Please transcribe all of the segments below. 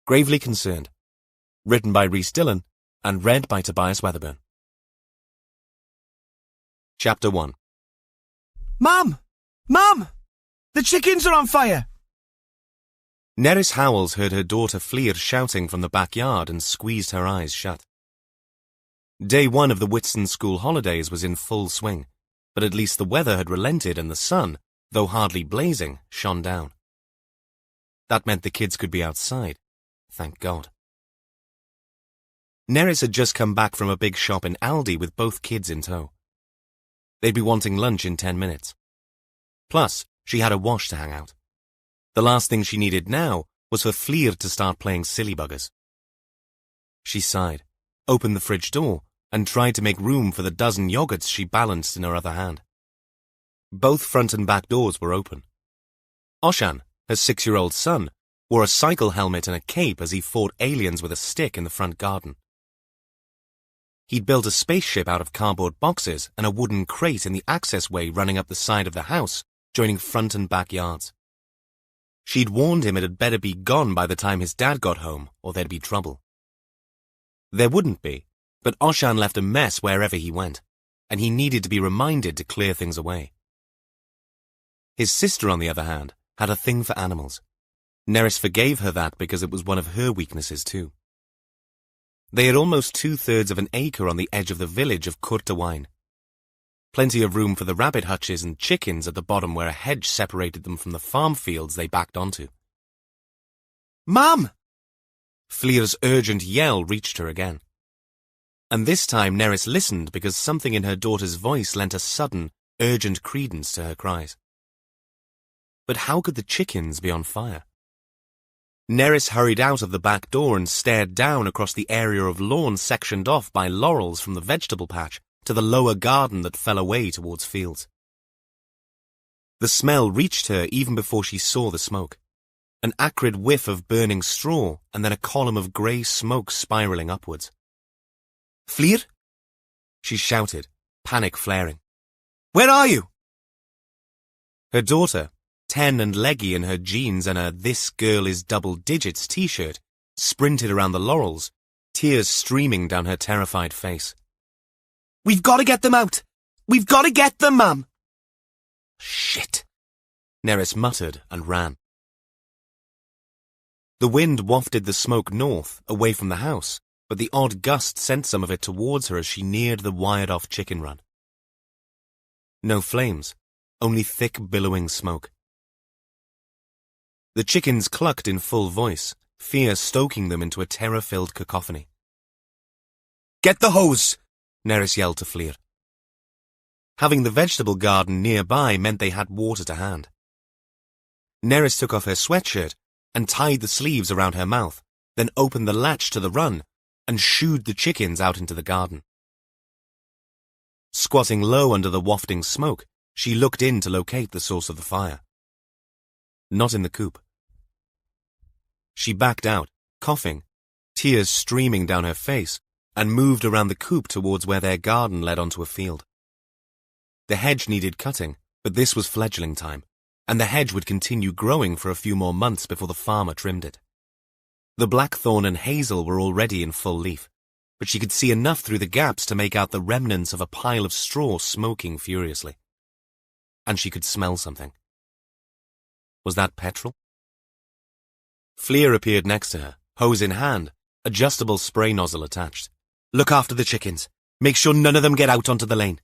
Gravely Concerned, written by Rhys Dylan and read by Tobias Weatherburn. Chapter 1. Mum! Mum! The chickens are on fire! Nerys Howells heard her daughter Fleer shouting from the backyard and squeezed her eyes shut. Day 1 of the Whitsun school holidays was in full swing, but at least the weather had relented and the sun, though hardly blazing, shone down. That meant the kids could be outside. Thank God. Nerys had just come back from a big shop in Aldi with both kids in tow. They'd be wanting lunch in 10 minutes. Plus, she had a wash to hang out. The last thing she needed now was for Fleer to start playing silly buggers. She sighed, opened the fridge door, and tried to make room for the dozen yogurts she balanced in her other hand. Both front and back doors were open. Oshan, her 6-year-old son, wore a cycle helmet and a cape as he fought aliens with a stick in the front garden. He'd built a spaceship out of cardboard boxes and a wooden crate in the accessway running up the side of the house, joining front and back yards. She'd warned him it had better be gone by the time his dad got home, or there'd be trouble. There wouldn't be, but Oshan left a mess wherever he went, and he needed to be reminded to clear things away. His sister, on the other hand, had a thing for animals. Nerys forgave her that because it was one of her weaknesses too. They had almost 2/3 of an acre on the edge of the village of Courtewain. Plenty of room for the rabbit hutches and chickens at the bottom where a hedge separated them from the farm fields they backed onto. Mum! Fleer's urgent yell reached her again. And this time Nerys listened because something in her daughter's voice lent a sudden, urgent credence to her cries. But how could the chickens be on fire? Nerys hurried out of the back door and stared down across the area of lawn sectioned off by laurels from the vegetable patch to the lower garden that fell away towards fields. The smell reached her even before she saw the smoke. An acrid whiff of burning straw and then a column of grey smoke spiralling upwards. "Fleer?" she shouted, panic flaring. "Where are you?" Her daughter, 10 and leggy in her jeans and a "This Girl is Double Digits" t-shirt, sprinted around the laurels, tears streaming down her terrified face. "We've got to get them out! We've got to get them, Mum!" "Shit!" Nerys muttered and ran. The wind wafted the smoke north, away from the house, but the odd gust sent some of it towards her as she neared the wired-off chicken run. No flames, only thick, billowing smoke. The chickens clucked in full voice, fear stoking them into a terror-filled cacophony. "Get the hose!" Nerys yelled to Fleer. Having the vegetable garden nearby meant they had water to hand. Nerys took off her sweatshirt and tied the sleeves around her mouth, then opened the latch to the run and shooed the chickens out into the garden. Squatting low under the wafting smoke, she looked in to locate the source of the fire. Not in the coop. She backed out, coughing, tears streaming down her face, and moved around the coop towards where their garden led onto a field. The hedge needed cutting, but this was fledgling time, and the hedge would continue growing for a few more months before the farmer trimmed it. The blackthorn and hazel were already in full leaf, but she could see enough through the gaps to make out the remnants of a pile of straw smoking furiously. And she could smell something. Was that petrol? Fleer appeared next to her, hose in hand, adjustable spray nozzle attached. "Look after the chickens. Make sure none of them get out onto the lane."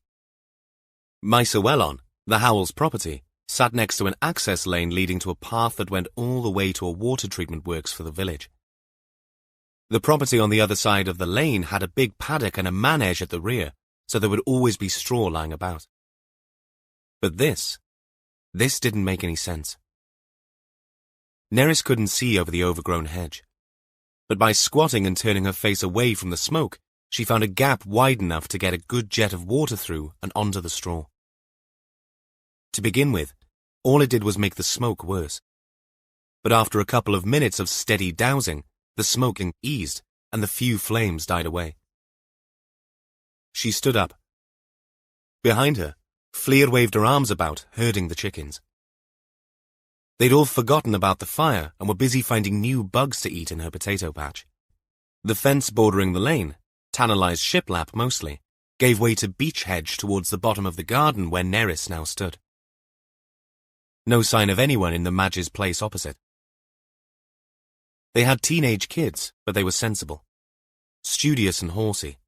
Mysawellon, the Howells property, sat next to an access lane leading to a path that went all the way to a water treatment works for the village. The property on the other side of the lane had a big paddock and a manege at the rear, so there would always be straw lying about. But this didn't make any sense. Nerys couldn't see over the overgrown hedge, but by squatting and turning her face away from the smoke, she found a gap wide enough to get a good jet of water through and onto the straw. To begin with, all it did was make the smoke worse. But after a couple of minutes of steady dousing, the smoking eased and the few flames died away. She stood up. Behind her, Fleer waved her arms about, herding the chickens. They'd all forgotten about the fire and were busy finding new bugs to eat in her potato patch. The fence bordering the lane, tannalized shiplap mostly, gave way to beech hedge towards the bottom of the garden where Nerys now stood. No sign of anyone in the Madge's place opposite. They had teenage kids, but they were sensible, studious and horsey.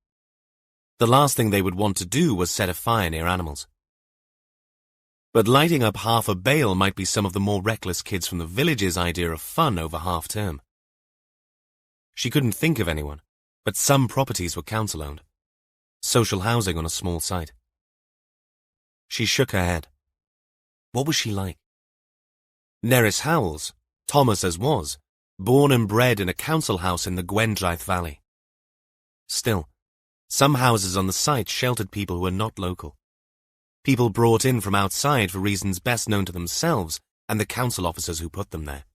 The last thing they would want to do was set a fire near animals. But lighting up half a bale might be some of the more reckless kids from the village's idea of fun over half-term. She couldn't think of anyone, but some properties were council-owned. Social housing on a small site. She shook her head. What was she like? Nerys Howells, Thomas as was, born and bred in a council house in the Gwendraith Valley. Still, some houses on the site sheltered people who were not local. People brought in from outside for reasons best known to themselves and the council officers who put them there.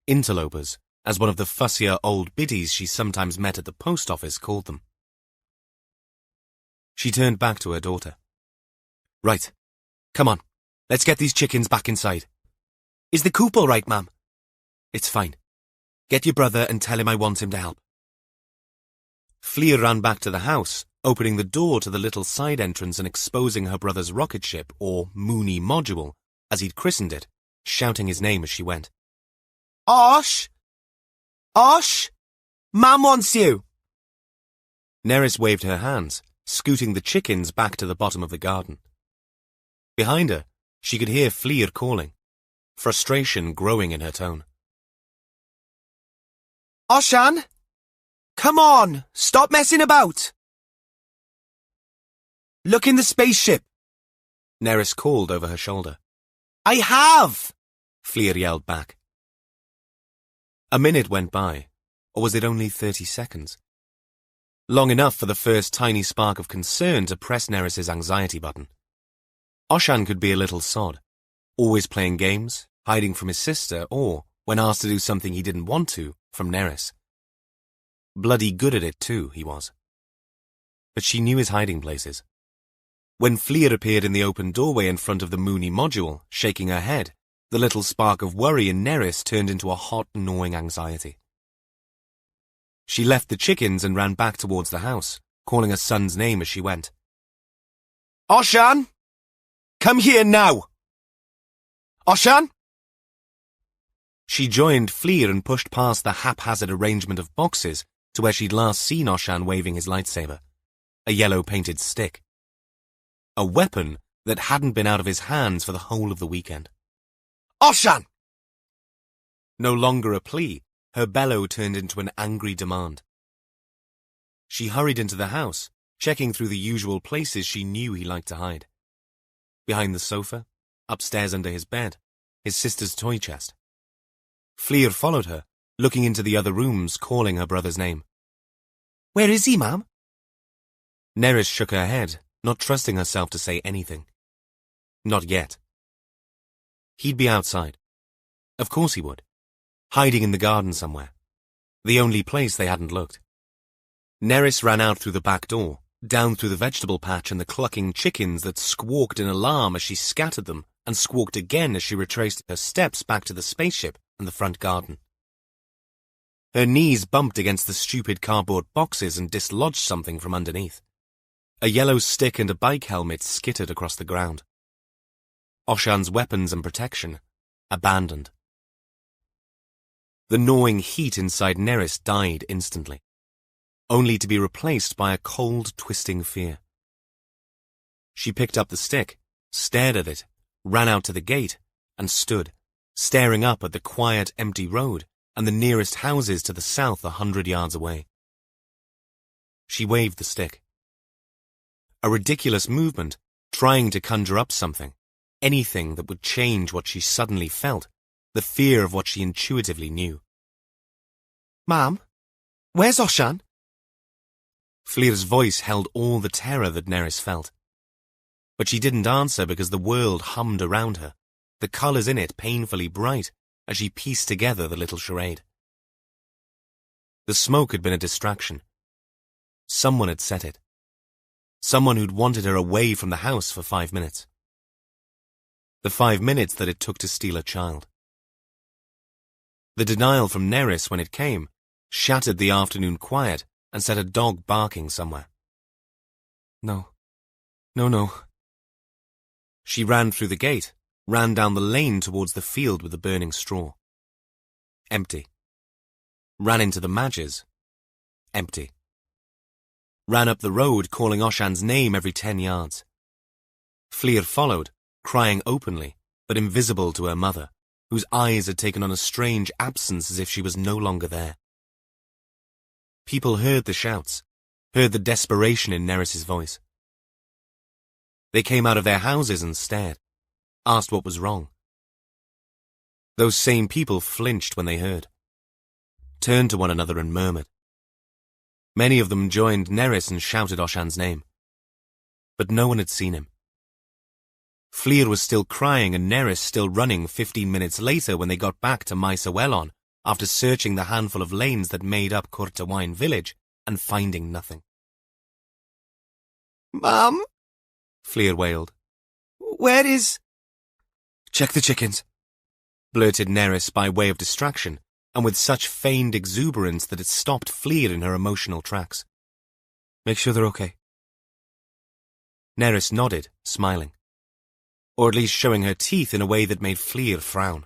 Interlopers, as one of the fussier old biddies she sometimes met at the post office called them. She turned back to her daughter. Right. Come on. Let's get these chickens back inside. Is the coop all right, ma'am? It's fine. Get your brother and tell him I want him to help. Fleer ran back to the house, opening the door to the little side entrance and exposing her brother's rocket ship, or Mooney module, as he'd christened it, shouting his name as she went. Osh! Osh! Mum wants you! Nerys waved her hands, scooting the chickens back to the bottom of the garden. Behind her, she could hear Fleer calling, frustration growing in her tone. Oshan! Come on! Stop messing about! Look in the spaceship! Nerys called over her shoulder. I have! Fleer yelled back. A minute went by, or was it only 30 seconds? Long enough for the first tiny spark of concern to press Nerys's anxiety button. Oshan could be a little sod, always playing games, hiding from his sister, or, when asked to do something he didn't want to, from Nerys. Bloody good at it too, he was. But she knew his hiding places. When Fleer appeared in the open doorway in front of the Mooney module, shaking her head, the little spark of worry in Nerys turned into a hot, gnawing anxiety. She left the chickens and ran back towards the house, calling her son's name as she went. Oshan! Come here now! Oshan! She joined Fleer and pushed past the haphazard arrangement of boxes to where she'd last seen Oshan waving his lightsaber, a yellow-painted stick. A weapon that hadn't been out of his hands for the whole of the weekend. Oshan! No longer a plea, her bellow turned into an angry demand. She hurried into the house, checking through the usual places she knew he liked to hide. Behind the sofa, upstairs under his bed, his sister's toy chest. Fleer followed her, looking into the other rooms, calling her brother's name. Where is he, ma'am? Nerys shook her head, not trusting herself to say anything. Not yet. He'd be outside. Of course he would. Hiding in the garden somewhere. The only place they hadn't looked. Nerys ran out through the back door, down through the vegetable patch and the clucking chickens that squawked in alarm as she scattered them and squawked again as she retraced her steps back to the spaceship and the front garden. Her knees bumped against the stupid cardboard boxes and dislodged something from underneath. A yellow stick and a bike helmet skittered across the ground. Oshan's weapons and protection, abandoned. The gnawing heat inside Nerys died instantly, only to be replaced by a cold, twisting fear. She picked up the stick, stared at it, ran out to the gate, and stood, staring up at the quiet, empty road and the nearest houses to the south 100 yards away. She waved the stick. A ridiculous movement, trying to conjure up something, anything that would change what she suddenly felt, the fear of what she intuitively knew. Ma'am, where's Oshan? Fleer's voice held all the terror that Nerys felt. But she didn't answer because the world hummed around her, the colours in it painfully bright, as she pieced together the little charade. The smoke had been a distraction. Someone had set it. Someone who'd wanted her away from the house for 5 minutes. the 5 minutes that it took to steal a child. The denial from Nerys when it came shattered the afternoon quiet and set a dog barking somewhere. No. No. She ran through the gate, ran down the lane towards the field with the burning straw. Empty. Ran into the Madges. Empty. Ran up the road calling Oshan's name every 10 yards. Fleer followed, crying openly, but invisible to her mother, whose eyes had taken on a strange absence as if she was no longer there. People heard the shouts, heard the desperation in Nerys's voice. They came out of their houses and stared, asked what was wrong. Those same people flinched when they heard, turned to one another and murmured. Many of them joined Nerys and shouted Oshan's name. But no one had seen him. Fleer was still crying and Nerys still running 15 minutes later when they got back to Maes Llywelyn after searching the handful of lanes that made up Courtawain village and finding nothing. Mum? Fleer wailed. Where is... Check the chickens, blurted Nerys by way of distraction, and with such feigned exuberance that it stopped Fleer in her emotional tracks. Make sure they're okay. Nerys nodded, smiling, or at least showing her teeth in a way that made Fleer frown.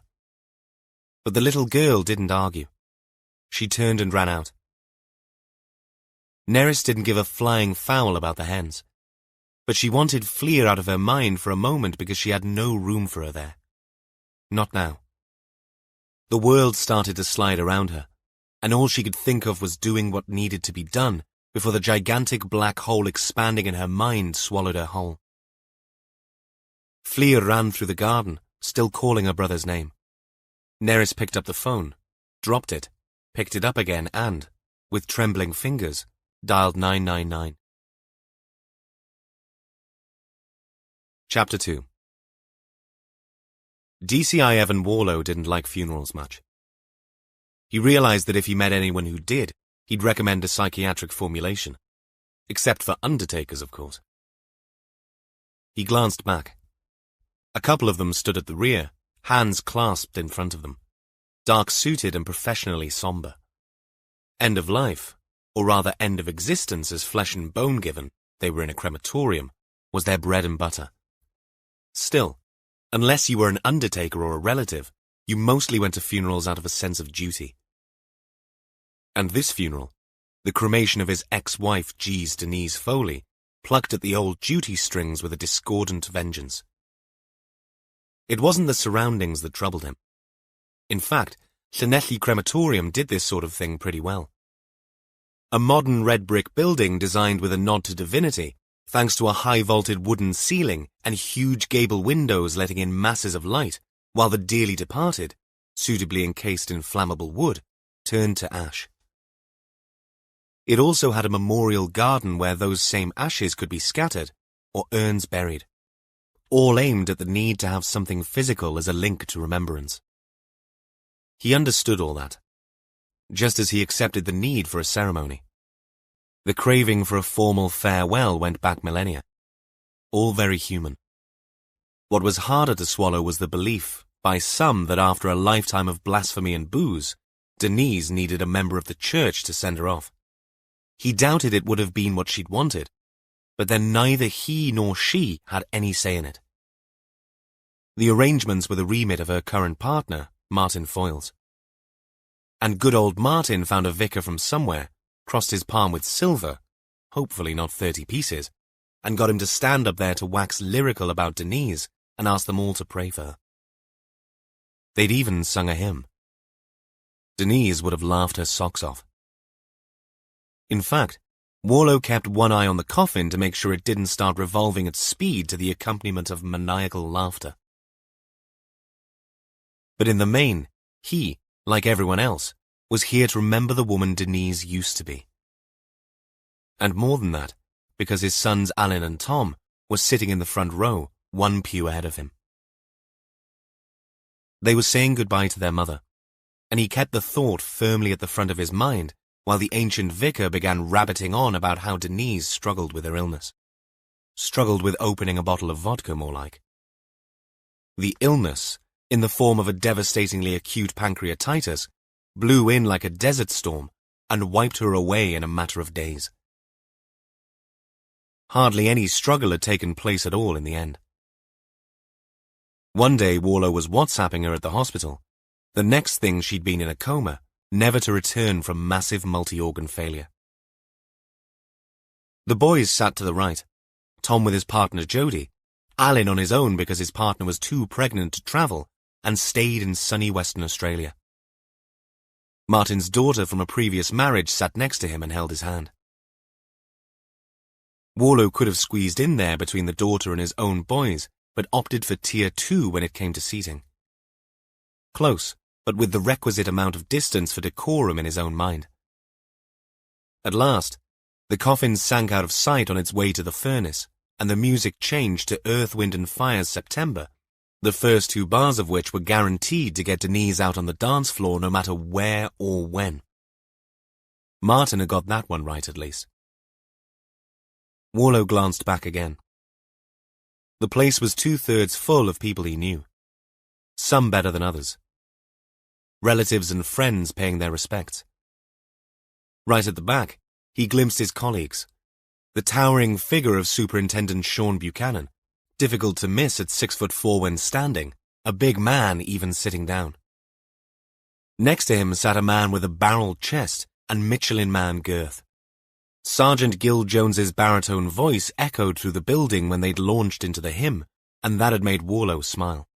But the little girl didn't argue. She turned and ran out. Nerys didn't give a flying foul about the hens, but she wanted Fleer out of her mind for a moment because she had no room for her there. Not now. The world started to slide around her, and all she could think of was doing what needed to be done before the gigantic black hole expanding in her mind swallowed her whole. Fleer ran through the garden, still calling her brother's name. Nerys picked up the phone, dropped it, picked it up again and, with trembling fingers, dialed 999. Chapter 2. DCI Evan Warlow didn't like funerals much. He realized that if he met anyone who did, he'd recommend a psychiatric formulation. Except for undertakers, of course. He glanced back. A couple of them stood at the rear, hands clasped in front of them, dark-suited and professionally somber. End of life, or rather end of existence as flesh and bone given, they were in a crematorium, was their bread and butter. Still, unless you were an undertaker or a relative, you mostly went to funerals out of a sense of duty. And this funeral, the cremation of his ex-wife Jeez Denise Foley, plucked at the old duty strings with a discordant vengeance. It wasn't the surroundings that troubled him. In fact, Llanelli Crematorium did this sort of thing pretty well. A modern red brick building designed with a nod to divinity, thanks to a high-vaulted wooden ceiling and huge gable windows letting in masses of light, while the dearly departed, suitably encased in flammable wood, turned to ash. It also had a memorial garden where those same ashes could be scattered, or urns buried, all aimed at the need to have something physical as a link to remembrance. He understood all that, just as he accepted the need for a ceremony. The craving for a formal farewell went back millennia. All very human. What was harder to swallow was the belief, by some, that after a lifetime of blasphemy and booze, Denise needed a member of the church to send her off. He doubted it would have been what she'd wanted, but then neither he nor she had any say in it. The arrangements were the remit of her current partner, Martin Foyles. And good old Martin found a vicar from somewhere, crossed his palm with silver, hopefully not 30 pieces, and got him to stand up there to wax lyrical about Denise and ask them all to pray for her. They'd even sung a hymn. Denise would have laughed her socks off. In fact, Warlow kept one eye on the coffin to make sure it didn't start revolving at speed to the accompaniment of maniacal laughter. But in the main, he, like everyone else, was here to remember the woman Denise used to be. And more than that, because his sons Alan and Tom were sitting in the front row, one pew ahead of him. They were saying goodbye to their mother, and he kept the thought firmly at the front of his mind while the ancient vicar began rabbiting on about how Denise struggled with her illness. Struggled with opening a bottle of vodka, more like. The illness, in the form of a devastatingly acute pancreatitis, blew in like a desert storm and wiped her away in a matter of days. Hardly any struggle had taken place at all in the end. One day Warlow was WhatsApping her at the hospital. The next thing she'd been in a coma, never to return from massive multi-organ failure. The boys sat to the right, Tom with his partner Jodie, Alan on his own because his partner was too pregnant to travel and stayed in sunny Western Australia. Martin's daughter from a previous marriage sat next to him and held his hand. Warlow could have squeezed in there between the daughter and his own boys, but opted for Tier 2 when it came to seating. Close, but with the requisite amount of distance for decorum in his own mind. At last, the coffin sank out of sight on its way to the furnace, and the music changed to Earth, Wind and Fire's September, the first 2 bars of which were guaranteed to get Denise out on the dance floor no matter where or when. Martin had got that one right at least. Warlow glanced back again. The place was 2/3 full of people he knew, some better than others. Relatives and friends paying their respects. Right at the back, he glimpsed his colleagues, the towering figure of Superintendent Sean Buchanan, difficult to miss at 6'4" when standing, a big man even sitting down. Next to him sat a man with a barreled chest and Michelin Man girth. Sergeant Gil Jones's baritone voice echoed through the building when they'd launched into the hymn, and that had made Warlow smile.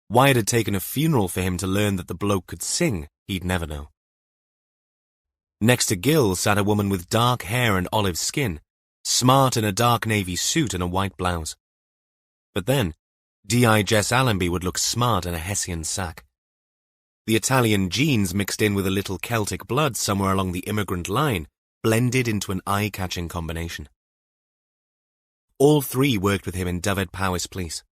Why it had taken a funeral for him to learn that the bloke could sing, he'd never know. Next to Gil sat a woman with dark hair and olive skin, smart in a dark navy suit and a white blouse. But then, D.I. Jess Allenby would look smart in a Hessian sack. The Italian genes mixed in with a little Celtic blood somewhere along the immigrant line blended into an eye-catching combination. All 3 worked with him in Dyfed Powys Police.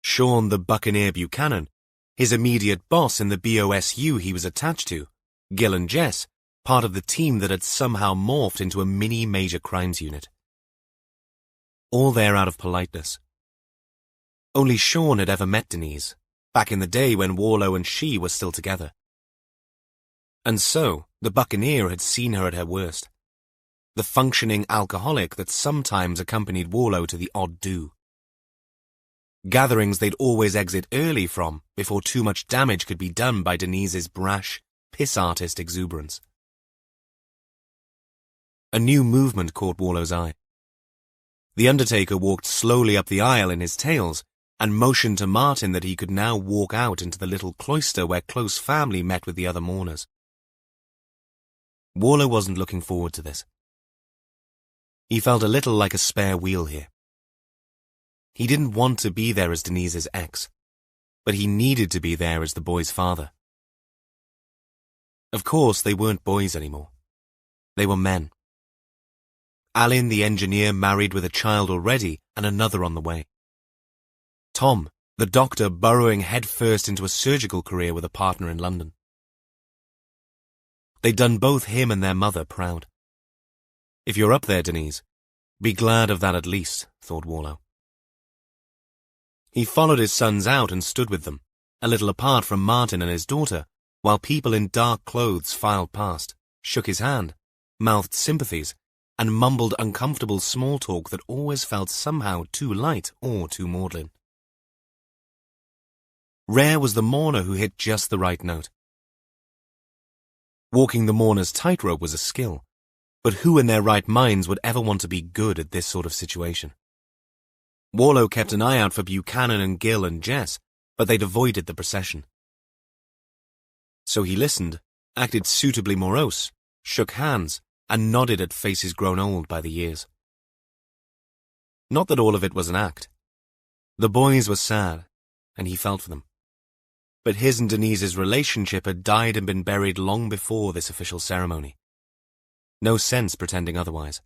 Sean the Buccaneer Buchanan, his immediate boss in the BOSU he was attached to, Gil and Jess, part of the team that had somehow morphed into a mini major crimes unit. All there out of politeness. Only Sean had ever met Denise, back in the day when Warlow and she were still together. And so, the Buccaneer had seen her at her worst. The functioning alcoholic that sometimes accompanied Warlow to the odd do. Gatherings they'd always exit early from before too much damage could be done by Denise's brash, piss artist exuberance. A new movement caught Warlow's eye. The undertaker walked slowly up the aisle in his tails and motioned to Martin that he could now walk out into the little cloister where close family met with the other mourners. Warlow wasn't looking forward to this. He felt a little like a spare wheel here. He didn't want to be there as Denise's ex, but he needed to be there as the boy's father. Of course, they weren't boys anymore. They were men. Alan, the engineer, married with a child already and another on the way. Tom, the doctor, burrowing headfirst into a surgical career with a partner in London. They'd done both him and their mother proud. If you're up there, Denise, be glad of that at least, thought Warlow. He followed his sons out and stood with them, a little apart from Martin and his daughter, while people in dark clothes filed past, shook his hand, mouthed sympathies, and mumbled uncomfortable small talk that always felt somehow too light or too maudlin. Rare was the mourner who hit just the right note. Walking the mourner's tightrope was a skill, but who in their right minds would ever want to be good at this sort of situation? Warlow kept an eye out for Buchanan and Gil and Jess, but they'd avoided the procession. So he listened, acted suitably morose, shook hands, and nodded at faces grown old by the years. Not that all of it was an act. The boys were sad, and he felt for them. But his and Denise's relationship had died and been buried long before this official ceremony. No sense pretending otherwise.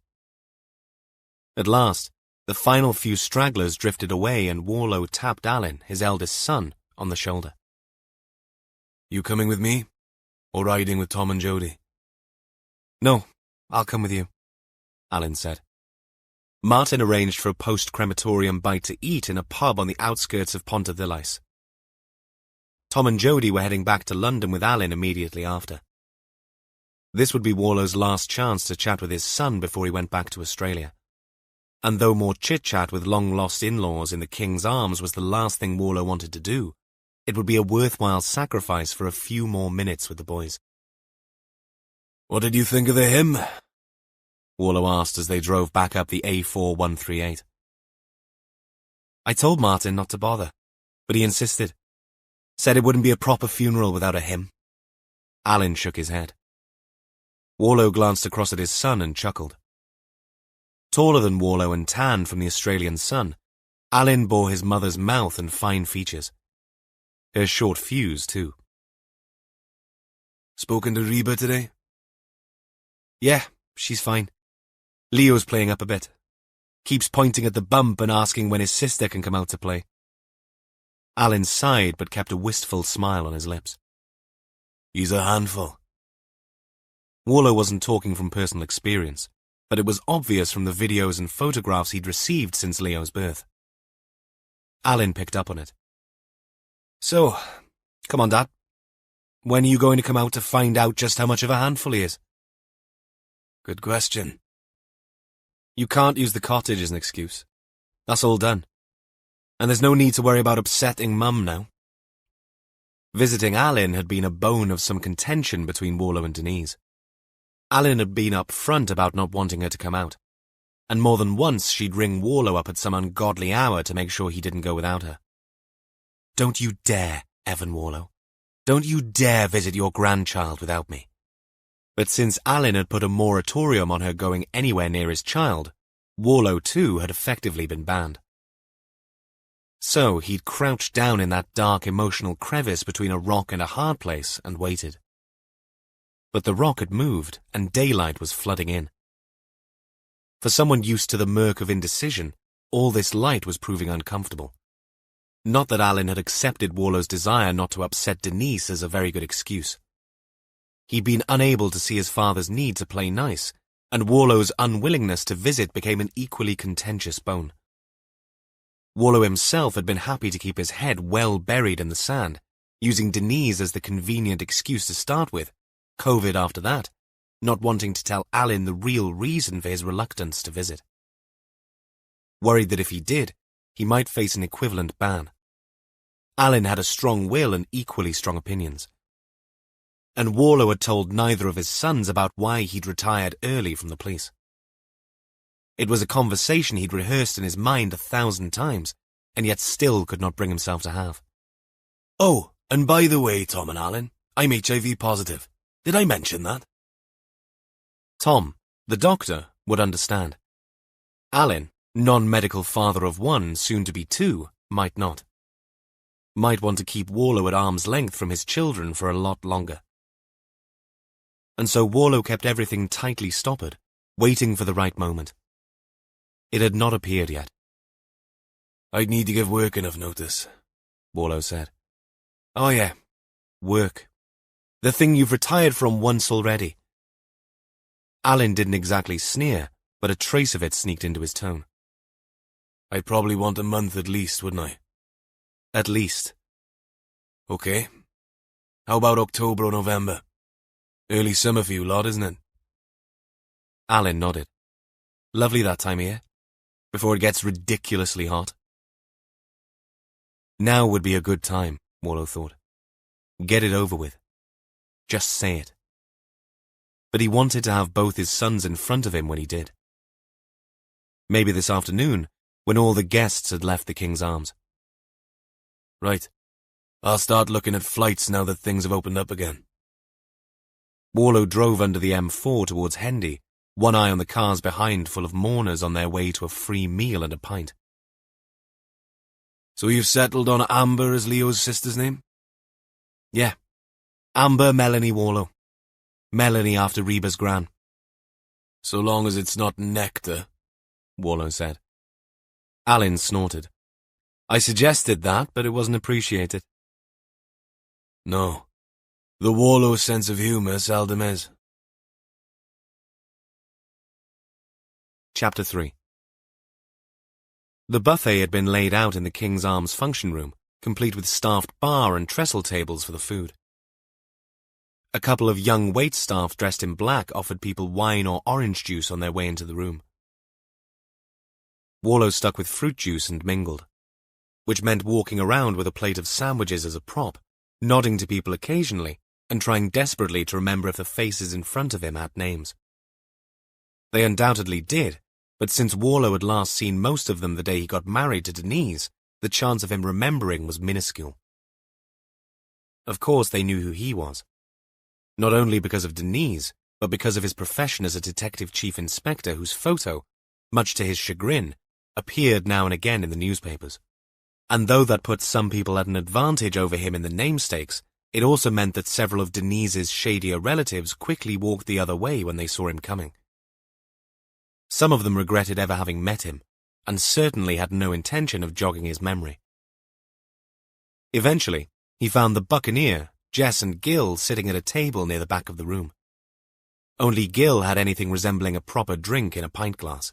At last, the final few stragglers drifted away and Warlow tapped Alan, his eldest son, on the shoulder. "You coming with me, or riding with Tom and Jodie?" "No, I'll come with you," Alan said. Martin arranged for a post-crematorium bite to eat in a pub on the outskirts of Pontarddulais. Tom and Jodie were heading back to London with Alan immediately after. This would be Warlo's last chance to chat with his son before he went back to Australia. And though more chit-chat with long-lost in-laws in the King's Arms was the last thing Warlo wanted to do, it would be a worthwhile sacrifice for a few more minutes with the boys. What did you think of the hymn? Warlo asked as they drove back up the A4138. I told Martin not to bother, but he insisted. Said it wouldn't be a proper funeral without a hymn. Alan shook his head. Warlo glanced across at his son and chuckled. Taller than Warlo and tanned from the Australian sun, Alan bore his mother's mouth and fine features. Her short fuse, too. Spoken to Reba today? Yeah, she's fine. Leo's playing up a bit. Keeps pointing at the bump and asking when his sister can come out to play. Alan sighed but kept a wistful smile on his lips. He's a handful. Warlo wasn't talking from personal experience, but it was obvious from the videos and photographs he'd received since Leo's birth. Alan picked up on it. So, come on, Dad. When are you going to come out to find out just how much of a handful he is? Good question. You can't use the cottage as an excuse. That's all done. And there's no need to worry about upsetting Mum now. Visiting Alan had been a bone of some contention between Warlo and Denise. Alan had been up front about not wanting her to come out, and more than once she'd ring Warlo up at some ungodly hour to make sure he didn't go without her. Don't you dare, Evan Warlo. Don't you dare visit your grandchild without me. But since Alan had put a moratorium on her going anywhere near his child, Warlo too had effectively been banned. So he'd crouched down in that dark emotional crevice between a rock and a hard place and waited. But the rock had moved and daylight was flooding in. For someone used to the murk of indecision, all this light was proving uncomfortable. Not that Alan had accepted Warlo's desire not to upset Denise as a very good excuse. He'd been unable to see his father's need to play nice, and Warlo's unwillingness to visit became an equally contentious bone. Warlo himself had been happy to keep his head well buried in the sand, using Denise as the convenient excuse to start with, COVID after that, not wanting to tell Alan the real reason for his reluctance to visit. Worried that if he did, he might face an equivalent ban. Alan had a strong will and equally strong opinions. And Warlo had told neither of his sons about why he'd retired early from the police. It was a conversation he'd rehearsed in his mind 1,000 times, and yet still could not bring himself to have. Oh, and by the way, Tom and Alan, I'm HIV positive. Did I mention that? Tom, the doctor, would understand. Alan, non-medical father of one, soon to be two, might not. Might want to keep Warlo at arm's length from his children for a lot longer. And so Warlo kept everything tightly stoppered, waiting for the right moment. It had not appeared yet. I'd need to give work enough notice, Warlo said. Oh yeah, work. The thing you've retired from once already. Alan didn't exactly sneer, but a trace of it sneaked into his tone. I'd probably want a month at least, wouldn't I? At least. Okay. How about October or November? Early summer for you lot, isn't it? Alan nodded. Lovely that time of year, before it gets ridiculously hot. Now would be a good time, Warlo thought. Get it over with. Just say it. But he wanted to have both his sons in front of him when he did. Maybe this afternoon, when all the guests had left the King's Arms. Right. I'll start looking at flights now that things have opened up again. Warlo drove under the M4 towards Hendy, one eye on the cars behind full of mourners on their way to a free meal and a pint. So you've settled on Amber as Leo's sister's name? Yeah. Amber Melanie Warlo. Melanie after Reba's gran. So long as it's not Nectar, Warlo said. Alan snorted. I suggested that, but it wasn't appreciated. No. The Warlo sense of humour seldom is. Chapter 3 The buffet had been laid out in the King's Arms function room, complete with staffed bar and trestle tables for the food. A couple of young waitstaff dressed in black offered people wine or orange juice on their way into the room. Warlow stuck with fruit juice and mingled, which meant walking around with a plate of sandwiches as a prop, nodding to people occasionally, and trying desperately to remember if the faces in front of him had names. They undoubtedly did, but since Warlow had last seen most of them the day he got married to Denise, the chance of him remembering was minuscule. Of course they knew who he was, not only because of Denise, but because of his profession as a detective chief inspector whose photo, much to his chagrin, appeared now and again in the newspapers. And though that put some people at an advantage over him in the namestakes, it also meant that several of Denise's shadier relatives quickly walked the other way when they saw him coming. Some of them regretted ever having met him, and certainly had no intention of jogging his memory. Eventually, he found the Buccaneer, Jess and Gil sitting at a table near the back of the room. Only Gil had anything resembling a proper drink in a pint glass.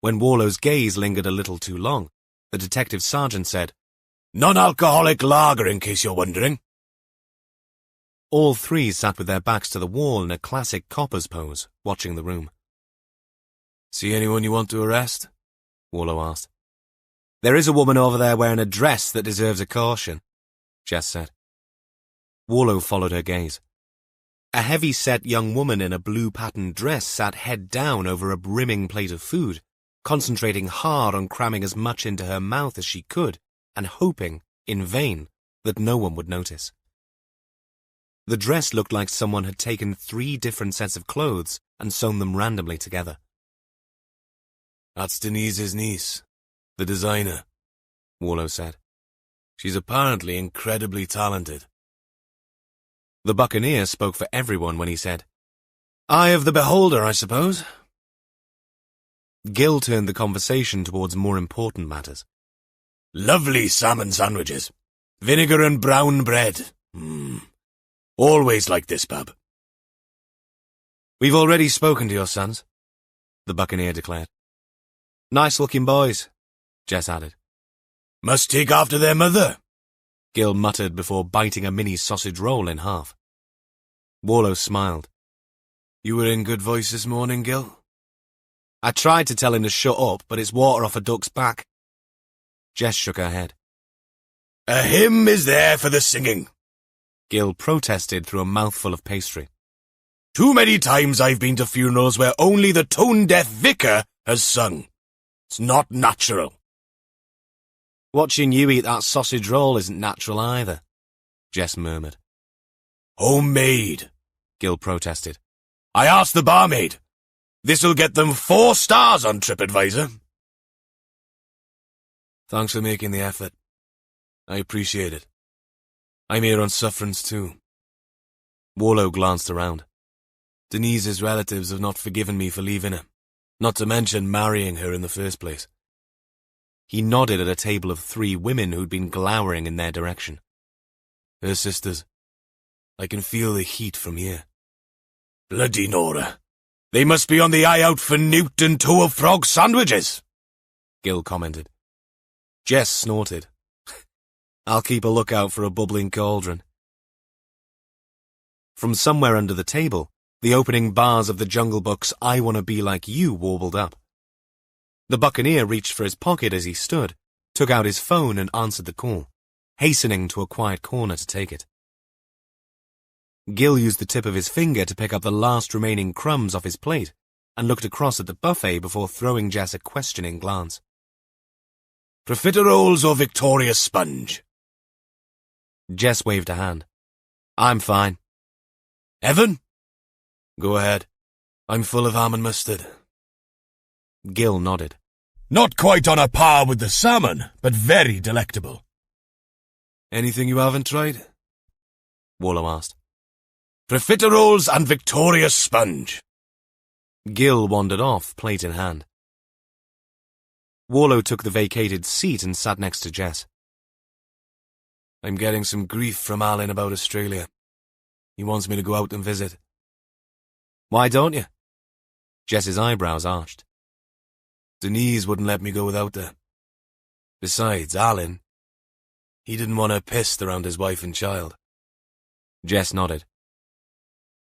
When Warlow's gaze lingered a little too long, the detective sergeant said, "Non-alcoholic lager, in case you're wondering." All three sat with their backs to the wall in a classic copper's pose, watching the room. "See anyone you want to arrest?" Warlow asked. "There is a woman over there wearing a dress that deserves a caution," Jess said. Warlow followed her gaze. A heavy-set young woman in a blue-patterned dress sat head down over a brimming plate of food, concentrating hard on cramming as much into her mouth as she could, and hoping, in vain, that no one would notice. The dress looked like someone had taken 3 different sets of clothes and sewn them randomly together. "That's Denise's niece, the designer," Warlow said. "She's apparently incredibly talented." The Buccaneer spoke for everyone when he said, "Eye of the beholder, I suppose." Gil turned the conversation towards more important matters. "Lovely salmon sandwiches. Vinegar and brown bread. Always like this, bub." "We've already spoken to your sons," the Buccaneer declared. "Nice-looking boys," Jess added. "Must take after their mother," Gil muttered before biting a mini sausage roll in half. Warlow smiled. "You were in good voice this morning, Gil?" "I tried to tell him to shut up, but it's water off a duck's back." Jess shook her head. "A hymn is there for the singing," Gil protested through a mouthful of pastry. "Too many times I've been to funerals where only the tone-deaf vicar has sung. It's not natural." "Watching you eat that sausage roll isn't natural either," Jess murmured. "Homemade," Gil protested. "I asked the barmaid. This'll get them 4 stars on TripAdvisor." "Thanks for making the effort. I appreciate it. I'm here on sufferance too." Warlow glanced around. "Denise's relatives have not forgiven me for leaving her, not to mention marrying her in the first place." He nodded at a table of 3 women who'd been glowering in their direction. "Her sisters. I can feel the heat from here." "Bloody Nora. They must be on the eye out for newt and toe of frog sandwiches," Gil commented. Jess snorted. "I'll keep a lookout for a bubbling cauldron." From somewhere under the table, the opening bars of the Jungle Book's "I Wanna Be Like You" warbled up. The Buccaneer reached for his pocket as he stood, took out his phone and answered the call, hastening to a quiet corner to take it. Gil used the tip of his finger to pick up the last remaining crumbs off his plate and looked across at the buffet before throwing Jess a questioning glance. "Profiteroles or Victoria sponge?" Jess waved a hand. "I'm fine." "Evan?" "Go ahead. I'm full of ham and mustard." Gil nodded. "Not quite on a par with the salmon, but very delectable." "Anything you haven't tried?" Warlow asked. "Profiteroles and Victoria sponge." Gil wandered off, plate in hand. Warlow took the vacated seat and sat next to Jess. "I'm getting some grief from Alan about Australia. He wants me to go out and visit." "Why don't you?" Jess's eyebrows arched. Denise wouldn't let me go without her. Besides, Alan, he didn't want her pissed around his wife and child. Jess nodded.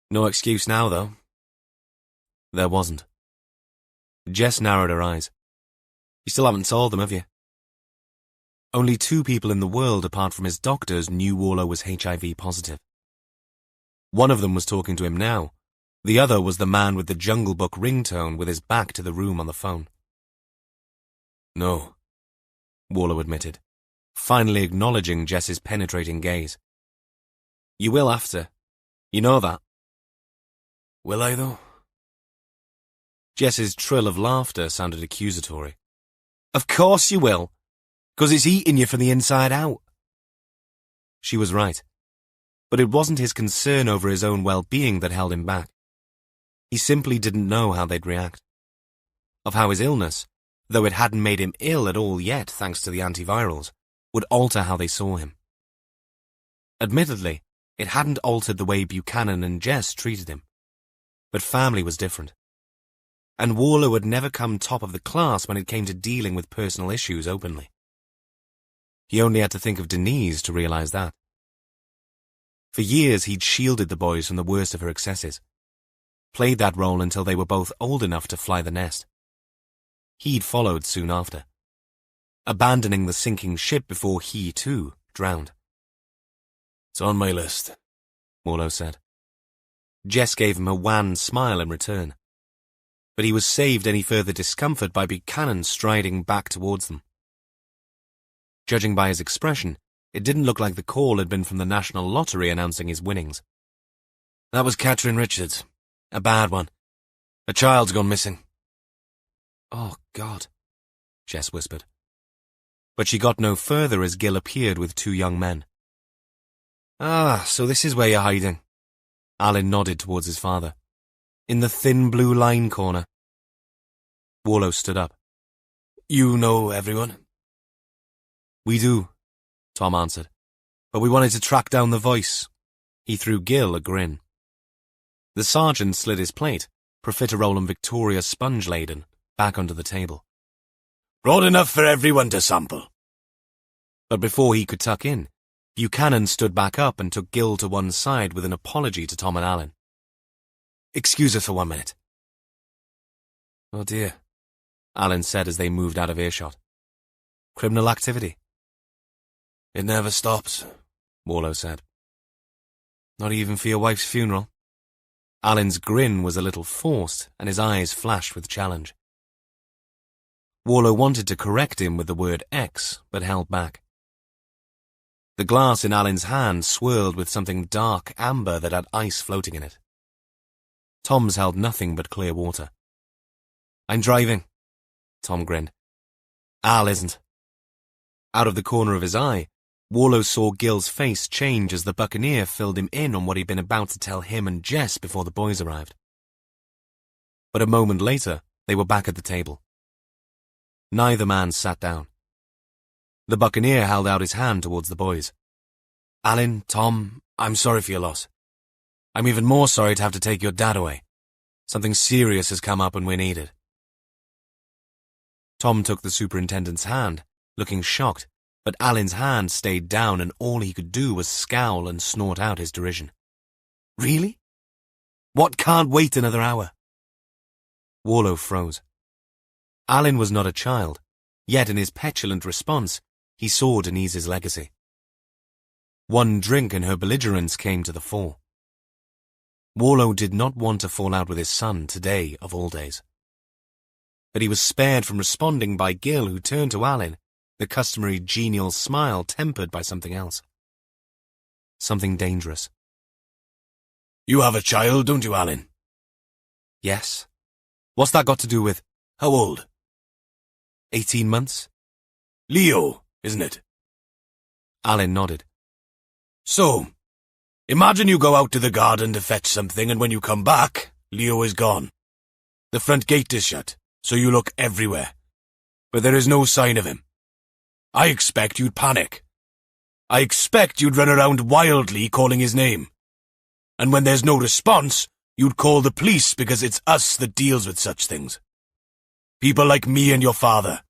No excuse now, though. There wasn't. Jess narrowed her eyes. You still haven't told them, have you? Only 2 people in the world, apart from his doctors, knew Warlow was HIV positive. One of them was talking to him now. The other was the man with the Jungle Book ringtone with his back to the room on the phone. No, Warlow admitted, finally acknowledging Jess's penetrating gaze. You will after. You know that. Will I, though? Jess's trill of laughter sounded accusatory. Of course you will, 'cause it's eating you from the inside out. She was right, but it wasn't his concern over his own well-being that held him back. He simply didn't know how they'd react. Of how his illness, though it hadn't made him ill at all yet thanks to the antivirals, would alter how they saw him. Admittedly, it hadn't altered the way Buchanan and Jess treated him. But family was different. And Warlow had never come top of the class when it came to dealing with personal issues openly. He only had to think of Denise to realize that. For years he'd shielded the boys from the worst of her excesses, played that role until they were both old enough to fly the nest. He'd followed soon after, abandoning the sinking ship before he, too, drowned. It's on my list, Warlow said. Jess gave him a wan smile in return, but he was saved any further discomfort by Buchanan striding back towards them. Judging by his expression, it didn't look like the call had been from the National Lottery announcing his winnings. That was Catherine Richards. A bad one. A child's gone missing. Oh, God, Jess whispered. But she got no further as Gil appeared with 2 young men. Ah, so this is where you're hiding. Alan nodded towards his father. In the thin blue line corner. Warlow stood up. You know everyone? We do, Tom answered. But we wanted to track down the voice. He threw Gil a grin. The sergeant slid his plate, profiterole and Victoria sponge-laden, back under the table. Brought enough for everyone to sample. But before he could tuck in, Buchanan stood back up and took Gil to one side with an apology to Tom and Alan. Excuse us for 1 minute. Oh dear, Alan said as they moved out of earshot. Criminal activity? It never stops, Warlow said. Not even for your wife's funeral? Alan's grin was a little forced and his eyes flashed with challenge. Warlow wanted to correct him with the word X, but held back. The glass in Alan's hand swirled with something dark amber that had ice floating in it. Tom's held nothing but clear water. I'm driving, Tom grinned. Al isn't. Out of the corner of his eye, Warlow saw Gil's face change as the buccaneer filled him in on what he'd been about to tell him and Jess before the boys arrived. But a moment later, they were back at the table. Neither man sat down. The buccaneer held out his hand towards the boys. Alan, Tom, I'm sorry for your loss. I'm even more sorry to have to take your dad away. Something serious has come up and we're needed. Tom took the superintendent's hand, looking shocked, but Alan's hand stayed down and all he could do was scowl and snort out his derision. Really? What can't wait another hour? Warlow froze. Alan was not a child, yet in his petulant response, he saw Denise's legacy. One drink and her belligerence came to the fore. Warlow did not want to fall out with his son today of all days. But he was spared from responding by Gil, who turned to Alan, the customary genial smile tempered by something else. Something dangerous. You have a child, don't you, Alan? Yes. What's that got to do with? How old? 18 months. Leo, isn't it? Alan nodded. So, imagine you go out to the garden to fetch something and when you come back, Leo is gone. The front gate is shut, so you look everywhere. But there is no sign of him. I expect you'd panic. I expect you'd run around wildly calling his name. And when there's no response, you'd call the police because it's us that deals with such things. People like me and your father.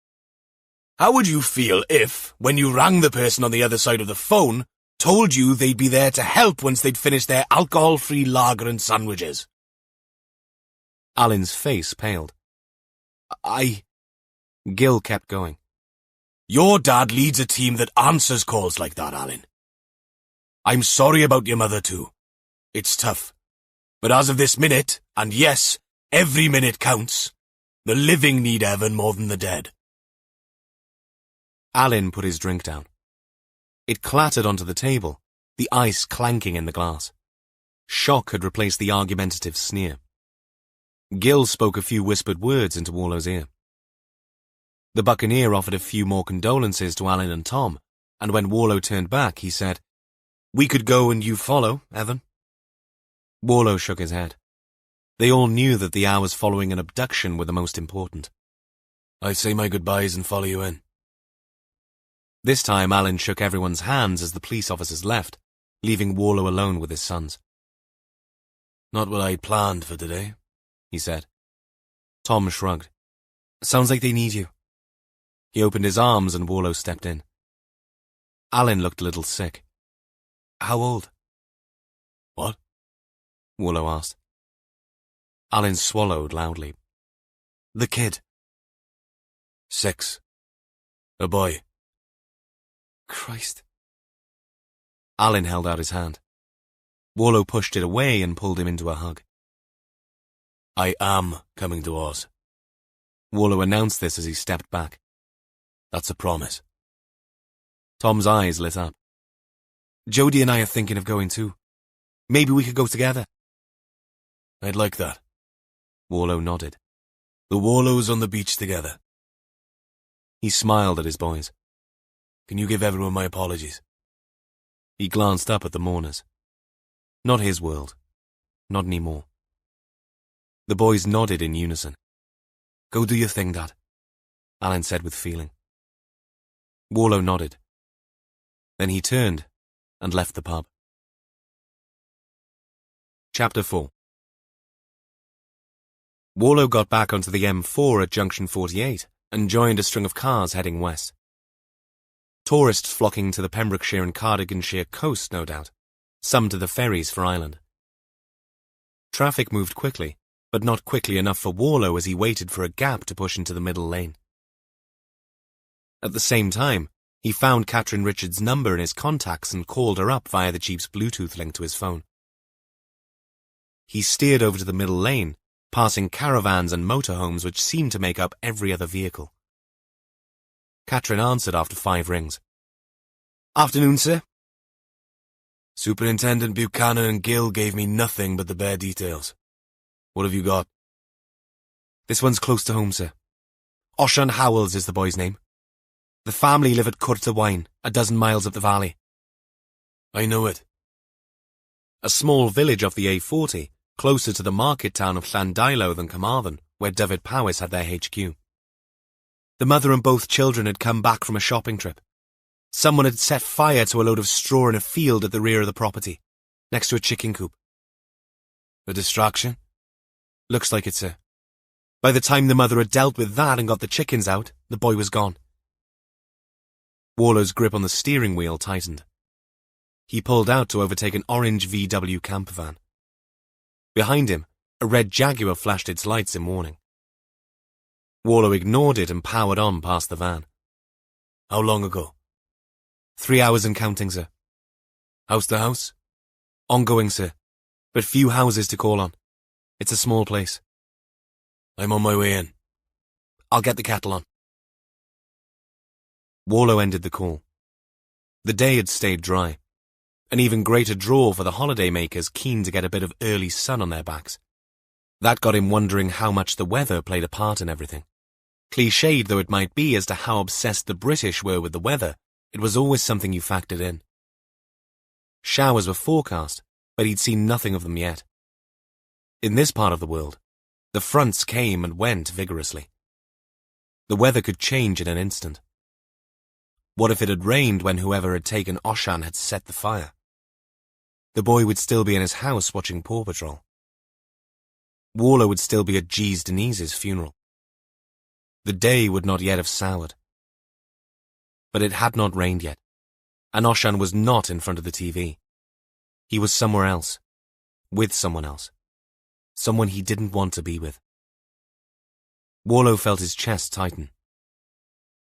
How would you feel if, when you rang the person on the other side of the phone, told you they'd be there to help once they'd finished their alcohol-free lager and sandwiches? Alan's face paled. Gil kept going. Your dad leads a team that answers calls like that, Alan. I'm sorry about your mother too. It's tough. But as of this minute, and yes, every minute counts, the living need Evan more than the dead. Alan put his drink down. It clattered onto the table, the ice clanking in the glass. Shock had replaced the argumentative sneer. Gil spoke a few whispered words into Warlow's ear. The buccaneer offered a few more condolences to Alan and Tom, and when Warlow turned back, he said, "We could go and you follow, Evan." Warlow shook his head. They all knew that the hours following an abduction were the most important. "I say my goodbyes and follow you in." This time Alan shook everyone's hands as the police officers left, leaving Warlow alone with his sons. "Not what I'd planned for today," he said. Tom shrugged. "Sounds like they need you." He opened his arms and Warlow stepped in. Alan looked a little sick. "How old?" "What?" Warlow asked. Alan swallowed loudly. "The kid." 6. A boy. Christ. Alan held out his hand. Warlow pushed it away and pulled him into a hug. "I am coming to Oz." Warlow announced this as he stepped back. "That's a promise." Tom's eyes lit up. "Jody and I are thinking of going too. Maybe we could go together." "I'd like that." Warlow nodded. "The Warlows on the beach together." He smiled at his boys. "Can you give everyone my apologies?" He glanced up at the mourners. Not his world. Not anymore. The boys nodded in unison. "Go do your thing, Dad," Alan said with feeling. Warlow nodded. Then he turned and left the pub. Chapter 4. Warlow got back onto the M4 at Junction 48 and joined a string of cars heading west. Tourists flocking to the Pembrokeshire and Cardiganshire coast, no doubt, some to the ferries for Ireland. Traffic moved quickly, but not quickly enough for Warlow as he waited for a gap to push into the middle lane. At the same time, he found Catherine Richards' number in his contacts and called her up via the Jeep's Bluetooth link to his phone. He steered over to the middle lane, passing caravans and motorhomes which seemed to make up every other vehicle. Catherine answered after 5 rings. "Afternoon, sir." "Superintendent Buchanan and Gill gave me nothing but the bare details. What have you got?" "This one's close to home, sir. Oshan Howells is the boy's name. The family live at Courtawine, a dozen miles up the valley." "I know it." A small village off the A40, closer to the market town of Llandilo than Carmarthen, where Dyfed Powys had their HQ. The mother and both children had come back from a shopping trip. Someone had set fire to a load of straw in a field at the rear of the property, next to a chicken coop. "A distraction?" "Looks like it, sir. By the time the mother had dealt with that and got the chickens out, the boy was gone." Warlow's grip on the steering wheel tightened. He pulled out to overtake an orange VW campervan. Behind him, a red Jaguar flashed its lights in warning. Warlow ignored it and powered on past the van. "How long ago?" 3 hours and counting, sir." "House to house?" "Ongoing, sir, but few houses to call on. It's a small place." "I'm on my way in." "I'll get the kettle on." Warlow ended the call. The day had stayed dry, an even greater draw for the holiday makers keen to get a bit of early sun on their backs. That got him wondering how much the weather played a part in everything. Cliched though it might be as to how obsessed the British were with the weather, it was always something you factored in. Showers were forecast, but he'd seen nothing of them yet. In this part of the world, the fronts came and went vigorously. The weather could change in an instant. What if it had rained when whoever had taken Oshan had set the fire? The boy would still be in his house watching Paw Patrol. Warlow would still be at G's Denise's funeral. The day would not yet have soured. But it had not rained yet, and Oshan was not in front of the TV. He was somewhere else, with someone else, someone he didn't want to be with. Warlow felt his chest tighten.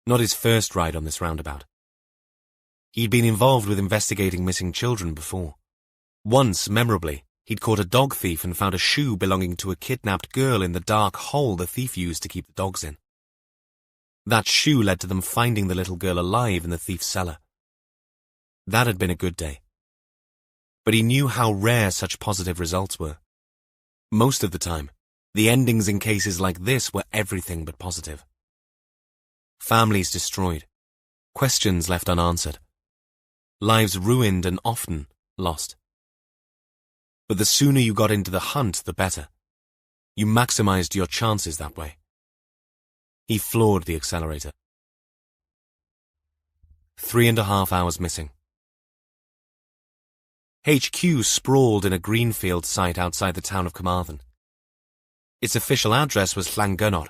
Not his first ride on this roundabout. He'd been involved with investigating missing children before. Once, memorably, he'd caught a dog thief and found a shoe belonging to a kidnapped girl in the dark hole the thief used to keep the dogs in. That shoe led to them finding the little girl alive in the thief's cellar. That had been a good day. But he knew how rare such positive results were. Most of the time, the endings in cases like this were everything but positive. Families destroyed, questions left unanswered, lives ruined and often lost. But the sooner you got into the hunt, the better. You maximized your chances that way. He floored the accelerator. 3.5 hours missing. HQ sprawled in a greenfield site outside the town of Carmarthen. Its official address was Llangynnor,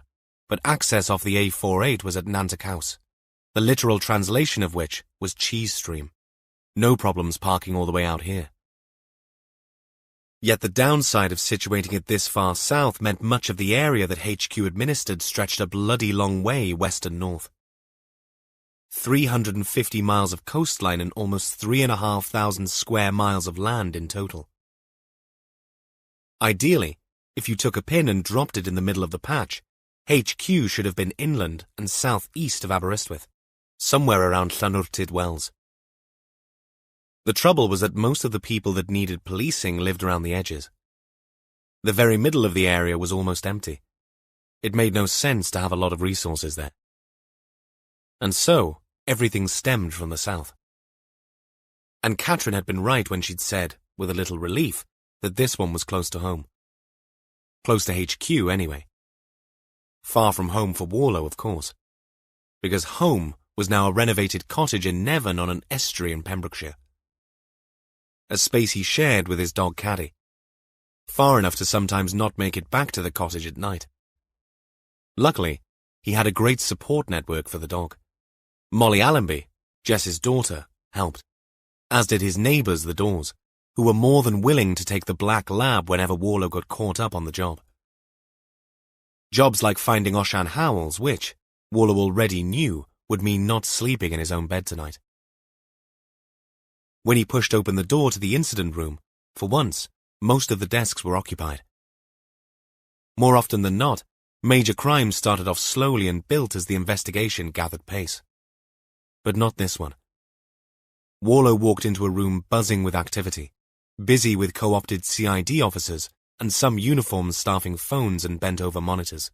but access off the A48 was at Nantucket House, the literal translation of which was Cheese Stream. No problems parking all the way out here. Yet the downside of situating it this far south meant much of the area that HQ administered stretched a bloody long way west and north. 350 miles of coastline and almost 3,500 square miles of land in total. Ideally, if you took a pin and dropped it in the middle of the patch, HQ should have been inland and southeast of Aberystwyth, somewhere around Llanwrtyd Wells. The trouble was that most of the people that needed policing lived around the edges. The very middle of the area was almost empty. It made no sense to have a lot of resources there. And so, everything stemmed from the south. And Catherine had been right when she'd said, with a little relief, that this one was close to home. Close to HQ, anyway. Far from home for Warlow, of course. Because home was now a renovated cottage in Nevern on an estuary in Pembrokeshire. A space he shared with his dog Caddy. Far enough to sometimes not make it back to the cottage at night. Luckily, he had a great support network for the dog. Molly Allenby, Jess's daughter, helped, as did his neighbours, the Dawes, who were more than willing to take the black lab whenever Warlow got caught up on the job. Jobs like finding Oshan Howells, which, Warlow already knew, would mean not sleeping in his own bed tonight. When he pushed open the door to the incident room, for once, most of the desks were occupied. More often than not, major crimes started off slowly and built as the investigation gathered pace. But not this one. Warlow walked into a room buzzing with activity, busy with co-opted CID officers and some uniforms staffing phones and bent-over monitors.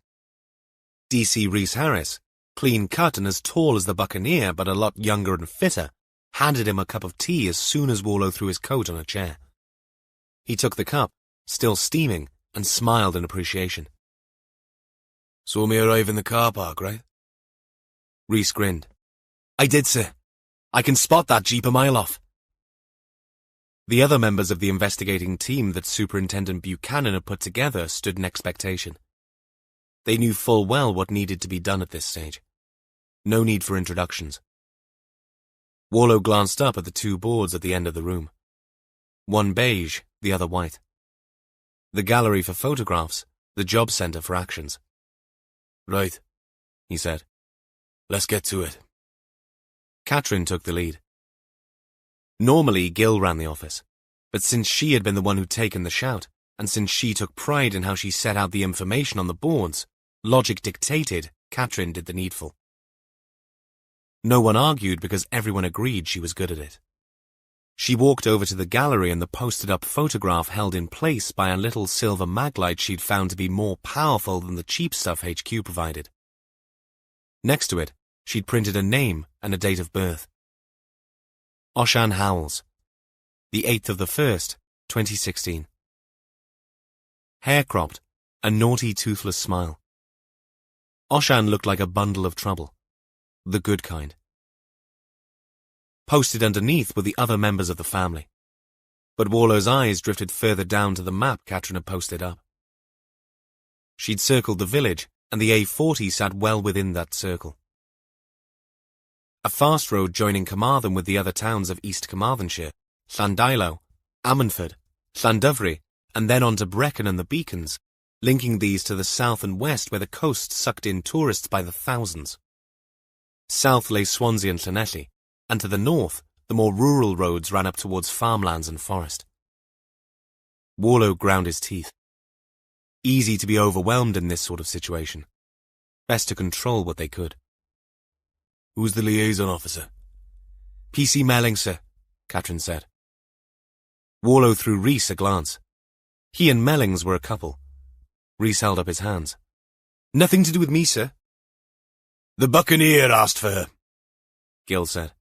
DC Rhys Harris, clean-cut and as tall as the Buccaneer but a lot younger and fitter, handed him a cup of tea as soon as Warlow threw his coat on a chair. He took the cup, still steaming, and smiled in appreciation. Saw me arrive in the car park, right? Rhys grinned. I did, sir. I can spot that Jeep a mile off. The other members of the investigating team that Superintendent Buchanan had put together stood in expectation. They knew full well what needed to be done at this stage. No need for introductions. Warlow glanced up at the two boards at the end of the room. One beige, the other white. The gallery for photographs, the job centre for actions. Right, he said. Let's get to it. Catherine took the lead. Normally, Gil ran the office, but since she had been the one who'd taken the shout, and since she took pride in how she set out the information on the boards, logic dictated Catherine did the needful. No one argued because everyone agreed she was good at it. She walked over to the gallery and the posted-up photograph held in place by a little silver maglite she'd found to be more powerful than the cheap stuff HQ provided. Next to it, she'd printed a name and a date of birth. Oshan Howells, the 8th of the 1st, 2016. Hair cropped, a naughty toothless smile. Oshan looked like a bundle of trouble. The good kind. Posted underneath were the other members of the family. But Warlow's eyes drifted further down to the map Catherine had posted up. She'd circled the village and the A40 sat well within that circle. A fast road joining Carmarthen with the other towns of East Carmarthenshire, Llandilo, Ammanford, Llandovery, and then on to Brecon and the Beacons, linking these to the south and west where the coast sucked in tourists by the thousands. South lay Swansea and Llanelli, and to the north, the more rural roads ran up towards farmlands and forest. Warlow ground his teeth. Easy to be overwhelmed in this sort of situation. Best to control what they could. Who's the liaison officer? PC Melling, sir, Catherine said. Warlow threw Rhys a glance. He and Mellings were a couple. Rhys held up his hands. Nothing to do with me, sir. The Buccaneer asked for her, Gil said.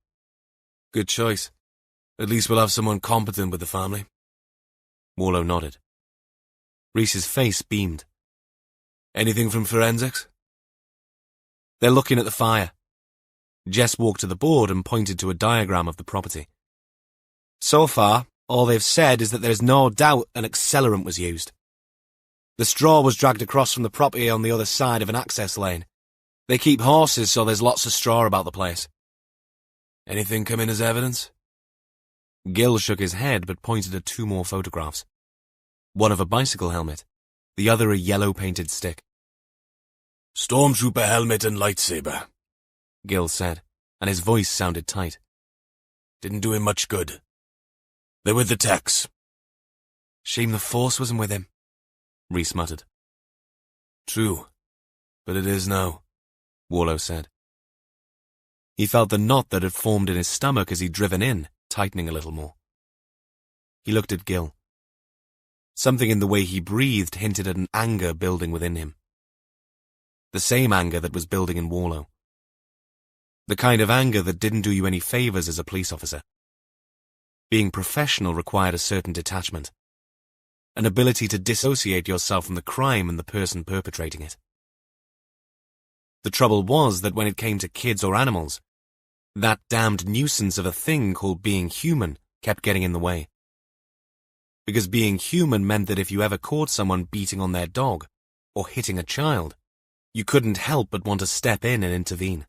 Good choice. At least we'll have someone competent with the family. Warlow nodded. Rhys's face beamed. Anything from forensics? They're looking at the fire. Jess walked to the board and pointed to a diagram of the property. So far, all they've said is that there's no doubt an accelerant was used. The straw was dragged across from the property on the other side of an access lane. They keep horses, so there's lots of straw about the place. Anything come in as evidence? Gil shook his head but pointed at 2 more photographs. One of a bicycle helmet, the other a yellow-painted stick. Stormtrooper helmet and lightsaber, Gil said, and his voice sounded tight. Didn't do him much good. They're with the Tex. Shame the Force wasn't with him, Rhys muttered. True, but it is now, Warlow said. He felt the knot that had formed in his stomach as he'd driven in, tightening a little more. He looked at Gil. Something in the way he breathed hinted at an anger building within him. The same anger that was building in Warlow. The kind of anger that didn't do you any favours as a police officer. Being professional required a certain detachment. An ability to dissociate yourself from the crime and the person perpetrating it. The trouble was that when it came to kids or animals, that damned nuisance of a thing called being human kept getting in the way. Because being human meant that if you ever caught someone beating on their dog, or hitting a child, you couldn't help but want to step in and intervene.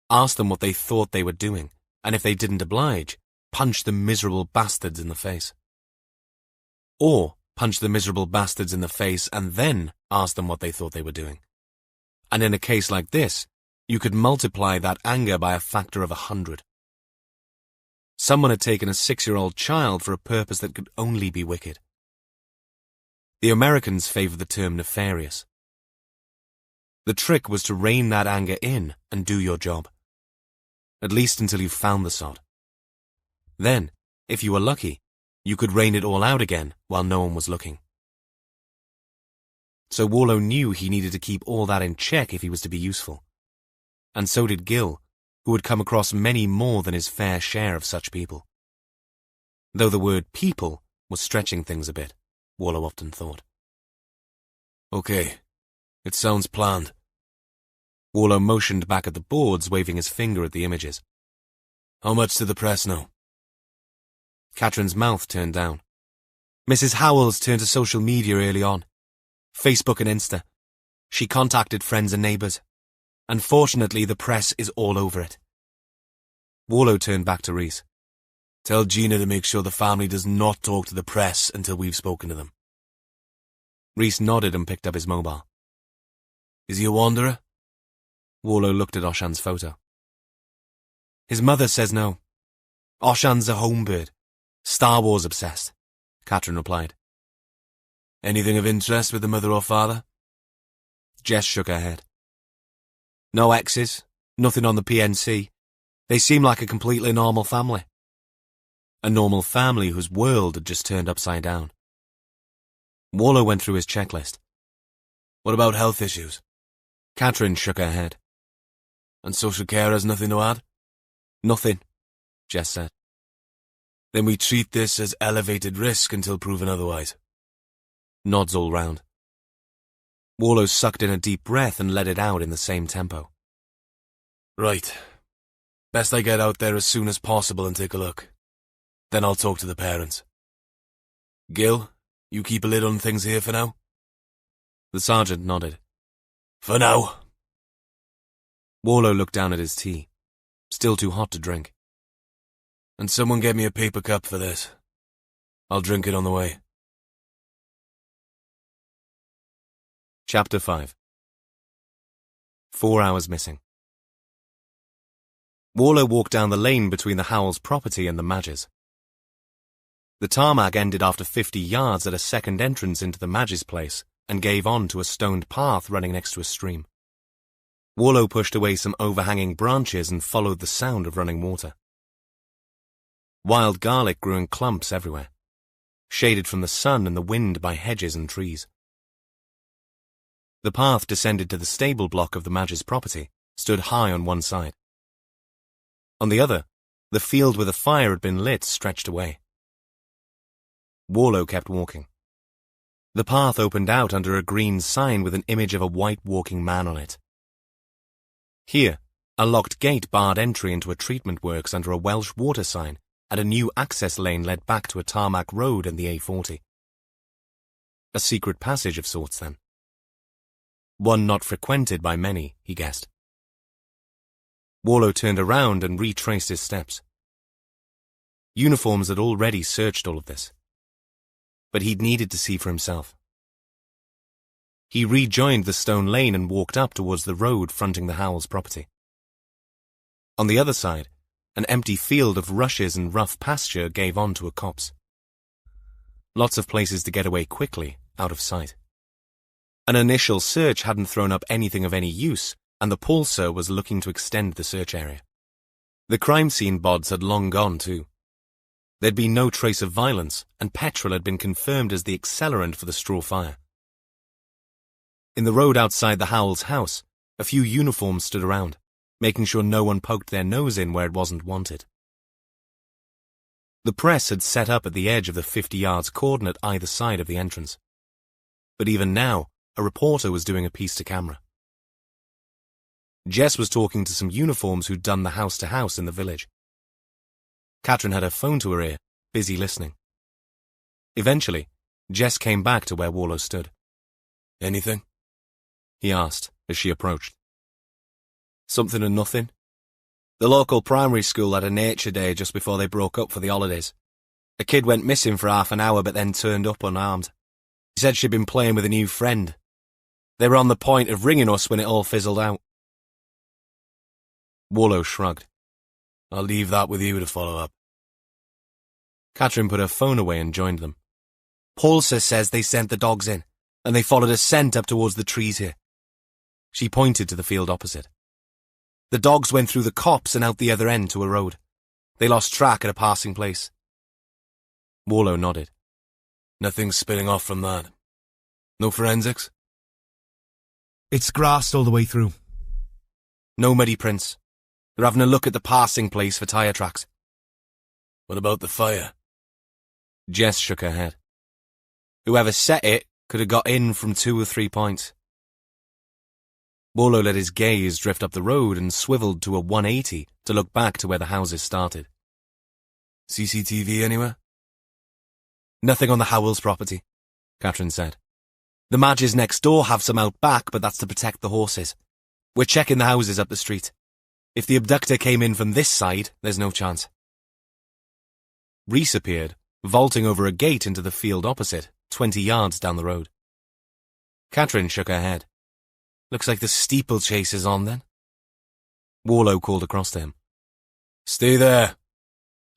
Ask them what they thought they were doing, and if they didn't oblige, punch the miserable bastards in the face. Or punch the miserable bastards in the face and then ask them what they thought they were doing. And in a case like this, you could multiply that anger by a factor of 100. Someone had taken a 6-year-old child for a purpose that could only be wicked. The Americans favoured the term nefarious. The trick was to rein that anger in and do your job. At least until you found the sod. Then, if you were lucky, you could rein it all out again while no one was looking. So Warlow knew he needed to keep all that in check if he was to be useful. And so did Gil, who had come across many more than his fair share of such people. Though the word people was stretching things a bit, Warlow often thought. Okay, it sounds planned. Warlow motioned back at the boards, waving his finger at the images. How much to the press now? Catherine's mouth turned down. Mrs. Howells turned to social media early on. Facebook and Insta. She contacted friends and neighbours. Unfortunately, the press is all over it. Warlow turned back to Rhys. Tell Gina to make sure the family does not talk to the press until we've spoken to them. Rhys nodded and picked up his mobile. Is he a wanderer? Warlow looked at Oshan's photo. His mother says no. Oshan's a home bird. Star Wars obsessed, Catherine replied. Anything of interest with the mother or father? Jess shook her head. No exes, nothing on the PNC. They seem like a completely normal family. A normal family whose world had just turned upside down. Warlow went through his checklist. What about health issues? Catherine shook her head. And social care has nothing to add? Nothing, Jess said. Then we treat this as elevated risk until proven otherwise. Nods all round. Warlow sucked in a deep breath and let it out in the same tempo. Right. Best I get out there as soon as possible and take a look. Then I'll talk to the parents. Gil, you keep a lid on things here for now? The sergeant nodded. For now. Warlow looked down at his tea, still too hot to drink. And someone get me a paper cup for this. I'll drink it on the way. Chapter 5. 4 hours missing. Warlow walked down the lane between the Howells property and the Madges. The tarmac ended after 50 yards at a second entrance into the Madges' place and gave on to a stoned path running next to a stream. Warlow pushed away some overhanging branches and followed the sound of running water. Wild garlic grew in clumps everywhere, shaded from the sun and the wind by hedges and trees. The path descended to the stable block of the Madges' property, stood high on one side. On the other, the field where the fire had been lit stretched away. Warlow kept walking. The path opened out under a green sign with an image of a white walking man on it. Here, a locked gate barred entry into a treatment works under a Welsh water sign, and a new access lane led back to a tarmac road and the A40. A secret passage of sorts, then. One not frequented by many, he guessed. Warlow turned around and retraced his steps. Uniforms had already searched all of this, but he'd needed to see for himself. He rejoined the stone lane and walked up towards the road fronting the Howells property. On the other side, an empty field of rushes and rough pasture gave on to a copse. Lots of places to get away quickly, out of sight. An initial search hadn't thrown up anything of any use, and the pulsar was looking to extend the search area. The crime scene bods had long gone, too. There'd been no trace of violence, and petrol had been confirmed as the accelerant for the straw fire. In the road outside the Howells' house, a few uniforms stood around, making sure no one poked their nose in where it wasn't wanted. The press had set up at the edge of the 50 yards cordon at either side of the entrance. But even now, a reporter was doing a piece to camera. Jess was talking to some uniforms who'd done the house-to-house in the village. Catherine had her phone to her ear, busy listening. Eventually, Jess came back to where Warlow stood. Anything? He asked as she approached. Something and nothing. The local primary school had a nature day just before they broke up for the holidays. A kid went missing for half an hour but then turned up unarmed. She said she'd been playing with a new friend. They were on the point of ringing us when it all fizzled out. Warlow shrugged. I'll leave that with you to follow up. Catherine put her phone away and joined them. Pulsar says they sent the dogs in, and they followed a scent up towards the trees here. She pointed to the field opposite. The dogs went through the copse and out the other end to a road. They lost track at a passing place. Warlow nodded. Nothing's spilling off from that. No forensics? It's grassed all the way through. No muddy prints. They're having a look at the passing place for tyre tracks. What about the fire? Jess shook her head. Whoever set it could have got in from 2 or 3 points. Warlow let his gaze drift up the road and swiveled to a 180 to look back to where the houses started. CCTV anywhere? Nothing on the Howells property, Catherine said. The Madges next door have some out back, but that's to protect the horses. We're checking the houses up the street. If the abductor came in from this side, there's no chance. Rhys appeared, vaulting over a gate into the field opposite, 20 yards down the road. Catherine shook her head. Looks like the steeplechase is on then. Warlow called across to him. Stay there.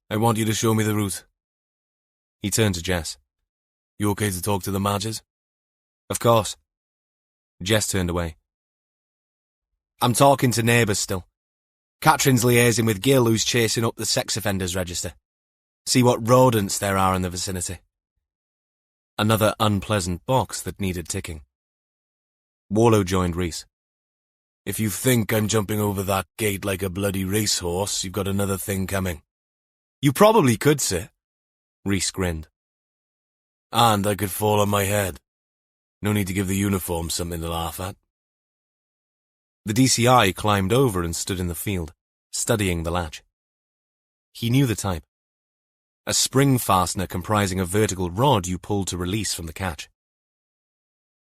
I want you to show me the route. He turned to Jess. You okay to talk to the Madges? Of course. Jess turned away. I'm talking to neighbours still. Catherine's liaising with Gil, who's chasing up the sex offenders register. See what rodents there are in the vicinity. Another unpleasant box that needed ticking. Warlow joined Rhys. If you think I'm jumping over that gate like a bloody racehorse, you've got another thing coming. You probably could, sir. Rhys grinned. And I could fall on my head. No need to give the uniform something to laugh at. The DCI climbed over and stood in the field, studying the latch. He knew the type. A spring fastener comprising a vertical rod you pulled to release from the catch.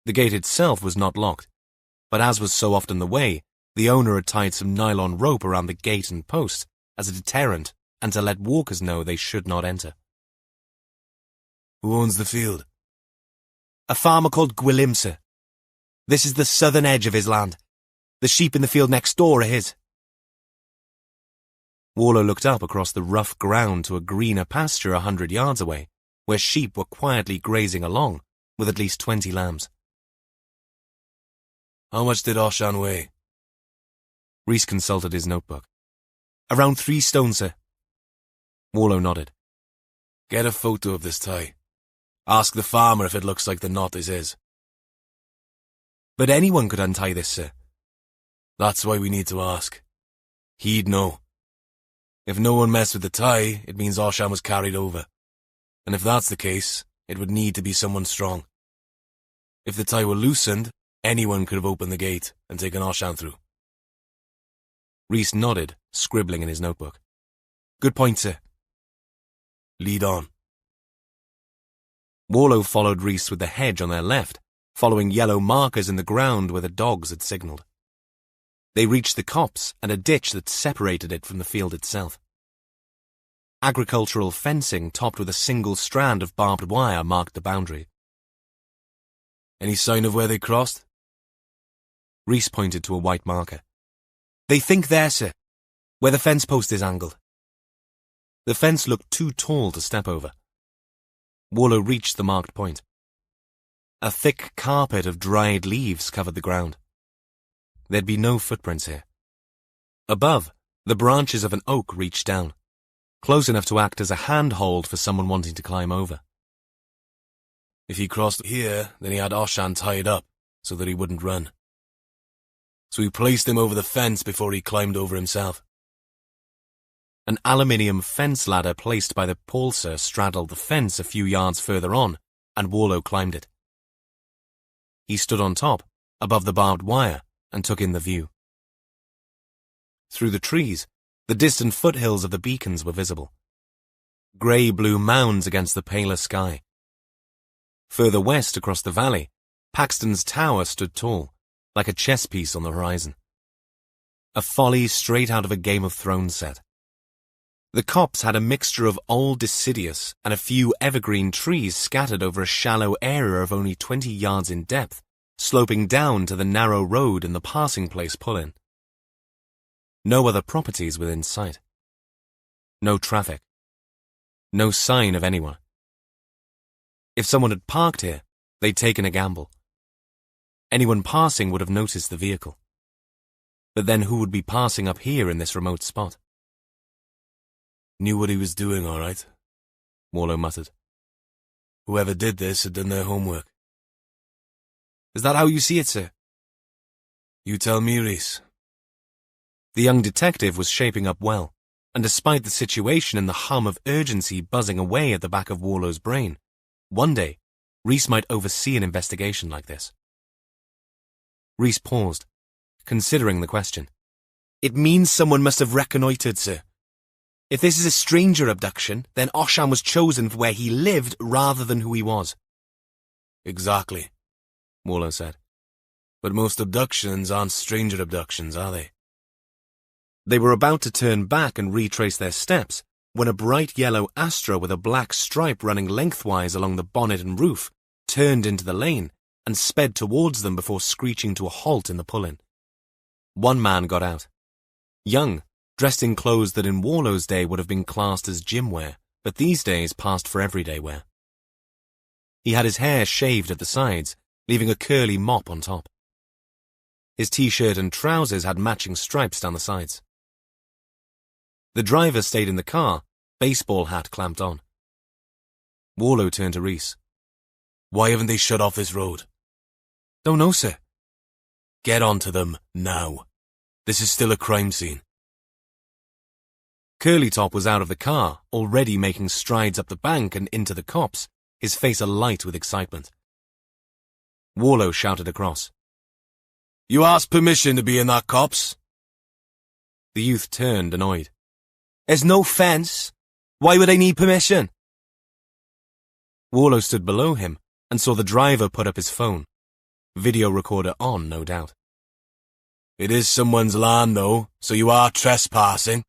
The gate itself was not locked, but as was so often the way, the owner had tied some nylon rope around the gate and post as a deterrent and to let walkers know they should not enter. Who owns the field? A farmer called Gwilym, sir. This is the southern edge of his land. The sheep in the field next door are his. Warlow looked up across the rough ground to a greener pasture 100 yards away, where sheep were quietly grazing along, with at least 20 lambs. How much did Oshan weigh? Rhys consulted his notebook. Around 3 stone, sir. Warlow nodded. Get a photo of this tie. Ask the farmer if it looks like the knot is his. But anyone could untie this, sir. That's why we need to ask. He'd know. If no one messed with the tie, it means Oshan was carried over. And if that's the case, it would need to be someone strong. If the tie were loosened, anyone could have opened the gate and taken Oshan through. Rhys nodded, scribbling in his notebook. Good point, sir. Lead on. Warlow followed Rhys with the hedge on their left, following yellow markers in the ground where the dogs had signalled. They reached the copse and a ditch that separated it from the field itself. Agricultural fencing topped with a single strand of barbed wire marked the boundary. Any sign of where they crossed? Rhys pointed to a white marker. They think there, sir, where the fence post is angled. The fence looked too tall to step over. Warlow reached the marked point. A thick carpet of dried leaves covered the ground. There'd be no footprints here. Above, the branches of an oak reached down, close enough to act as a handhold for someone wanting to climb over. If he crossed here, then he had Oshan tied up so that he wouldn't run. So he placed him over the fence before he climbed over himself. An aluminium fence ladder placed by the palser straddled the fence a few yards further on, and Warlow climbed it. He stood on top, above the barbed wire, and took in the view. Through the trees, the distant foothills of the beacons were visible. Grey-blue mounds against the paler sky. Further west across the valley, Paxton's tower stood tall, like a chess piece on the horizon. A folly straight out of a Game of Thrones set. The copse had a mixture of old deciduous and a few evergreen trees scattered over a shallow area of only 20 yards in depth, sloping down to the narrow road and the passing place pull-in. No other properties within sight. No traffic. No sign of anyone. If someone had parked here, they'd taken a gamble. Anyone passing would have noticed the vehicle. But then who would be passing up here in this remote spot? Knew what he was doing, all right, Warlow muttered. Whoever did this had done their homework. Is that how you see it, sir? You tell me, Rhys. The young detective was shaping up well, and despite the situation and the hum of urgency buzzing away at the back of Warlow's brain, one day, Rhys might oversee an investigation like this. Rhys paused, considering the question. It means someone must have reconnoitred, sir. If this is a stranger abduction, then Oshan was chosen for where he lived rather than who he was. Exactly, Warlow said. But most abductions aren't stranger abductions, are they? They were about to turn back and retrace their steps when a bright yellow Astra with a black stripe running lengthwise along the bonnet and roof turned into the lane and sped towards them before screeching to a halt in the pull-in. One man got out. Young, dressed in clothes that in Warlow's day would have been classed as gym wear, but these days passed for everyday wear. He had his hair shaved at the sides, leaving a curly mop on top. His t-shirt and trousers had matching stripes down the sides. The driver stayed in the car, baseball hat clamped on. Warlow turned to Rhys. Why haven't they shut off this road? Don't know, sir. Get onto them now. This is still a crime scene. Curlytop was out of the car, already making strides up the bank and into the copse, his face alight with excitement. Warlow shouted across. You asked permission to be in that copse? The youth turned, annoyed. There's no fence. Why would I need permission? Warlow stood below him and saw the driver put up his phone. Video recorder on, no doubt. It is someone's land, though, so you are trespassing.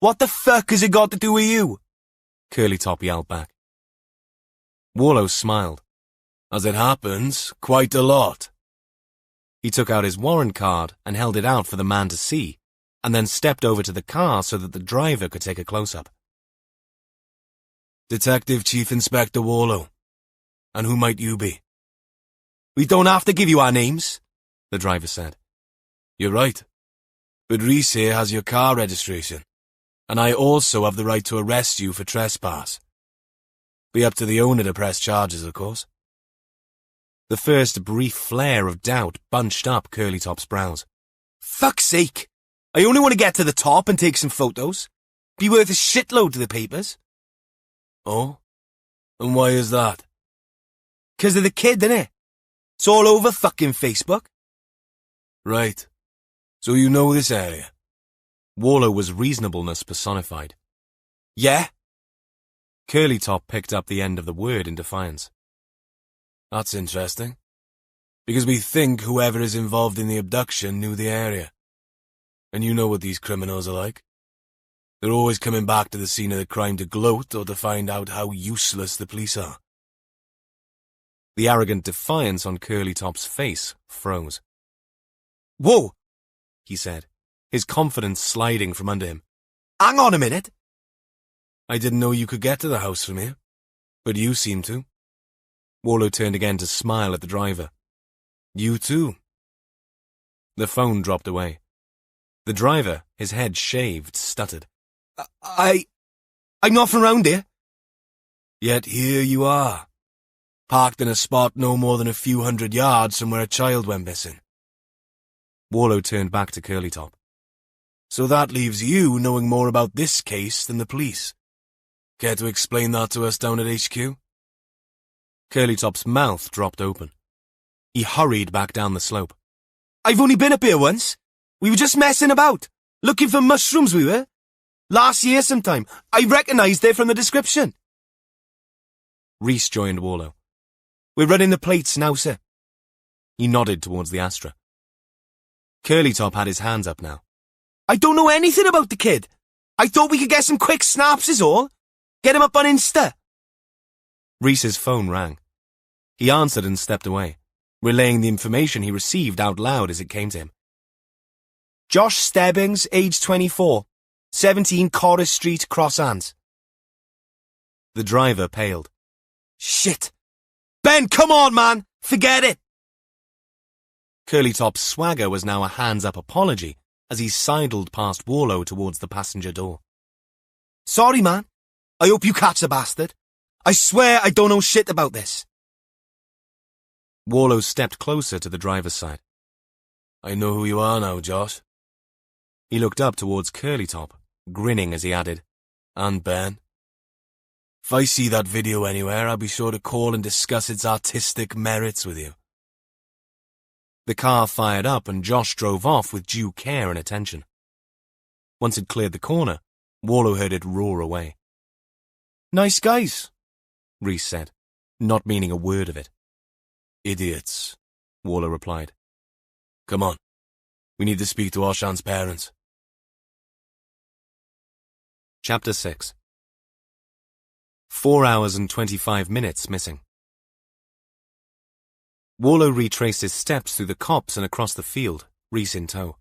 What the fuck has it got to do with you? Curlytop yelled back. Warlow smiled. As it happens, quite a lot. He took out his warrant card and held it out for the man to see, and then stepped over to the car so that the driver could take a close-up. Detective Chief Inspector Warlow. And who might you be? We don't have to give you our names, the driver said. You're right. But Rhys here has your car registration, and I also have the right to arrest you for trespass. Be up to the owner to press charges, of course. The first brief flare of doubt bunched up Curlytop's brows. Fuck's sake! I only want to get to the top and take some photos. Be worth a shitload to the papers. Oh? And why is that? 'Cause of the kid, innit? It's all over fucking Facebook. Right. So you know this area? Warlow was reasonableness personified. Yeah? Curlytop picked up the end of the word in defiance. That's interesting. Because we think whoever is involved in the abduction knew the area. And you know what these criminals are like. They're always coming back to the scene of the crime to gloat or to find out how useless the police are. The arrogant defiance on Curlytop's face froze. Whoa, he said, his confidence sliding from under him. Hang on a minute. I didn't know you could get to the house from here, but you seem to. Warlow turned again to smile at the driver. You too. The phone dropped away. The driver, his head shaved, stuttered. I'm not from round here. Yet here you are, parked in a spot no more than a few hundred yards from where a child went missing. Warlow turned back to Curlytop. So that leaves you knowing more about this case than the police. Care to explain that to us down at HQ? Curlytop's mouth dropped open. He hurried back down the slope. I've only been up here once. We were just messing about. Looking for mushrooms, we were. Last year sometime. I recognised it from the description. Rhys joined Warlow. We're running the plates now, sir. He nodded towards the Astra. Curlytop had his hands up now. I don't know anything about the kid. I thought we could get some quick snaps is all. Get him up on Insta. Rhys's phone rang. He answered and stepped away, relaying the information he received out loud as it came to him. Josh Stebbings, age 24, 17 Corris Street, Crosshands. The driver paled. Shit. Ben, come on, man. Forget it. Curlytop's swagger was now a hands-up apology as he sidled past Warlow towards the passenger door. Sorry, man. I hope you catch the bastard. I swear I don't know shit about this. Warlow stepped closer to the driver's side. I know who you are now, Josh. He looked up towards Curlytop, grinning as he added, And Ben. If I see that video anywhere, I'll be sure to call and discuss its artistic merits with you. The car fired up and Josh drove off with due care and attention. Once it cleared the corner, Warlow heard it roar away. Nice guys, Rhys said, not meaning a word of it. Idiots, Warlow replied. Come on. We need to speak to Oshan's parents. Chapter 6. 4 hours and 25 minutes missing. Warlow retraced his steps through the copse and across the field, Rhys in tow.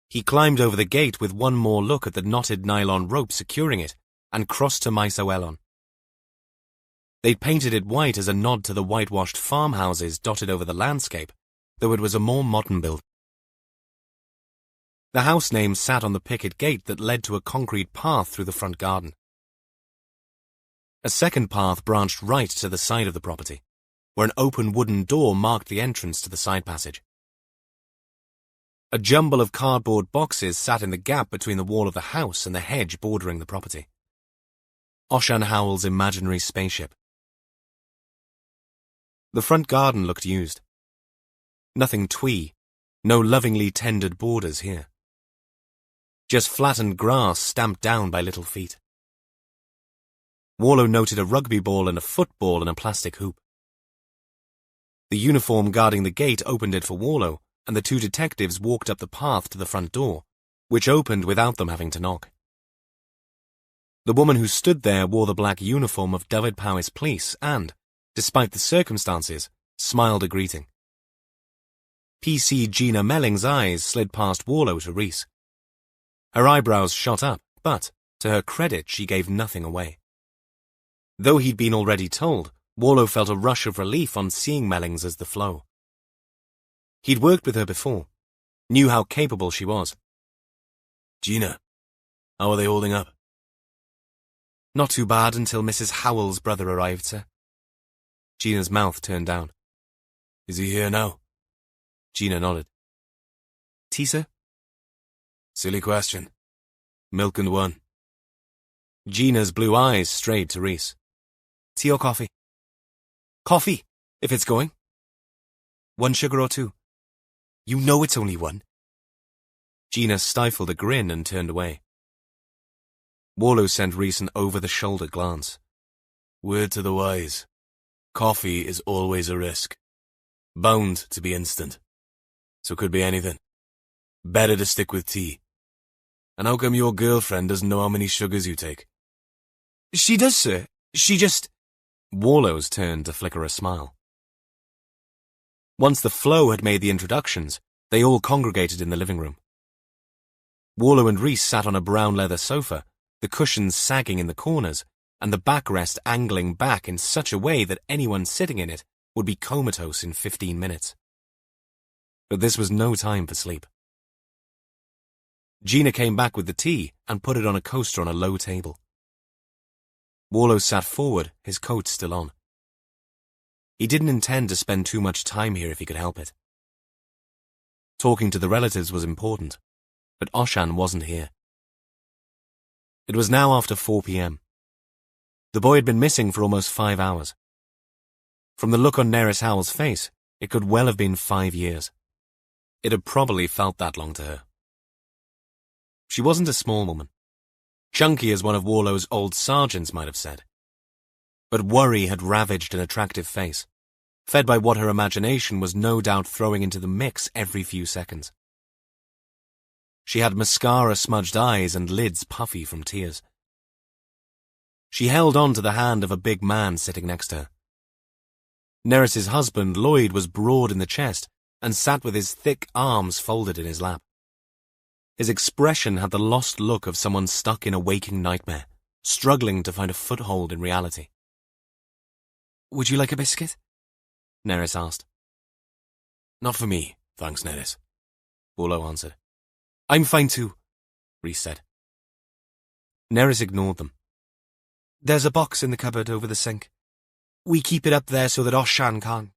He climbed over the gate with one more look at the knotted nylon rope securing it and crossed to Maes Llywelyn. They'd painted it white as a nod to the whitewashed farmhouses dotted over the landscape, though it was a more modern build. The house name sat on the picket gate that led to a concrete path through the front garden. A second path branched right to the side of the property, where an open wooden door marked the entrance to the side passage. A jumble of cardboard boxes sat in the gap between the wall of the house and the hedge bordering the property. Oshan Howell's imaginary spaceship. The front garden looked used. Nothing twee, no lovingly tended borders here. Just flattened grass stamped down by little feet. Warlow noted a rugby ball and a football in a plastic hoop. The uniform guarding the gate opened it for Warlow and the two detectives walked up the path to the front door, which opened without them having to knock. The woman who stood there wore the black uniform of Dyfed-Powys Police and, despite the circumstances, smiled a greeting. PC Gina Melling's eyes slid past Warlow to Rhys. Her eyebrows shot up, but, to her credit, she gave nothing away. Though he'd been already told, Warlow felt a rush of relief on seeing Mellings as the flow. He'd worked with her before, knew how capable she was. Gina, how are they holding up? Not too bad until Mrs. Howell's brother arrived, sir. Gina's mouth turned down. Is he here now? Gina nodded. Tea, sir? Silly question. Milk and one. Gina's blue eyes strayed to Rhys. Tea or coffee? Coffee, if it's going. 1 sugar or 2? You know it's only 1. Gina stifled a grin and turned away. Warlow sent Rhys an over-the-shoulder glance. Word to the wise. Coffee is always a risk. Bound to be instant. So could be anything. Better to stick with tea. And how come your girlfriend doesn't know how many sugars you take? She does, sir. She just... Warlow's turned to flicker a smile. Once the flow had made the introductions, they all congregated in the living room. Warlow and Rhys sat on a brown leather sofa, the cushions sagging in the corners, and the backrest angling back in such a way that anyone sitting in it would be comatose in 15 minutes. But this was no time for sleep. Gina came back with the tea and put it on a coaster on a low table. Warlow sat forward, his coat still on. He didn't intend to spend too much time here if he could help it. Talking to the relatives was important, but Oshan wasn't here. It was now after 4 p.m. The boy had been missing for almost 5 hours. From the look on Nerys Howell's face, it could well have been 5 years. It had probably felt that long to her. She wasn't a small woman. Chunky as one of Warlow's old sergeants might have said. But worry had ravaged an attractive face, fed by what her imagination was no doubt throwing into the mix every few seconds. She had mascara-smudged eyes and lids puffy from tears. She held on to the hand of a big man sitting next to her. Nerys's husband, Lloyd, was broad in the chest and sat with his thick arms folded in his lap. His expression had the lost look of someone stuck in a waking nightmare, struggling to find a foothold in reality. "Would you like a biscuit?" Nerys asked. Not for me, thanks, Nerys, Warlow answered. "I'm fine too," Rhys said. Nerys ignored them. "There's a box in the cupboard over the sink. We keep it up there so that Oshan can't."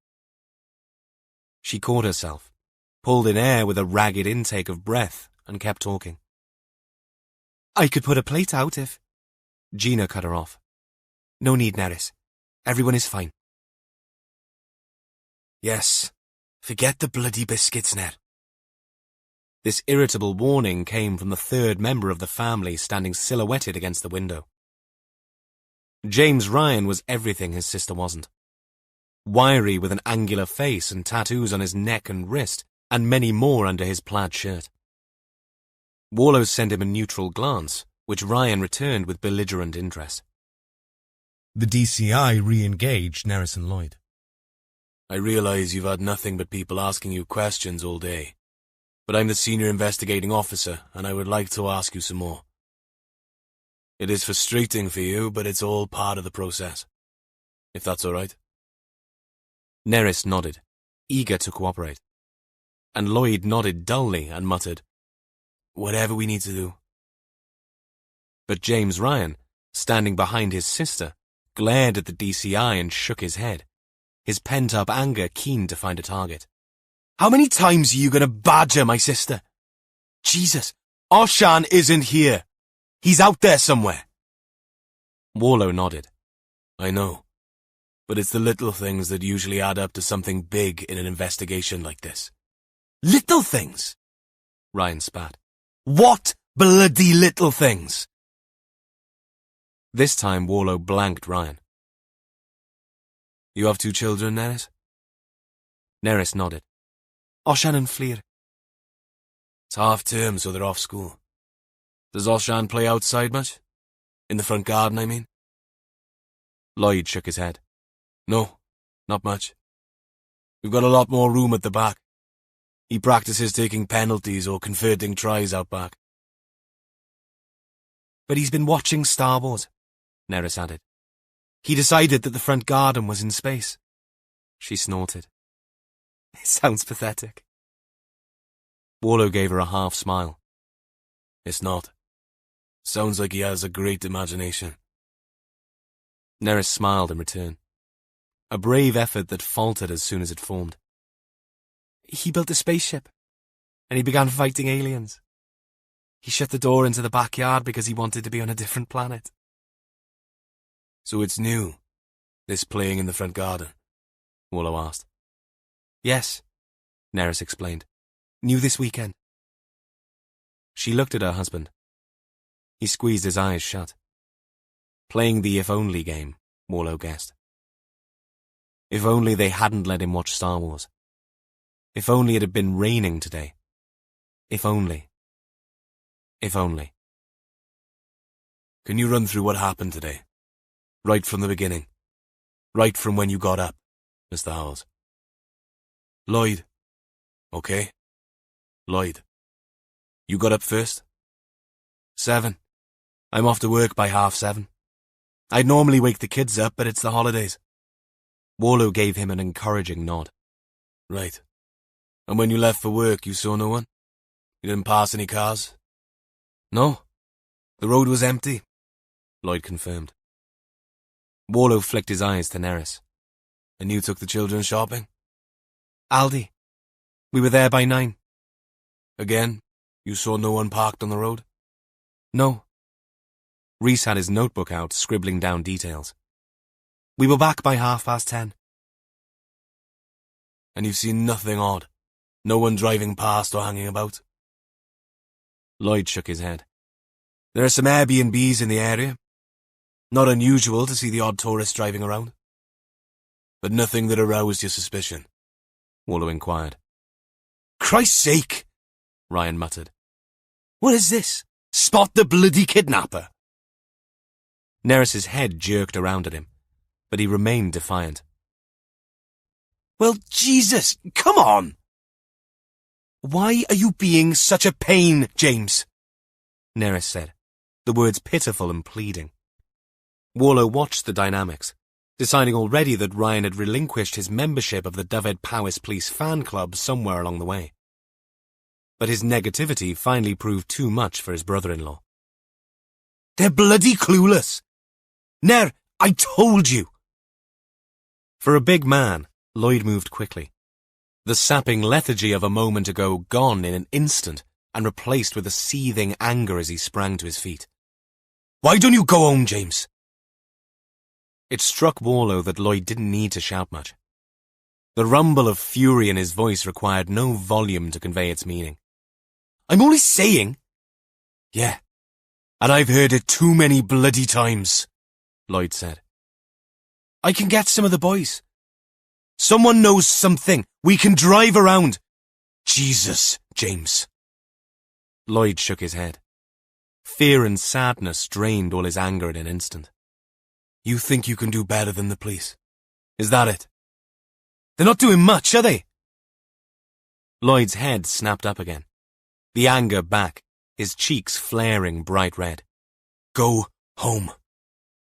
She caught herself, pulled in air with a ragged intake of breath, and kept talking. "I could put a plate out if..." Gina cut her off. "No need, Nerys. Everyone is fine." Yes, forget the bloody biscuits, Ned. This irritable warning came from the third member of the family standing silhouetted against the window. James Ryan was everything his sister wasn't. Wiry with an angular face and tattoos on his neck and wrist, and many more under his plaid shirt. Warlow sent him a neutral glance, which Ryan returned with belligerent interest. The DCI re-engaged Nerys and Lloyd. I realize you've had nothing but people asking you questions all day, but I'm the senior investigating officer, and I would like to ask you some more. It is frustrating for you, but it's all part of the process. If that's all right. Nerys nodded, eager to cooperate. And Lloyd nodded dully and muttered, Whatever we need to do. But James Ryan, standing behind his sister, glared at the DCI and shook his head, his pent-up anger keen to find a target. "How many times are you going to badger my sister? Jesus, Oshan isn't here. He's out there somewhere." Warlow nodded. I know, but it's the little things that usually add up to something big in an investigation like this. "Little things?" Ryan spat. "What bloody little things?" This time Warlow blanked Ryan. You have 2 children, Nerys? Nerys nodded. Oshan and Fleer. It's half term, so they're off school. Does Oshan play outside much? In the front garden, I mean? Lloyd shook his head. No, not much. We've got a lot more room at the back. He practices taking penalties or converting tries out back. But he's been watching Star Wars, Nerys added. He decided that the front garden was in space. She snorted. It sounds pathetic. Warlow gave her a half smile. It's not. Sounds like he has a great imagination. Nerys smiled in return. A brave effort that faltered as soon as it formed. He built a spaceship, and he began fighting aliens. He shut the door into the backyard because he wanted to be on a different planet. So it's new, this playing in the front garden? Warlow asked. Yes, Nerys explained. New this weekend. She looked at her husband. He squeezed his eyes shut. Playing the if-only game, Warlow guessed. If only they hadn't let him watch Star Wars. If only it had been raining today. If only. If only. Can you run through what happened today? Right from the beginning. Right from when you got up, Mr. Howells. Lloyd. Okay. Lloyd. You got up first? 7. I'm off to work by 7:30. I'd normally wake the kids up, but it's the holidays. Warlow gave him an encouraging nod. Right. And when you left for work, you saw no one? You didn't pass any cars? No. The road was empty, Lloyd confirmed. Warlow flicked his eyes to Nerys. And you took the children shopping? Aldi. We were there by 9. Again, you saw no one parked on the road? No. Rhys had his notebook out, scribbling down details. We were back by 10:30. And you've seen nothing odd? No one driving past or hanging about? Lloyd shook his head. There are some Airbnbs in the area. Not unusual to see the odd tourist driving around. But nothing that aroused your suspicion? Warlow inquired. Christ's sake, Ryan muttered. What is this? Spot the bloody kidnapper! Nerys's head jerked around at him, but he remained defiant. Well, Jesus, come on! Why are you being such a pain, James? Nerys said, the words pitiful and pleading. Warlow watched the dynamics, deciding already that Ryan had relinquished his membership of the Dyfed Powys Police fan club somewhere along the way. But his negativity finally proved too much for his brother-in-law. They're bloody clueless. Ner, I told you. For a big man, Lloyd moved quickly. The sapping lethargy of a moment ago gone in an instant and replaced with a seething anger as he sprang to his feet. Why don't you go home, James? It struck Warlow that Lloyd didn't need to shout much. The rumble of fury in his voice required no volume to convey its meaning. I'm only saying. Yeah, and I've heard it too many bloody times, Lloyd said. I can get some of the boys. Someone knows something. We can drive around. Jesus, James. Lloyd shook his head. Fear and sadness drained all his anger in an instant. You think you can do better than the police? Is that it? They're not doing much, are they? Lloyd's head snapped up again. The anger back, his cheeks flaring bright red. Go home.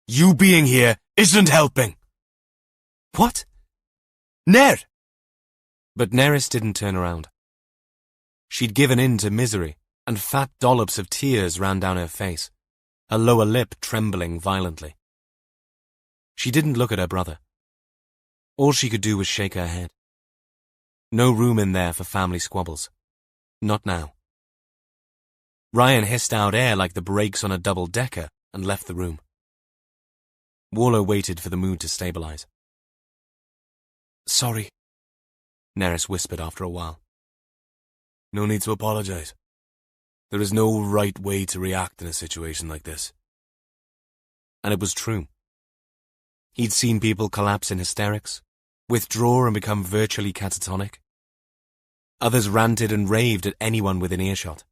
You being here isn't helping. What? Ner! But Nerys didn't turn around. She'd given in to misery, and fat dollops of tears ran down her face, her lower lip trembling violently. She didn't look at her brother. All she could do was shake her head. No room in there for family squabbles. Not now. Ryan hissed out air like the brakes on a double-decker and left the room. Warlow waited for the mood to stabilize. Sorry, Nerys whispered after a while. No need to apologize. There is no right way to react in a situation like this. And it was true. He'd seen people collapse in hysterics, withdraw and become virtually catatonic. Others ranted and raved at anyone within earshot.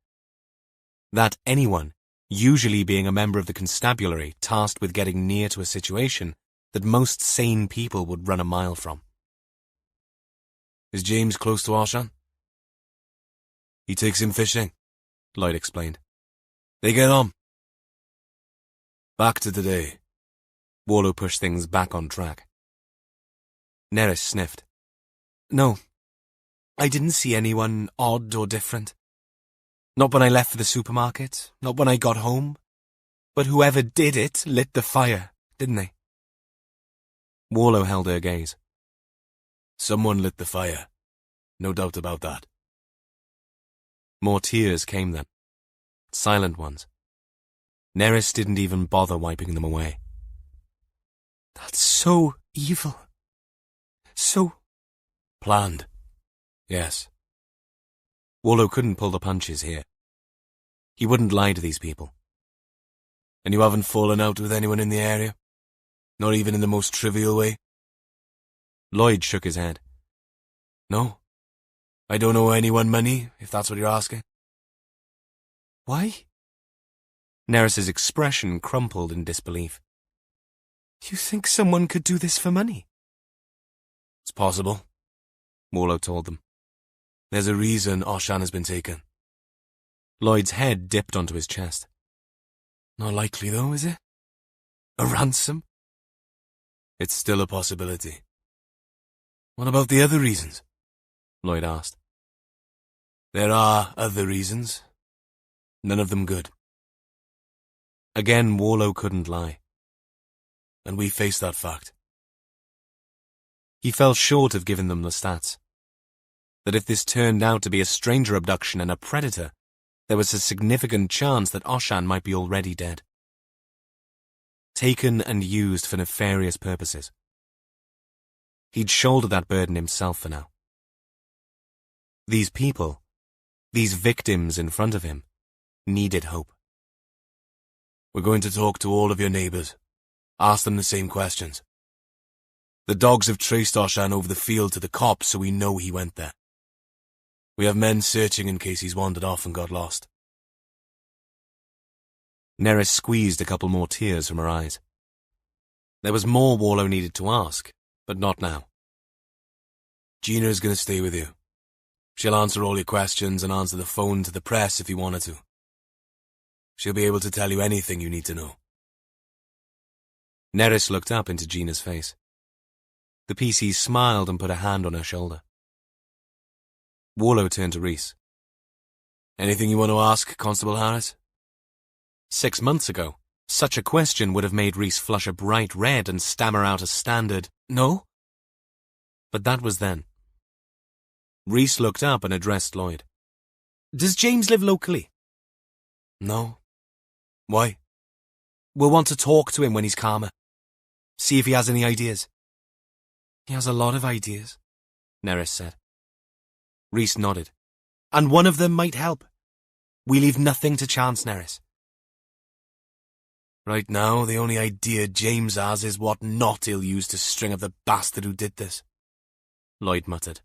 That anyone usually being a member of the constabulary tasked with getting near to a situation that most sane people would run a mile from. Is James close to Arshan? He takes him fishing, Lloyd explained. They get on. Back to today. Warlow pushed things back on track. Nerys sniffed. No, I didn't see anyone odd or different. Not when I left for the supermarket, not when I got home. But whoever did it lit the fire, didn't they? Warlow held her gaze. Someone lit the fire. No doubt about that. More tears came then. Silent ones. Nerys didn't even bother wiping them away. That's so evil. So... planned. Yes. Warlow couldn't pull the punches here. He wouldn't lie to these people. And you haven't fallen out with anyone in the area? Not even in the most trivial way? Lloyd shook his head. No. I don't owe anyone money, if that's what you're asking. Why? Nerys's expression crumpled in disbelief. You think someone could do this for money? It's possible, Warlow told them. There's a reason Arshan has been taken. Lloyd's head dipped onto his chest. Not likely though, is it? A ransom? It's still a possibility. What about the other reasons? Lloyd asked. There are other reasons. None of them good. Again, Warlow couldn't lie. And we face that fact. He fell short of giving them the stats. That if this turned out to be a stranger abduction and a predator, there was a significant chance that Arshan might be already dead. Taken and used for nefarious purposes. He'd shoulder that burden himself for now. These people, these victims in front of him, needed hope. We're going to talk to all of your neighbours. Ask them the same questions. The dogs have traced Arshan over the field to the cops, so we know he went there. We have men searching in case he's wandered off and got lost. Nerys squeezed a couple more tears from her eyes. There was more Warlow needed to ask, but not now. Gina's going to stay with you. She'll answer all your questions and answer the phone to the press if you want her to. She'll be able to tell you anything you need to know. Nerys looked up into Gina's face. The PC smiled and put a hand on her shoulder. Warlow turned to Rhys. Anything you want to ask, Constable Harris? 6 months ago, such a question would have made Rhys flush a bright red and stammer out a standard, "No?" But that was then. Rhys looked up and addressed Lloyd. Does James live locally? No. Why? We'll want to talk to him when he's calmer. See if he has any ideas. He has a lot of ideas, Nerys said. Rhys nodded. And one of them might help. We leave nothing to chance, Nerys. Right now, the only idea James has is what knot he'll use to string up the bastard who did this. Lloyd muttered.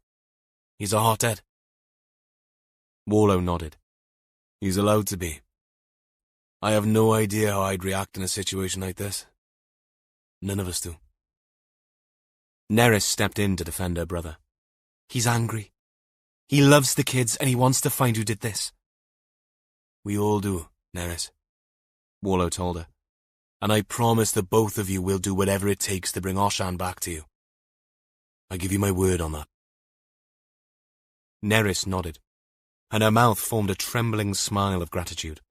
He's a hothead. Warlow nodded. He's allowed to be. I have no idea how I'd react in a situation like this. None of us do. Nerys stepped in to defend her brother. He's angry. He loves the kids and he wants to find who did this. We all do, Nerys, Warlow told her. And I promise that both of you will do whatever it takes to bring Arshan back to you. I give you my word on that. Nerys nodded, and her mouth formed a trembling smile of gratitude.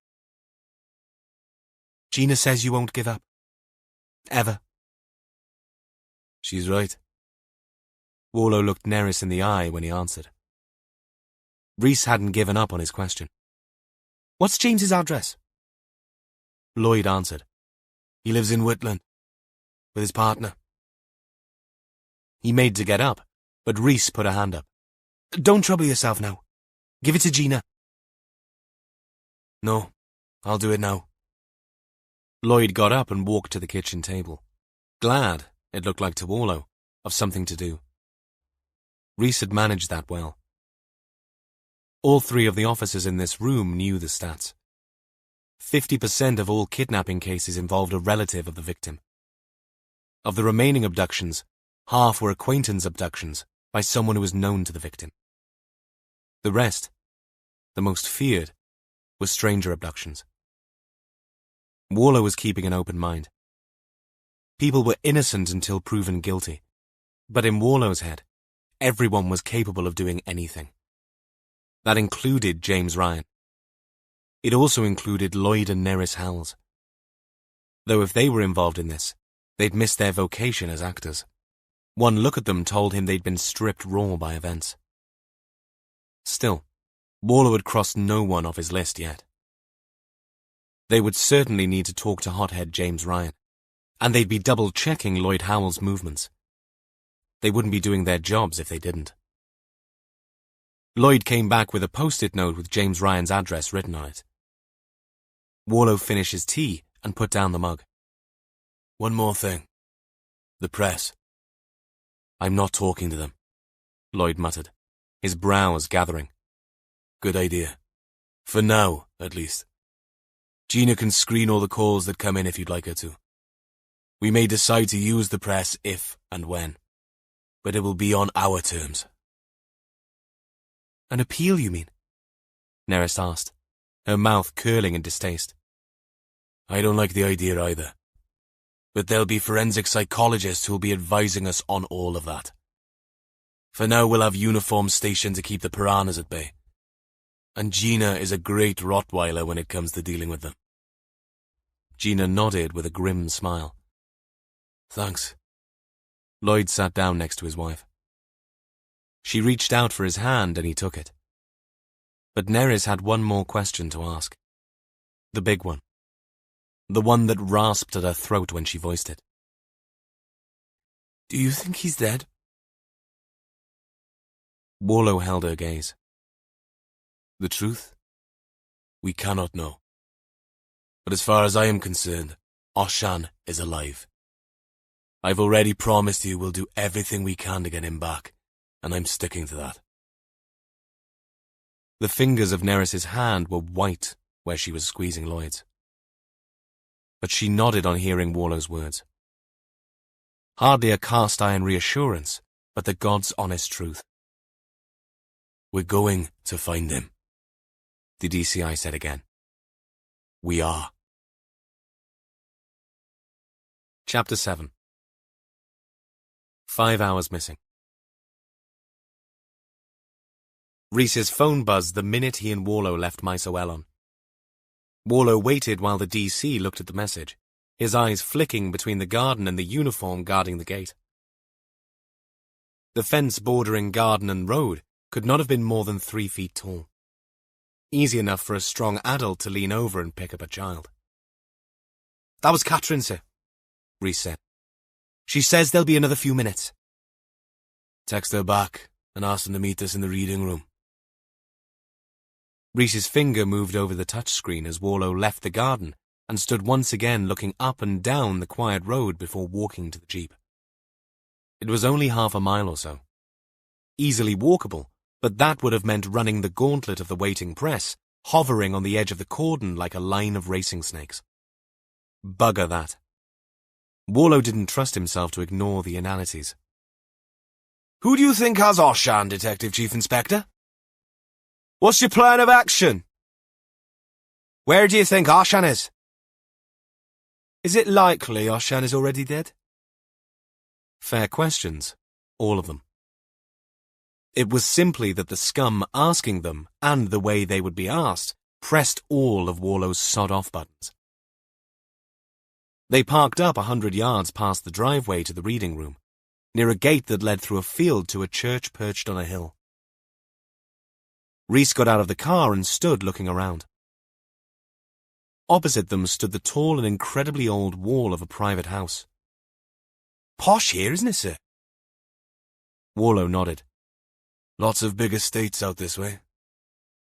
Gina says you won't give up. Ever. She's right. Warlow looked Nerys in the eye when he answered. Rhys hadn't given up on his question. What's James's address? Lloyd answered. He lives in Whitland, with his partner. He made to get up, but Rhys put a hand up. Don't trouble yourself now. Give it to Gina. No, I'll do it now. Lloyd got up and walked to the kitchen table, glad, it looked like to Warlow, of something to do. Rhys had managed that well. All three of the officers in this room knew the stats. 50% of all kidnapping cases involved a relative of the victim. Of the remaining abductions, half were acquaintance abductions by someone who was known to the victim. The rest, the most feared, were stranger abductions. Warlow was keeping an open mind. People were innocent until proven guilty, but in Warlow's head, everyone was capable of doing anything. That included James Ryan. It also included Lloyd and Nerys Howells. Though if they were involved in this, they'd missed their vocation as actors. One look at them told him they'd been stripped raw by events. Still, Warlow had crossed no one off his list yet. They would certainly need to talk to hothead James Ryan, and they'd be double-checking Lloyd Howell's movements. They wouldn't be doing their jobs if they didn't. Lloyd came back with a post-it note with James Ryan's address written on it. Warlow finished his tea and put down the mug. One more thing. The press. I'm not talking to them, Lloyd muttered, his brows gathering. Good idea. For now, at least. Gina can screen all the calls that come in if you'd like her to. We may decide to use the press if and when, but it will be on our terms. An appeal, you mean? Nerys asked, her mouth curling in distaste. I don't like the idea either. But there'll be forensic psychologists who'll be advising us on all of that. For now, we'll have uniforms stationed to keep the piranhas at bay. And Gina is a great Rottweiler when it comes to dealing with them. Gina nodded with a grim smile. Thanks. Lloyd sat down next to his wife. She reached out for his hand and he took it. But Nerys had one more question to ask. The big one. The one that rasped at her throat when she voiced it. Do you think he's dead? Warlow held her gaze. The truth? We cannot know. But as far as I am concerned, Oshan is alive. I've already promised you we'll do everything we can to get him back, and I'm sticking to that. The fingers of Nerys's hand were white where she was squeezing Lloyd's. But she nodded on hearing Warlow's words. Hardly a cast-iron reassurance, but the God's honest truth. We're going to find him, the DCI said again. We are. Chapter 7. 5 hours missing. Rhys's phone buzzed the minute he and Warlow left Mysoellon. Warlow waited while the DC looked at the message, his eyes flicking between the garden and the uniform guarding the gate. The fence bordering garden and road could not have been more than 3 feet tall. Easy enough for a strong adult to lean over and pick up a child. That was Catherine, sir, Rhys said. She says there'll be another few minutes. Text her back and ask them to meet us in the reading room. Rhys's finger moved over the touchscreen as Warlow left the garden and stood once again looking up and down the quiet road before walking to the jeep. It was only half a mile or so. Easily walkable, but that would have meant running the gauntlet of the waiting press, hovering on the edge of the cordon like a line of racing snakes. Bugger that. Warlow didn't trust himself to ignore the inanities. Who do you think has Oshan, Detective Chief Inspector? What's your plan of action? Where do you think Oshan is? Is it likely Oshan is already dead? Fair questions, all of them. It was simply that the scum asking them, and the way they would be asked, pressed all of Warlow's sod-off buttons. They parked up 100 yards past the driveway to the reading room, near a gate that led through a field to a church perched on a hill. Rhys got out of the car and stood looking around. Opposite them stood the tall and incredibly old wall of a private house. Posh here, isn't it, sir? Warlow nodded. Lots of big estates out this way.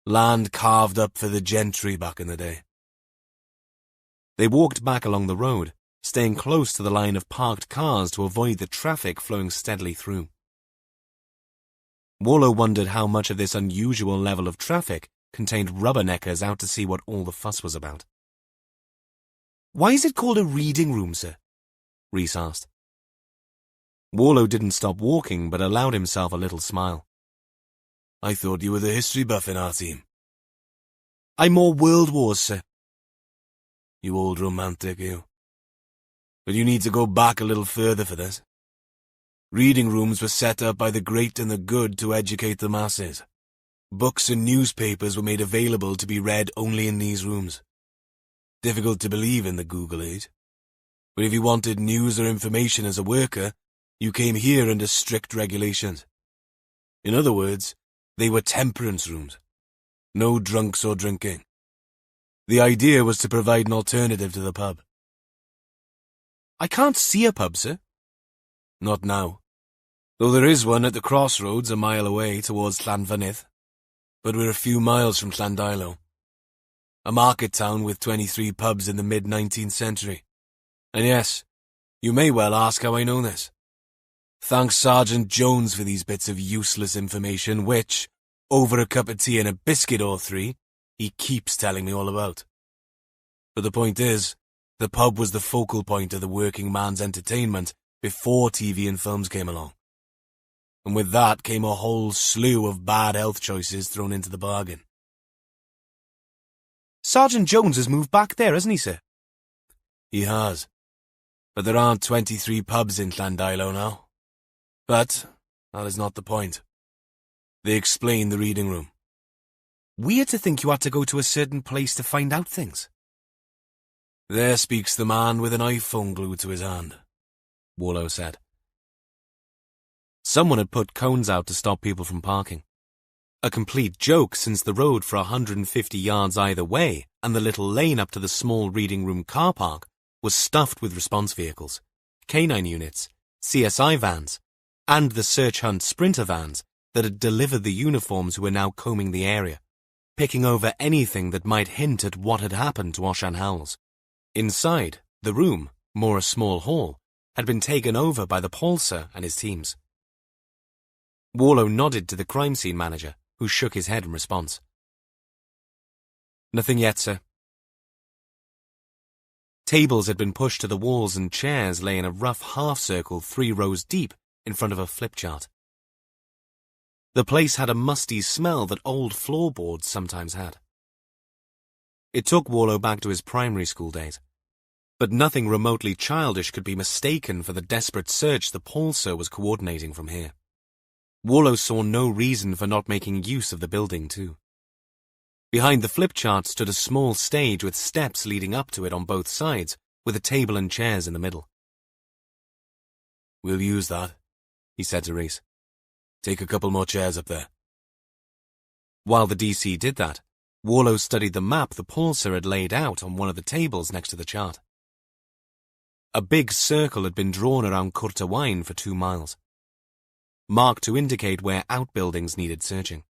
Land carved up for the gentry back in the day. They walked back along the road, staying close to the line of parked cars to avoid the traffic flowing steadily through. Warlow wondered how much of this unusual level of traffic contained rubberneckers out to see what all the fuss was about. Why is it called a reading room, sir? Rhys asked. Warlow didn't stop walking, but allowed himself a little smile. I thought you were the history buff in our team. I'm more World Wars, sir. You old romantic, you. But you need to go back a little further for this. Reading rooms were set up by the great and the good to educate the masses. Books and newspapers were made available to be read only in these rooms. Difficult to believe in the Google age. But if you wanted news or information as a worker, you came here under strict regulations. In other words, they were temperance rooms. No drunks or drinking. The idea was to provide an alternative to the pub. I can't see a pub, sir. Not now. Though there is one at the crossroads a mile away towards Llanfynydd. But we're a few miles from Llandilo. A market town with 23 pubs in the mid-19th century. And yes, you may well ask how I know this. Thanks Sergeant Jones for these bits of useless information which, over a cup of tea and a biscuit or three, he keeps telling me all about. But the point is, the pub was the focal point of the working man's entertainment before TV and films came along. And with that came a whole slew of bad health choices thrown into the bargain. Sergeant Jones has moved back there, hasn't he, sir? He has. But there aren't 23 pubs in Llandilo now. But that is not the point. They explain the reading room. Weird to think you had to go to a certain place to find out things. There speaks the man with an iPhone glued to his hand, Warlow said. Someone had put cones out to stop people from parking. A complete joke since the road for 150 yards either way and the little lane up to the small reading room car park was stuffed with response vehicles, canine units, CSI vans, and the search hunt sprinter vans that had delivered the uniforms who were now combing the area, picking over anything that might hint at what had happened to Osian Howells. Inside, the room, more a small hall, had been taken over by the Paulser and his teams. Warlow nodded to the crime scene manager, who shook his head in response. Nothing yet, sir. Tables had been pushed to the walls and chairs lay in a rough half-circle 3 rows deep in front of a flip chart. The place had a musty smell that old floorboards sometimes had. It took Warlow back to his primary school days, but nothing remotely childish could be mistaken for the desperate search the Paulser was coordinating from here. Warlow saw no reason for not making use of the building, too. Behind the flip chart stood a small stage with steps leading up to it on both sides, with a table and chairs in the middle. We'll use that, he said to Rhys. Take a couple more chairs up there. While the DC did that, Warlow studied the map the Paulser had laid out on one of the tables next to the chart. A big circle had been drawn around Cwrt y Waun for 2 miles, marked to indicate where outbuildings needed searching.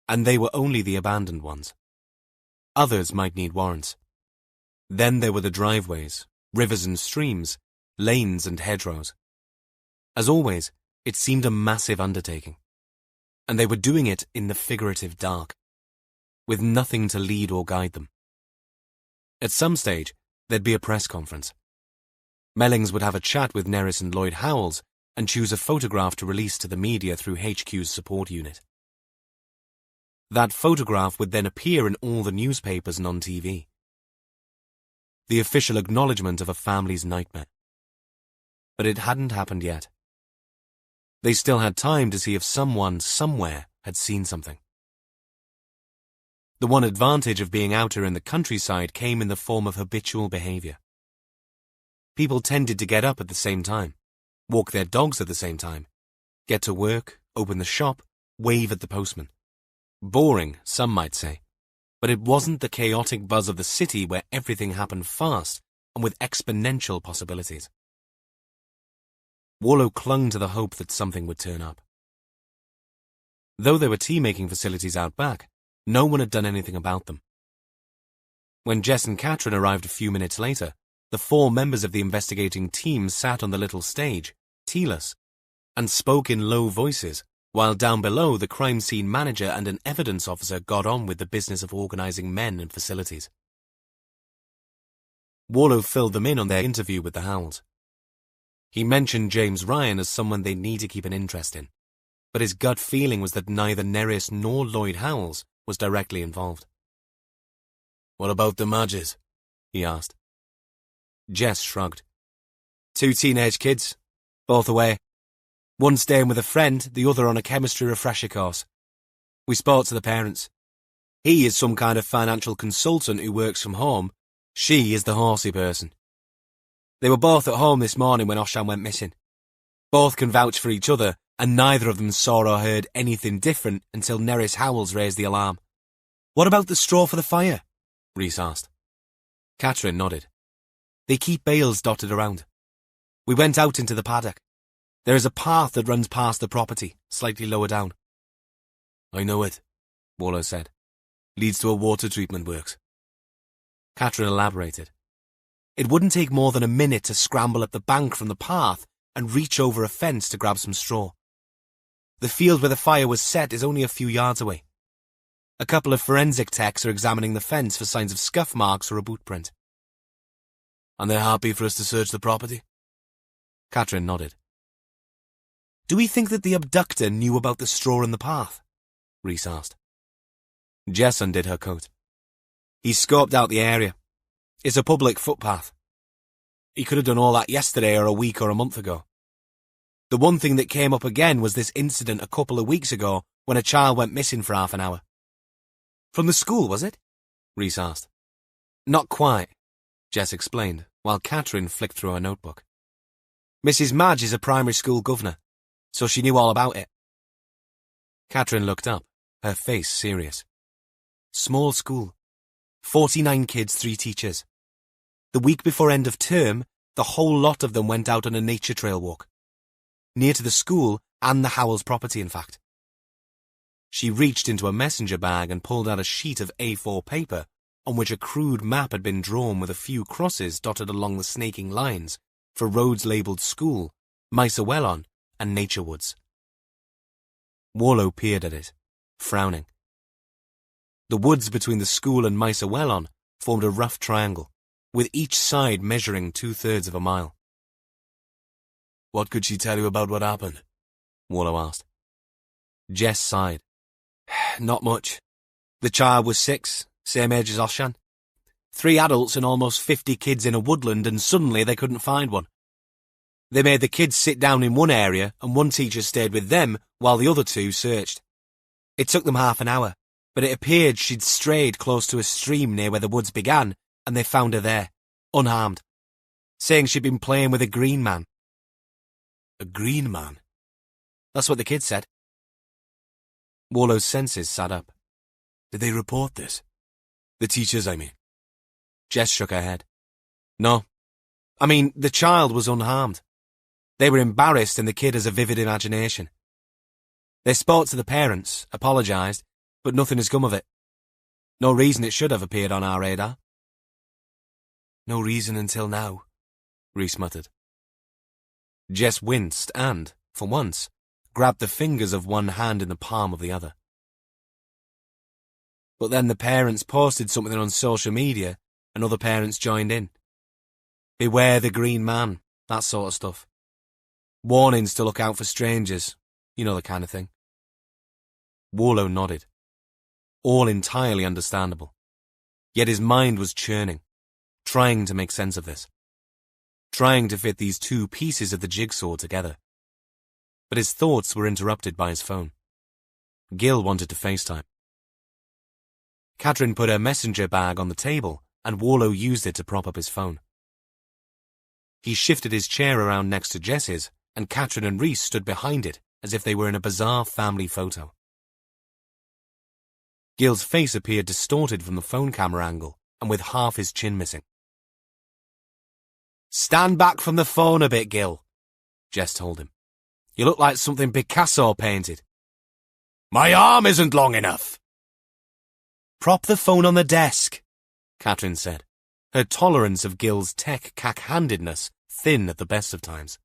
And they were only the abandoned ones. Others might need warrants. Then there were the driveways, rivers and streams, lanes and hedgerows. As always, it seemed a massive undertaking. And they were doing it in the figurative dark, with nothing to lead or guide them. At some stage, there'd be a press conference. Mellings would have a chat with Nerys and Lloyd Howells and choose a photograph to release to the media through HQ's support unit. That photograph would then appear in all the newspapers and on TV. The official acknowledgement of a family's nightmare. But it hadn't happened yet. They still had time to see if someone, somewhere, had seen something. The one advantage of being out here in the countryside came in the form of habitual behavior. People tended to get up at the same time, walk their dogs at the same time, get to work, open the shop, wave at the postman. Boring, some might say, but it wasn't the chaotic buzz of the city where everything happened fast and with exponential possibilities. Warlow clung to the hope that something would turn up. Though there were tea-making facilities out back, no one had done anything about them. When Jess and Catherine arrived a few minutes later, the 4 members of the investigating team sat on the little stage, tealess, and spoke in low voices while down below the crime scene manager and an evidence officer got on with the business of organising men and facilities. Warlow filled them in on their interview with the Howells. He mentioned James Ryan as someone they need to keep an interest in, but his gut feeling was that neither Neris nor Lloyd Howells was directly involved. What about the Madges? He asked. Jess shrugged. 2 teenage kids, both away. One staying with a friend, the other on a chemistry refresher course. We spoke to the parents. He is some kind of financial consultant who works from home. She is the horsey person. They were both at home this morning when Oshan went missing. Both can vouch for each other, and neither of them saw or heard anything different until Neris Howells raised the alarm. What about the straw for the fire? Rhys asked. Catherine nodded. They keep bales dotted around. We went out into the paddock. There is a path that runs past the property, slightly lower down. I know it, Warlow said. Leads to a water treatment works. Catherine elaborated. It wouldn't take more than a minute to scramble up the bank from the path and reach over a fence to grab some straw. The field where the fire was set is only a few yards away. A couple of forensic techs are examining the fence for signs of scuff marks or a boot print. And they're happy for us to search the property? Catherine nodded. Do we think that the abductor knew about the straw in the path? Rhys asked. Jess undid her coat. He scoped out the area. It's a public footpath. He could have done all that yesterday or a week or a month ago. The one thing that came up again was this incident a couple of weeks ago when a child went missing for half an hour. From the school, was it? Rhys asked. Not quite, Jess explained, while Catherine flicked through her notebook. Mrs. Madge is a primary school governor, so she knew all about it. Catherine looked up, her face serious. Small school. 49 kids, 3 teachers. The week before end of term, the whole lot of them went out on a nature trail walk. Near to the school and the Howells property, in fact. She reached into a messenger bag and pulled out a sheet of A4 paper on which a crude map had been drawn with a few crosses dotted along the snaking lines for roads labelled School, Mysawellon, and Nature Woods. Warlow peered at it, frowning. The woods between the school and Mysawellon formed a rough triangle, with each side measuring 2/3 of a mile. What could she tell you about what happened? Warlow asked. Jess sighed. Not much. The child was 6, same age as Oshan. 3 adults and almost 50 kids in a woodland, and suddenly they couldn't find one. They made the kids sit down in one area, and one teacher stayed with them while the other 2 searched. It took them half an hour, but it appeared she'd strayed close to a stream near where the woods began, and they found her there, unharmed, saying she'd been playing with a green man. A green man? That's what the kids said. Warlow's senses sat up. Did they report this? The teachers, I mean. Jess shook her head. No. I mean, the child was unharmed. They were embarrassed and the kid has a vivid imagination. They spoke to the parents, apologised, but nothing has come of it. No reason it should have appeared on our radar. No reason until now, Rhys muttered. Jess winced and, for once, grabbed the fingers of one hand in the palm of the other. But then the parents posted something on social media and other parents joined in. Beware the green man, that sort of stuff. Warnings to look out for strangers, you know the kind of thing. Warlow nodded. All entirely understandable. Yet his mind was churning, trying to make sense of this. Trying to fit these 2 pieces of the jigsaw together. But his thoughts were interrupted by his phone. Gil wanted to FaceTime. Catherine put her messenger bag on the table and Warlow used it to prop up his phone. He shifted his chair around next to Jess's and Catherine and Rhys stood behind it as if they were in a bizarre family photo. Gil's face appeared distorted from the phone camera angle and with half his chin missing. Stand back from the phone a bit, Gil, Jess told him. You look like something Picasso painted. My arm isn't long enough. Prop the phone on the desk, Catherine said, her tolerance of Gil's tech cack-handedness thin at the best of times.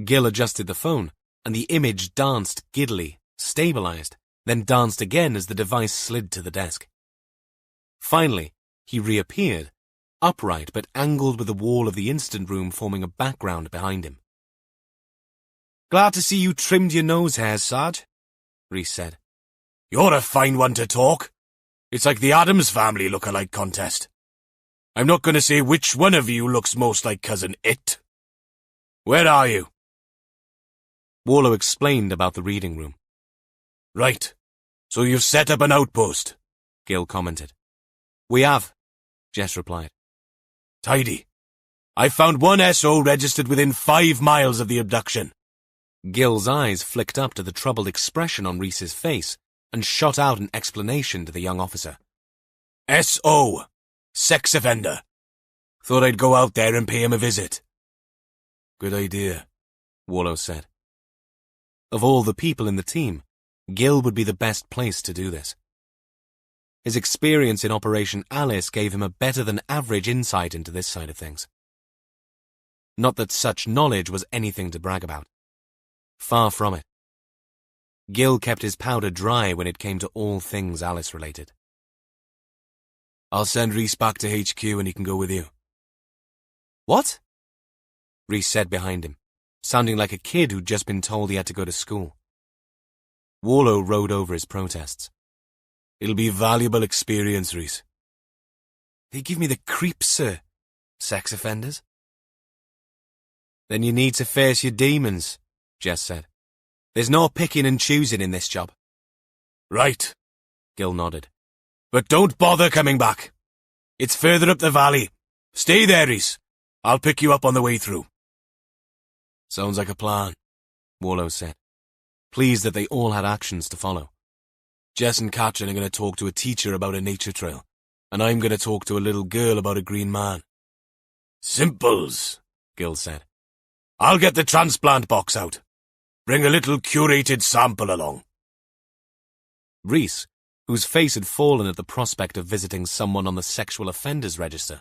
Gil adjusted the phone and the image danced giddily, stabilized, then danced again as the device slid to the desk. Finally, he reappeared, upright but angled with the wall of the instant room forming a background behind him. Glad to see you trimmed your nose hairs, Sarge, Rhys said. You're a fine one to talk. It's like the Addams Family look-alike contest. I'm not going to say which one of you looks most like Cousin It. Where are you? Warlow explained about the reading room. Right. So you've set up an outpost, Gil commented. We have, Jess replied. Tidy. I found one SO registered within 5 miles of the abduction. Gil's eyes flicked up to the troubled expression on Rhys's face and shot out an explanation to the young officer. SO. Sex offender. Thought I'd go out there and pay him a visit. Good idea, Warlow said. Of all the people in the team, Gil would be the best place to do this. His experience in Operation Alice gave him a better-than-average insight into this side of things. Not that such knowledge was anything to brag about. Far from it. Gil kept his powder dry when it came to all things Alice-related. I'll send Rhys back to HQ and he can go with you. What? Rhys said behind him, sounding like a kid who'd just been told he had to go to school. Warlow rode over his protests. It'll be valuable experience, Rhys. They give me the creeps, sir. Sex offenders. Then you need to face your demons, Jess said. There's no picking and choosing in this job. Right, Gil nodded. But don't bother coming back. It's further up the valley. Stay there, Rhys. I'll pick you up on the way through. Sounds like a plan, Warlow said, pleased that they all had actions to follow. Jess and Katrin are going to talk to a teacher about a nature trail, and I'm going to talk to a little girl about a green man. Simples, Gil said. I'll get the transplant box out. Bring a little curated sample along. Rhys, whose face had fallen at the prospect of visiting someone on the sexual offenders register,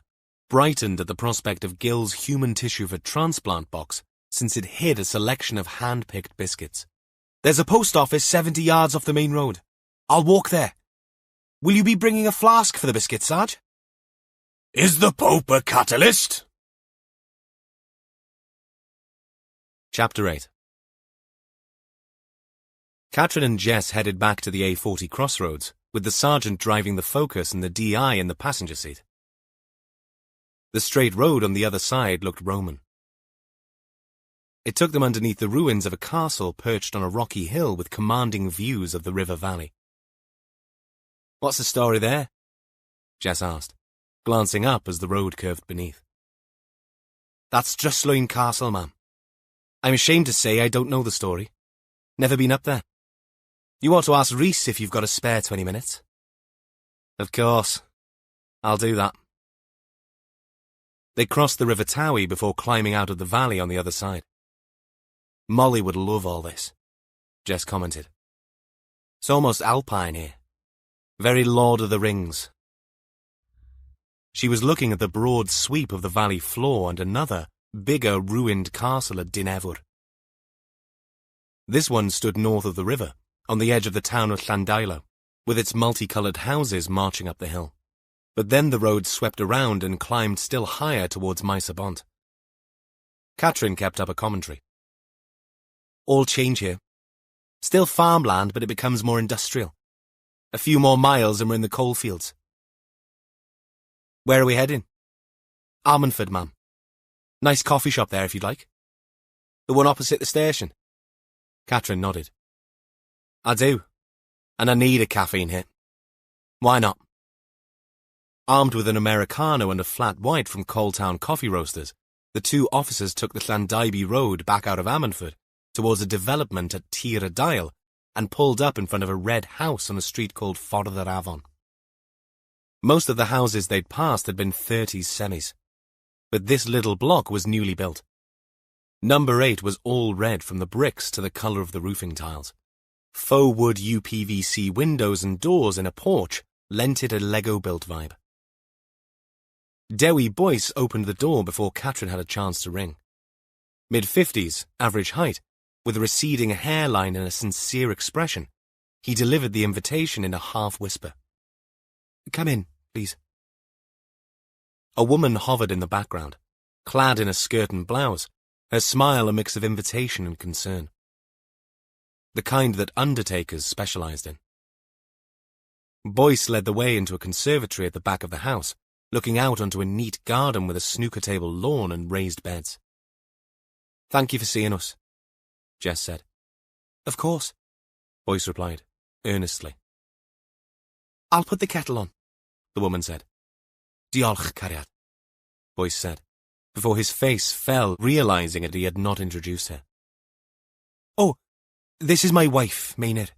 brightened at the prospect of Gil's human tissue for transplant box, since it hid a selection of hand-picked biscuits. There's a post office 70 yards off the main road. I'll walk there. Will you be bringing a flask for the biscuits, Sarge? Is the Pope a catalyst? Chapter 8. Katrin and Jess headed back to the A40 crossroads, with the sergeant driving the Focus and the DI in the passenger seat. The straight road on the other side looked Roman. It took them underneath the ruins of a castle perched on a rocky hill with commanding views of the river valley. What's the story there? Jess asked, glancing up as the road curved beneath. That's Drusloin Castle, ma'am. I'm ashamed to say I don't know the story. Never been up there. You ought to ask Rhys if you've got a spare 20 minutes. Of course. I'll do that. They crossed the River Towie before climbing out of the valley on the other side. Molly would love all this, Jess commented. It's almost alpine here. Very Lord of the Rings. She was looking at the broad sweep of the valley floor and another, bigger ruined castle at Dinevor. This one stood north of the river, on the edge of the town of Llandailo, with its multicoloured houses marching up the hill. But then the road swept around and climbed still higher towards Maesabont. Katrin kept up a commentary. All change here. Still farmland, but it becomes more industrial. A few more miles and we're in the coalfields. Where are we heading? Armanford, ma'am. Nice coffee shop there if you'd like. The one opposite the station. Katrin nodded. I do. And I need a caffeine hit. Why not? Armed with an Americano and a flat white from Coaltown Coffee Roasters, the two officers took the Llandaiby Road back out of Ammanford towards a development at Tir y Dail and pulled up in front of a red house on a street called Ffordd yr Afon. Most of the houses they'd passed had been 30s semis, but this little block was newly built. Number 8 was all red from the bricks to the colour of the roofing tiles. Faux wood UPVC windows and doors in a porch lent it a Lego-built vibe. Dewi Boyce opened the door before Katrin had a chance to ring. Mid-50s, average height, With a receding hairline and a sincere expression, he delivered the invitation in a half-whisper. "Come in, please." A woman hovered in the background, clad in a skirt and blouse, her smile a mix of invitation and concern. The kind that undertakers specialized in. Boyce led the way into a conservatory at the back of the house, looking out onto a neat garden with a snooker table lawn and raised beds. "Thank you for seeing us," Jess said. "Of course," Boyce replied, earnestly. "I'll put the kettle on," the woman said. "Diolch, cariad," Boyce said, before his face fell, realizing that he had not introduced her. "Oh, this is my wife, Maynard."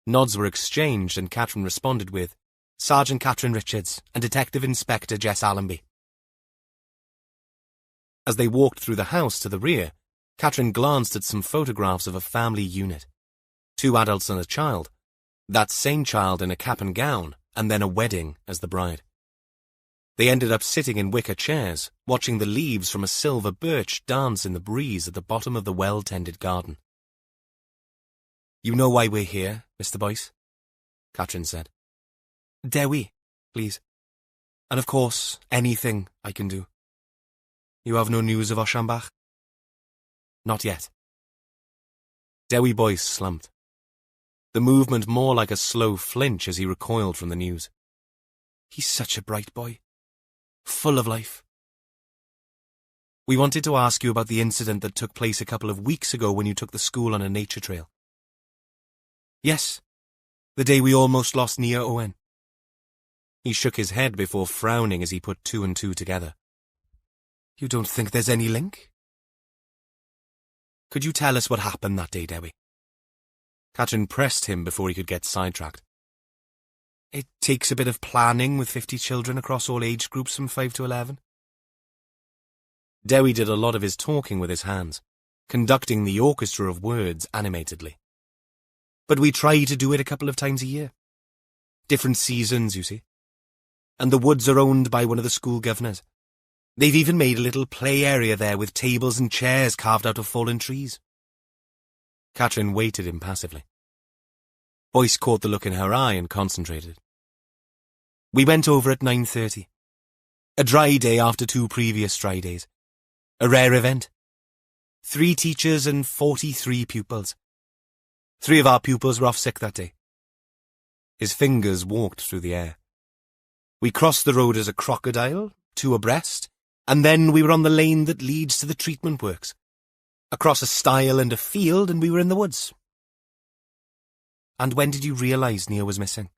Nods were exchanged and Catherine responded with, "Sergeant Catherine Richards and Detective Inspector Jess Allenby." As they walked through the house to the rear, Catherine glanced at some photographs of a family unit. 2 adults and a child, that same child in a cap and gown, and then a wedding as the bride. They ended up sitting in wicker chairs, watching the leaves from a silver birch dance in the breeze at the bottom of the well-tended garden. "You know why we're here, Mr. Boyce?" Catherine said. "Dewi, please. And of course, anything I can do. You have no news of Oshambach?" "Not yet." Dewi Boyce slumped, the movement more like a slow flinch as he recoiled from the news. "He's such a bright boy. Full of life. We wanted to ask you about the incident that took place a couple of weeks ago when you took the school on a nature trail." "Yes, the day we almost lost Nia Owen." He shook his head before frowning as he put 2 and 2 together. "You don't think there's any link?" "Could you tell us what happened that day, Dewi?" Catherine pressed him before he could get sidetracked. "It takes a bit of planning with 50 children across all age groups from 5 to 11. Dewi did a lot of his talking with his hands, conducting the orchestra of words animatedly. "But we try to do it a couple of times a year. Different seasons, you see. And the woods are owned by one of the school governors. They've even made a little play area there with tables and chairs carved out of fallen trees." Catherine waited impassively. Boyce caught the look in her eye and concentrated. "We went over at 9:30. A dry day after 2 previous dry days. A rare event. 3 teachers and 43 pupils. 3 of our pupils were off sick that day." His fingers walked through the air. "We crossed the road as a crocodile, 2 abreast, and then we were on the lane that leads to the treatment works. Across a stile and a field, and we were in the woods." "And when did you realize Nia was missing?"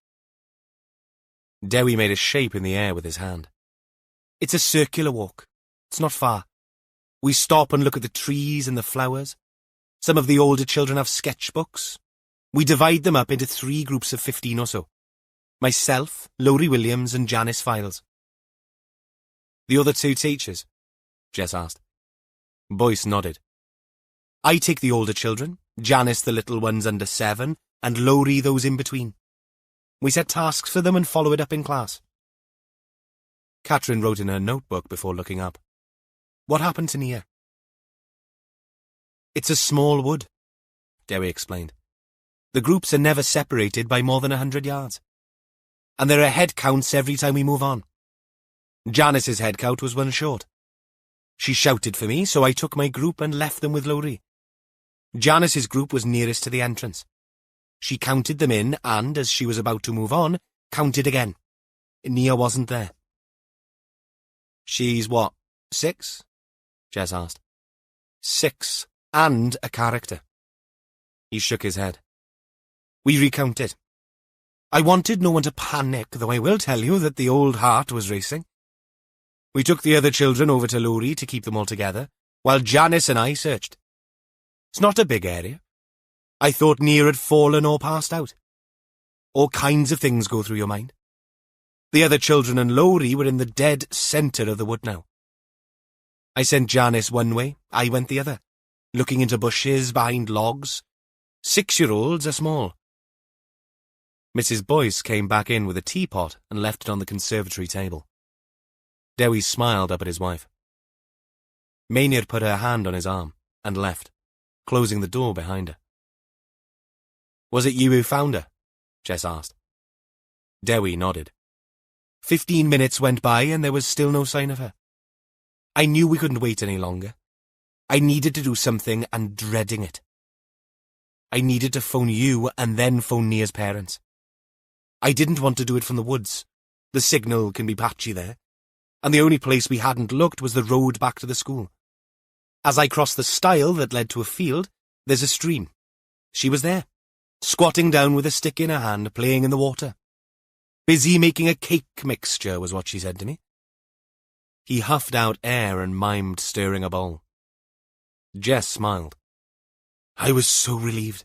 Dewi made a shape in the air with his hand. "It's a circular walk. It's not far. We stop and look at the trees and the flowers. Some of the older children have sketchbooks. We divide them up into 3 groups of 15 or so. Myself, Laurie Williams, and Janice Files." "The other 2 teachers?" Jess asked. Boyce nodded. "I take the older children, Janice the little ones under 7, and Laurie those in between. We set tasks for them and follow it up in class." Catherine wrote in her notebook before looking up. "What happened to Nia?" "It's a small wood," Dewi explained. "The groups are never separated by more than 100 yards. And there are head counts every time we move on. Janice's head count was 1 short. She shouted for me, so I took my group and left them with Laurie. Janice's group was nearest to the entrance. She counted them in and, as she was about to move on, counted again. Nia wasn't there." "She's what, 6? Jess asked. 6, and a character." He shook his head. "We recounted. I wanted no one to panic, though I will tell you that the old heart was racing. We took the other children over to Laurie to keep them all together, while Janice and I searched. It's not a big area. I thought Nia had fallen or passed out. All kinds of things go through your mind. The other children and Laurie were in the dead centre of the wood now. I sent Janice one way, I went the other, looking into bushes behind logs. 6-year-olds are small." Mrs. Boyce came back in with a teapot and left it on the conservatory table. Dewi smiled up at his wife. Maynard put her hand on his arm and left, closing the door behind her. Was it you who found her? Jess asked. Dewi nodded. 15 minutes went by and there was still no sign of her. I knew we couldn't wait any longer. I needed to do something and dreading it. I needed to phone you and then phone Nia's parents. I didn't want to do it from the woods. The signal can be patchy there. And the only place we hadn't looked was the road back to the school. As I crossed the stile that led to a field, there's a stream. She was there, squatting down with a stick in her hand, playing in the water. Busy making a cake mixture was what she said to me. He huffed out air and mimed stirring a bowl. Jess smiled. I was so relieved.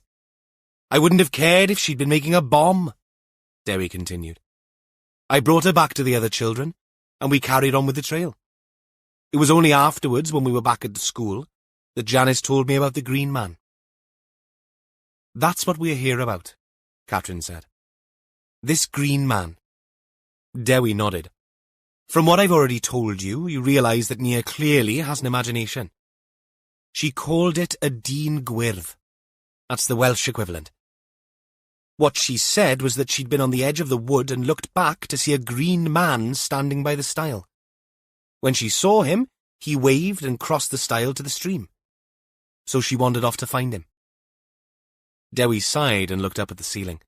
I wouldn't have cared if she'd been making a bomb, Dewi continued. I brought her back to the other children, and we carried on with the trail. It was only afterwards, when we were back at the school, that Janice told me about the Green Man. That's what we're here about, Catherine said. This Green Man. Dewi nodded. From what I've already told you, you realise that Nia clearly has an imagination. She called it a dyn gwyrdd. That's the Welsh equivalent. What she said was that she'd been on the edge of the wood and looked back to see a green man standing by the stile. When she saw him, he waved and crossed the stile to the stream. So she wandered off to find him. Dewi sighed and looked up at the ceiling.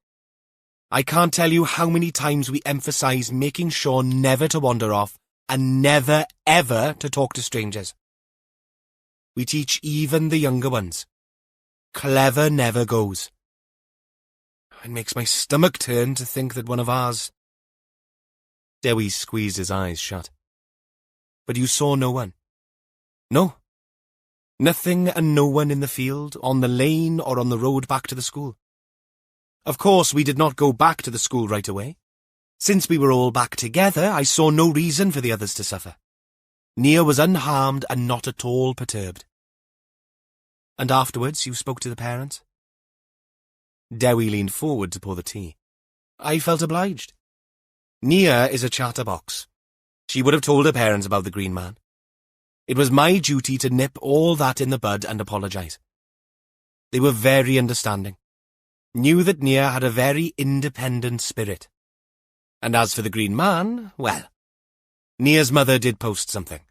I can't tell you how many times we emphasise making sure never to wander off and never, ever to talk to strangers. We teach even the younger ones. Clever never goes. It makes my stomach turn to think that one of ours... Dewi squeezed his eyes shut. But you saw no one? No. Nothing and no one in the field, on the lane, or on the road back to the school. Of course, we did not go back to the school right away. Since we were all back together, I saw no reason for the others to suffer. Nia was unharmed and not at all perturbed. And afterwards, you spoke to the parents? Dewi leaned forward to pour the tea. I felt obliged. Nia is a chatterbox. She would have told her parents about the Green Man. It was my duty to nip all that in the bud and apologise. They were very understanding. Knew that Nia had a very independent spirit. And as for the Green Man, well, Nia's mother did post something.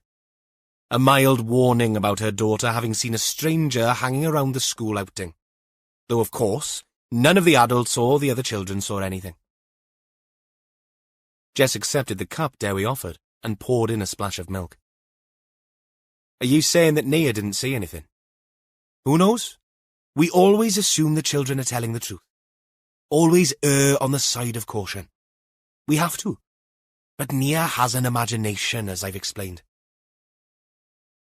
A mild warning about her daughter having seen a stranger hanging around the school outing. Though, of course, none of the adults or the other children saw anything. Jess accepted the cup Dewi offered and poured in a splash of milk. Are you saying that Nia didn't see anything? Who knows? We always assume the children are telling the truth. Always err on the side of caution. We have to. But Nia has an imagination, as I've explained.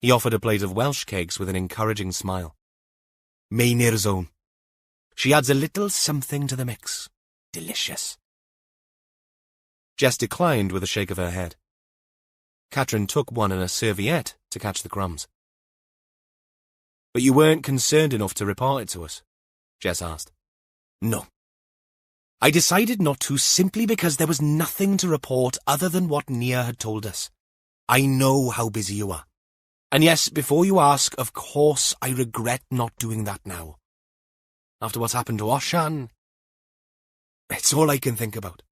He offered a plate of Welsh cakes with an encouraging smile. Mainir's own. She adds a little something to the mix. Delicious. Jess declined with a shake of her head. Catherine took one and a serviette to catch the crumbs. But you weren't concerned enough to report it to us? Jess asked. No. I decided not to simply because there was nothing to report other than what Nia had told us. I know how busy you are. And yes, before you ask, of course I regret not doing that now. After what's happened to Oshan, it's all I can think about.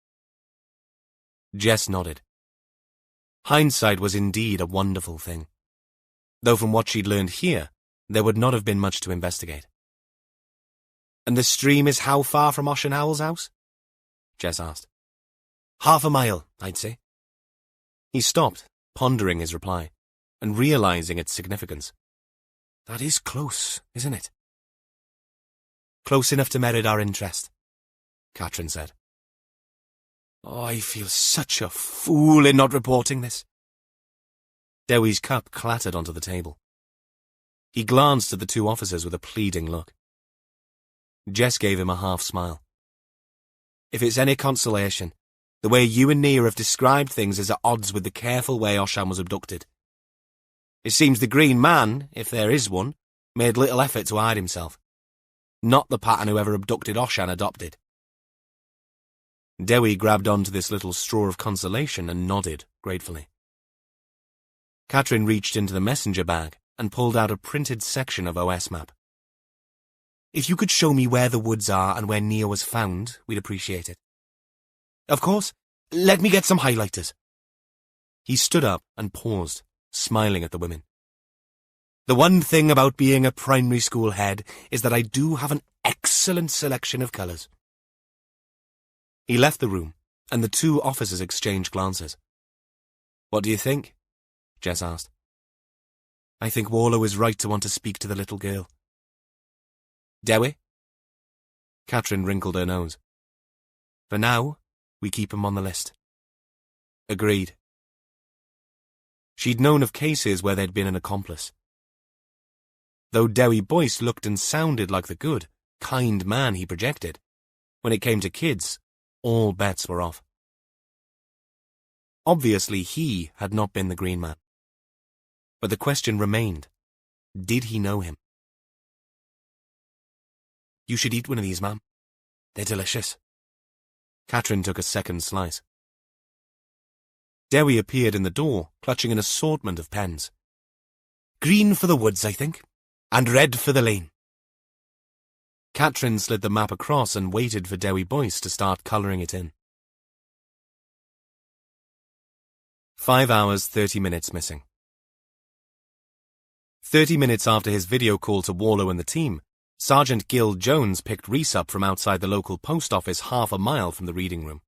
Jess nodded. Hindsight was indeed a wonderful thing. Though from what she'd learned here, there would not have been much to investigate. And the stream is how far from Oshan Howell's house? Jess asked. 1/2 mile, I'd say. He stopped, pondering his reply, and realising its significance. That is close, isn't it? Close enough to merit our interest, Catherine said. Oh, I feel such a fool in not reporting this. Dewi's cup clattered onto the table. He glanced at the two officers with a pleading look. Jess gave him a half smile. If it's any consolation, the way you and Nia have described things is at odds with the careful way Oshan was abducted. It seems the Green Man, if there is one, made little effort to hide himself. Not the pattern whoever abducted Oshan adopted. Dewi grabbed onto this little straw of consolation and nodded gratefully. Catherine reached into the messenger bag and pulled out a printed section of OS map. If you could show me where the woods are and where Nia was found, we'd appreciate it. Of course, let me get some highlighters. He stood up and paused, smiling at the women. The one thing about being a primary school head is that I do have an excellent selection of colours. He left the room, and the two officers exchanged glances. What do you think? Jess asked. I think Warlow is right to want to speak to the little girl. Dewi? Catherine wrinkled her nose. For now, we keep him on the list. Agreed. She'd known of cases where there'd been an accomplice. Though Dewi Boyce looked and sounded like the good, kind man he projected, when it came to kids, all bets were off. Obviously, he had not been the Green Man. But the question remained, did he know him? You should eat one of these, ma'am. They're delicious. Catherine took a second slice. Dewi appeared in the door, clutching an assortment of pens. Green for the woods, I think, and red for the lane. Catherine slid the map across and waited for Dewi Boyce to start colouring it in. 5 hours, 30 minutes missing. 30 minutes after his video call to Warlow and the team, Sergeant Gil Jones picked Rhys up from outside the local post office half a mile from the reading room.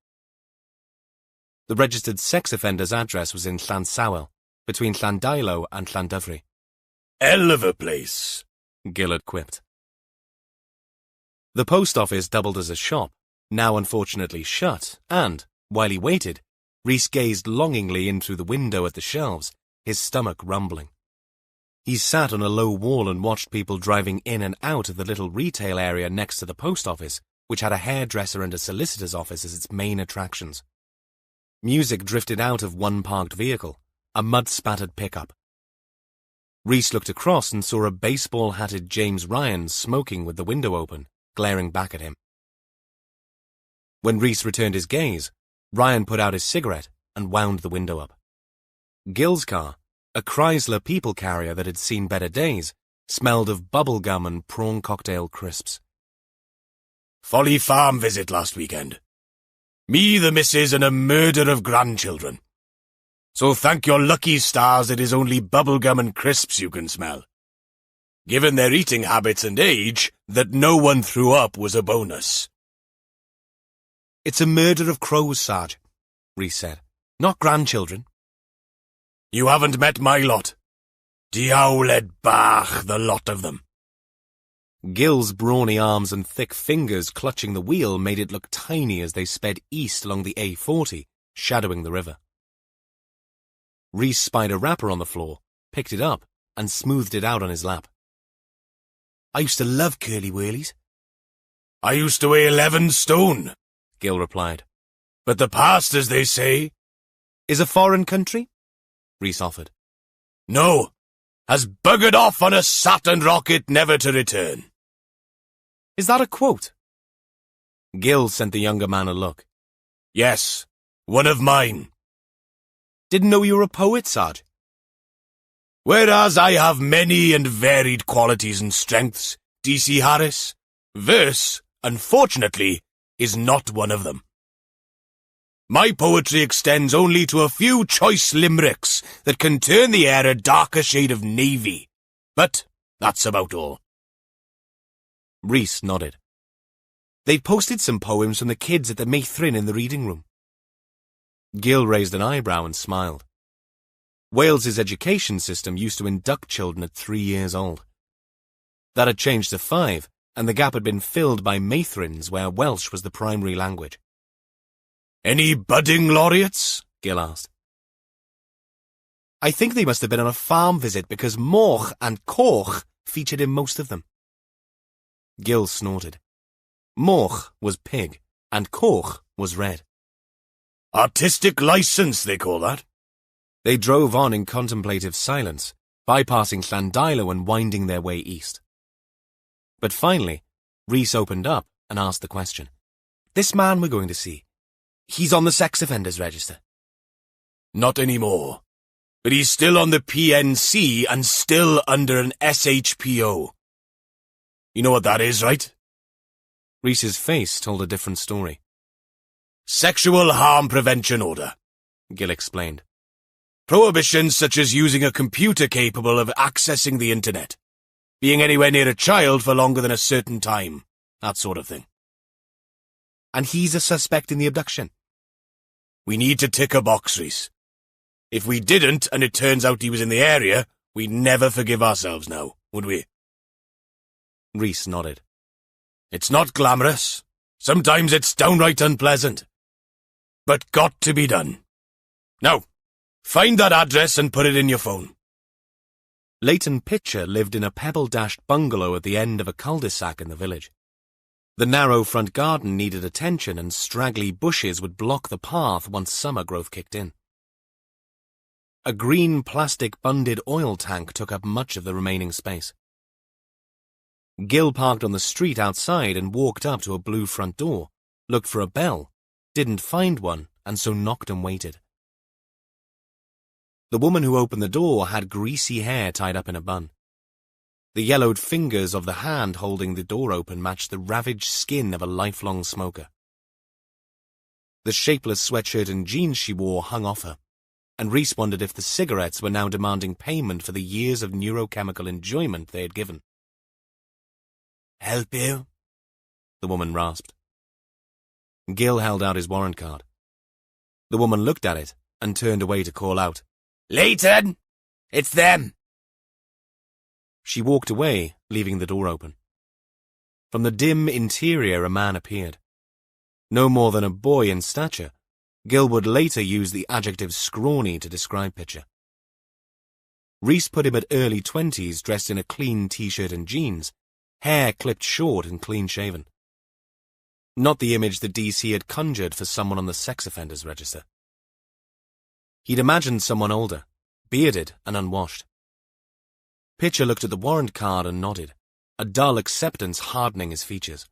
The registered sex offender's address was in Llanssawel, between Llandailo and Llandyfri. Hell of a place, Gil had quipped. The post office doubled as a shop, now unfortunately shut, and, while he waited, Rhys gazed longingly in through the window at the shelves, his stomach rumbling. He sat on a low wall and watched people driving in and out of the little retail area next to the post office, which had a hairdresser and a solicitor's office as its main attractions. Music drifted out of one parked vehicle, a mud-spattered pickup. Rhys looked across and saw a baseball-hatted James Ryan smoking with the window open, glaring back at him. When Rhys returned his gaze, Ryan put out his cigarette and wound the window up. Gil's car, a Chrysler people carrier that had seen better days, smelled of bubble gum and prawn cocktail crisps. Folly Farm visit last weekend. Me, the missus, and a murder of grandchildren. So thank your lucky stars it is only bubblegum and crisps you can smell. Given their eating habits and age, that no one threw up was a bonus. It's a murder of crows, Sarge, Rhys said. Not grandchildren. You haven't met my lot. Diawled bach, the lot of them. Gil's brawny arms and thick fingers clutching the wheel made it look tiny as they sped east along the A40, shadowing the river. Rhys spied a wrapper on the floor, picked it up, and smoothed it out on his lap. I used to love curly whirlies. I used to weigh 11 stone, Gil replied. But the past, as they say... Is a foreign country? Rhys offered. No, has buggered off on a Saturn rocket never to return. Is that a quote? Gil sent the younger man a look. Yes, one of mine. Didn't know you were a poet, Sarge. Whereas I have many and varied qualities and strengths, D.C. Harris, verse, unfortunately, is not one of them. My poetry extends only to a few choice limericks that can turn the air a darker shade of navy. But that's about all. Rhys nodded. They'd posted some poems from the kids at the Meithrin in the reading room. Gil raised an eyebrow and smiled. Wales's education system used to induct children at 3 years old. That had changed to 5, and the gap had been filled by Meithrins where Welsh was the primary language. Any budding laureates? Gil asked. I think they must have been on a farm visit because Moch and Coch featured in most of them. Gil snorted. Moch was pig, and Coch was red. Artistic license, they call that. They drove on in contemplative silence, bypassing Llandailo and winding their way east. But finally, Rhys opened up and asked the question. This man we're going to see, he's on the sex offenders register. Not anymore. But he's still on the PNC and still under an SHPO. You know what that is, right? Rhys's face told a different story. Sexual Harm Prevention Order, Gil explained. Prohibitions such as using a computer capable of accessing the internet, being anywhere near a child for longer than a certain time, that sort of thing. And he's a suspect in the abduction? We need to tick a box, Rhys. If we didn't, and it turns out he was in the area, we'd never forgive ourselves now, would we? Rhys nodded. It's not glamorous. Sometimes it's downright unpleasant. But got to be done. Now, find that address and put it in your phone. Leighton Pitcher lived in a pebble-dashed bungalow at the end of a cul-de-sac in the village. The narrow front garden needed attention, and straggly bushes would block the path once summer growth kicked in. A green plastic bunded oil tank took up much of the remaining space. Gil parked on the street outside and walked up to a blue front door, looked for a bell, didn't find one, and so knocked and waited. The woman who opened the door had greasy hair tied up in a bun. The yellowed fingers of the hand holding the door open matched the ravaged skin of a lifelong smoker. The shapeless sweatshirt and jeans she wore hung off her, and Rhys wondered if the cigarettes were now demanding payment for the years of neurochemical enjoyment they had given. Help you? The woman rasped. Gil held out his warrant card. The woman looked at it and turned away to call out, Leighton! It's them! She walked away, leaving the door open. From the dim interior a man appeared. No more than a boy in stature, Gil would later use the adjective scrawny to describe Pitcher. Rhys put him at early 20s, dressed in a clean t-shirt and jeans, hair clipped short and clean-shaven. Not the image the DC had conjured for someone on the sex offenders register. He'd imagined someone older, bearded and unwashed. Pitcher looked at the warrant card and nodded, a dull acceptance hardening his features.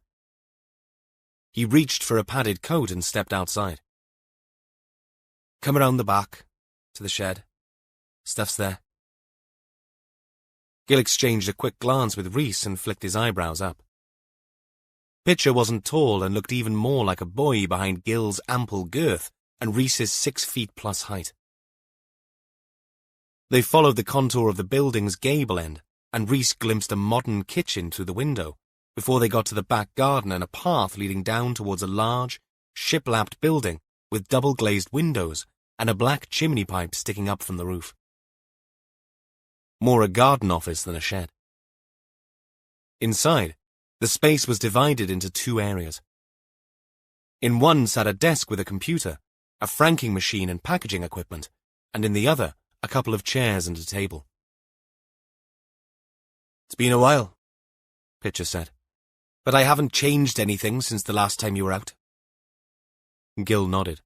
He reached for a padded coat and stepped outside. Come around the back, to the shed. Stuff's there. Gil exchanged a quick glance with Rhys and flicked his eyebrows up. Pitcher wasn't tall and looked even more like a boy behind Gil's ample girth and Rhys's 6 feet plus height. They followed the contour of the building's gable end, and Rhys glimpsed a modern kitchen through the window before they got to the back garden and a path leading down towards a large, shiplapped building with double-glazed windows and a black chimney pipe sticking up from the roof. More a garden office than a shed. Inside, the space was divided into 2 areas. In one sat a desk with a computer, a franking machine and packaging equipment, and in the other, a couple of chairs and a table. It's been a while, Pitcher said, but I haven't changed anything since the last time you were out. Gil nodded.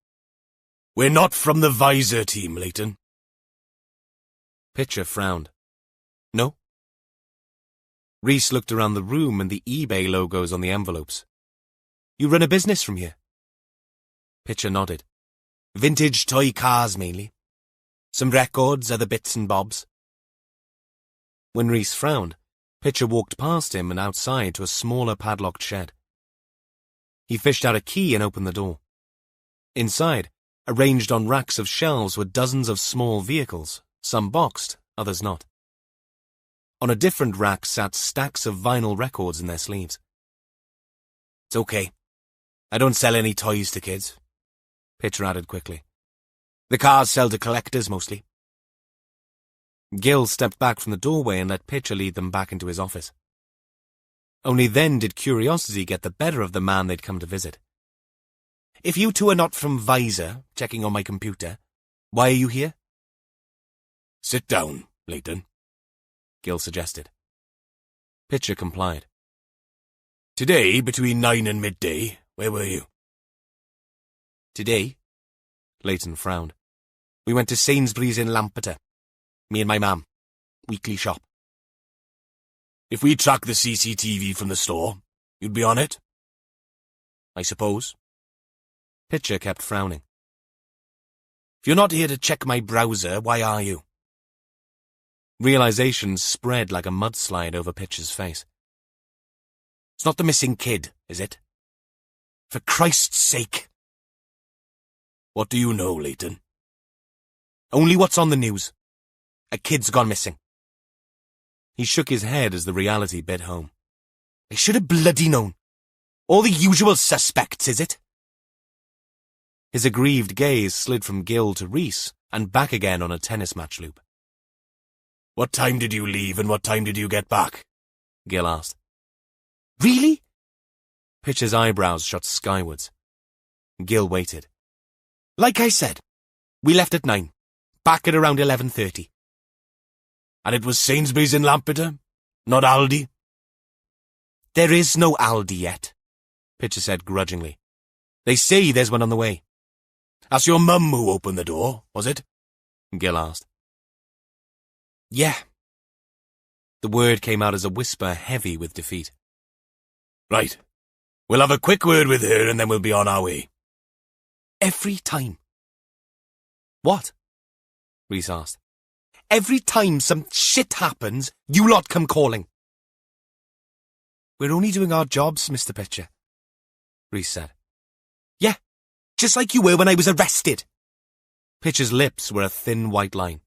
We're not from the Visor team, Leighton. Pitcher frowned. No? Rhys looked around the room and the eBay logos on the envelopes. You run a business from here? Pitcher nodded. Vintage toy cars, mainly. Some records, other bits and bobs. When Rhys frowned, Pitcher walked past him and outside to a smaller padlocked shed. He fished out a key and opened the door. Inside, arranged on racks of shelves, were dozens of small vehicles, some boxed, others not. On a different rack sat stacks of vinyl records in their sleeves. It's okay. I don't sell any toys to kids, Pitcher added quickly. The cars sell to collectors mostly. Gil stepped back from the doorway and let Pitcher lead them back into his office. Only then did curiosity get the better of the man they'd come to visit. If you two are not from Visor, checking on my computer, why are you here? Sit down, Leighton, Gil suggested. Pitcher complied. Today, between 9 and midday, where were you? Today? Leighton frowned. We went to Sainsbury's in Lampeter. Me and my mam. Weekly shop. If we track the CCTV from the store, you'd be on it? I suppose. Pitcher kept frowning. If you're not here to check my browser, why are you? Realization spread like a mudslide over Pitcher's face. It's not the missing kid, is it? For Christ's sake. What do you know, Leighton? Only what's on the news. A kid's gone missing. He shook his head as the reality bit home. I should have bloody known. All the usual suspects, is it? His aggrieved gaze slid from Gil to Rhys and back again on a tennis match loop. What time did you leave and what time did you get back? Gil asked. Really? Pitcher's eyebrows shot skywards. Gil waited. Like I said, we left at 9. Back at around 11:30. And it was Sainsbury's in Lampeter, not Aldi? There is no Aldi yet, Pitcher said grudgingly. They say there's one on the way. That's your mum who opened the door, was it? Gil asked. Yeah. The word came out as a whisper heavy with defeat. Right. We'll have a quick word with her and then we'll be on our way. Every time. What? Rhys asked. Every time some shit happens, you lot come calling. We're only doing our jobs, Mr. Pitcher, Rhys said. Yeah, just like you were when I was arrested. Pitcher's lips were a thin white line.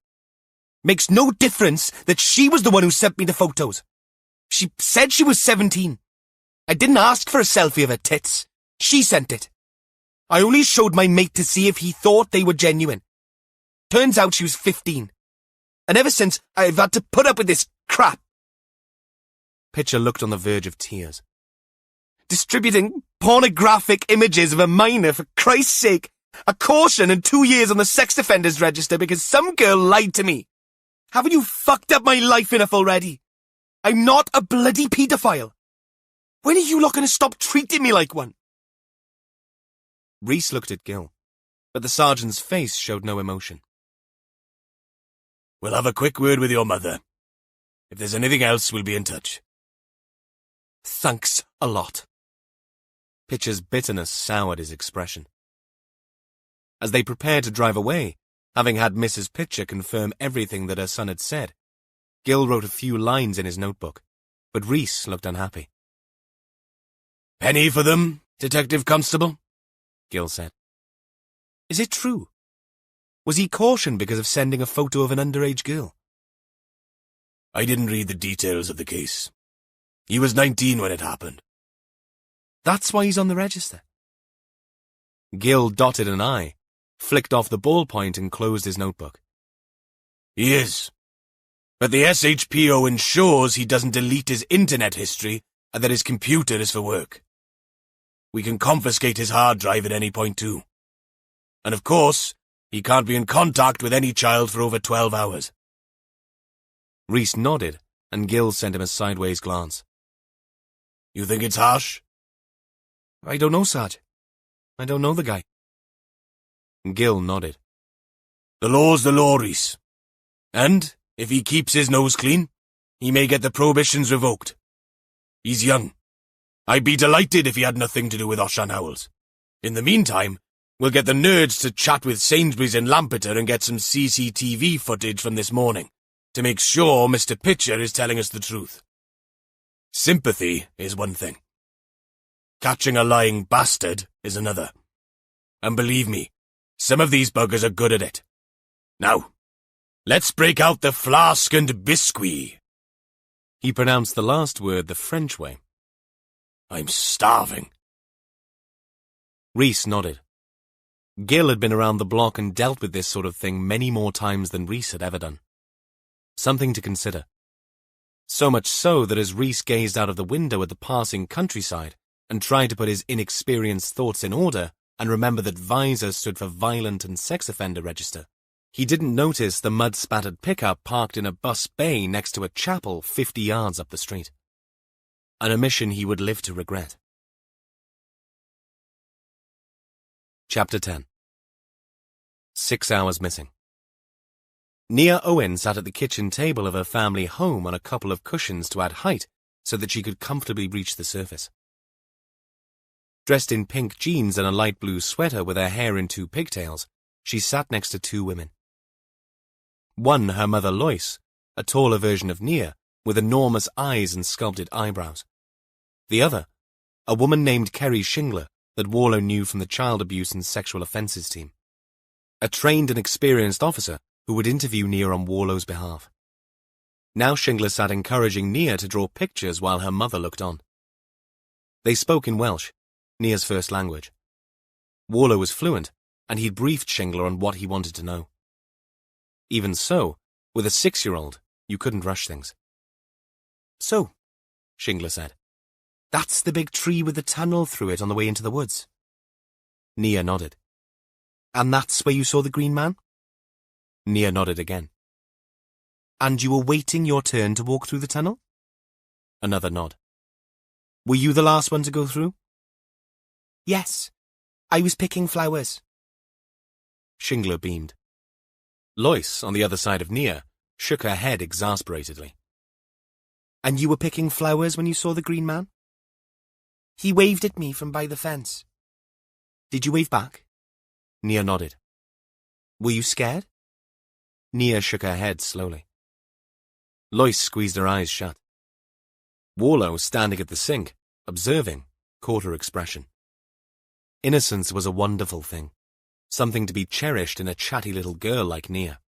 Makes no difference that she was the one who sent me the photos. She said she was 17. I didn't ask for a selfie of her tits. She sent it. I only showed my mate to see if he thought they were genuine. Turns out she was 15. And ever since, I've had to put up with this crap. Pitcher looked on the verge of tears. Distributing pornographic images of a minor, for Christ's sake. A caution and 2 years on the sex offenders register because some girl lied to me. Haven't you fucked up my life enough already? I'm not a bloody paedophile. When are you lot going to stop treating me like one? Rhys looked at Gil, but the sergeant's face showed no emotion. We'll have a quick word with your mother. If there's anything else, we'll be in touch. Thanks a lot. Pitcher's bitterness soured his expression. As they prepared to drive away, having had Mrs. Pitcher confirm everything that her son had said, Gil wrote a few lines in his notebook, but Rhys looked unhappy. Penny for them, Detective Constable? Gil said. Is it true? Was he cautioned because of sending a photo of an underage girl? I didn't read the details of the case. He was 19 when it happened. That's why he's on the register. Gil dotted an I, flicked off the ballpoint and closed his notebook. He is. But the SHPO ensures he doesn't delete his internet history and that his computer is for work. We can confiscate his hard drive at any point too. And of course, he can't be in contact with any child for over 12 hours. Rhys nodded, and Gil sent him a sideways glance. You think it's harsh? I don't know, Sarge. I don't know the guy. Gil nodded. The law's the law, Rhys. And, if he keeps his nose clean, he may get the prohibitions revoked. He's young. I'd be delighted if he had nothing to do with Oshan Howells. In the meantime, we'll get the nerds to chat with Sainsbury's in Lampeter and get some CCTV footage from this morning to make sure Mr. Pitcher is telling us the truth. Sympathy is one thing. Catching a lying bastard is another. And believe me, some of these buggers are good at it. Now, let's break out the flask and biscuit. He pronounced the last word the French way. I'm starving. Rhys nodded. Gil had been around the block and dealt with this sort of thing many more times than Rhys had ever done. Something to consider. So much so that as Rhys gazed out of the window at the passing countryside and tried to put his inexperienced thoughts in order and remember that Visor stood for Violent and Sex Offender Register, he didn't notice the mud-spattered pickup parked in a bus bay next to a chapel 50 yards up the street. An omission he would live to regret. Chapter 10. 6 hours missing. Nia Owen sat at the kitchen table of her family home on a couple of cushions to add height so that she could comfortably reach the surface. Dressed in pink jeans and a light blue sweater with her hair in 2 pigtails, she sat next to 2 women. One, her mother Lois, a taller version of Nia, with enormous eyes and sculpted eyebrows. The other, a woman named Kerry Shingler that Warlow knew from the child abuse and sexual offences team. A trained and experienced officer who would interview Nia on Warlow's behalf. Now Shingler sat encouraging Nia to draw pictures while her mother looked on. They spoke in Welsh, Nia's first language. Warlow was fluent, and he'd briefed Shingler on what he wanted to know. Even so, with a 6-year-old, you couldn't rush things. "So," Shingler said, "that's the big tree with the tunnel through it on the way into the woods." Nia nodded. "And that's where you saw the green man?" Nia nodded again. "And you were waiting your turn to walk through the tunnel?" Another nod. "Were you the last one to go through?" "Yes. I was picking flowers." Shingler beamed. Lois, on the other side of Nia, shook her head exasperatedly. "And you were picking flowers when you saw the green man?" "He waved at me from by the fence." "Did you wave back?" Nia nodded. "Were you scared?" Nia shook her head slowly. Lois squeezed her eyes shut. Warlow, standing at the sink, observing, caught her expression. Innocence was a wonderful thing, something to be cherished in a chatty little girl like Nia.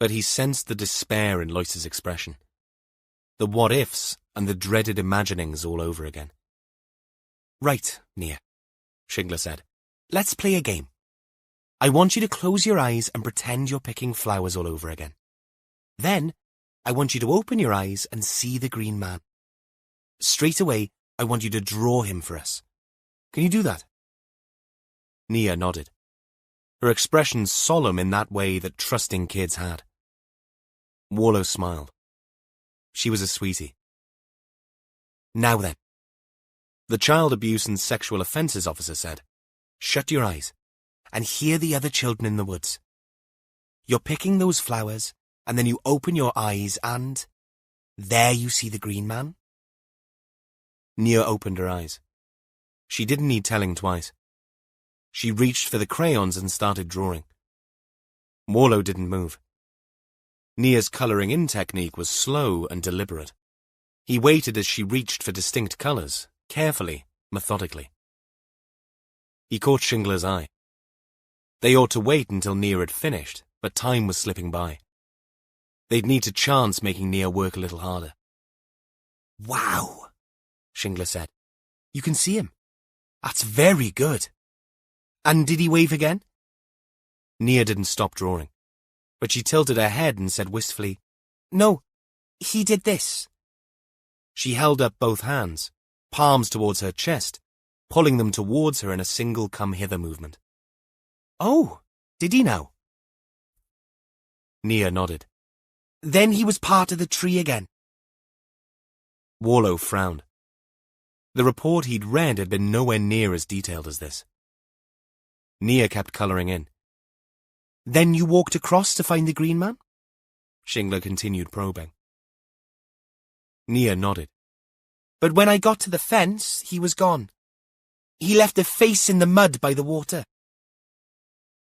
But he sensed the despair in Lois's expression, the what-ifs and the dreaded imaginings all over again. "Right, Nia," Shingler said. "Let's play a game. I want you to close your eyes and pretend you're picking flowers all over again. Then, I want you to open your eyes and see the green man. Straight away, I want you to draw him for us. Can you do that?" Nia nodded, her expression solemn in that way that trusting kids had. Warlow smiled. She was a sweetie. "Now then," the child abuse and sexual offences officer said, "shut your eyes and hear the other children in the woods. You're picking those flowers, and then you open your eyes and there you see the green man." Nia opened her eyes. She didn't need telling twice. She reached for the crayons and started drawing. Warlow didn't move. Nia's colouring in technique was slow and deliberate. He waited as she reached for distinct colours, carefully, methodically. He caught Shingler's eye. They ought to wait until Nia had finished, but time was slipping by. They'd need to chance making Nia work a little harder. "Wow," Shingler said. "You can see him. That's very good. And did he wave again?" Nia didn't stop drawing, but she tilted her head and said wistfully, "No, he did this." She held up both hands, palms towards her chest, pulling them towards her in a single come-hither movement. "Oh, did he now?" Nia nodded. "Then he was part of the tree again." Warlow frowned. The report he'd read had been nowhere near as detailed as this. Nia kept colouring in. "Then you walked across to find the green man?" Shingler continued probing. Nia nodded. "But when I got to the fence, he was gone. He left a face in the mud by the water."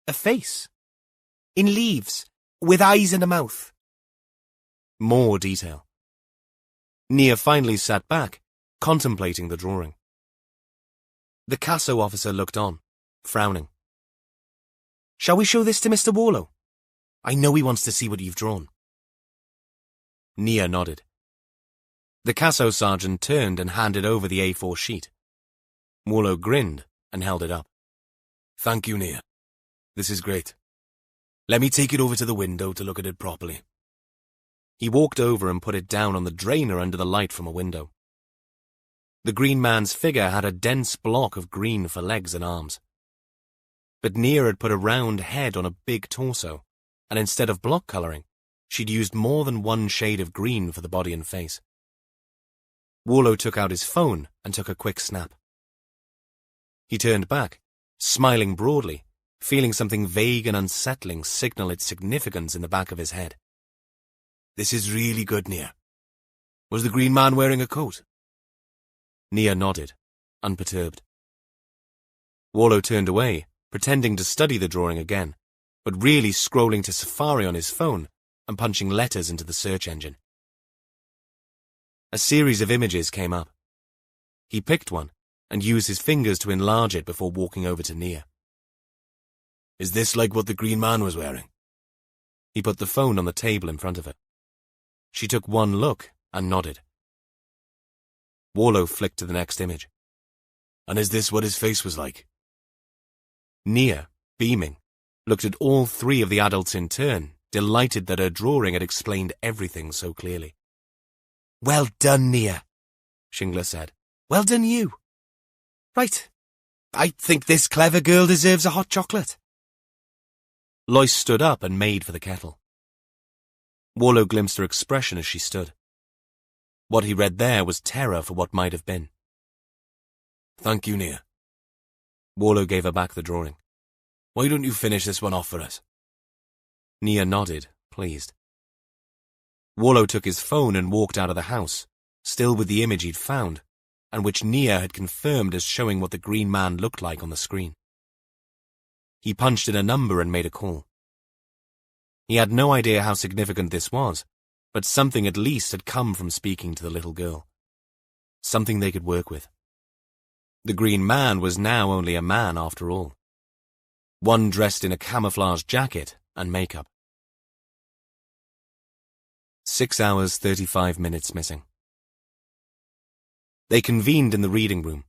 "A face?" "In leaves, with eyes and a mouth." More detail. Nia finally sat back, contemplating the drawing. The Casso officer looked on, frowning. "Shall we show this to Mr. Warlow? I know he wants to see what you've drawn." Nia nodded. The Casso sergeant turned and handed over the A4 sheet. Warlow grinned and held it up. "Thank you, Nia. This is great. Let me take it over to the window to look at it properly." He walked over and put it down on the drainer under the light from a window. The green man's figure had a dense block of green for legs and arms. But Nia had put a round head on a big torso, and instead of block colouring, she'd used more than one shade of green for the body and face. Warlow took out his phone and took a quick snap. He turned back, smiling broadly, feeling something vague and unsettling signal its significance in the back of his head. "This is really good, Nia. Was the green man wearing a coat?" Nia nodded, unperturbed. Warlow turned away, pretending to study the drawing again, but really scrolling to Safari on his phone and punching letters into the search engine. A series of images came up. He picked one and used his fingers to enlarge it before walking over to Nia. Is this like what the Green Man was wearing? He put the phone on the table in front of her. She took one look and nodded. Warlow flicked to the next image. And is this what his face was like? Nia, beaming, looked at all three of the adults in turn, delighted that her drawing had explained everything so clearly. "Well done, Nia," Shingler said. "Well done you. Right. I think this clever girl deserves a hot chocolate." Lois stood up and made for the kettle. Warlow glimpsed her expression as she stood. What he read there was terror for what might have been. Thank you, Nia. Warlow gave her back the drawing. Why don't you finish this one off for us? Nia nodded, pleased. Warlow took his phone and walked out of the house, still with the image he'd found, and which Nia had confirmed as showing what the Green Man looked like on the screen. He punched in a number and made a call. He had no idea how significant this was, but something at least had come from speaking to the little girl. Something they could work with. The Green Man was now only a man after all. One dressed in a camouflage jacket and makeup. 6 hours, 35 minutes missing. They convened in the reading room.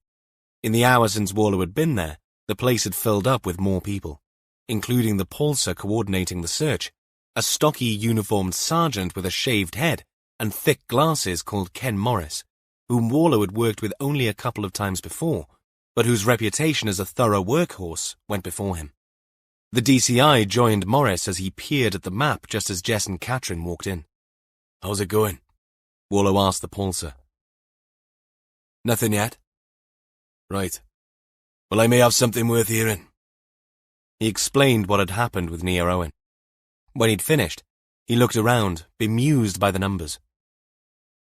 In the hour since Warlow had been there, the place had filled up with more people, including the pulser coordinating the search, a stocky uniformed sergeant with a shaved head and thick glasses called Ken Morris, whom Warlow had worked with only a couple of times before, but whose reputation as a thorough workhorse went before him. The DCI joined Morris as he peered at the map just as Jess and Katrin walked in. How's it going? Warlow asked the pulser. Nothing yet? Right. Well, I may have something worth hearing. He explained what had happened with Nia Owen. When he'd finished, he looked around, bemused by the numbers.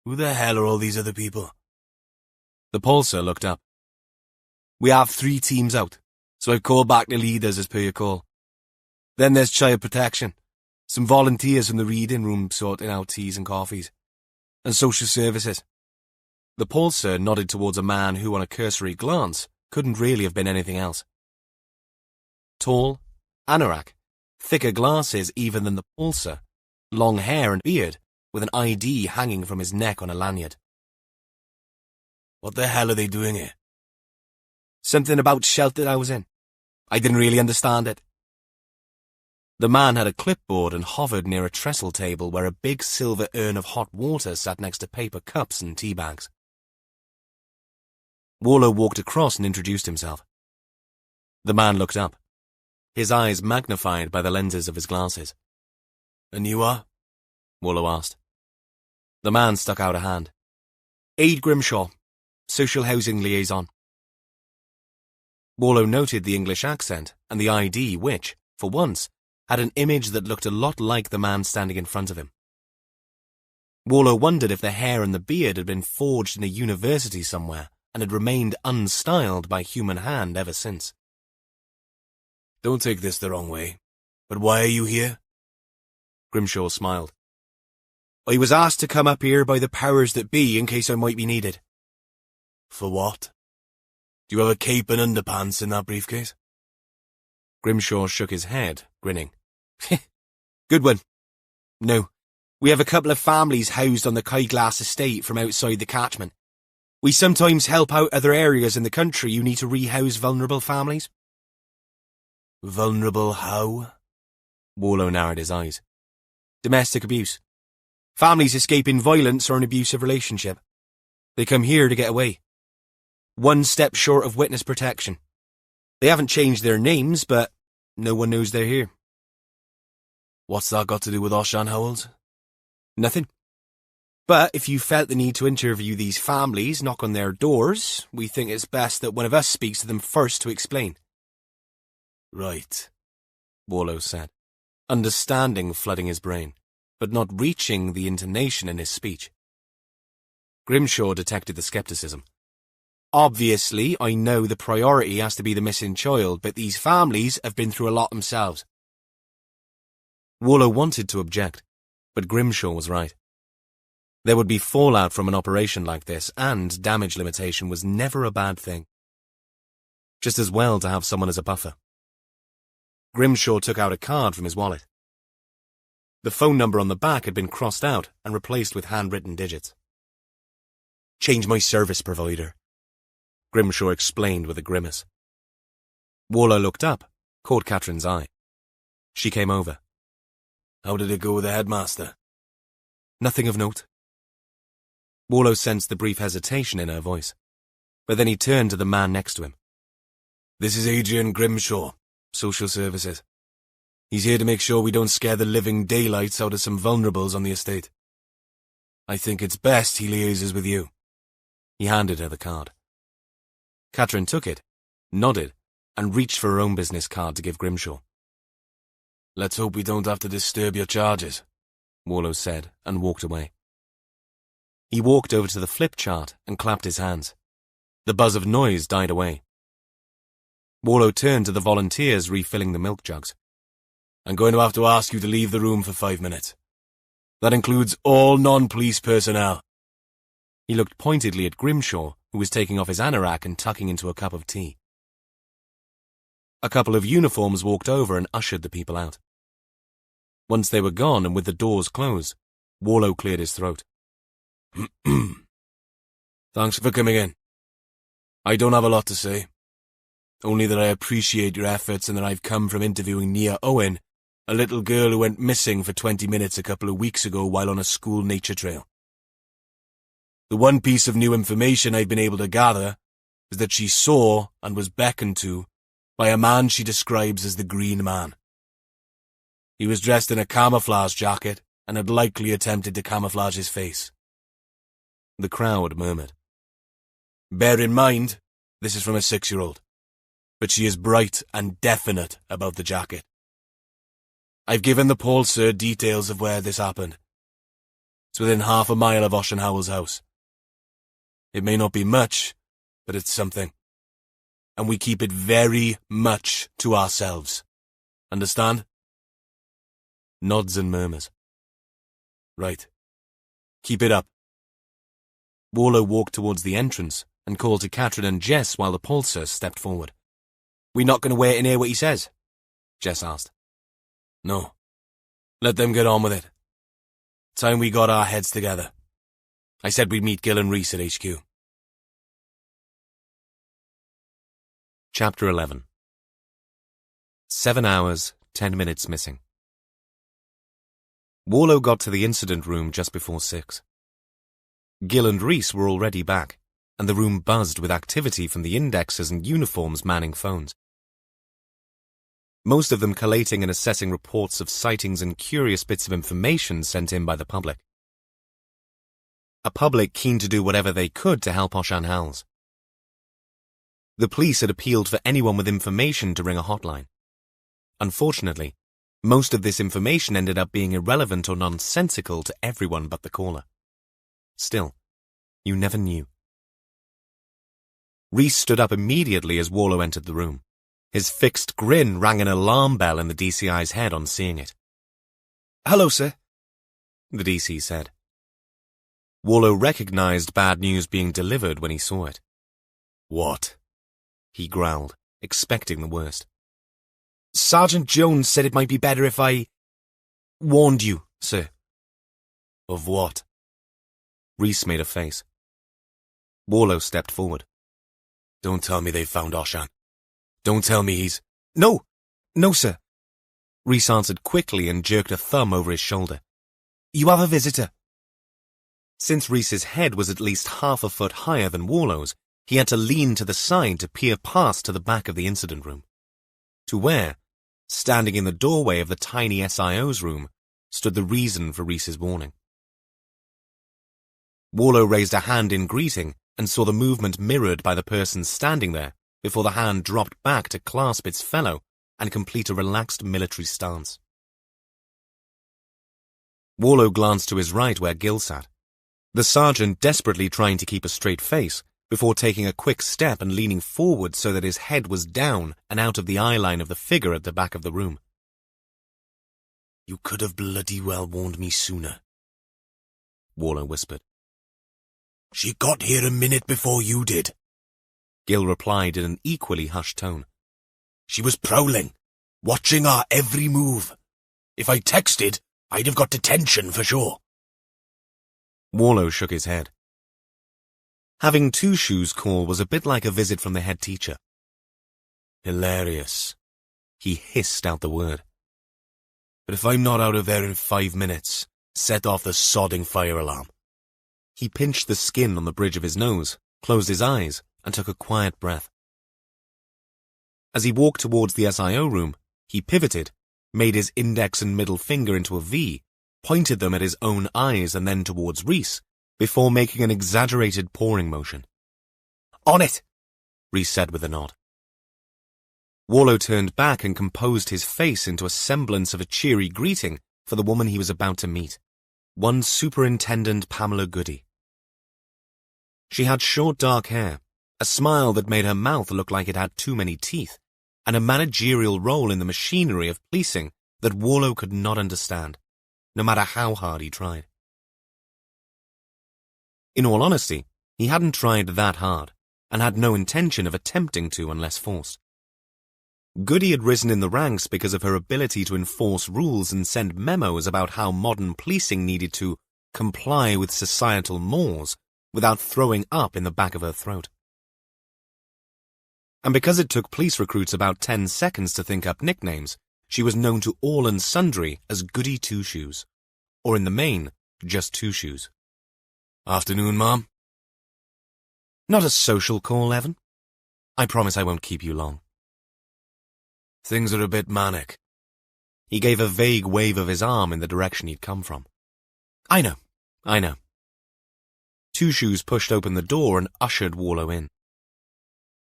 Who the hell are all these other people? The pulser looked up. We have 3 teams out, so I've called back the leaders as per your call. Then there's child protection, some volunteers from the reading room sorting out teas and coffees, and social services. The pulser nodded towards a man who, on a cursory glance, couldn't really have been anything else. Tall, anorak, thicker glasses even than the pulser, long hair and beard, with an ID hanging from his neck on a lanyard. What the hell are they doing here? Something about shelter I was in. I didn't really understand it. The man had a clipboard and hovered near a trestle table where a big silver urn of hot water sat next to paper cups and tea bags. Warlow walked across and introduced himself. The man looked up, his eyes magnified by the lenses of his glasses. And you are? Warlow asked. The man stuck out a hand. Aid Grimshaw, social housing liaison. Warlow noted the English accent and the ID which, for once, had an image that looked a lot like the man standing in front of him. Warlow wondered if the hair and the beard had been forged in a university somewhere and had remained unstyled by human hand ever since. Don't take this the wrong way, but why are you here? Grimshaw smiled. I was asked to come up here by the powers that be in case I might be needed. For what? Do you have a cape and underpants in that briefcase? Grimshaw shook his head, grinning. Good one. No, we have a couple of families housed on the Kyglass estate from outside the catchment. We sometimes help out other areas in the country who need to rehouse vulnerable families. Vulnerable how? Warlow narrowed his eyes. Domestic abuse. Families escaping violence or an abusive relationship. They come here to get away. One step short of witness protection. They haven't changed their names, but no one knows they're here. What's that got to do with Oshan Howells? Nothing. But if you felt the need to interview these families, knock on their doors, we think it's best that one of us speaks to them first to explain. Right, Warlow said, understanding flooding his brain, but not reaching the intonation in his speech. Grimshaw detected the skepticism. Obviously, I know the priority has to be the missing child, but these families have been through a lot themselves. Warlow wanted to object, but Grimshaw was right. There would be fallout from an operation like this, and damage limitation was never a bad thing. Just as well to have someone as a buffer. Grimshaw took out a card from his wallet. The phone number on the back had been crossed out and replaced with handwritten digits. "Change my service provider," Grimshaw explained with a grimace. Warlow looked up, caught Catherine's eye. She came over. "How did it go with the headmaster?" "Nothing of note." Warlow sensed the brief hesitation in her voice, but then he turned to the man next to him. "This is Adrian Grimshaw, Social Services. He's here to make sure we don't scare the living daylights out of some vulnerables on the estate. I think it's best he liaises with you." He handed her the card. Catherine took it, nodded, and reached for her own business card to give Grimshaw. "Let's hope we don't have to disturb your charges," Warlow said, and walked away. He walked over to the flip chart and clapped his hands. The buzz of noise died away. Warlow turned to the volunteers refilling the milk jugs. "I'm going to have to ask you to leave the room for 5 minutes. That includes all non-police personnel." He looked pointedly at Grimshaw, who was taking off his anorak and tucking into a cup of tea. A couple of uniforms walked over and ushered the people out. Once they were gone and with the doors closed, Warlow cleared his throat. "Thanks for coming in. I don't have a lot to say. Only that I appreciate your efforts and that I've come from interviewing Nia Owen, a little girl who went missing for 20 minutes a couple of weeks ago while on a school nature trail. The one piece of new information I've been able to gather is that she saw and was beckoned to by a man she describes as the Green Man. He was dressed in a camouflage jacket and had likely attempted to camouflage his face." The crowd murmured. "Bear in mind, this is from a 6-year-old, but she is bright and definite about the jacket. I've given the Paul Sir details of where this happened. It's within half a mile of Oceanhowell's house. It may not be much, but it's something. And we keep it very much to ourselves. Understand?" Nods and murmurs. "Right. Keep it up." Warlow walked towards the entrance and called to Catherine and Jess while the Pulsar stepped forward. "We not going to wait and hear what he says?" Jess asked. "No. Let them get on with it. Time we got our heads together. I said we'd meet Gil and Rhys at HQ." Chapter 11. 7 hours, 10 minutes missing. Warlow got to the incident room just before 6. Gil and Rhys were already back, and the room buzzed with activity from the indexers and uniforms manning phones. Most of them collating and assessing reports of sightings and curious bits of information sent in by the public. A public keen to do whatever they could to help Oceanhowells. The police had appealed for anyone with information to ring a hotline. Unfortunately, most of this information ended up being irrelevant or nonsensical to everyone but the caller. Still, you never knew. Rhys stood up immediately as Warlow entered the room. His fixed grin rang an alarm bell in the DCI's head on seeing it. "Hello, sir," the DC said. Warlow recognized bad news being delivered when he saw it. "What?" he growled, expecting the worst. "Sergeant Jones said it might be better if I warned you, sir." "Of what?" Rhys made a face. Warlow stepped forward. "Don't tell me they found Oshan. Don't tell me he's—" No, sir," Rhys answered quickly and jerked a thumb over his shoulder. "You have a visitor." Since Rhys's head was at least half a foot higher than Warlow's, he had to lean to the side to peer past to the back of the incident room. To where, standing in the doorway of the tiny SIO's room, stood the reason for Rhys's warning. Warlow raised a hand in greeting and saw the movement mirrored by the person standing there before the hand dropped back to clasp its fellow and complete a relaxed military stance. Warlow glanced to his right where Gil sat, the sergeant desperately trying to keep a straight face before taking a quick step and leaning forward so that his head was down and out of the eye line of the figure at the back of the room. "You could have bloody well warned me sooner." Warlow whispered. She got here a minute before you did, Gil replied in an equally hushed tone. She was prowling, watching our every move. If I texted, I'd have got detention for sure. Warlow shook his head. Having Two Shoes call was a bit like a visit from the head teacher. Hilarious. He hissed out the word. But if I'm not out of there in 5 minutes, set off the sodding fire alarm. He pinched the skin on the bridge of his nose, closed his eyes, and took a quiet breath. As he walked towards the SIO room, he pivoted, made his index and middle finger into a V, pointed them at his own eyes and then towards Rhys, before making an exaggerated pawing motion. On it, Rhys said with a nod. Warlow turned back and composed his face into a semblance of a cheery greeting for the woman he was about to meet, one Superintendent Pamela Goody. She had short dark hair, a smile that made her mouth look like it had too many teeth, and a managerial role in the machinery of policing that Warlow could not understand, no matter how hard he tried. In all honesty, he hadn't tried that hard, and had no intention of attempting to unless forced. Goody had risen in the ranks because of her ability to enforce rules and send memos about how modern policing needed to comply with societal mores without throwing up in the back of her throat. And because it took police recruits about 10 seconds to think up nicknames, she was known to all and sundry as Goody Two Shoes, or in the main, just Two Shoes. Afternoon, Mom. Not a social call, Evan. I promise I won't keep you long. Things are a bit manic. He gave a vague wave of his arm in the direction he'd come from. I know. Two Shoes pushed open the door and ushered Warlow in.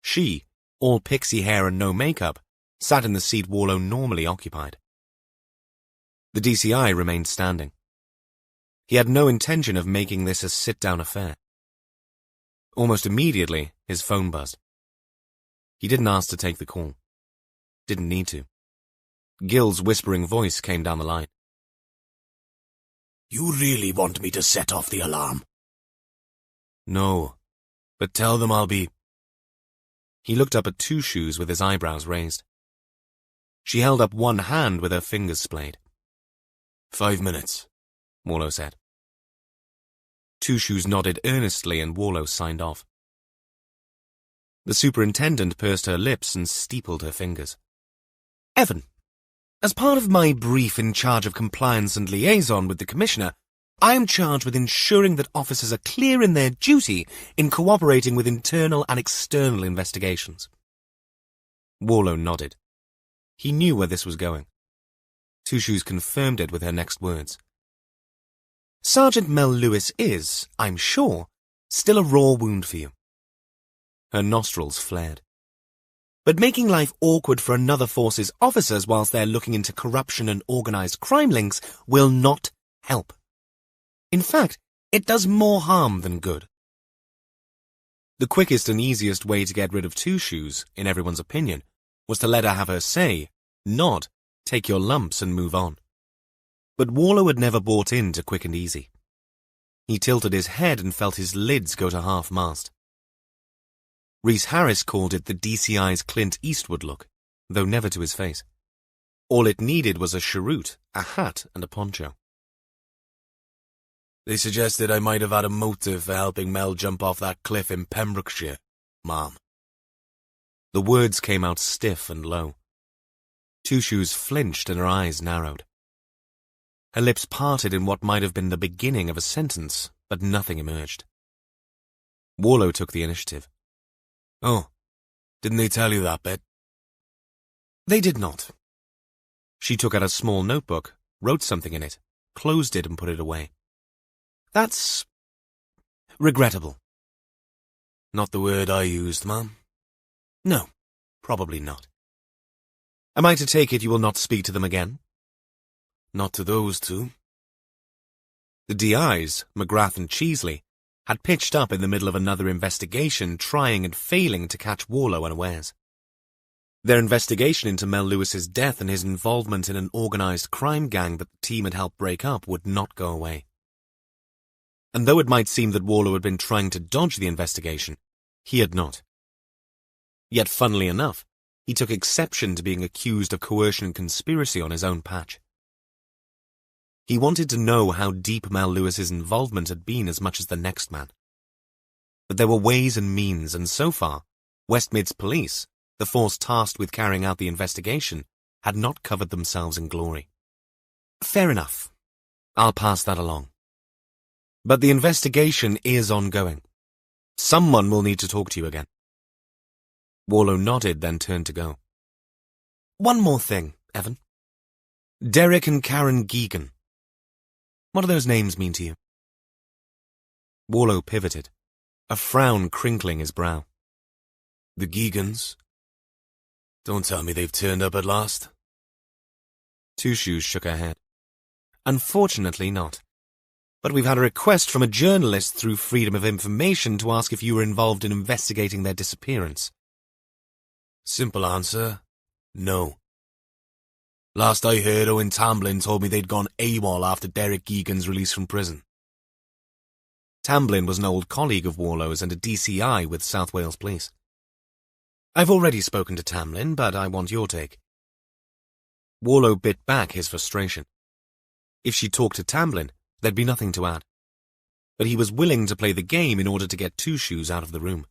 She, all pixie hair and no makeup, sat in the seat Warlow normally occupied. The DCI remained standing. He had no intention of making this a sit-down affair. Almost immediately, his phone buzzed. He didn't ask to take the call. Didn't need to. Gil's whispering voice came down the line. You really want me to set off the alarm? No, but tell them I'll be... He looked up at Two Shoes with his eyebrows raised. She held up one hand with her fingers splayed. 5 minutes, Warlow said. Two Shoes nodded earnestly and Warlow signed off. The superintendent pursed her lips and steepled her fingers. Evan, as part of my brief in charge of compliance and liaison with the Commissioner, I am charged with ensuring that officers are clear in their duty in cooperating with internal and external investigations. Warlow nodded. He knew where this was going. Two Shoes confirmed it with her next words. Sergeant Mel Lewis is, I'm sure, still a raw wound for you. Her nostrils flared. But making life awkward for another force's officers whilst they're looking into corruption and organised crime links will not help. In fact, it does more harm than good. The quickest and easiest way to get rid of Two Shoes, in everyone's opinion, was to let her have her say, nod, take your lumps and move on. But Warlow had never bought into quick and easy. He tilted his head and felt his lids go to half-mast. Rhys Harris called it the DCI's Clint Eastwood look, though never to his face. All it needed was a cheroot, a hat, and a poncho. They suggested I might have had a motive for helping Mel jump off that cliff in Pembrokeshire, Mom. The words came out stiff and low. Two Shoes flinched and her eyes narrowed. Her lips parted in what might have been the beginning of a sentence, but nothing emerged. Warlow took the initiative. Oh, didn't they tell you that bit? They did not. She took out a small notebook, wrote something in it, closed it and put it away. That's... regrettable. Not the word I used, Mom. No, probably not. Am I to take it you will not speak to them again? Not to those two. The DIs, McGrath and Cheesley, had pitched up in the middle of another investigation, trying and failing to catch Warlow unawares. Their investigation into Mel Lewis's death and his involvement in an organised crime gang that the team had helped break up would not go away. and though it might seem that Warlow had been trying to dodge the investigation, he had not. Yet, funnily enough, he took exception to being accused of coercion and conspiracy on his own patch. He wanted to know how deep Mal Lewis's involvement had been as much as the next man. But there were ways and means, and so far, West Mid's police, the force tasked with carrying out the investigation, had not covered themselves in glory. Fair enough. I'll pass that along. But the investigation is ongoing. Someone will need to talk to you again. Warlow nodded, then turned to go. One more thing, Evan. Derek and Karen Geegan. What do those names mean to you? Warlow pivoted, a frown crinkling his brow. The Geegans? Don't tell me they've turned up at last. Two Shoes shook her head. Unfortunately not. But we've had a request from a journalist through Freedom of Information to ask if you were involved in investigating their disappearance. Simple answer, no. Last I heard, Owen Tamblyn told me they'd gone AWOL after Derek Geegan's release from prison. Tamblyn was an old colleague of Warlow's and a DCI with South Wales Police. I've already spoken to Tamblyn, but I want your take. Warlow bit back his frustration. If she talked to Tamblyn, there'd be nothing to add. But he was willing to play the game in order to get Two Shoes out of the room.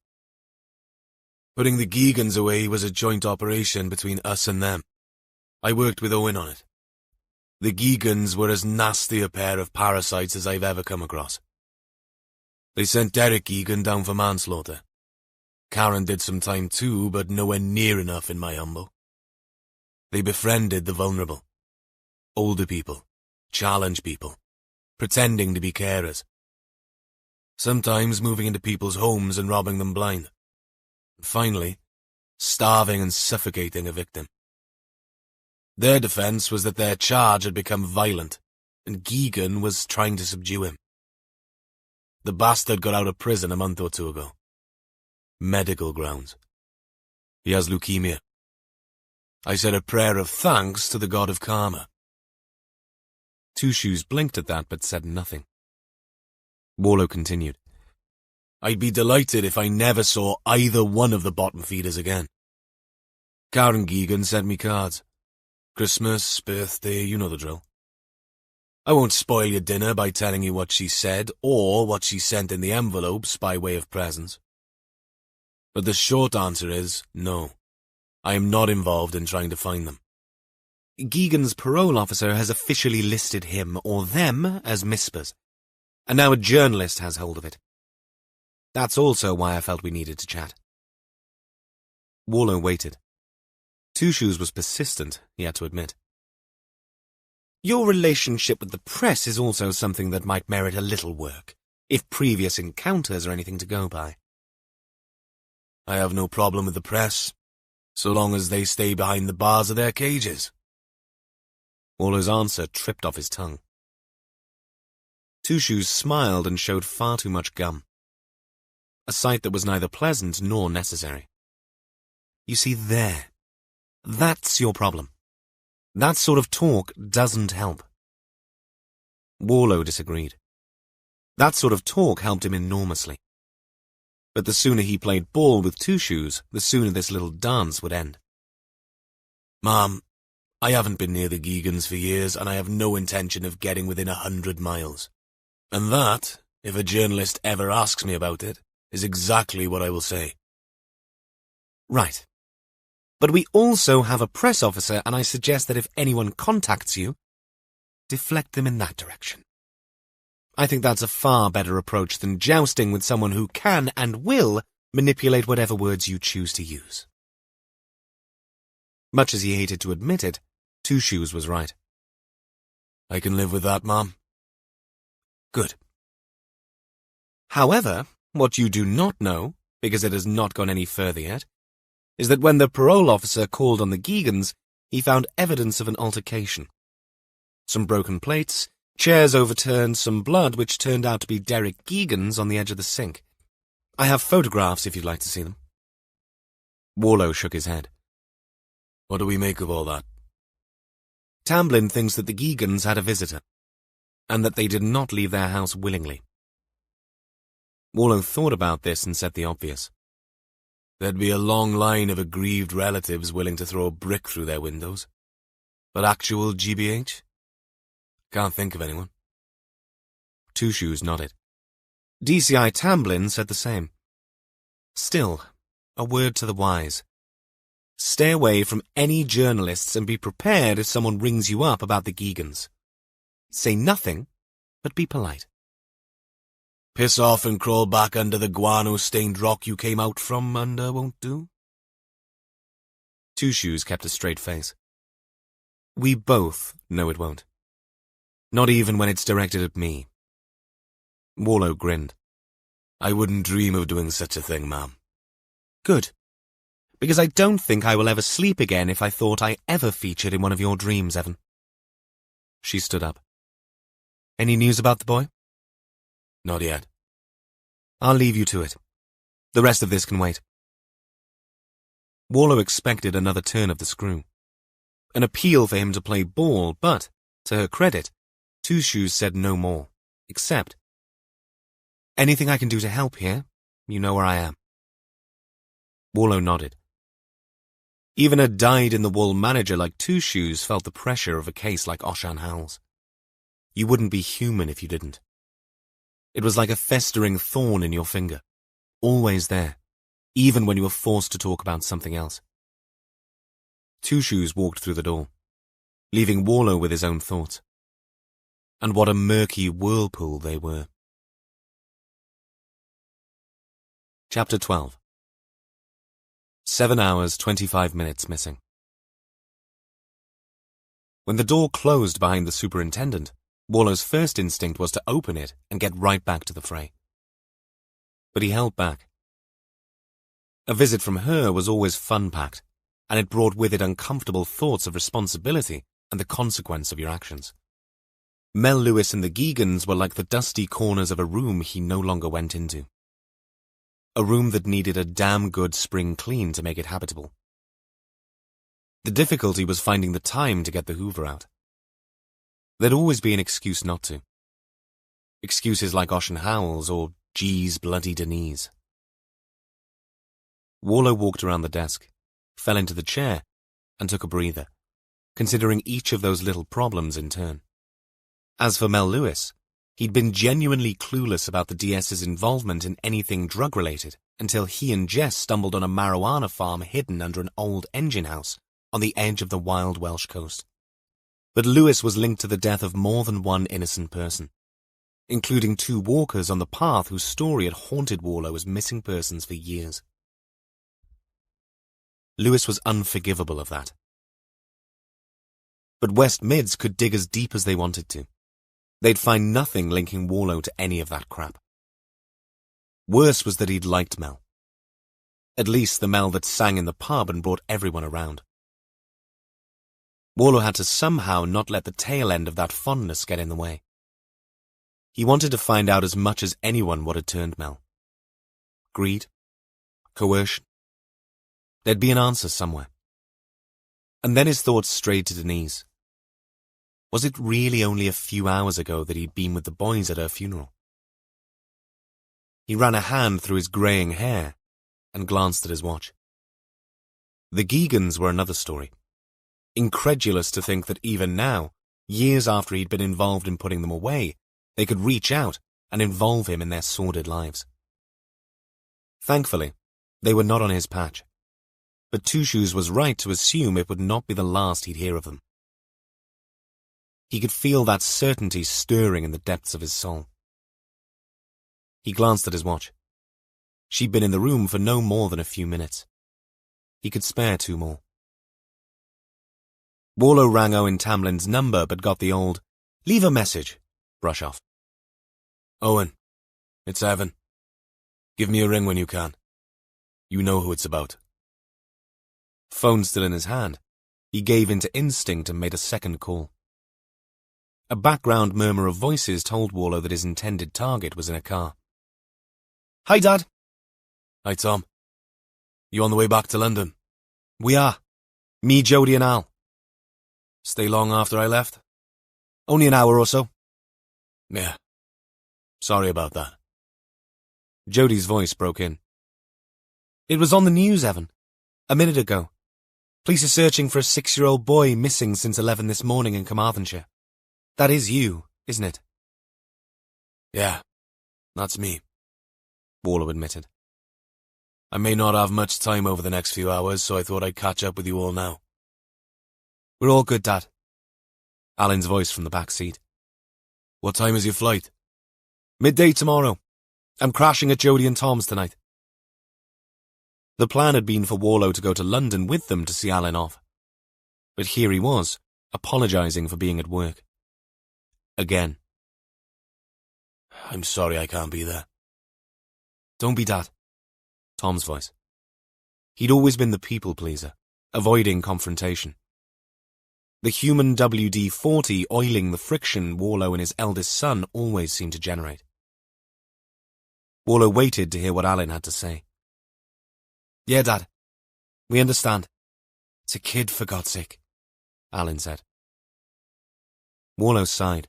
Putting the Geegans away was a joint operation between us and them. I worked with Owen on it. The Geegans were as nasty a pair of parasites as I've ever come across. They sent Derek Geegan down for manslaughter. Karen did some time too, but nowhere near enough in my humble. They befriended the vulnerable. Older people, challenged people, pretending to be carers. Sometimes moving into people's homes and robbing them blind. And finally, starving and suffocating a victim. Their defense was that their charge had become violent, and Geegan was trying to subdue him. The bastard got out of prison a month or two ago. Medical grounds. He has leukemia. I said a prayer of thanks to the god of karma. Two Shoes blinked at that but said nothing. Warlow continued. I'd be delighted if I never saw either one of the bottom feeders again. Karen Geegan sent me cards. Christmas, birthday, you know the drill. I won't spoil your dinner by telling you what she said or what she sent in the envelopes by way of presents. But the short answer is no. I am not involved in trying to find them. Geegan's parole officer has officially listed him or them as Mispers, and now a journalist has hold of it. That's also why I felt we needed to chat. Warlow waited. Two Shoes was persistent, he had to admit. Your relationship with the press is also something that might merit a little work, if previous encounters are anything to go by. I have no problem with the press, so long as they stay behind the bars of their cages. Warlow's answer tripped off his tongue. Two Shoes smiled and showed far too much gum. A sight that was neither pleasant nor necessary. You see, that's your problem. That sort of talk doesn't help. Warlow disagreed. That sort of talk helped him enormously. But the sooner he played ball with Two Shoes, the sooner this little dance would end. Mom, I haven't been near the Geegans for years, and I have no intention of getting within 100 miles. And that, if a journalist ever asks me about it, is exactly what I will say. Right. But we also have a press officer, and I suggest that if anyone contacts you, deflect them in that direction. I think that's a far better approach than jousting with someone who can and will manipulate whatever words you choose to use. Much as he hated to admit it, Two Shoes was right. I can live with that, Mom. Good. However, what you do not know, because it has not gone any further yet, is that when the parole officer called on the Geegans, he found evidence of an altercation. Some broken plates, chairs overturned, some blood which turned out to be Derek Geegan's on the edge of the sink. I have photographs if you'd like to see them. Warlow shook his head. What do we make of all that? Tamblyn thinks that the Geegans had a visitor, and that they did not leave their house willingly. Warlow thought about this and said the obvious. There'd be a long line of aggrieved relatives willing to throw a brick through their windows. But actual GBH? Can't think of anyone. Two Shoes nodded. DCI Tamblyn said the same. Still, a word to the wise. Stay away from any journalists and be prepared if someone rings you up about the Geegans. Say nothing, but be polite. Piss off and crawl back under the guano-stained rock you came out from under won't do? Two Shoes kept a straight face. We both know it won't. Not even when it's directed at me. Warlow grinned. I wouldn't dream of doing such a thing, ma'am. Good. Because I don't think I will ever sleep again if I thought I ever featured in one of your dreams, Evan. She stood up. Any news about the boy? Not yet. I'll leave you to it. The rest of this can wait. Warlow expected another turn of the screw. An appeal for him to play ball, but, to her credit, Two Shoes said no more, except, anything I can do to help here, you know where I am. Warlow nodded. Even a dyed-in-the-wool manager like Two Shoes felt the pressure of a case like Oshan Howell's. You wouldn't be human if you didn't. It was like a festering thorn in your finger, always there, even when you were forced to talk about something else. Two Shoes walked through the door, leaving Warlow with his own thoughts. And what a murky whirlpool they were. Chapter 12. 7 hours, 25 minutes missing. When the door closed behind the superintendent, Warlow's first instinct was to open it and get right back to the fray. But he held back. A visit from her was always fun-packed, and it brought with it uncomfortable thoughts of responsibility and the consequence of your actions. Mel Lewis and the Geegans were like the dusty corners of a room he no longer went into. A room that needed a damn good spring clean to make it habitable. The difficulty was finding the time to get the Hoover out. There'd always be an excuse not to. Excuses like Oshan Howell's or Geez bloody Denise. Warlow walked around the desk, fell into the chair, and took a breather, considering each of those little problems in turn. As for Mel Lewis, he'd been genuinely clueless about the DS's involvement in anything drug-related until he and Jess stumbled on a marijuana farm hidden under an old engine house on the edge of the wild Welsh coast. But Lewis was linked to the death of more than one innocent person, including 2 walkers on the path whose story had haunted Warlow as missing persons for years. Lewis was unforgivable of that. But West Mids could dig as deep as they wanted to. They'd find nothing linking Warlow to any of that crap. Worse was that he'd liked Mel. At least the Mel that sang in the pub and brought everyone around. Warlow had to somehow not let the tail end of that fondness get in the way. He wanted to find out as much as anyone what had turned Mel. Greed? Coercion? There'd be an answer somewhere. And then his thoughts strayed to Denise. Was it really only a few hours ago that he'd been with the boys at her funeral? He ran a hand through his greying hair and glanced at his watch. The Geegans were another story. Incredulous to think that even now, years after he'd been involved in putting them away, they could reach out and involve him in their sordid lives. Thankfully, they were not on his patch. But Two Shoes was right to assume it would not be the last he'd hear of them. He could feel that certainty stirring in the depths of his soul. He glanced at his watch. She'd been in the room for no more than a few minutes. He could spare 2 more. Warlow rang Owen Tamlin's number but got the old, "Leave a message," brush off. Owen, it's Evan. Give me a ring when you can. You know who it's about. Phone still in his hand, he gave into instinct and made a second call. A background murmur of voices told Warlow that his intended target was in a car. "Hi, Dad." Hi, Tom. You on the way back to London? "We are. Me, Jodie and Al." Stay long after I left? "Only an hour or so." Yeah. Sorry about that. Jodie's voice broke in. It was on the news, Evan. A minute ago. Police are searching for a 6-year-old boy missing since 11 this morning in Carmarthenshire. That is you, isn't it? Yeah, that's me, Warlow admitted. I may not have much time over the next few hours, so I thought I'd catch up with you all now. We're all good, Dad. Alan's voice from the back seat. What time is your flight? Midday tomorrow. I'm crashing at Jodie and Tom's tonight. The plan had been for Warlow to go to London with them to see Alan off. But here he was, apologising for being at work. Again. I'm sorry I can't be there. Don't be, Dad. Tom's voice. He'd always been the people-pleaser, avoiding confrontation. The human WD-40 oiling the friction Warlow and his eldest son always seemed to generate. Warlow waited to hear what Alan had to say. Yeah, Dad. We understand. It's a kid, for God's sake, Alan said. Warlow sighed,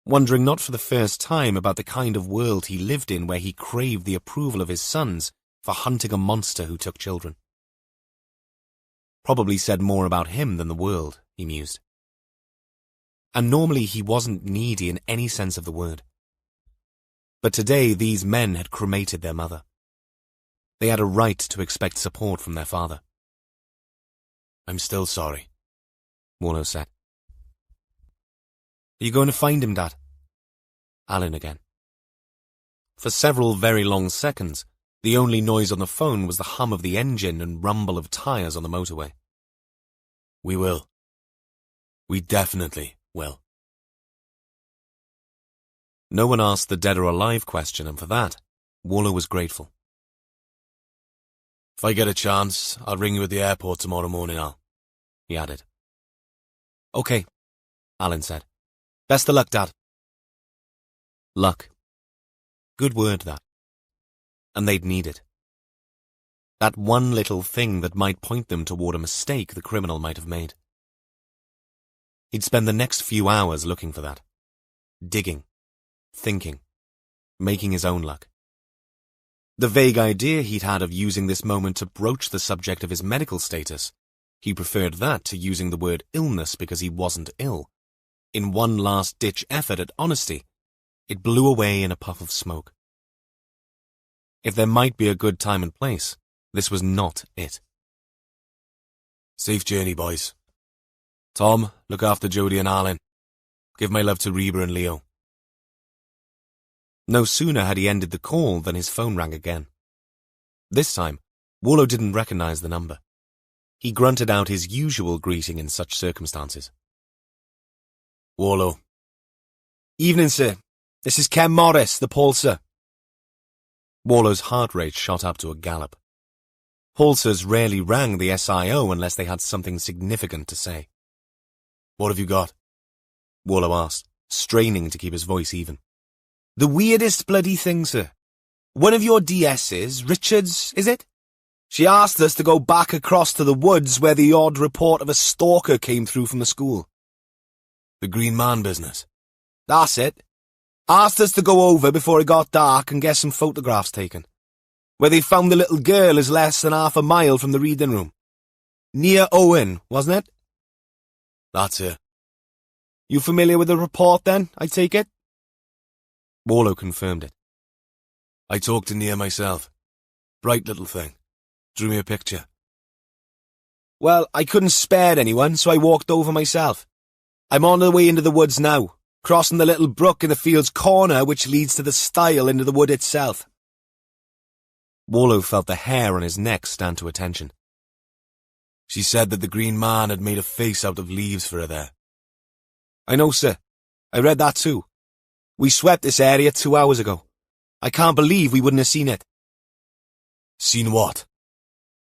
wondering not for the first time about the kind of world he lived in where he craved the approval of his sons for hunting a monster who took children. Probably said more about him than the world, he mused. And normally he wasn't needy in any sense of the word. But today these men had cremated their mother. They had a right to expect support from their father. I'm still sorry, Warlow said. Are you going to find him, Dad? Alan again. For several very long seconds, the only noise on the phone was the hum of the engine and rumble of tyres on the motorway. We will. We definitely will. No one asked the dead or alive question, and for that, Warlow was grateful. If I get a chance, I'll ring you at the airport tomorrow morning, Al, he added. Okay, Alan said. Best of luck, Dad. Luck. Good word, that. And they'd need it. That one little thing that might point them toward a mistake the criminal might have made. He'd spend the next few hours looking for that. Digging. Thinking. Making his own luck. The vague idea he'd had of using this moment to broach the subject of his medical status, he preferred that to using the word illness because he wasn't ill. In one last-ditch effort at honesty, it blew away in a puff of smoke. If there might be a good time and place, this was not it. Safe journey, boys. Tom, look after Jodie and Alan. Give my love to Reba and Leo. No sooner had he ended the call than his phone rang again. This time, Warlow didn't recognize the number. He grunted out his usual greeting in such circumstances. Warlow. Evening, sir. This is Ken Morris, the Pulsar. Warlow's heart rate shot up to a gallop. Pulsars rarely rang the SIO unless they had something significant to say. What have you got? Warlow asked, straining to keep his voice even. The weirdest bloody thing, sir. One of your DSs, Richards, is it? She asked us to go back across to the woods where the odd report of a stalker came through from the school. The Green Man business? That's it. Asked us to go over before it got dark and get some photographs taken. Where they found the little girl is less than half a mile from the reading room. Near Owen, wasn't it? That's it. You familiar with the report then, I take it? Warlow confirmed it. I talked to Nia myself. Bright little thing. Drew me a picture. Well, I couldn't spare anyone, so I walked over myself. I'm on the way into the woods now, crossing the little brook in the field's corner which leads to the stile into the wood itself. Warlow felt the hair on his neck stand to attention. She said that the Green Man had made a face out of leaves for her there. I know, sir. I read that too. We swept this area 2 hours ago. I can't believe we wouldn't have seen it. Seen what?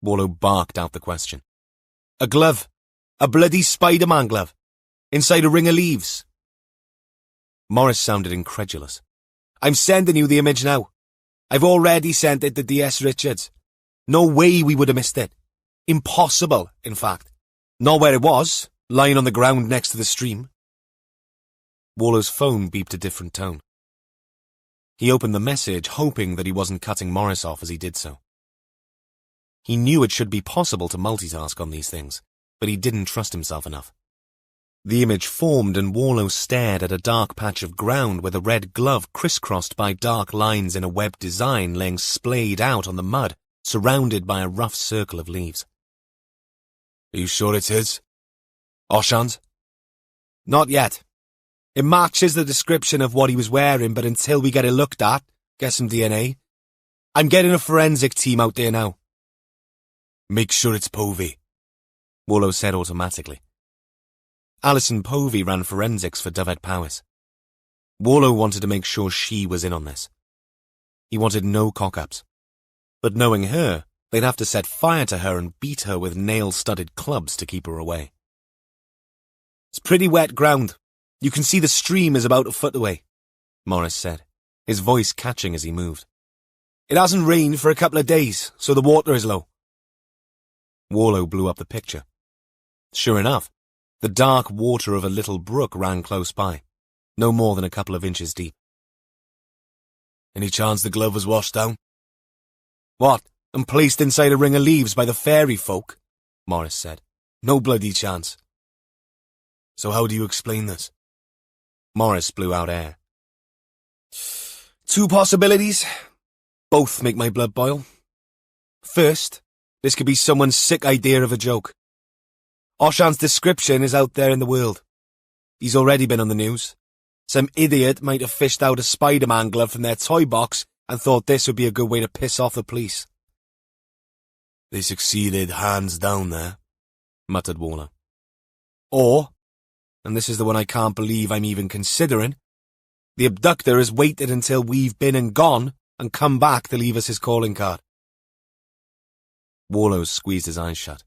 Warlow barked out the question. A glove. A bloody Spider-Man glove. Inside a ring of leaves. Morris sounded incredulous. I'm sending you the image now. I've already sent it to DS Richards. No way we would have missed it. Impossible, in fact. Not where it was, lying on the ground next to the stream. Warlow's phone beeped a different tone. He opened the message, hoping that he wasn't cutting Morris off as he did so. He knew it should be possible to multitask on these things, but he didn't trust himself enough. The image formed and Warlow stared at a dark patch of ground with a red glove crisscrossed by dark lines in a webbed design laying splayed out on the mud, surrounded by a rough circle of leaves. Are you sure it's his? Oshan's? Not yet. It matches the description of what he was wearing, but until we get it looked at, get some DNA. I'm getting a forensic team out there now. Make sure it's Povey, Warlow said automatically. Alison Povey ran forensics for Dovette Powys. Warlow wanted to make sure she was in on this. He wanted no cock-ups. But knowing her, they'd have to set fire to her and beat her with nail-studded clubs to keep her away. It's pretty wet ground. You can see the stream is about a foot away, Morris said, his voice catching as he moved. It hasn't rained for a couple of days, so the water is low. Warlow blew up the picture. Sure enough, the dark water of a little brook ran close by, no more than a couple of inches deep. Any chance the glove was washed down? What, and placed inside a ring of leaves by the fairy folk? Morris said. No bloody chance. So how do you explain this? Morris blew out air. 2 possibilities. Both make my blood boil. First, this could be someone's sick idea of a joke. Oshan's description is out there in the world. He's already been on the news. Some idiot might have fished out a Spider-Man glove from their toy box and thought this would be a good way to piss off the police. They succeeded hands down there, muttered Warlow. Or, and this is the one I can't believe I'm even considering, the abductor has waited until we've been and gone and come back to leave us his calling card. Warlow squeezed his eyes shut.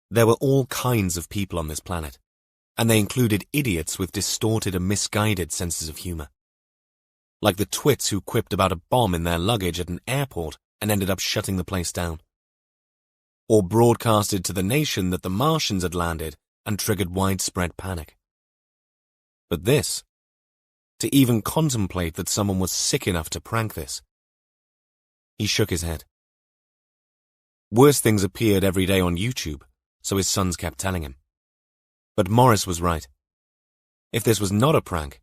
There were all kinds of people on this planet, and they included idiots with distorted and misguided senses of humor. Like the twits who quipped about a bomb in their luggage at an airport and ended up shutting the place down. Or broadcasted to the nation that the Martians had landed and triggered widespread panic. But this, to even contemplate that someone was sick enough to prank this. He shook his head. Worse things appeared every day on YouTube, so his sons kept telling him. But Morris was right. If this was not a prank,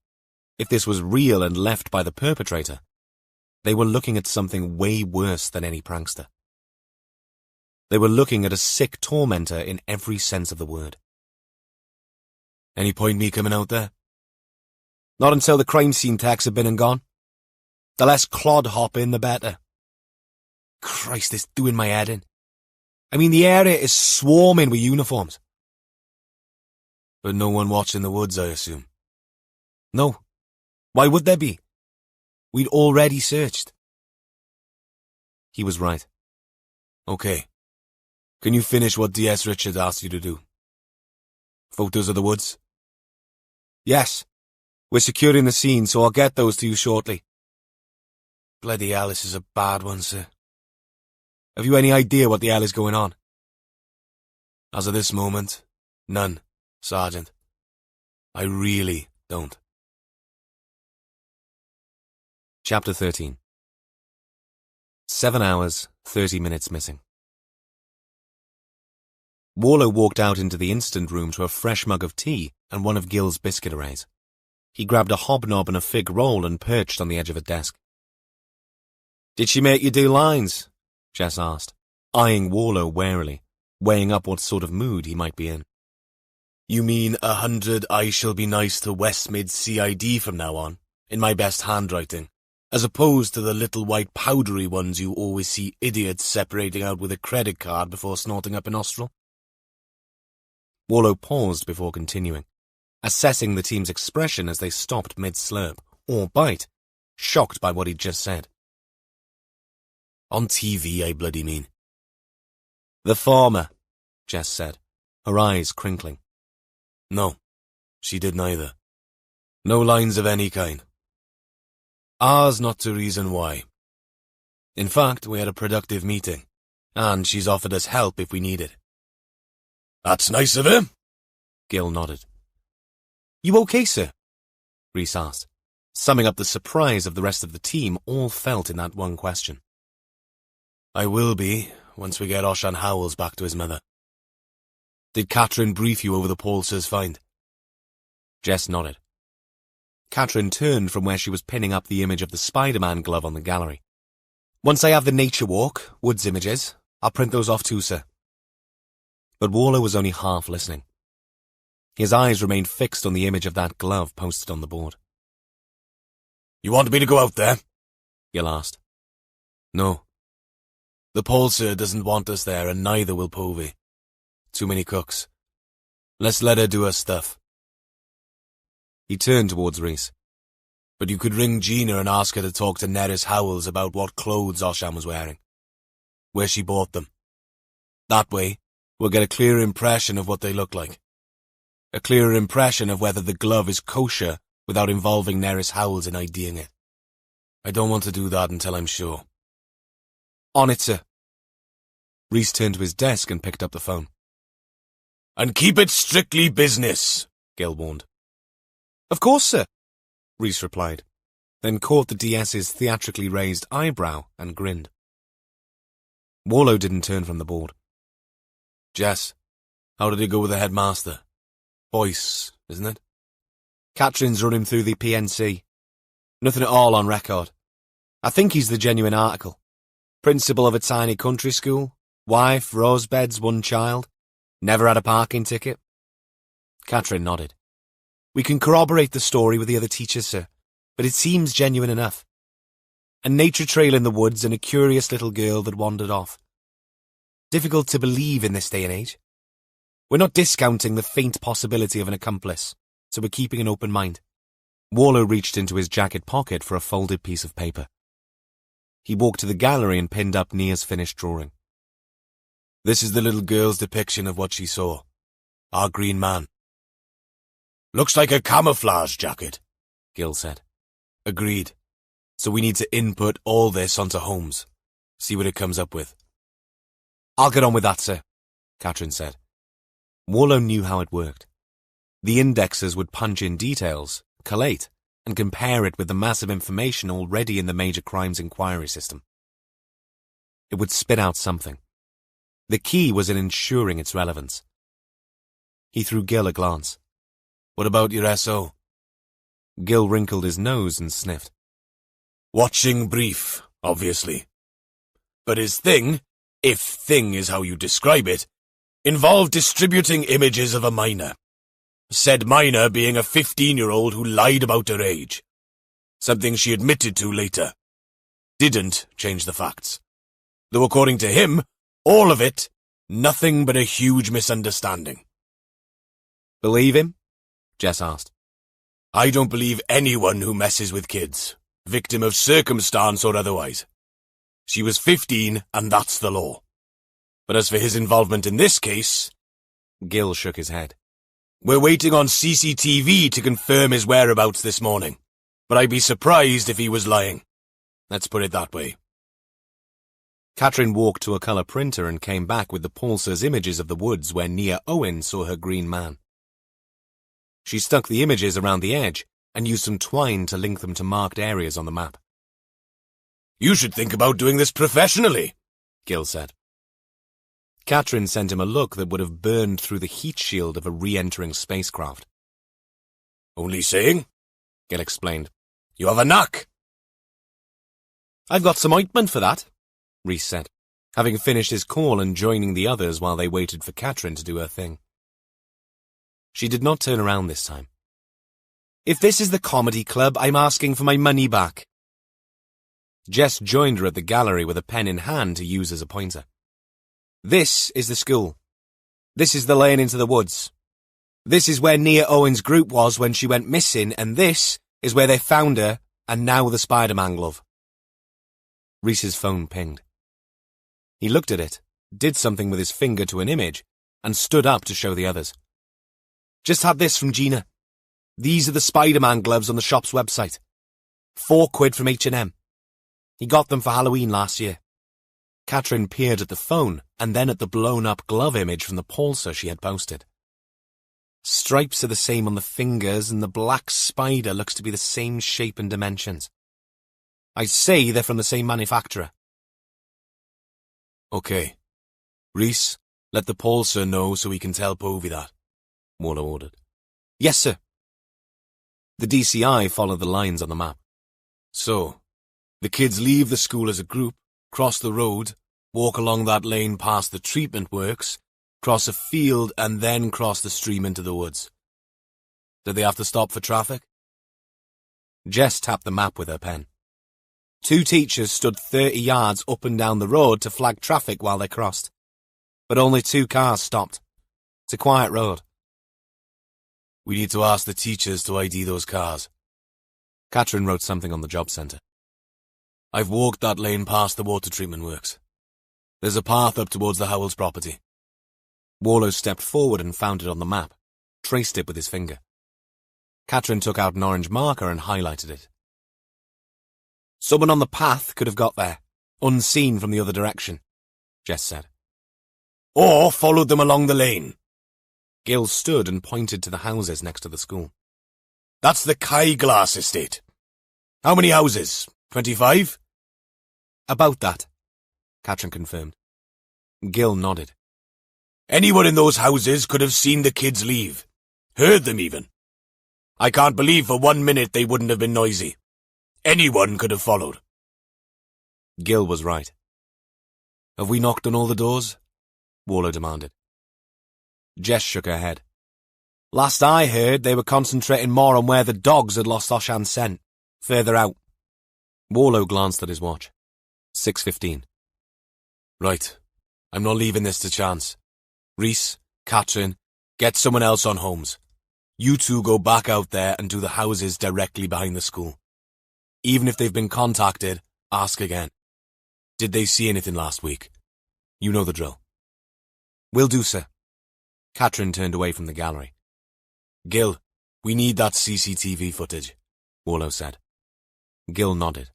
if this was real and left by the perpetrator, they were looking at something way worse than any prankster. They were looking at a sick tormentor in every sense of the word. Any point me coming out there? Not until the crime scene techs have been and gone. The less clod hopping, the better. Christ, it's doing my head in. I mean, the area is swarming with uniforms. But no one watching the woods, I assume. No. Why would there be? We'd already searched. He was right. Okay. Can you finish what D.S. Richard asked you to do? Photos of the woods? Yes. We're securing the scene, so I'll get those to you shortly. Bloody hell, this is a bad one, sir. Have you any idea what the hell is going on? As of this moment, none, Sergeant. I really don't. Chapter 13. 7 hours, 30 minutes missing. Warlow walked out into the instant room to a fresh mug of tea and one of Gil's biscuit arrays. He grabbed a hobnob and a fig roll and perched on the edge of a desk. Did she make you do lines? Jess asked, eyeing Warlow warily, weighing up what sort of mood he might be in. You mean 100 I shall be nice to Westmid CID from now on, in my best handwriting, as opposed to the little white powdery ones you always see idiots separating out with a credit card before snorting up a nostril? Warlow paused before continuing, assessing the team's expression as they stopped mid-slurp, or bite, shocked by what he'd just said. On TV, I bloody mean. The former, Jess said, her eyes crinkling. No, she did neither. No lines of any kind. Ours not to reason why. In fact, we had a productive meeting, and she's offered us help if we need it. That's nice of him, Gil nodded. You okay, sir? Rhys asked, summing up the surprise of the rest of the team all felt in that one question. I will be, once we get Oshan Howells back to his mother. Did Catherine brief you over the Paulsers find? Jess nodded. Catherine turned from where she was pinning up the image of the Spider-Man glove on the gallery. Once I have the nature walk, woods images, I'll print those off too, sir. But Warlow was only half listening. His eyes remained fixed on the image of that glove posted on the board. You want me to go out there? Gil asked. No. The Paulser doesn't want us there, and neither will Povey. Too many cooks. Let's let her do her stuff. He turned towards Rhys. But you could ring Gina and ask her to talk to Neris Howells about what clothes Oshan was wearing. Where she bought them. That way, we'll get a clearer impression of what they look like. A clearer impression of whether the glove is kosher without involving Neris Howells in IDing it. I don't want to do that until I'm sure. On it, sir. Rhys turned to his desk and picked up the phone. And keep it strictly business, Gil warned. Of course, sir, Rhys replied, then caught the DS's theatrically raised eyebrow and grinned. Warlow didn't turn from the board. Jess, how did it go with the headmaster? Boyce, isn't it? Catherine's run him through the PNC. Nothing at all on record. I think he's the genuine article. Principal of a tiny country school, wife, rose beds, one child, never had a parking ticket. Catherine nodded. We can corroborate the story with the other teachers, sir, but it seems genuine enough. A nature trail in the woods and a curious little girl that wandered off. Difficult to believe in this day and age. We're not discounting the faint possibility of an accomplice, so we're keeping an open mind. Warlow reached into his jacket pocket for a folded piece of paper. He walked to the gallery and pinned up Nia's finished drawing. This is the little girl's depiction of what she saw. Our green man. Looks like a camouflage jacket, Gil said. Agreed. So we need to input all this onto Holmes. See what it comes up with. I'll get on with that, sir, Catherine said. Warlow knew how it worked. The indexers would punch in details, collate, and compare it with the massive information already in the major crimes inquiry system. It would spit out something. The key was in ensuring its relevance. He threw Gil a glance. What about your SO? Gil wrinkled his nose and sniffed. Watching brief, obviously. But his thing, if thing is how you describe it, involved distributing images of a minor. Said minor being a 15-year-old who lied about her age. Something she admitted to later. Didn't change the facts. Though according to him, all of it, nothing but a huge misunderstanding. Believe him? Jess asked. I don't believe anyone who messes with kids, victim of circumstance or otherwise. She was 15, and that's the law. But as for his involvement in this case... Gil shook his head. We're waiting on CCTV to confirm his whereabouts this morning, but I'd be surprised if he was lying. Let's put it that way. Catherine walked to a colour printer and came back with the Paulsers' images of the woods where Nia Owen saw her green man. She stuck the images around the edge and used some twine to link them to marked areas on the map. You should think about doing this professionally, Gil said. Catherine sent him a look that would have burned through the heat shield of a re-entering spacecraft. Only saying, Gil explained. You have a knack. I've got some ointment for that, Rhys said, having finished his call and joining the others while they waited for Catherine to do her thing. She did not turn around this time. If this is the comedy club, I'm asking for my money back. Jess joined her at the gallery with a pen in hand to use as a pointer. This is the school. This is the lane into the woods. This is where Nia Owen's group was when she went missing, and this is where they found her, and now the Spider-Man glove. Rhys's phone pinged. He looked at it, did something with his finger to an image, and stood up to show the others. Just had this from Gina. These are the Spider-Man gloves on the shop's website. £4 from H&M. He got them for Halloween last year. Catherine peered at the phone and then at the blown-up glove image from the Paulser she had posted. Stripes are the same on the fingers, and the black spider looks to be the same shape and dimensions. I'd say they're from the same manufacturer. Okay. Rhys, let the Paulser know so he can tell Povey that, Waller ordered. Yes, sir. The DCI followed the lines on the map. So, the kids leave the school as a group, cross the road, walk along that lane past the treatment works, cross a field, and then cross the stream into the woods. Did they have to stop for traffic? Jess tapped the map with her pen. 2 teachers stood 30 yards up and down the road to flag traffic while they crossed. But only 2 cars stopped. It's a quiet road. We need to ask the teachers to ID those cars. Catherine wrote something on the job centre. I've walked that lane past the water treatment works. There's a path up towards the Howells property. Warlow stepped forward and found it on the map, traced it with his finger. Catherine took out an orange marker and highlighted it. Someone on the path could have got there, unseen from the other direction, Jess said. Or followed them along the lane. Gil stood and pointed to the houses next to the school. That's the Kai Glass estate. How many houses? 25? About that, Catherine confirmed. Gil nodded. Anyone in those houses could have seen the kids leave. Heard them even. I can't believe for 1 minute they wouldn't have been noisy. Anyone could have followed. Gil was right. Have we knocked on all the doors? Warlow demanded. Jess shook her head. Last I heard, they were concentrating more on where the dogs had lost Oshan's scent, further out. Warlow glanced at his watch. 6:15. Right. I'm not leaving this to chance. Rhys, Catherine, get someone else on Holmes. You 2 go back out there and do the houses directly behind the school. Even if they've been contacted, ask again. Did they see anything last week? You know the drill. Will do, sir. Catherine turned away from the gallery. Gil, we need that CCTV footage, Warlow said. Gil nodded.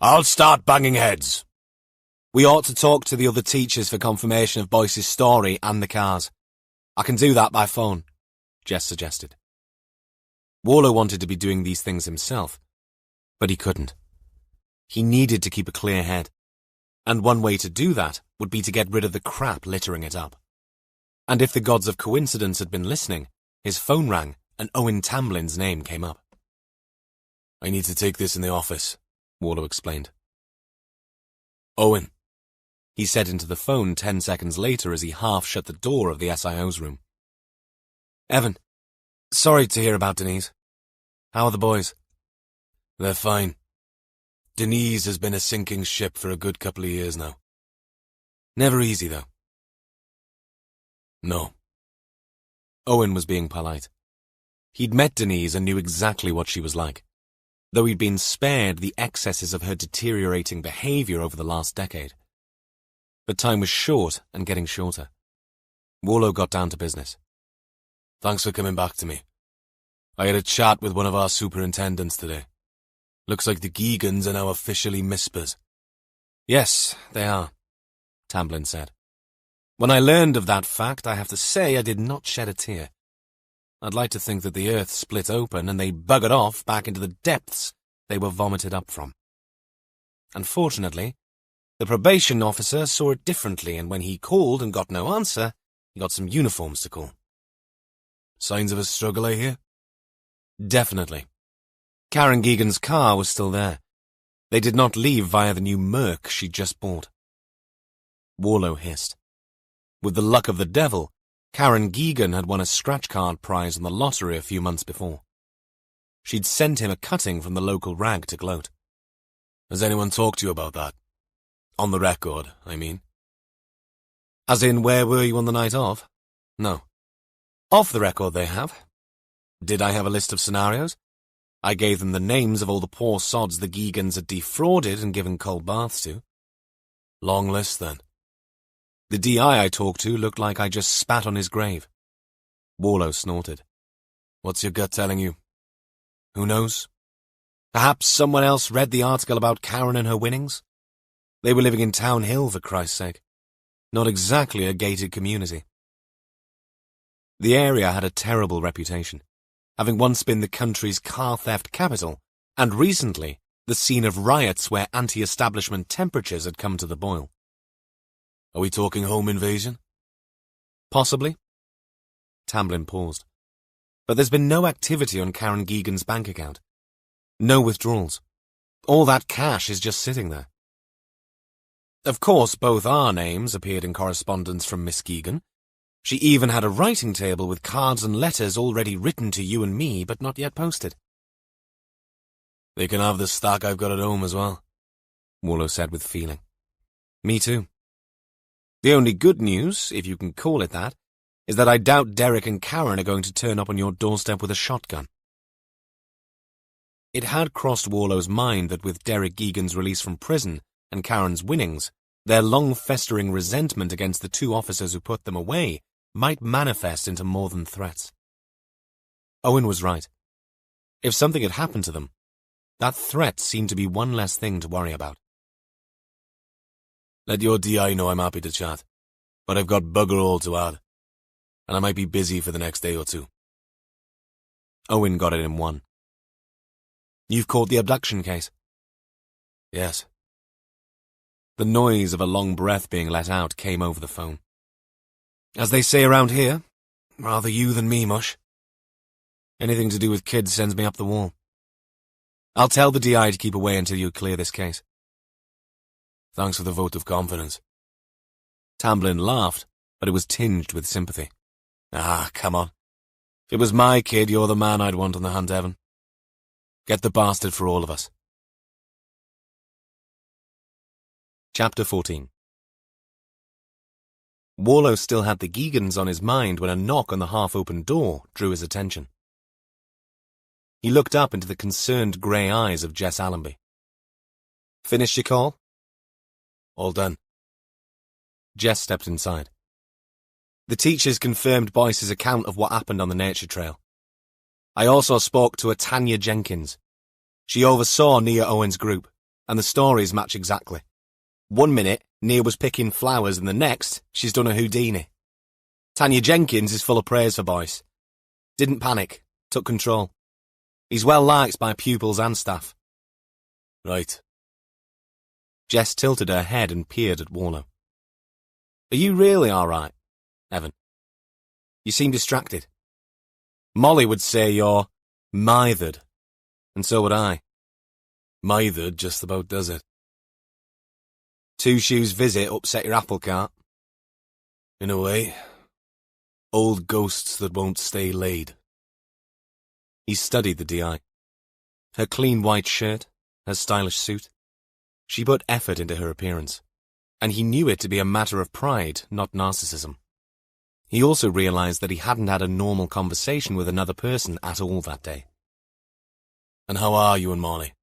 I'll start banging heads. We ought to talk to the other teachers for confirmation of Boyce's story and the cars. I can do that by phone, Jess suggested. Warlow wanted to be doing these things himself, but he couldn't. He needed to keep a clear head, and one way to do that would be to get rid of the crap littering it up. And if the gods of coincidence had been listening, his phone rang and Owen Tamblin's name came up. I need to take this in the office, Warlow explained. Owen, he said into the phone 10 seconds later as he half shut the door of the SIO's room. Evan, sorry to hear about Denise. How are the boys? They're fine. Denise has been a sinking ship for a good couple of years now. Never easy, though. No. Owen was being polite. He'd met Denise and knew exactly what she was like, though he'd been spared the excesses of her deteriorating behaviour over the last decade. But time was short and getting shorter. Warlow got down to business. Thanks for coming back to me. I had a chat with one of our superintendents today. Looks like the Geegans are now officially Mispers. Yes, they are, Tamblin said. When I learned of that fact, I have to say I did not shed a tear. I'd like to think that the earth split open and they buggered off back into the depths they were vomited up from. Unfortunately, the probation officer saw it differently, and when he called and got no answer, he got some uniforms to call. Signs of a struggle, I hear? Definitely. Karen Geegan's car was still there. They did not leave via the new Merc she'd just bought. Warlow hissed. With the luck of the devil, Karen Geegan had won a scratch card prize on the lottery a few months before. She'd sent him a cutting from the local rag to gloat. Has anyone talked to you about that? On the record, I mean. As in, where were you on the night of? No. Off the record they have. Did I have a list of scenarios? I gave them the names of all the poor sods the Geegans had defrauded and given cold baths to. Long list, then. The DI I talked to looked like I just spat on his grave. Warlow snorted. What's your gut telling you? Who knows? Perhaps someone else read the article about Karen and her winnings? They were living in Town Hill, for Christ's sake. Not exactly a gated community. The area had a terrible reputation, having once been the country's car theft capital, and recently the scene of riots where anti-establishment temperatures had come to the boil. Are we talking home invasion? Possibly. Tamblyn paused. But there's been no activity on Karen Geegan's bank account. No withdrawals. All that cash is just sitting there. Of course, both our names appeared in correspondence from Miss Geegan. She even had a writing table with cards and letters already written to you and me, but not yet posted. They can have the stack I've got at home as well, Warlow said with feeling. Me too. The only good news, if you can call it that, is that I doubt Derek and Karen are going to turn up on your doorstep with a shotgun. It had crossed Warlow's mind that with Derek Geegan's release from prison and Karen's winnings, their long-festering resentment against the two officers who put them away might manifest into more than threats. Owen was right. If something had happened to them, that threat seemed to be one less thing to worry about. Let your DI know I'm happy to chat, but I've got bugger all to add, and I might be busy for the next day or two. Owen got it in one. You've caught the abduction case? Yes. The noise of a long breath being let out came over the phone. As they say around here, rather you than me, Mush. Anything to do with kids sends me up the wall. I'll tell the DI to keep away until you clear this case. Thanks for the vote of confidence. Tamblyn laughed, but it was tinged with sympathy. Ah, come on. If it was my kid, you're the man I'd want on the hunt, Evan. Get the bastard for all of us. Chapter 14. Warlow still had the Geegans on his mind when a knock on the half-open door drew his attention. He looked up into the concerned grey eyes of Jess Allenby. Finished your call? All done. Jess stepped inside. The teachers confirmed Boyce's account of what happened on the nature trail. I also spoke to a Tanya Jenkins. She oversaw Nia Owen's group, and the stories match exactly. 1 minute, Nia was picking flowers, and the next, she's done a Houdini. Tanya Jenkins is full of praise for Boyce. Didn't panic, took control. He's well liked by pupils and staff. Right. Jess tilted her head and peered at Warlow. Are you really all right, Evan? You seem distracted. Molly would say you're mithered, and so would I. Mithered just about does it. Two Shoes' visit upset your apple cart. In a way. Old ghosts that won't stay laid. He studied the DI. Her clean white shirt, her stylish suit. She put effort into her appearance, and he knew it to be a matter of pride, not narcissism. He also realized that he hadn't had a normal conversation with another person at all that day. And how are you and Molly?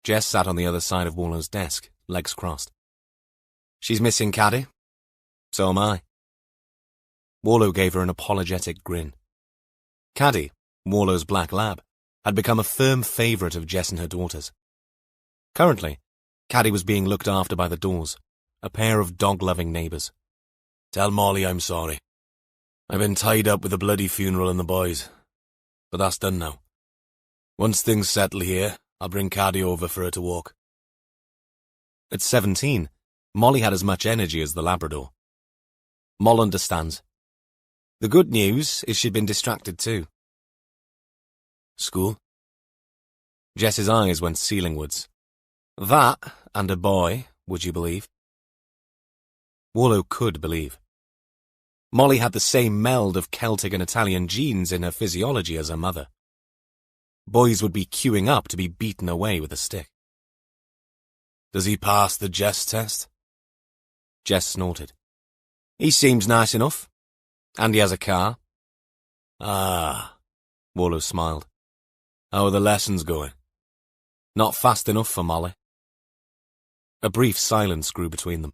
Jess sat on the other side of Warlow's desk, legs crossed. She's missing Caddy. So am I. Warlow gave her an apologetic grin. Caddy, Warlow's black lab, had become a firm favourite of Jess and her daughters. Currently, Caddy was being looked after by the Dawes, a pair of dog-loving neighbours. Tell Molly I'm sorry. I've been tied up with a bloody funeral and the boys. But that's done now. Once things settle here, I'll bring Caddy over for her to walk. At 17, Molly had as much energy as the Labrador. Moll understands. The good news is she'd been distracted too. School? Jess's eyes went ceilingwards. That, and a boy, would you believe? Warlow could believe. Molly had the same meld of Celtic and Italian genes in her physiology as her mother. Boys would be queuing up to be beaten away with a stick. Does he pass the Jess test? Jess snorted. He seems nice enough. And he has a car. Ah, Warlow smiled. How are the lessons going? Not fast enough for Molly. A brief silence grew between them.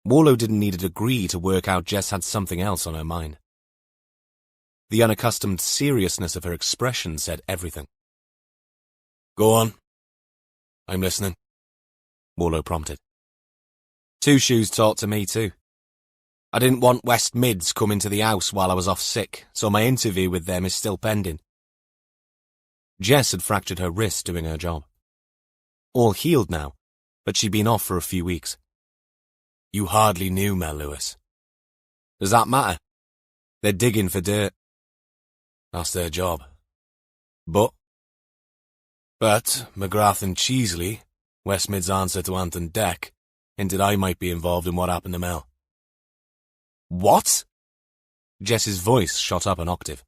Warlow didn't need a degree to work out Jess had something else on her mind. The unaccustomed seriousness of her expression said everything. Go on. I'm listening. Warlow prompted. Two Shoes talked to me too. I didn't want West Mids coming to the house while I was off sick, so my interview with them is still pending. Jess had fractured her wrist doing her job. All healed now, but she'd been off for a few weeks. You hardly knew Mel Lewis. Does that matter? They're digging for dirt. That's their job. But McGrath and Cheesley, Westmead's answer to Anton Deck, hinted I might be involved in what happened to Mel. What? Jess's voice shot up an octave.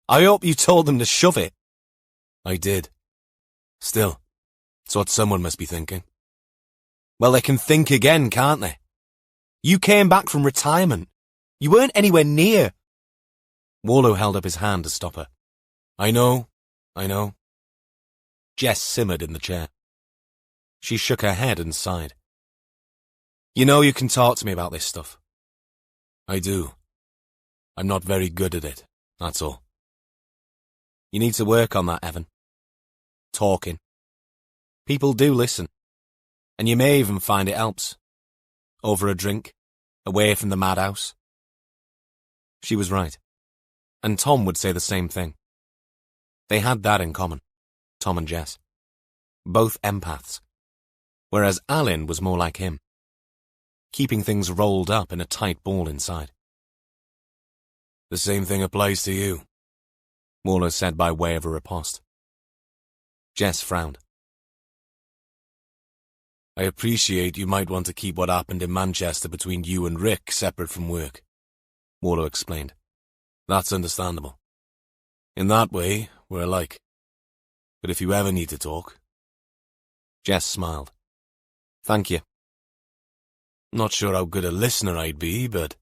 I hope you told them to shove it. I did. Still, it's what someone must be thinking. Well, they can think again, can't they? You came back from retirement. You weren't anywhere near. Warlow held up his hand to stop her. I know. Jess simmered in the chair. She shook her head and sighed. You know you can talk to me about this stuff. I do. I'm not very good at it, that's all. You need to work on that, Evan. Talking. People do listen. And you may even find it helps. Over a drink, away from the madhouse. She was right. And Tom would say the same thing. They had that in common, Tom and Jess. Both empaths. Whereas Alan was more like him. Keeping things rolled up in a tight ball inside. The same thing applies to you, Warlow said by way of a riposte. Jess frowned. I appreciate you might want to keep what happened in Manchester between you and Rick separate from work, Warlow explained. That's understandable. In that way, we're alike. But if you ever need to talk... Jess smiled. Thank you. Not sure how good a listener I'd be, but...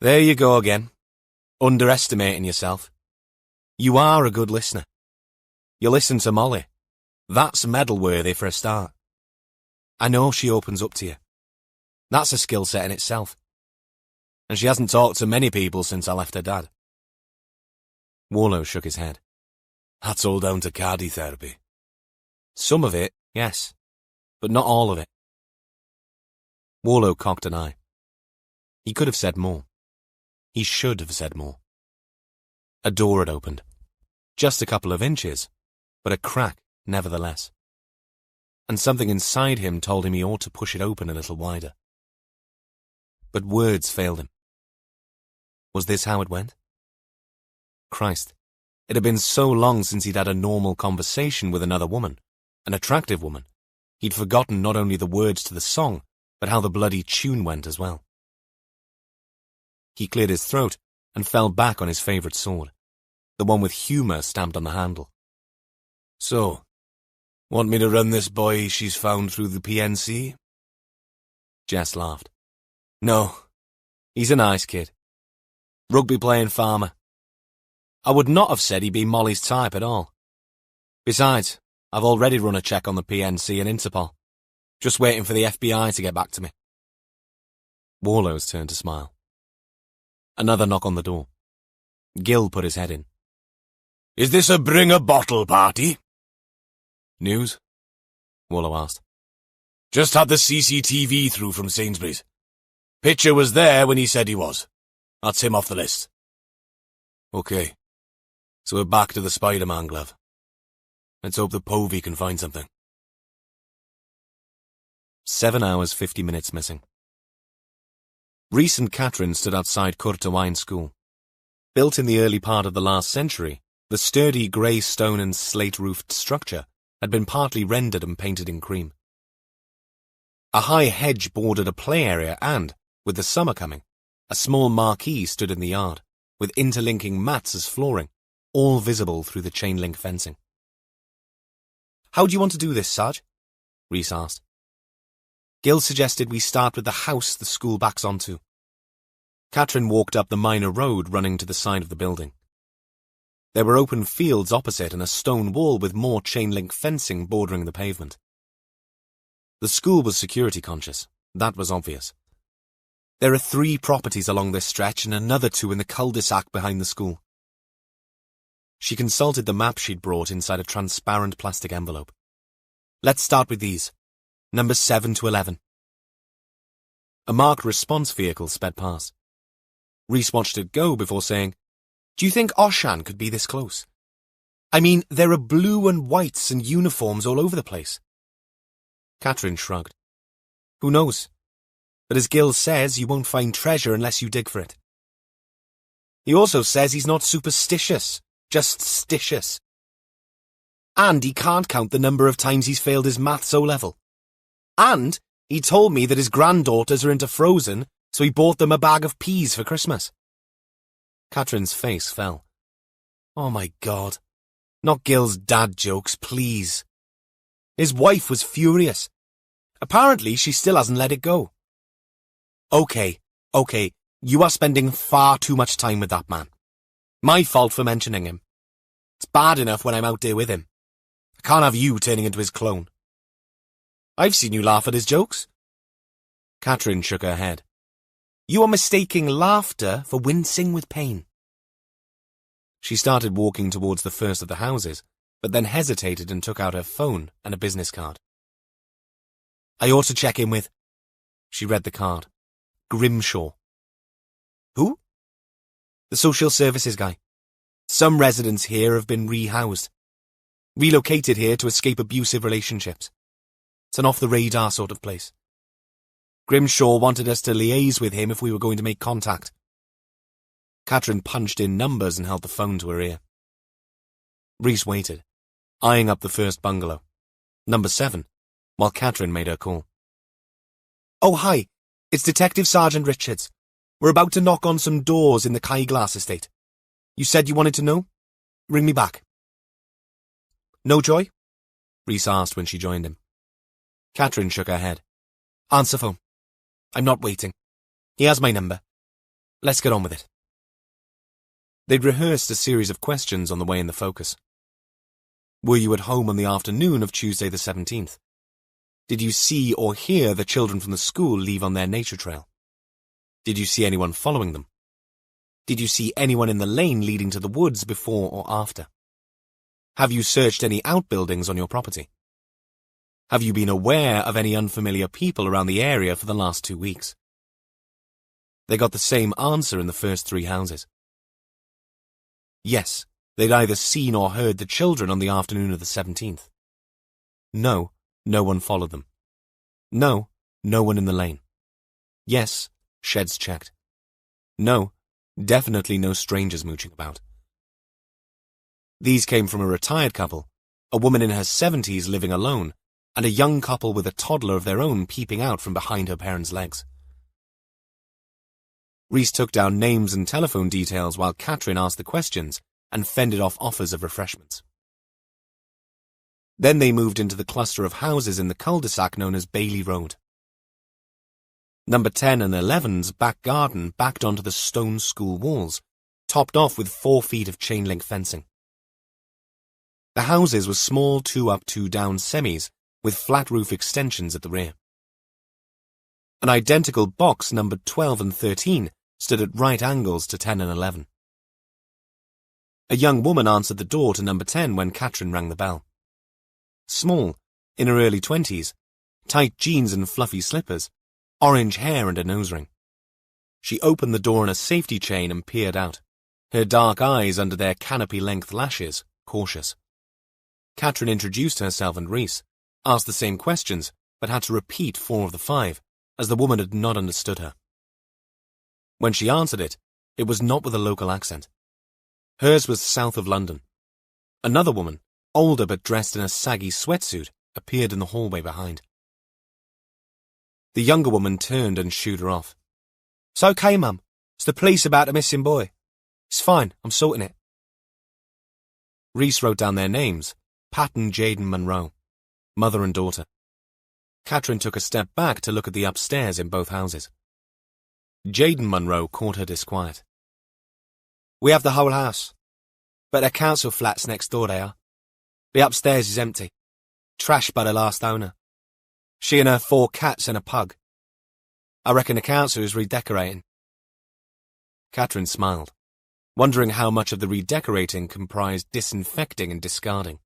There you go again. Underestimating yourself. You are a good listener. You listen to Molly. That's medal-worthy for a start. I know she opens up to you. That's a skill set in itself. And she hasn't talked to many people since I left her dad. Warlow shook his head. That's all down to cardi therapy. Some of it, yes, but not all of it. Warlow cocked an eye. He could have said more. He should have said more. A door had opened. Just a couple of inches, but a crack nevertheless. And something inside him told him he ought to push it open a little wider. But words failed him. Was this how it went? Christ, it had been so long since he'd had a normal conversation with another woman, an attractive woman. He'd forgotten not only the words to the song, but how the bloody tune went as well. He cleared his throat and fell back on his favourite sword, the one with humour stamped on the handle. So, want me to run this boy she's found through the PNC? Jess laughed. No, he's a nice kid. Rugby-playing farmer. I would not have said he'd be Molly's type at all. Besides, I've already run a check on the PNC and Interpol. Just waiting for the FBI to get back to me. Warlow's turned to smile. Another knock on the door. Gil put his head in. Is this a bring-a-bottle party? News? Warlow asked. Just had the CCTV through from Sainsbury's. Pitcher was there when he said he was. That's him off the list. Okay, so we're back to the Spider-Man glove. Let's hope the Povey can find something. 7 hours, 50 minutes missing. Rhys and Catherine stood outside Courtewine School. Built in the early part of the last century, the sturdy grey stone and slate-roofed structure had been partly rendered and painted in cream. A high hedge bordered a play area and, with the summer coming, a small marquee stood in the yard, with interlinking mats as flooring, all visible through the chain-link fencing. How do you want to do this, Sarge? Rhys asked. Gil suggested we start with the house the school backs onto. Catherine walked up the minor road running to the side of the building. There were open fields opposite and a stone wall with more chain-link fencing bordering the pavement. The school was security conscious, that was obvious. There are 3 properties along this stretch and another 2 in the cul-de-sac behind the school. She consulted the map she'd brought inside a transparent plastic envelope. Let's start with these. Numbers 7 to 11. A marked response vehicle sped past. Rhys watched it go before saying, "Do you think Oshan could be this close? I mean, there are blue and whites and uniforms all over the place." Catherine shrugged. "Who knows? But as Gil says, you won't find treasure unless you dig for it. He also says he's not superstitious, just stitious. And he can't count the number of times he's failed his maths O-level. And he told me that his granddaughters are into Frozen, so he bought them a bag of peas for Christmas." Catherine's face fell. Oh my God. Not Gil's dad jokes, please. His wife was furious. Apparently, she still hasn't let it go. Okay, you are spending far too much time with that man. My fault for mentioning him. It's bad enough when I'm out there with him. I can't have you turning into his clone. I've seen you laugh at his jokes." Catherine shook her head. "You are mistaking laughter for wincing with pain." She started walking towards the first of the houses, but then hesitated and took out her phone and a business card. "I ought to check in with..." She read the card. "Grimshaw." "Who?" "The social services guy. Some residents here have been rehoused. Relocated here to escape abusive relationships. It's an off-the-radar sort of place. Grimshaw wanted us to liaise with him if we were going to make contact." Catherine punched in numbers and held the phone to her ear. Rhys waited, eyeing up the first bungalow, number 7, while Catherine made her call. "Oh, hi. It's Detective Sergeant Richards. We're about to knock on some doors in the Kaiglass estate. You said you wanted to know? Ring me back." "No joy?" Rhys asked when she joined him. Catherine shook her head. "Answer phone. I'm not waiting. He has my number. Let's get on with it." They'd rehearsed a series of questions on the way in the Focus. Were you at home on the afternoon of Tuesday the 17th? Did you see or hear the children from the school leave on their nature trail? Did you see anyone following them? Did you see anyone in the lane leading to the woods before or after? Have you searched any outbuildings on your property? Have you been aware of any unfamiliar people around the area for the last 2 weeks? They got the same answer in the first 3 houses. Yes, they'd either seen or heard the children on the afternoon of the 17th. No, no one followed them. No, no one in the lane. Yes, sheds checked. No, definitely no strangers mooching about. These came from a retired couple, a woman in her 70s living alone, and a young couple with a toddler of their own peeping out from behind her parents' legs. Rhys took down names and telephone details while Catherine asked the questions and fended off offers of refreshments. Then they moved into the cluster of houses in the cul-de-sac known as Bailey Road. Number 10 and 11's back garden backed onto the stone school walls, topped off with 4 feet of chain-link fencing. The houses were small 2-up, 2-down semis with flat roof extensions at the rear. An identical box numbered 12 and 13 stood at right angles to 10 and 11. A young woman answered the door to number 10 when Catherine rang the bell. Small, in her early 20s, tight jeans and fluffy slippers, orange hair and a nose ring. She opened the door on a safety chain and peered out, her dark eyes under their canopy-length lashes, cautious. Catherine introduced herself and Rhys, asked the same questions, but had to repeat 4 of the 5, as the woman had not understood her. When she answered it, it was not with a local accent. Hers was south of London. Another woman, older but dressed in a saggy sweatsuit, appeared in the hallway behind. The younger woman turned and shooed her off. "It's okay, Mum. It's the police about a missing boy. It's fine, I'm sorting it." Rhys wrote down their names, Pat and Jaden Monroe, mother and daughter. Catherine took a step back to look at the upstairs in both houses. Jaden Monroe caught her disquiet. "We have the whole house, but they're council flats next door they are. The upstairs is empty, trashed by the last owner. She and her 4 cats and a pug. I reckon the council is redecorating." Catherine smiled, wondering how much of the redecorating comprised disinfecting and discarding.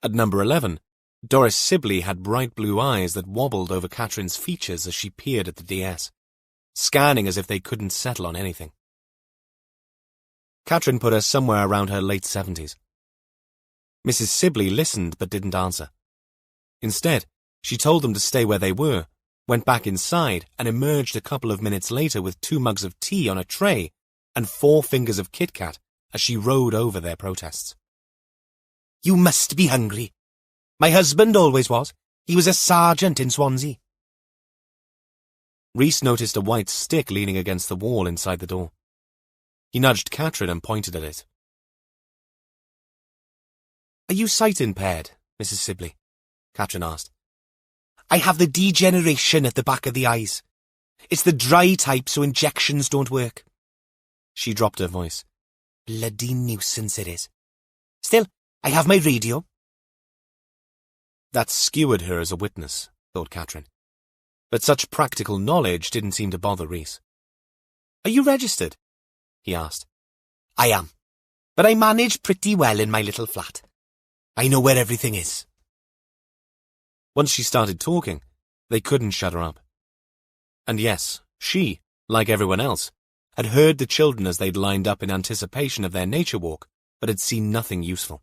At number 11, Doris Sibley had bright blue eyes that wobbled over Catherine's features as she peered at the DS, scanning as if they couldn't settle on anything. Catherine put her somewhere around her late 70s. Mrs. Sibley listened but didn't answer. Instead, she told them to stay where they were, went back inside, and emerged a couple of minutes later with 2 mugs of tea on a tray and 4 fingers of Kit Kat as she rode over their protests. "You must be hungry. My husband always was. He was a sergeant in Swansea." Rhys noticed a white stick leaning against the wall inside the door. He nudged Catherine and pointed at it. "Are you sight-impaired, Mrs. Sibley?" Catherine asked. "I have the degeneration at the back of the eyes. It's the dry type, so injections don't work." She dropped her voice. "Bloody nuisance it is. Still, I have my radio." That skewered her as a witness, thought Catherine. But such practical knowledge didn't seem to bother Rhys. "Are you registered?" he asked. "I am, but I manage pretty well in my little flat. I know where everything is." Once she started talking, they couldn't shut her up. And yes, she, like everyone else, had heard the children as they'd lined up in anticipation of their nature walk, but had seen nothing useful.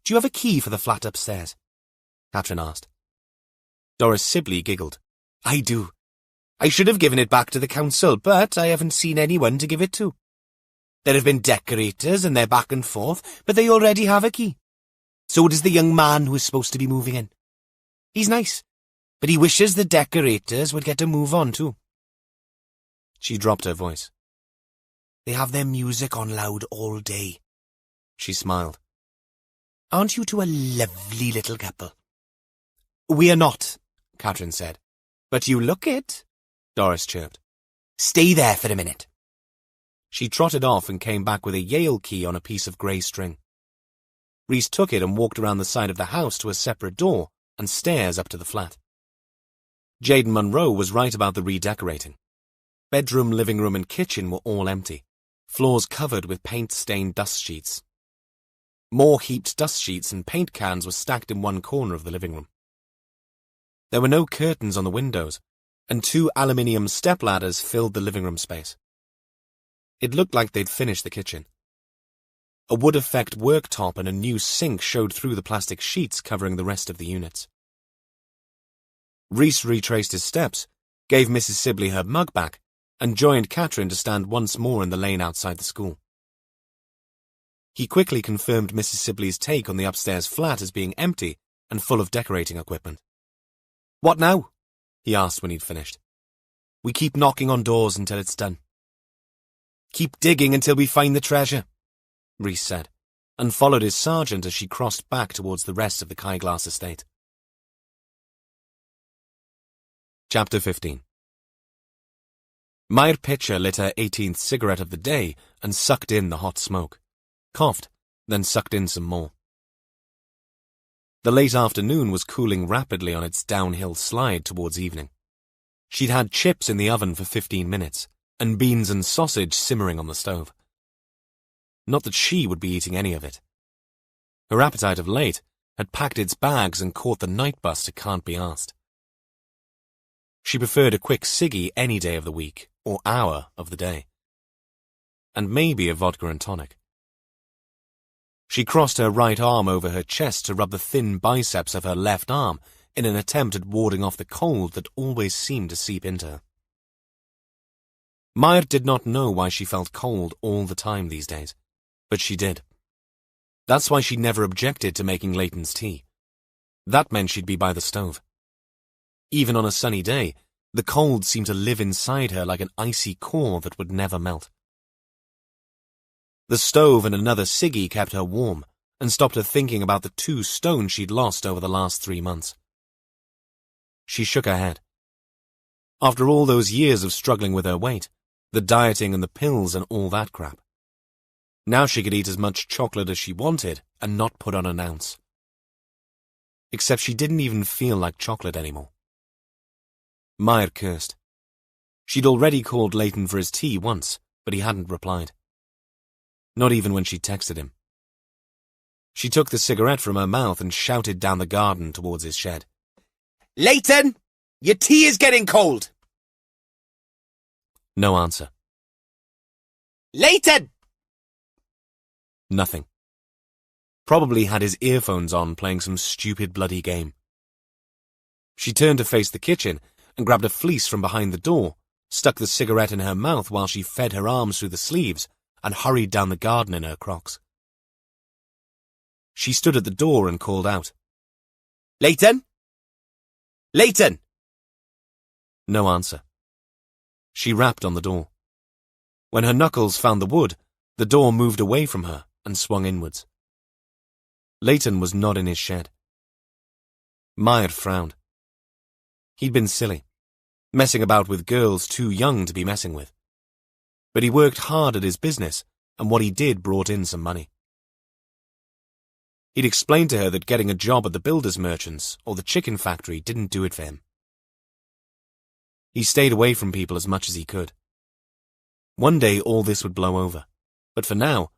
"Do you have a key for the flat upstairs?" Catherine asked. Doris Sibley giggled. "I do. I should have given it back to the council, but I haven't seen anyone to give it to. There have been decorators and they're back and forth, but they already have a key. So does the young man who is supposed to be moving in. He's nice, but he wishes the decorators would get to move on too." She dropped her voice. "They have their music on loud all day." She smiled. "Aren't you two a lovely little couple?" "We are not," Catherine said. "But you look it," Doris chirped. "Stay there for a minute." She trotted off and came back with a Yale key on a piece of grey string. Rhys took it and walked around the side of the house to a separate door and stairs up to the flat. Jaden Munro was right about the redecorating. Bedroom, living room and kitchen were all empty, floors covered with paint-stained dust sheets. More heaped dust sheets and paint cans were stacked in one corner of the living room. There were no curtains on the windows, and 2 aluminium stepladders filled the living room space. It looked like they'd finished the kitchen. A wood-effect worktop and a new sink showed through the plastic sheets covering the rest of the units. Rhys retraced his steps, gave Mrs. Sibley her mug back, and joined Catherine to stand once more in the lane outside the school. He quickly confirmed Mrs. Sibley's take on the upstairs flat as being empty and full of decorating equipment. "What now?" he asked when he'd finished. "We keep knocking on doors until it's done." "Keep digging until we find the treasure," Rhys said, and followed his sergeant as she crossed back towards the rest of the Kyglass estate. Chapter 15. Mair Pitcher lit her 18th cigarette of the day and sucked in the hot smoke, coughed, then sucked in some more. The late afternoon was cooling rapidly on its downhill slide towards evening. She'd had chips in the oven for 15 minutes, and beans and sausage simmering on the stove. Not that she would be eating any of it. Her appetite of late had packed its bags and caught the night bus to Can't Be Asked. She preferred a quick ciggy any day of the week, or hour of the day. And maybe a vodka and tonic. She crossed her right arm over her chest to rub the thin biceps of her left arm in an attempt at warding off the cold that always seemed to seep into her. Mair did not know why she felt cold all the time these days, but she did. That's why she never objected to making Leighton's tea. That meant she'd be by the stove. Even on a sunny day, the cold seemed to live inside her like an icy core that would never melt. The stove and another ciggy kept her warm and stopped her thinking about the 2 stone she'd lost over the last 3 months. She shook her head. After all those years of struggling with her weight, the dieting and the pills and all that crap, now she could eat as much chocolate as she wanted and not put on an ounce. Except she didn't even feel like chocolate anymore. Mair cursed. She'd already called Leighton for his tea once, but he hadn't replied. Not even when she texted him. She took the cigarette from her mouth and shouted down the garden towards his shed. Leighton! Your tea is getting cold! No answer. Leighton! Nothing. Probably had his earphones on playing some stupid bloody game. She turned to face the kitchen and grabbed a fleece from behind the door, stuck the cigarette in her mouth while she fed her arms through the sleeves, and hurried down the garden in her Crocs. She stood at the door and called out. Leighton? Leighton! No answer. She rapped on the door. When her knuckles found the wood, the door moved away from her and swung inwards. Leighton was not in his shed. Meyer frowned. He'd been silly, messing about with girls too young to be messing with. But he worked hard at his business, and what he did brought in some money. He'd explained to her that getting a job at the builders' merchants or the chicken factory didn't do it for him. He stayed away from people as much as he could. One day all this would blow over, but for now,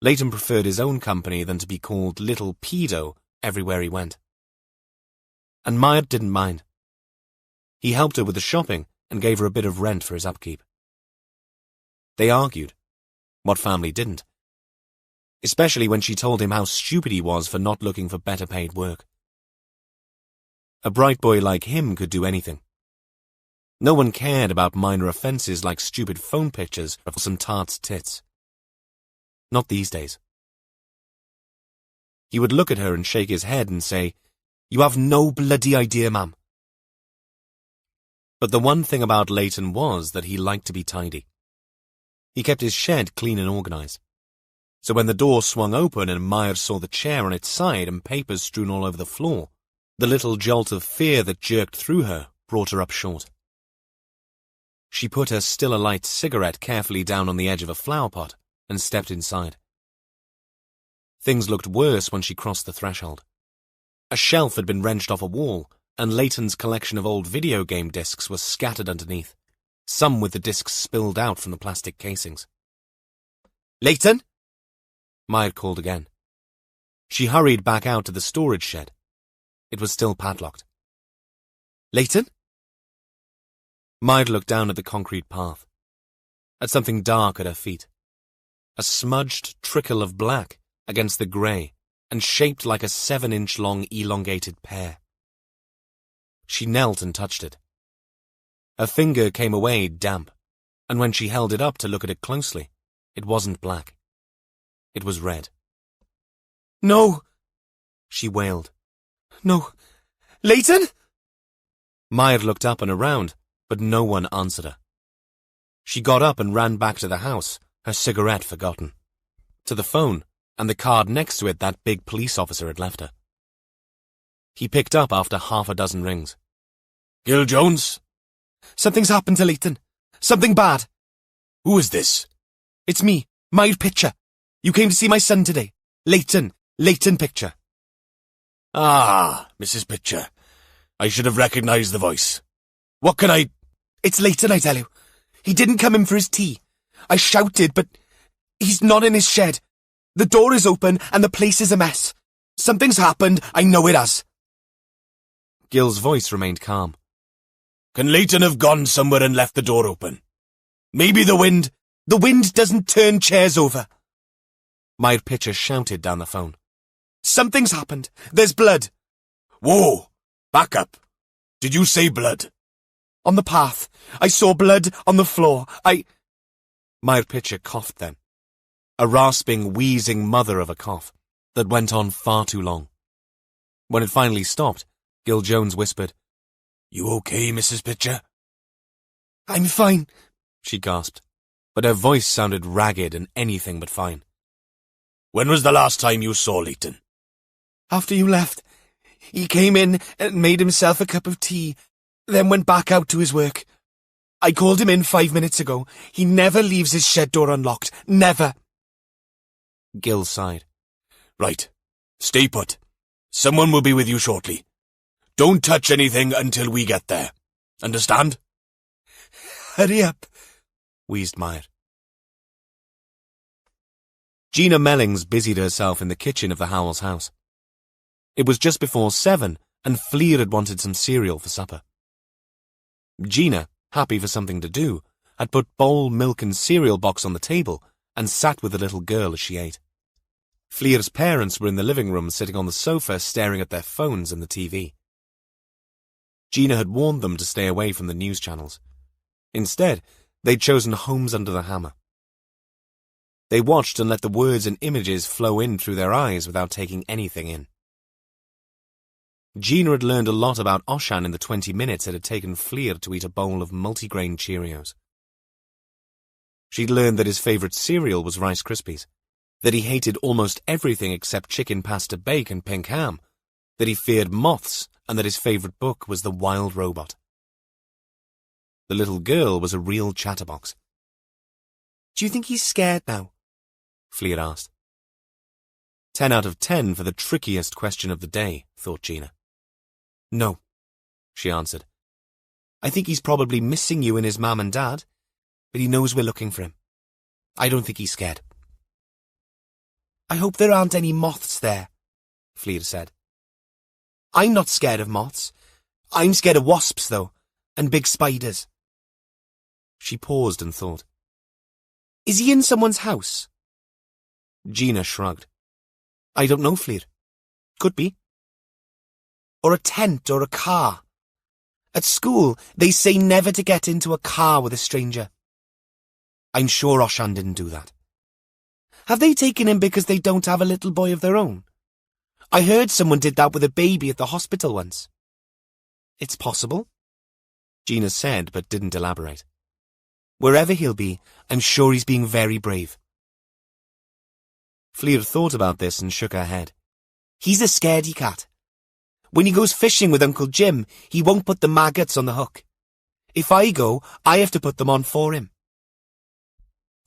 Leighton preferred his own company than to be called Little Pedo everywhere he went. And Meyer didn't mind. He helped her with the shopping and gave her a bit of rent for his upkeep. They argued. What family didn't? Especially when she told him how stupid he was for not looking for better paid work. A bright boy like him could do anything. No one cared about minor offences like stupid phone pictures or some tart's tits. Not these days. He would look at her and shake his head and say, "You have no bloody idea, ma'am." But the one thing about Leighton was that he liked to be tidy. He kept his shed clean and organised. So when the door swung open and Meyer saw the chair on its side and papers strewn all over the floor, the little jolt of fear that jerked through her brought her up short. She put her still alight cigarette carefully down on the edge of a flower pot and stepped inside. Things looked worse when she crossed the threshold. A shelf had been wrenched off a wall, and Leighton's collection of old video game discs was scattered underneath, some with the discs spilled out from the plastic casings. Leighton? Meyer called again. She hurried back out to the storage shed. It was still padlocked. Leighton? Meyer looked down at the concrete path, at something dark at her feet, a smudged trickle of black against the grey and shaped like a 7-inch long elongated pear. She knelt and touched it. Her finger came away damp, and when she held it up to look at it closely, it wasn't black. It was red. No, she wailed. No. Leighton? Meyer looked up and around, but no one answered her. She got up and ran back to the house, her cigarette forgotten, to the phone and the card next to it that big police officer had left her. He picked up after half a dozen rings. Gil Jones? Something's happened to Leighton. Something bad. Who is this? It's me, Meyer Pitcher. You came to see my son today. Leighton Pitcher. Ah, Mrs. Pitcher. I should have recognised the voice. What can I... It's Leighton, I tell you. He didn't come in for his tea. I shouted, but he's not in his shed. The door is open and the place is a mess. Something's happened, I know it has. Gil's voice remained calm. Can Leighton have gone somewhere and left the door open? Maybe the wind... The wind doesn't turn chairs over. Meyer Pitcher shouted down the phone. Something's happened. There's blood. Whoa! Back up. Did you say blood? On the path. I saw blood on the floor. Meyer Pitcher coughed then. A rasping, wheezing mother of a cough that went on far too long. When it finally stopped, Gil Jones whispered, You okay, Mrs. Pitcher? I'm fine, she gasped, but her voice sounded ragged and anything but fine. When was the last time you saw Leighton? After you left. He came in and made himself a cup of tea, then went back out to his work. I called him in 5 minutes ago. He never leaves his shed door unlocked. Never. Gil sighed. Right. Stay put. Someone will be with you shortly. Don't touch anything until we get there. Understand? Hurry up, wheezed Meyer. Gina Mellings busied herself in the kitchen of the Howells house. It was just before 7, and Fleer had wanted some cereal for supper. Gina, happy for something to do, had put bowl, milk and cereal box on the table and sat with the little girl as she ate. Fleer's parents were in the living room sitting on the sofa staring at their phones and the TV. Gina had warned them to stay away from the news channels. Instead, they'd chosen Homes Under the Hammer. They watched and let the words and images flow in through their eyes without taking anything in. Gina had learned a lot about Oshan in the 20 minutes it had taken Fleer to eat a bowl of multigrain Cheerios. She'd learned that his favourite cereal was Rice Krispies, that he hated almost everything except chicken pasta bake and pink ham, that he feared moths, and that his favourite book was The Wild Robot. The little girl was a real chatterbox. "Do you think he's scared now?" Fleer asked. 10 out of 10 for the trickiest question of the day, thought Gina. "No," she answered. "I think he's probably missing you and his mum and dad, but he knows we're looking for him. I don't think he's scared." "I hope there aren't any moths there," Fleer said. "I'm not scared of moths. I'm scared of wasps, though, and big spiders." She paused and thought. "Is he in someone's house?" Gina shrugged. "I don't know, Fleer. Could be. Or a tent or a car. At school, they say never to get into a car with a stranger. I'm sure Oshan didn't do that. Have they taken him because they don't have a little boy of their own? I heard someone did that with a baby at the hospital once." "It's possible," Gina said, but didn't elaborate. "Wherever he'll be, I'm sure he's being very brave." Fleer thought about this and shook her head. "He's a scaredy cat. When he goes fishing with Uncle Jim, he won't put the maggots on the hook. If I go, I have to put them on for him."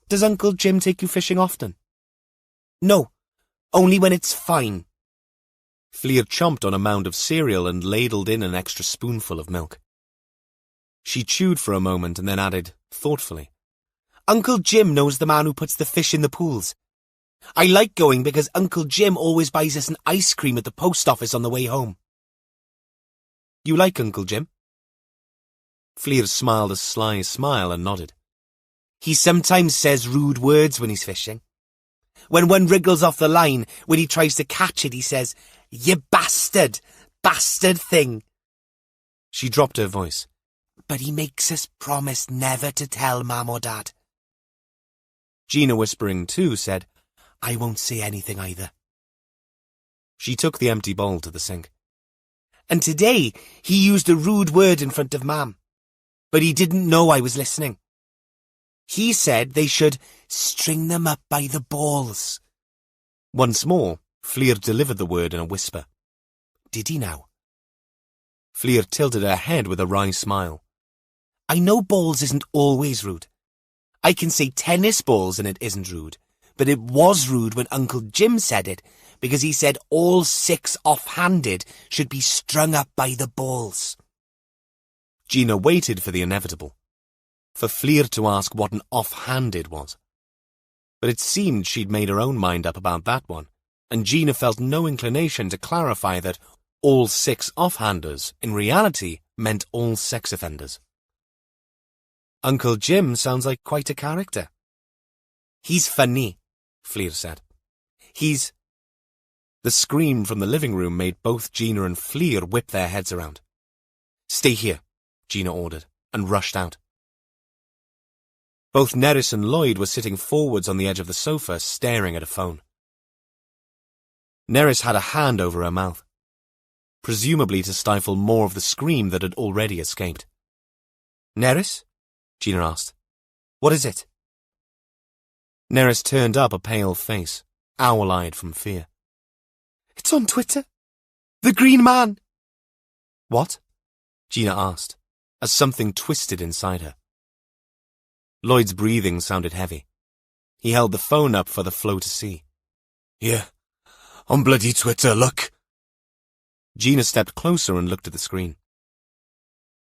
"Does Uncle Jim take you fishing often?" "No, only when it's fine." Fleer chomped on a mound of cereal and ladled in an extra spoonful of milk. She chewed for a moment and then added, thoughtfully, "Uncle Jim knows the man who puts the fish in the pools. I like going because Uncle Jim always buys us an ice cream at the post office on the way home." "You like Uncle Jim?" Fleer smiled a sly smile and nodded. "He sometimes says rude words when he's fishing. When one wriggles off the line, when he tries to catch it, he says, 'You bastard, bastard thing.'" She dropped her voice. "But he makes us promise never to tell Mum or Dad." Gina, whispering too, said, "I won't say anything either." She took the empty bowl to the sink. "And today he used a rude word in front of Mum, but he didn't know I was listening. He said they should string them up by the balls." Once more, Fleer delivered the word in a whisper. "Did he now?" Fleer tilted her head with a wry smile. "I know balls isn't always rude. I can say tennis balls and it isn't rude, but it was rude when Uncle Jim said it, because he said all 6 off-handed should be strung up by the balls." Gina waited for the inevitable, for Fleer to ask what an off-handed was. But it seemed she'd made her own mind up about that one, and Gina felt no inclination to clarify that all 6 off-handers in reality meant all sex offenders. "Uncle Jim sounds like quite a character." "He's funny," Fleer said. "He's—" The scream from the living room made both Gina and Fleer whip their heads around. "Stay here," Gina ordered, and rushed out. Both Nerys and Lloyd were sitting forwards on the edge of the sofa, staring at a phone. Nerys had a hand over her mouth, presumably to stifle more of the scream that had already escaped. "Nerys?" Gina asked. "What is it?" Nerys turned up a pale face, owl-eyed from fear. "It's on Twitter. The Green Man." "What?" Gina asked, as something twisted inside her. Lloyd's breathing sounded heavy. He held the phone up for the Flo to see. "Yeah, on bloody Twitter, look." Gina stepped closer and looked at the screen.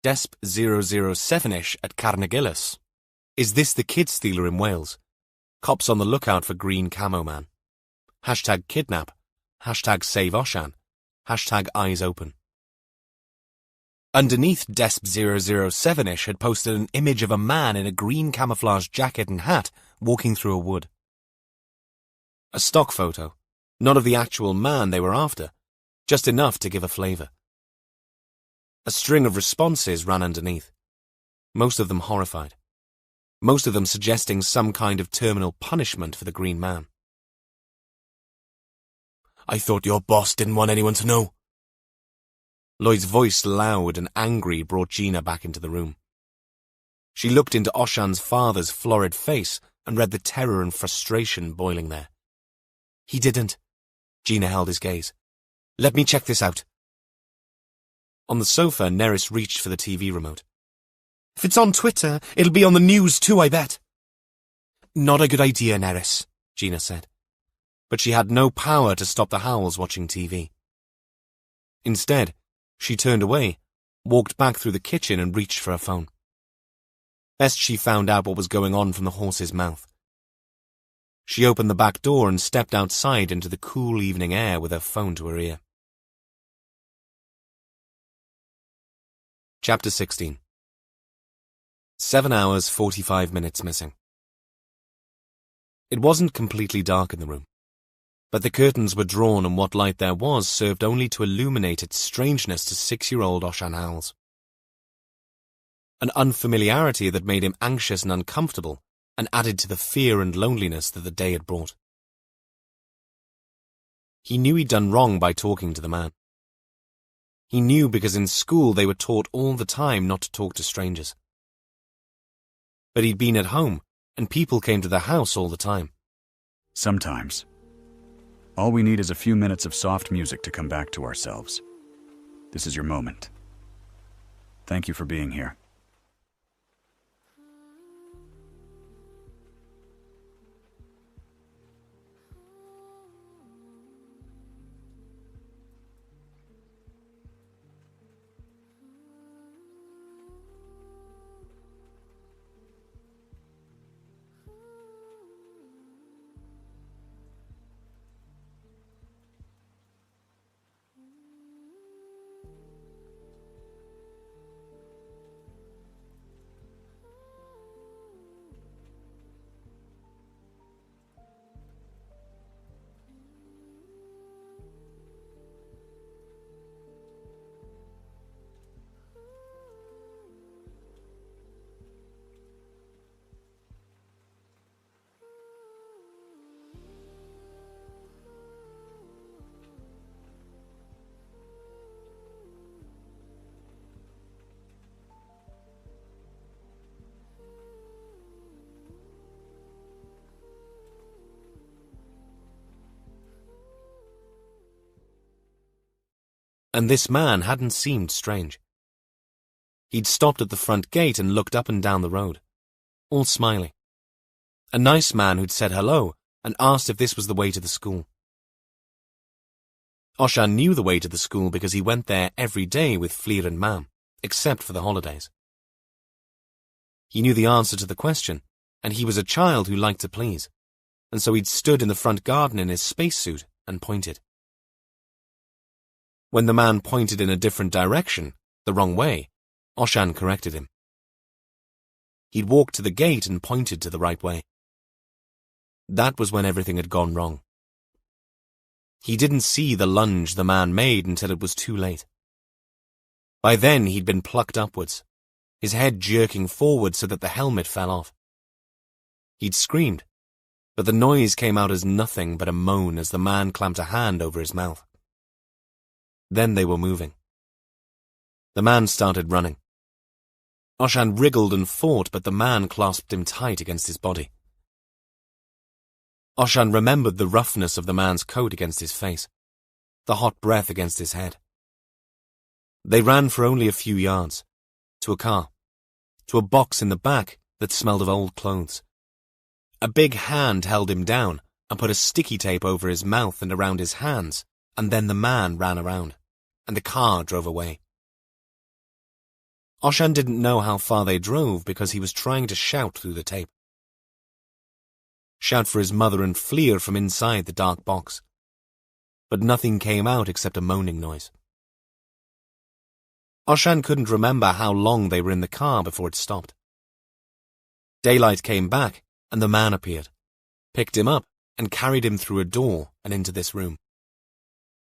Desp 007-ish at Carnegillis. Is this the kid stealer in Wales? Cops on the lookout for green camo man. #kidnap. #save Oshan. #eyes open. Underneath Desp 007ish had posted an image of a man in a green camouflage jacket and hat walking through a wood. A stock photo, not of the actual man they were after, just enough to give a flavour. A string of responses ran underneath, most of them horrified, most of them suggesting some kind of terminal punishment for the green man. I thought your boss didn't want anyone to know. Lloyd's voice, loud and angry, brought Gina back into the room. She looked into Oshan's father's florid face and read the terror and frustration boiling there. He didn't. Gina held his gaze. Let me check this out. On the sofa, Nerys reached for the TV remote. If it's on Twitter, it'll be on the news too, I bet. Not a good idea, Nerys, Gina said. But she had no power to stop the Howells watching TV. Instead, she turned away, walked back through the kitchen and reached for her phone. Best she found out what was going on from the horse's mouth. She opened the back door and stepped outside into the cool evening air with her phone to her ear. Chapter 16. 7 hours, 45 minutes missing. It wasn't completely dark in the room, but the curtains were drawn and what light there was served only to illuminate its strangeness to 6-year-old Oshan Howells. An unfamiliarity that made him anxious and uncomfortable and added to the fear and loneliness that the day had brought. He knew he'd done wrong by talking to the man. He knew because in school they were taught all the time not to talk to strangers. But he'd been at home, and people came to the house all the time. Sometimes. All we need is a few minutes of soft music to come back to ourselves. This is your moment. Thank you for being here. And this man hadn't seemed strange. He'd stopped at the front gate and looked up and down the road, all smiling. A nice man who'd said hello and asked if this was the way to the school. Oshan knew the way to the school because he went there every day with Fleer and Mam, except for the holidays. He knew the answer to the question, and he was a child who liked to please, and so he'd stood in the front garden in his spacesuit and pointed. When the man pointed in a different direction, the wrong way, Oshan corrected him. He'd walked to the gate and pointed to the right way. That was when everything had gone wrong. He didn't see the lunge the man made until it was too late. By then he'd been plucked upwards, his head jerking forward so that the helmet fell off. He'd screamed, but the noise came out as nothing but a moan as the man clamped a hand over his mouth. Then they were moving. The man started running. Oshan wriggled and fought, but the man clasped him tight against his body. Oshan remembered the roughness of the man's coat against his face, the hot breath against his head. They ran for only a few yards, to a car, to a box in the back that smelled of old clothes. A big hand held him down and put a sticky tape over his mouth and around his hands, and then the man ran around, and the car drove away. Oshan didn't know how far they drove because he was trying to shout through the tape. shout for his mother and flee from inside the dark box. But nothing came out except a moaning noise. Oshan couldn't remember how long they were in the car before it stopped. Daylight came back, and the man appeared, picked him up, and carried him through a door and into this room,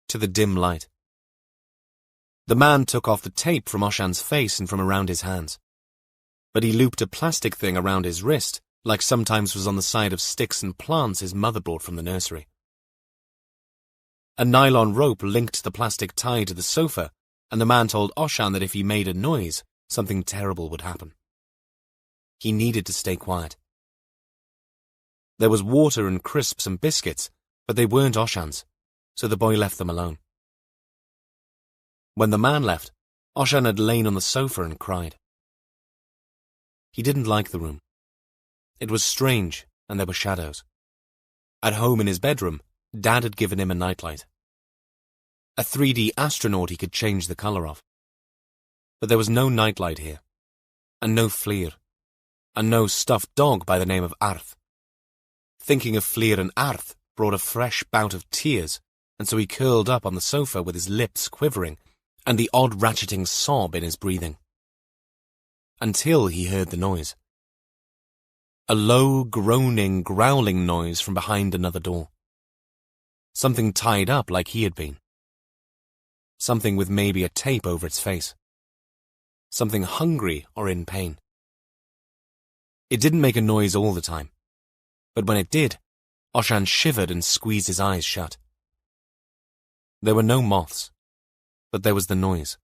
to the dim light. The man took off the tape from Oshan's face and from around his hands, but he looped a plastic thing around his wrist, like sometimes was on the side of sticks and plants his mother brought from the nursery. A nylon rope linked the plastic tie to the sofa, and the man told Oshan that if he made a noise, something terrible would happen. He needed to stay quiet. There was water and crisps and biscuits, but they weren't Oshan's, so the boy left them alone. When the man left, Oshan had lain on the sofa and cried. He didn't like the room. It was strange, and there were shadows. At home in his bedroom, Dad had given him a nightlight. A 3D astronaut he could change the colour of. But there was no nightlight here, and no Fleer, and no stuffed dog by the name of Arth. Thinking of Fleer and Arth brought a fresh bout of tears, and so he curled up on the sofa with his lips quivering and the odd ratcheting sob in his breathing. Until he heard the noise. A low, groaning, growling noise from behind another door. Something tied up like he had been. Something with maybe a tape over its face. Something hungry or in pain. It didn't make a noise all the time, but when it did, Oshan shivered and squeezed his eyes shut. There were no moths, but there was the noise,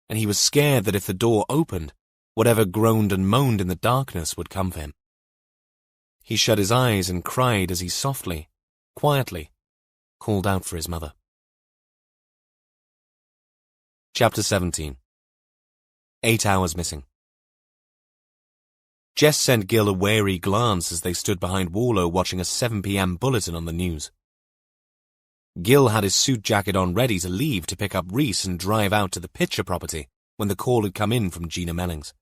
and he was scared that if the door opened, whatever groaned and moaned in the darkness would come for him. He shut his eyes and cried as he softly, quietly, called out for his mother. Chapter 17. 8 hours missing. Jess sent Gil a wary glance as they stood behind Warlow watching a 7 p.m. bulletin on the news. Gil had his suit jacket on ready to leave to pick up Rhys and drive out to the Pitcher property when the call had come in from Gina Mellings.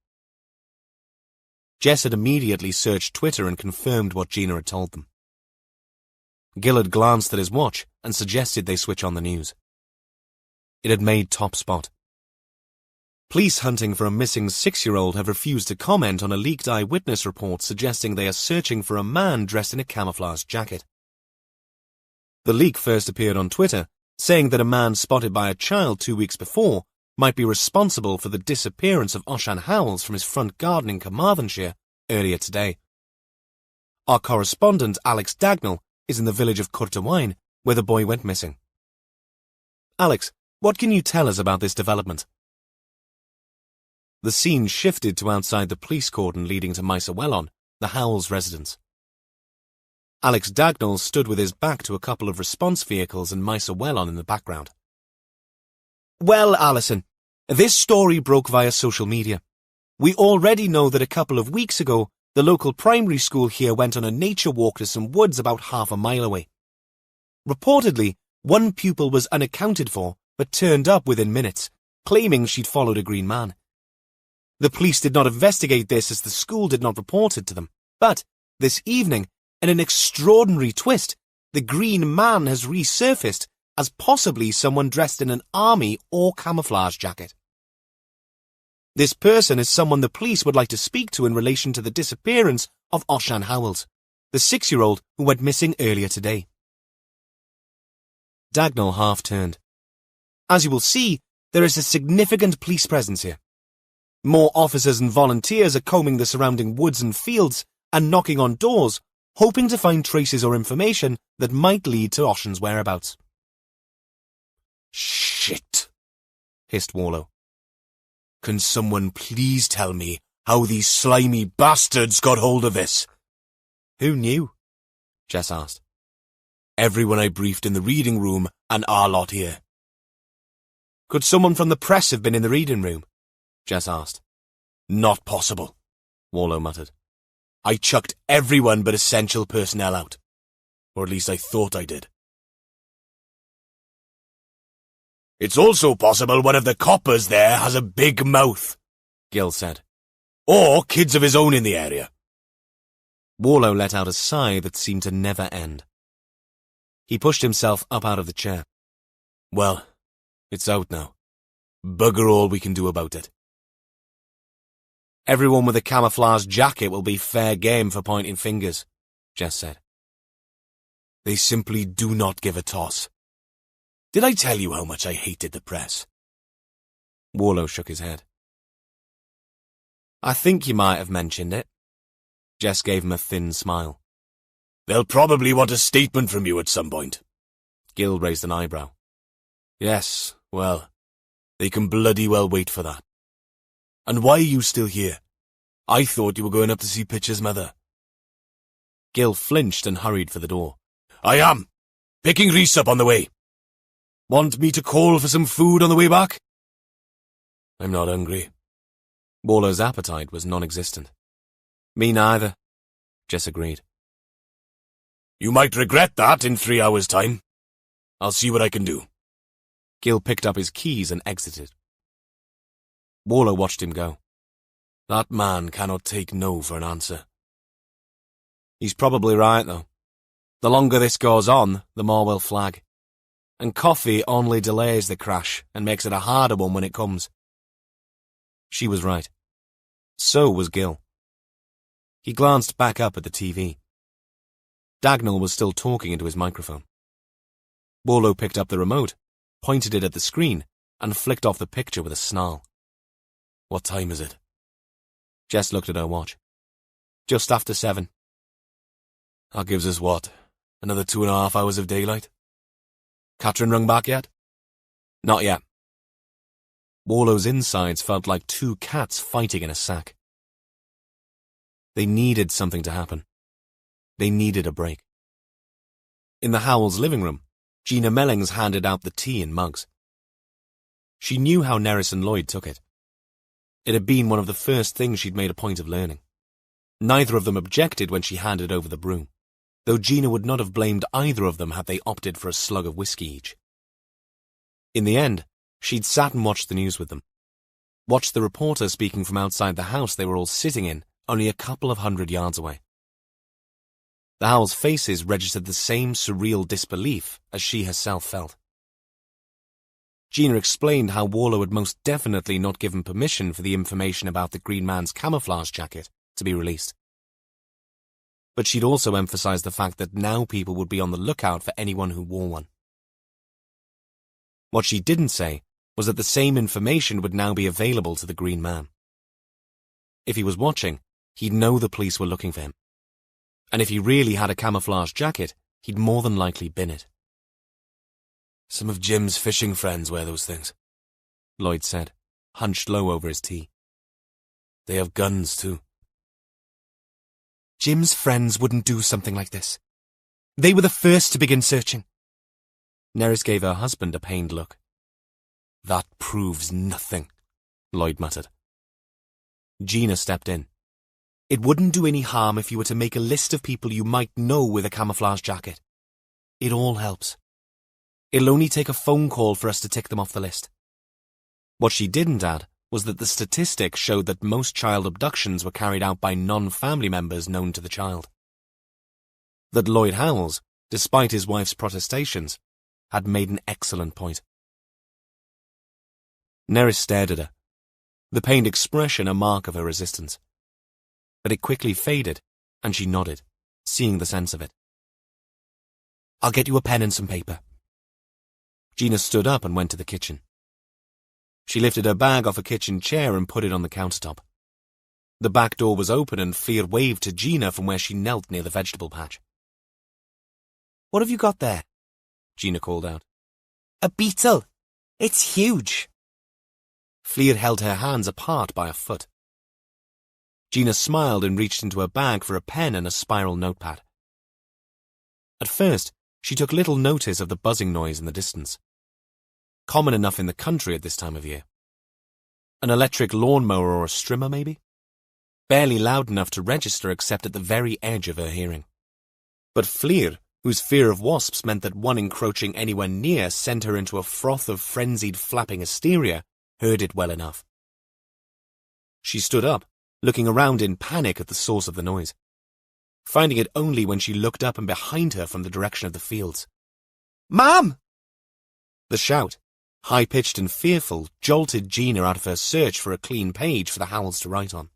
Jess had immediately searched Twitter and confirmed what Gina had told them. Gil had glanced at his watch and suggested they switch on the news. It had made top spot. Police hunting for a missing 6-year-old have refused to comment on a leaked eyewitness report suggesting they are searching for a man dressed in a camouflage jacket. The leak first appeared on Twitter, saying that a man spotted by a child 2 weeks before might be responsible for the disappearance of Oshan Howells from his front garden in Carmarthenshire earlier today. Our correspondent, Alex Dagnall, is in the village of Courtewine, where the boy went missing. Alex, what can you tell us about this development? The scene shifted to outside the police cordon leading to Mysawellon, the Howells residence. Alex Dagnall stood with his back to a couple of response vehicles and Mysawellon in the background. Well, Alison, this story broke via social media. We already know that a couple of weeks ago, the local primary school here went on a nature walk to some woods about half a mile away. Reportedly, one pupil was unaccounted for, but turned up within minutes, claiming she'd followed a green man. The police did not investigate this as the school did not report it to them. But, this evening, in an extraordinary twist, the green man has resurfaced as possibly someone dressed in an army or camouflage jacket. This person is someone the police would like to speak to in relation to the disappearance of Oshan Howells, the 6-year-old who went missing earlier today. Dagnall half turned. As you will see, there is a significant police presence here. More officers and volunteers are combing the surrounding woods and fields and knocking on doors, hoping to find traces or information that might lead to Oshan's whereabouts. Shit, hissed Warlow. Can someone please tell me how these slimy bastards got hold of this? Who knew? Jess asked. Everyone I briefed in the reading room and our lot here. Could someone from the press have been in the reading room? Jess asked. Not possible, Warlow muttered. I chucked everyone but essential personnel out. Or at least I thought I did. It's also possible one of the coppers there has a big mouth, Gil said. Or kids of his own in the area. Warlow let out a sigh that seemed to never end. He pushed himself up out of the chair. Well, it's out now. Bugger all we can do about it. Everyone with a camouflage jacket will be fair game for pointing fingers, Jess said. They simply do not give a toss. Did I tell you how much I hated the press? Warlow shook his head. I think you might have mentioned it. Jess gave him a thin smile. They'll probably want a statement from you at some point. Gil raised an eyebrow. Yes, well, they can bloody well wait for that. And why are you still here? I thought you were going up to see Pitcher's mother. Gil flinched and hurried for the door. I am. Picking Rhys up on the way. Want me to call for some food on the way back? I'm not hungry. Warlow's appetite was non-existent. Me neither, Jess agreed. You might regret that in 3 hours' time. I'll see what I can do. Gil picked up his keys and exited. Warlow watched him go. That man cannot take no for an answer. He's probably right, though. The longer this goes on, the more we'll flag. And coffee only delays the crash and makes it a harder one when it comes. She was right. So was Gil. He glanced back up at the TV. Dagnall was still talking into his microphone. Warlow picked up the remote, pointed it at the screen, and flicked off the picture with a snarl. What time is it? Jess looked at her watch. Just after 7. That gives us what? Another 2.5 hours of daylight? Katrin rung back yet? Not yet. Warlow's insides felt like 2 cats fighting in a sack. They needed something to happen. They needed a break. In the Howells' living room, Gina Mellings handed out the tea in mugs. She knew how Nerys and Lloyd took it. It had been one of the first things she'd made a point of learning. Neither of them objected when she handed over the brew, though Gina would not have blamed either of them had they opted for a slug of whiskey each. In the end, she'd sat and watched the news with them. Watched the reporter speaking from outside the house they were all sitting in, only a couple of 100 yards away. The Howells' faces registered the same surreal disbelief as she herself felt. Gina explained how Warlow had most definitely not given permission for the information about the Green Man's camouflage jacket to be released. But she'd also emphasized the fact that now people would be on the lookout for anyone who wore one. What she didn't say was that the same information would now be available to the Green Man. If he was watching, he'd know the police were looking for him. And if he really had a camouflage jacket, he'd more than likely bin it. Some of Jim's fishing friends wear those things, Lloyd said, hunched low over his tea. They have guns, too. Jim's friends wouldn't do something like this. They were the first to begin searching. Nerys gave her husband a pained look. That proves nothing, Lloyd muttered. Gina stepped in. It wouldn't do any harm if you were to make a list of people you might know with a camouflage jacket. It all helps. It'll only take a phone call for us to tick them off the list. What she didn't add was that the statistics showed that most child abductions were carried out by non-family members known to the child. That Lloyd Howells, despite his wife's protestations, had made an excellent point. Nerys stared at her, the pained expression a mark of her resistance. But it quickly faded, and she nodded, seeing the sense of it. I'll get you a pen and some paper. Gina stood up and went to the kitchen. She lifted her bag off a kitchen chair and put it on the countertop. The back door was open and Fleer waved to Gina from where she knelt near the vegetable patch. What have you got there? Gina called out. A beetle. It's huge. Fleer held her hands apart by a foot. Gina smiled and reached into her bag for a pen and a spiral notepad. At first, she took little notice of the buzzing noise in the distance. Common enough in the country at this time of year. An electric lawnmower or a strimmer, maybe? Barely loud enough to register except at the very edge of her hearing. But Fleer, whose fear of wasps meant that one encroaching anywhere near sent her into a froth of frenzied flapping hysteria, heard it well enough. She stood up, looking around in panic at the source of the noise. finding it only when she looked up and behind her from the direction of the fields. Ma'am! The shout, high-pitched and fearful, jolted Gina out of her search for a clean page for the Howells to write on.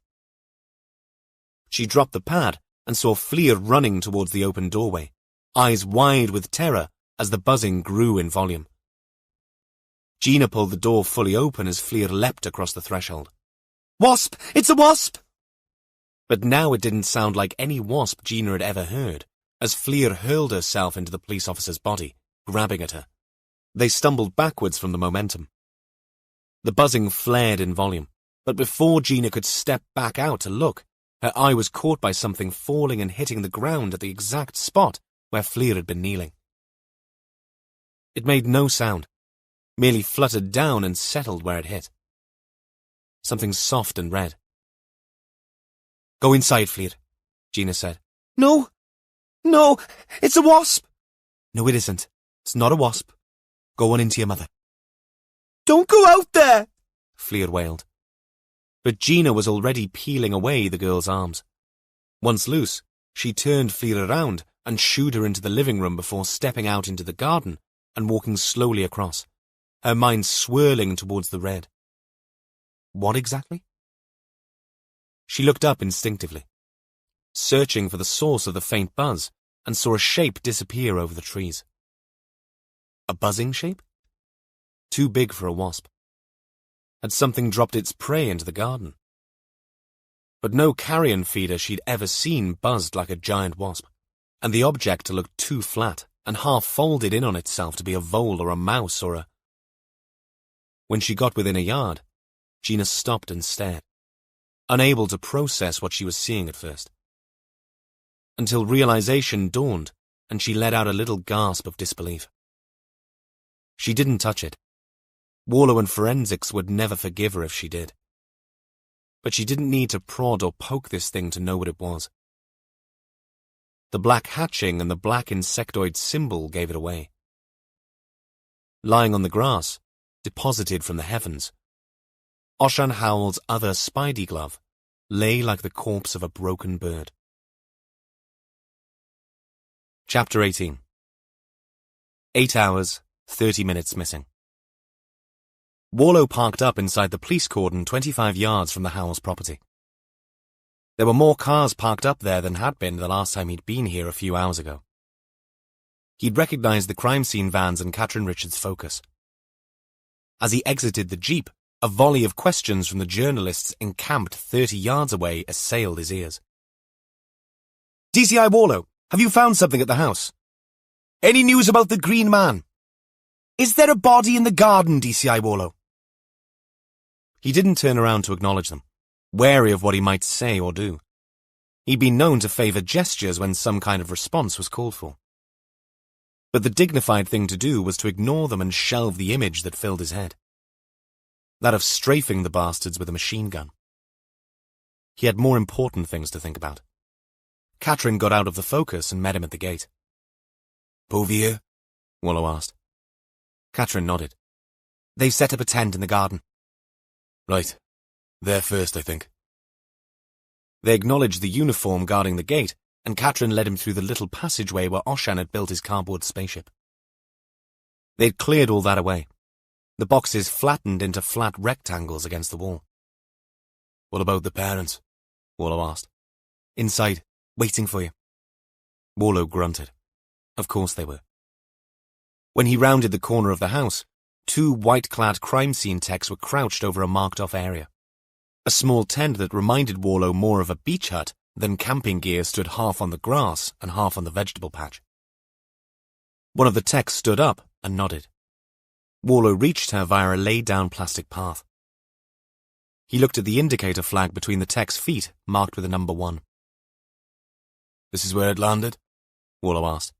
She dropped the pad and saw Fleer running towards the open doorway, eyes wide with terror as the buzzing grew in volume. Gina pulled the door fully open as Fleer leapt across the threshold. Wasp! It's a wasp! But now it didn't sound like any wasp Gina had ever heard, as Fleer hurled herself into the police officer's body, grabbing at her. They stumbled backwards from the momentum. The buzzing flared in volume, but before Gina could step back out to look, her eye was caught by something falling and hitting the ground at the exact spot where Fleer had been kneeling. It made no sound, merely fluttered down and settled where it hit. Something soft and red. "Go inside, Fleer," Gina said. No! No! It's a wasp! "No, it isn't. It's not a wasp. Go on into your mother." Don't go out there! Fleer wailed. But Gina was already peeling away the girl's arms. Once loose, she turned Fleer around and shooed her into the living room before stepping out into the garden and walking slowly across, her mind swirling towards the red. What exactly? She looked up instinctively, searching for the source of the faint buzz, and saw a shape disappear over the trees. A buzzing shape? Too big for a wasp. Had something dropped its prey into the garden? But no carrion feeder she'd ever seen buzzed like a giant wasp, and the object looked too flat and half folded in on itself to be a vole or a mouse or a... When she got within a yard, Gina stopped and stared, unable to process what she was seeing at first. Until realization dawned and she let out a little gasp of disbelief. She didn't touch it. Warlow and forensics would never forgive her if she did. But she didn't need to prod or poke this thing to know what it was. The black hatching and the black insectoid symbol gave it away. Lying on the grass, deposited from the heavens, Oshan Howell's other Spidey glove lay like the corpse of a broken bird. Chapter 18. 8 hours, 30 minutes missing. Warlow parked up inside the police cordon 25 yards from the Howells' property. There were more cars parked up there than had been the last time he'd been here a few hours ago. He'd recognized the crime scene vans and Catherine Richards' Focus. As he exited the Jeep, a volley of questions from the journalists encamped 30 yards away assailed his ears. "DCI Warlow, have you found something at the house? Any news about the Green Man? Is there a body in the garden, DCI Warlow?" He didn't turn around to acknowledge them, wary of what he might say or do. He'd been known to favour gestures when some kind of response was called for. But the dignified thing to do was to ignore them and shelve the image that filled his head. That of strafing the bastards with a machine gun. He had more important things to think about. Catherine got out of the Focus and met him at the gate. "Povey here?" Warlow asked. Catherine nodded. "They've set up a tent in the garden." "Right. There first, I think." They acknowledged the uniform guarding the gate, and Catherine led him through the little passageway where Oshan had built his cardboard spaceship. They'd cleared all that away, the boxes flattened into flat rectangles against the wall. "What about the parents?" Warlow asked. "Inside, waiting for you." Warlow grunted. Of course they were. When he rounded the corner of the house, 2 white-clad crime scene techs were crouched over a marked-off area. A small tent that reminded Warlow more of a beach hut than camping gear stood half on the grass and half on the vegetable patch. One of the techs stood up and nodded. Warlow reached her via a laid-down plastic path. He looked at the indicator flag between the tech's feet, marked with a number 1. "This is where it landed?" Warlow asked.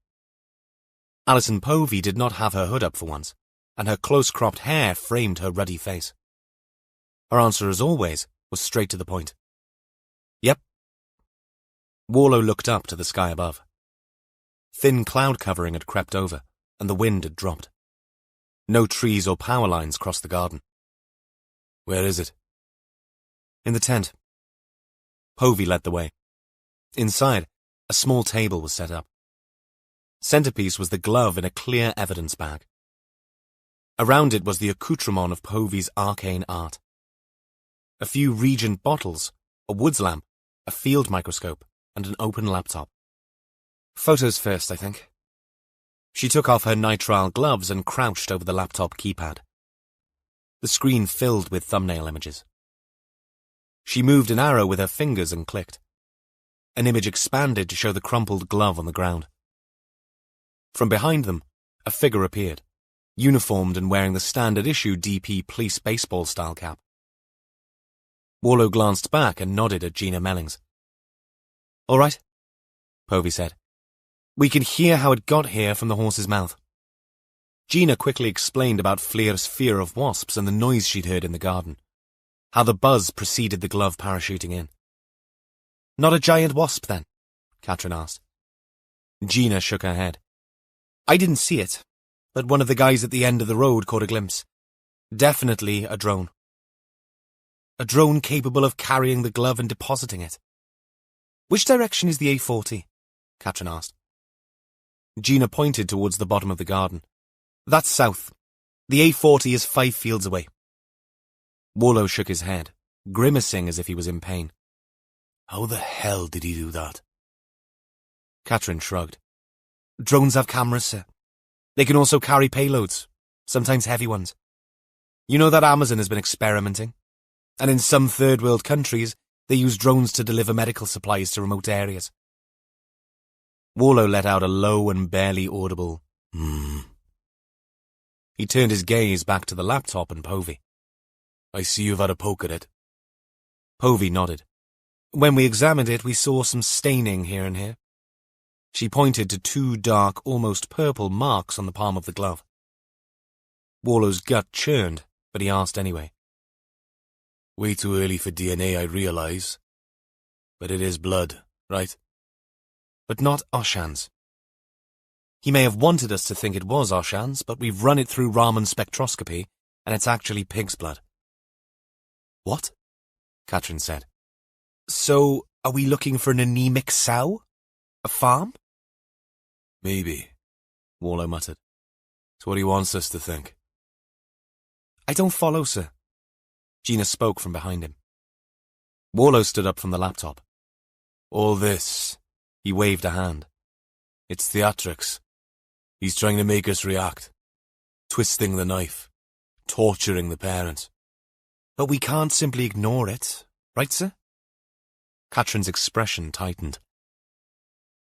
Alison Povey did not have her hood up for once, and her close-cropped hair framed her ruddy face. Her answer, as always, was straight to the point. "Yep." Warlow looked up to the sky above. Thin cloud covering had crept over, and the wind had dropped. No trees or power lines crossed the garden. "Where is it?" "In the tent." Povey led the way. Inside, A small table was set up. Centerpiece was the glove in a clear evidence bag. Around it was the accoutrement of Povey's arcane art. A few Regent bottles, a woods lamp, a field microscope, and an open laptop. Photos first, I think. She took off her nitrile gloves and crouched over the laptop keypad. The screen filled with thumbnail images. She moved an arrow with her fingers and clicked. An image expanded to show the crumpled glove on the ground. From behind them, a figure appeared, uniformed and wearing the standard-issue DP police baseball-style cap. Warlow glanced back and nodded at Gina Mellings. "All right," Povey said. "We can hear how it got here from the horse's mouth." Gina quickly explained about Fleur's fear of wasps and the noise she'd heard in the garden, how the buzz preceded the glove parachuting in. "Not a giant wasp, then?" Katrin asked. Gina shook her head. "I didn't see it, but one of the guys at the end of the road caught a glimpse. Definitely a drone. A drone capable of carrying the glove and depositing it." "Which direction is the A40? Katrin asked. Gina pointed towards the bottom of the garden. "That's south. The A40 is 5 fields away." Warlow shook his head, grimacing as if he was in pain. "How the hell did he do that?" Katrin shrugged. "Drones have cameras, sir. They can also carry payloads, sometimes heavy ones. You know that Amazon has been experimenting, and in some third-world countries, they use drones to deliver medical supplies to remote areas." Warlow let out a low and barely audible He turned his gaze back to the laptop and Povey. "I see you've had a poke at it." Povey nodded. "When we examined it, we saw some staining here and here." She pointed to 2 dark, almost purple marks on the palm of the glove. Warlow's gut churned, but he asked anyway. "Way too early for DNA, I realise. But it is blood, right?" "But not Oshan's. He may have wanted us to think it was Oshan's, but we've run it through Raman spectroscopy, and it's actually pig's blood." "What?" Katrin said. "So, are we looking for an anemic sow? A farm?" "Maybe," Warlow muttered. "It's what he wants us to think." "I don't follow, sir." Gina spoke from behind him. Warlow stood up from the laptop. "All this," he waved a hand. "It's theatrics. He's trying to make us react. Twisting the knife. Torturing the parents." "But we can't simply ignore it, right, sir?" Katrin's expression tightened.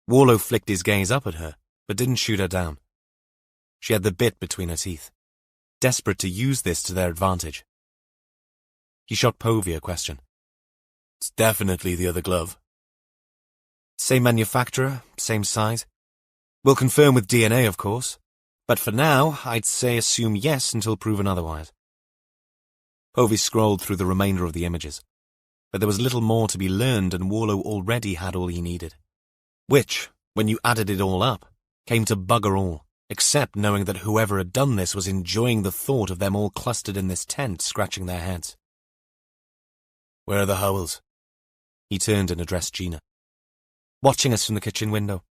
Warlow flicked his gaze up at her, but didn't shoot her down. She had the bit between her teeth, desperate to use this to their advantage. He shot Povey a question. "It's definitely the other glove." "Same manufacturer, same size. We'll confirm with DNA, of course. But for now, I'd say assume yes until proven otherwise." Povey scrolled through the remainder of the images, but there was little more to be learned and Warlow already had all he needed. Which, when you added it all up, came to bugger all, except knowing that whoever had done this was enjoying the thought of them all clustered in this tent scratching their heads. "Where are the Howells?" He turned and addressed Gina. "Watching us from the kitchen window."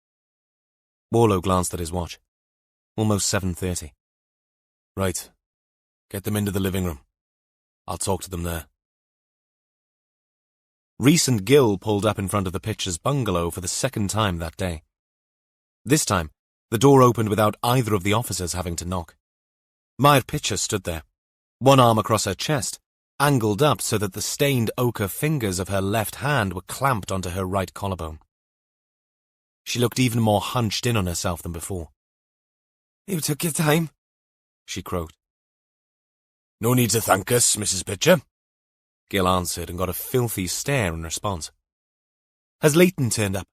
Warlow glanced at his watch. Almost 7:30. "Right. Get them into the living room. I'll talk to them there." Rhys and Gil pulled up in front of the Pitchers' bungalow for the second time that day. This time, the door opened without either of the officers having to knock. Maya Pitcher stood there, one arm across her chest, angled up so that the stained ochre fingers of her left hand were clamped onto her right collarbone. She looked even more hunched in on herself than before. "You took your time," she croaked. "No need to thank us, Mrs. Pitcher," Gil answered and got a filthy stare in response. "Has Leighton turned up?"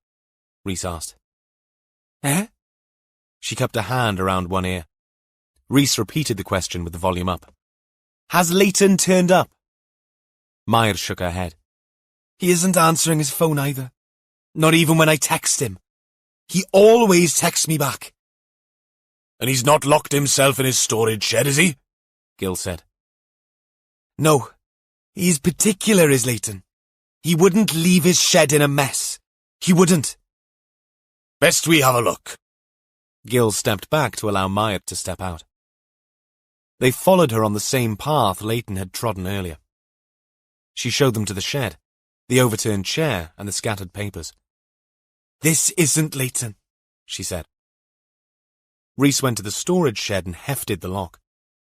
Rhys asked. "Eh?" She cupped a hand around one ear. Rhys repeated the question with the volume up. "Has Leighton turned up?" Maya shook her head. "He isn't answering his phone either. Not even when I text him. He always texts me back." "And he's not locked himself in his storage shed, is he?" Gil said. "No. He's particular, is Leighton. He wouldn't leave his shed in a mess. He wouldn't." Best we have a look. Gil stepped back to allow Myatt to step out. They followed her on the same path Leighton had trodden earlier. She showed them to the shed, the overturned chair and the scattered papers. "This isn't Leighton," she said. Rhys went to the storage shed and hefted the lock,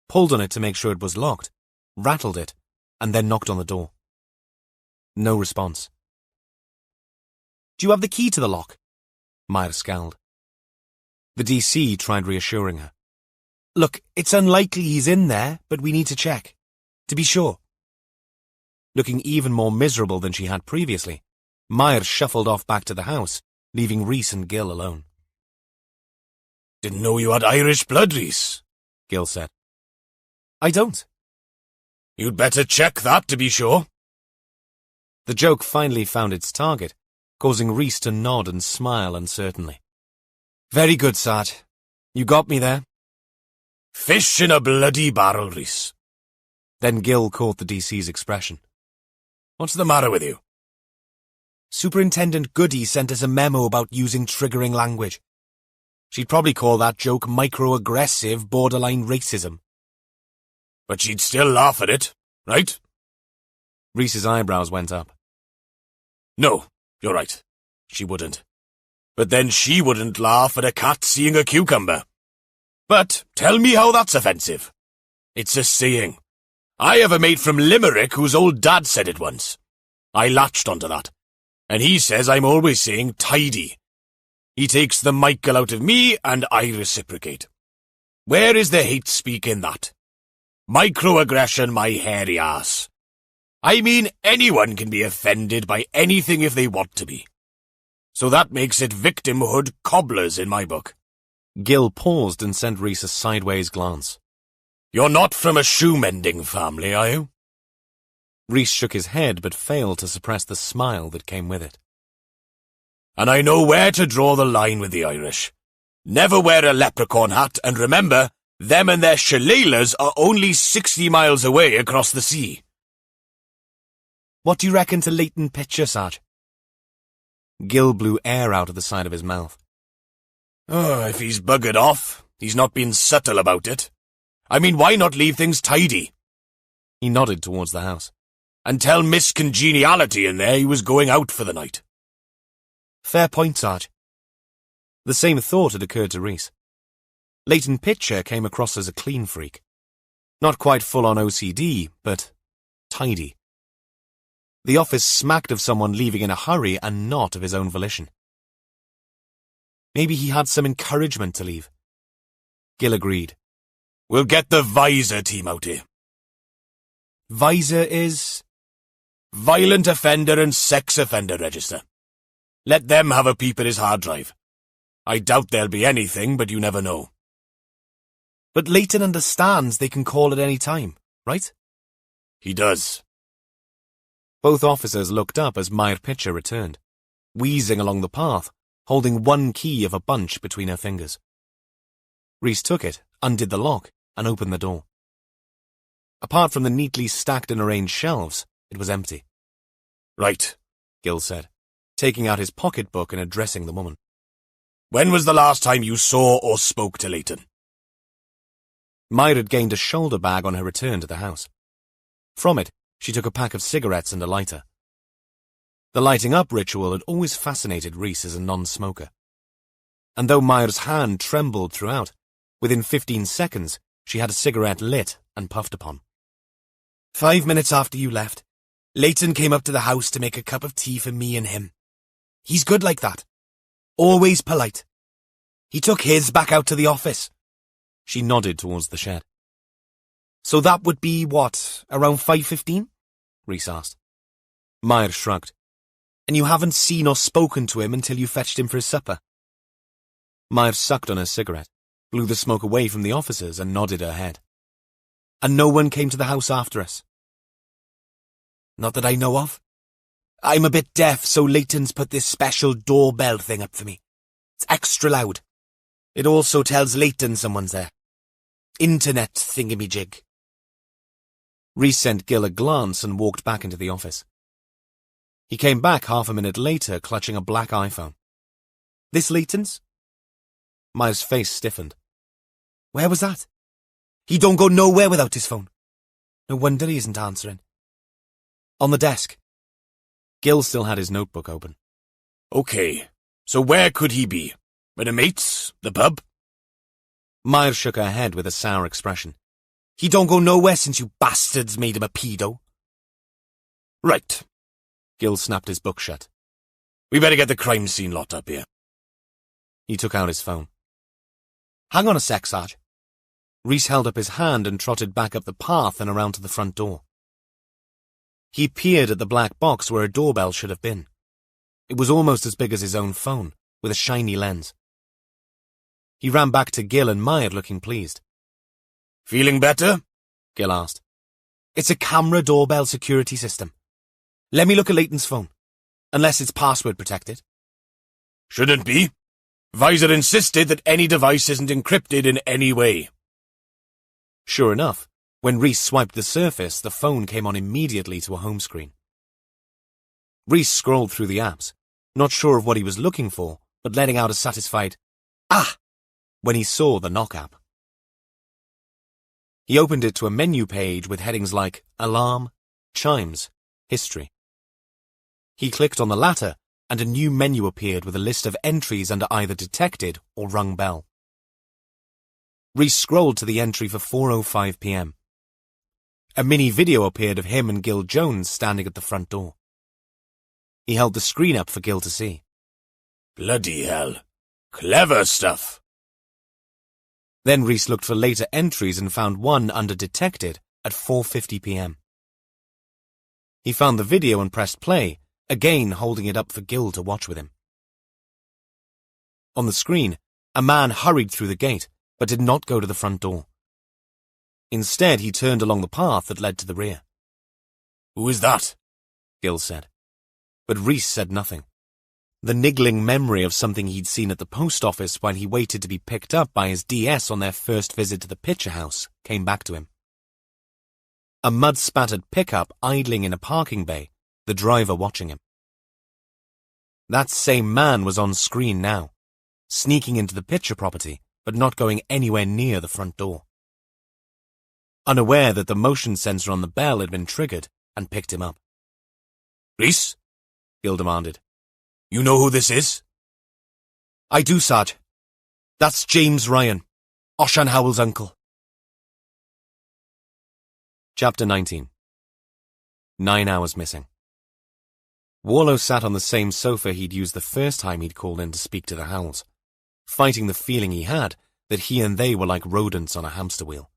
pulled on it to make sure it was locked, rattled it, and then knocked on the door. No response. "Do you have the key to the lock?" Myatt scowled. The DC tried reassuring her. "Look, it's unlikely he's in there, but we need to check. To be sure." Looking even more miserable than she had previously, Myatt shuffled off back to the house, leaving Rhys and Gil alone. Didn't know you had Irish blood, Rhys, Gil said. "I don't." "You'd better check that to be sure." The joke finally found its target, causing Rhys to nod and smile uncertainly. "Very good, Sarge. You got me there." "Fish in a bloody barrel, Rhys." Then Gil caught the DC's expression. "What's the matter with you?" "Superintendent Goody sent us a memo about using triggering language. She'd probably call that joke microaggressive, borderline racism." "But she'd still laugh at it, right?" Rhys's eyebrows went up. "No, you're right. She wouldn't. But then she wouldn't laugh at a cat seeing a cucumber. But tell me how that's offensive." "It's a saying. I have a mate from Limerick whose old dad said it once. I latched onto that. And he says I'm always saying tidy. He takes the Michael out of me, and I reciprocate. Where is the hate speak in that? Microaggression, my hairy ass. I mean, anyone can be offended by anything if they want to be. So that makes it victimhood cobblers in my book." Gil paused and sent Rhys a sideways glance. "You're not from a shoe-mending family, are you?" Rhys shook his head but failed to suppress the smile that came with it. "And I know where to draw the line with the Irish. Never wear a leprechaun hat, and remember, them and their shillelaghs are only 60 miles away across the sea." "What do you reckon to Leighton Pitcher, Sarge?" Gil blew air out of the side of his mouth. "Oh, if he's buggered off, he's not been subtle about it. I mean, why not leave things tidy?" He nodded towards the house. "And tell Miss Congeniality in there he was going out for the night." "Fair point, Sarge." The same thought had occurred to Rhys. Leighton Pitcher came across as a clean freak. Not quite full-on OCD, but tidy. The office smacked of someone leaving in a hurry and not of his own volition. Maybe he had some encouragement to leave. Gil agreed. "We'll get the Visor team out here." Visor is? Violent Offender and Sex Offender Register. Let them have a peep at his hard drive. I doubt there'll be anything, but you never know. But Leighton understands they can call at any time, right? He does. Both officers looked up as Myatt Pitcher returned, wheezing along the path, holding one key of a bunch between her fingers. Rhys took it, undid the lock, and opened the door. Apart from the neatly stacked and arranged shelves, it was empty. "Right," Gil said, taking out his pocketbook and addressing the woman. "When was the last time you saw or spoke to Leighton?" Myatt had gained a shoulder bag on her return to the house. From it, she took a pack of cigarettes and a lighter. The lighting up ritual had always fascinated Rhys as a non-smoker. And though Myatt's hand trembled throughout, within 15 seconds, she had a cigarette lit and puffed upon. 5 minutes after you left, Leighton came up to the house to make a cup of tea for me and him. He's good like that. Always polite. He took his back out to the office." She nodded towards the shed. "So that would be, what, around 5:15? Rhys asked. Myatt shrugged. "And you haven't seen or spoken to him until you fetched him for his supper?" Myatt sucked on her cigarette, blew the smoke away from the officers and nodded her head. "And no one came to the house after us?" "Not that I know of. I'm a bit deaf, so Leighton's put this special doorbell thing up for me. It's extra loud. It also tells Leighton someone's there. Internet thingamajig." Rhys sent Gil a glance and walked back into the office. He came back half a minute later clutching a black iPhone. This Leighton's? Myers' face stiffened. Where was that? He don't go nowhere without his phone. No wonder he isn't answering. On the desk. Gil still had his notebook open. Okay, so where could he be? With the mates? The pub? Myers shook her head with a sour expression. He don't go nowhere since you bastards made him a pedo. Right. Gil snapped his book shut. We better get the crime scene lot up here. He took out his phone. Hang on a sec, Sarge. Rhys held up his hand and trotted back up the path and around to the front door. He peered at the black box where a doorbell should have been. It was almost as big as his own phone, with a shiny lens. He ran back to Gil and Myers looking pleased. Feeling better? Gil asked. It's a camera doorbell security system. Let me look at Leighton's phone. Unless it's password protected. Shouldn't be. Visor insisted that any device isn't encrypted in any way. Sure enough, when Rhys swiped the surface, the phone came on immediately to a home screen. Rhys scrolled through the apps, not sure of what he was looking for, but letting out a satisfied, "Ah!" when he saw the Knock app. He opened it to a menu page with headings like Alarm, Chimes, History. He clicked on the latter, and a new menu appeared with a list of entries under either Detected or Rung Bell. Rhys scrolled to the entry for 4:05 p.m. A mini video appeared of him and Gil Jones standing at the front door. He held the screen up for Gil to see. Bloody hell. Clever stuff. Then Rhys looked for later entries and found one under Detected at 4:50 p.m. He found the video and pressed play, again holding it up for Gil to watch with him. On the screen, a man hurried through the gate, but did not go to the front door. Instead, he turned along the path that led to the rear. Who is that? Gil said. But Rhys said nothing. The niggling memory of something he'd seen at the post office while he waited to be picked up by his DS on their first visit to the picture house came back to him. A mud-spattered pickup idling in a parking bay, the driver watching him. That same man was on screen now, sneaking into the picture property, but not going anywhere near the front door. Unaware that the motion sensor on the bell had been triggered and picked him up. Rhys? Gil demanded. You know who this is? I do, Sarge. That's James Ryan, Oshan Howell's uncle. Chapter 19. 9 hours missing. Warlow sat on the same sofa he'd used the first time he'd called in to speak to the Howells, fighting the feeling he had that he and they were like rodents on a hamster wheel.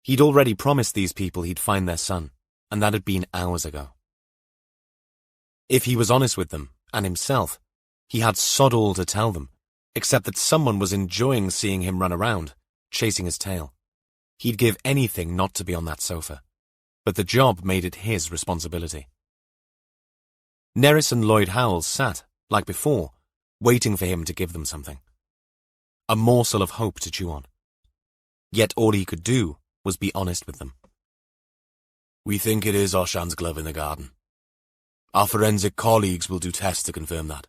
He'd already promised these people he'd find their son, and that had been hours ago. If he was honest with them, and himself, he had sod all to tell them, except that someone was enjoying seeing him run around, chasing his tail. He'd give anything not to be on that sofa, but the job made it his responsibility. Nerys and Lloyd Howell sat, like before, waiting for him to give them something. A morsel of hope to chew on. Yet all he could do was be honest with them. We think it is Oshan's glove in the garden. Our forensic colleagues will do tests to confirm that.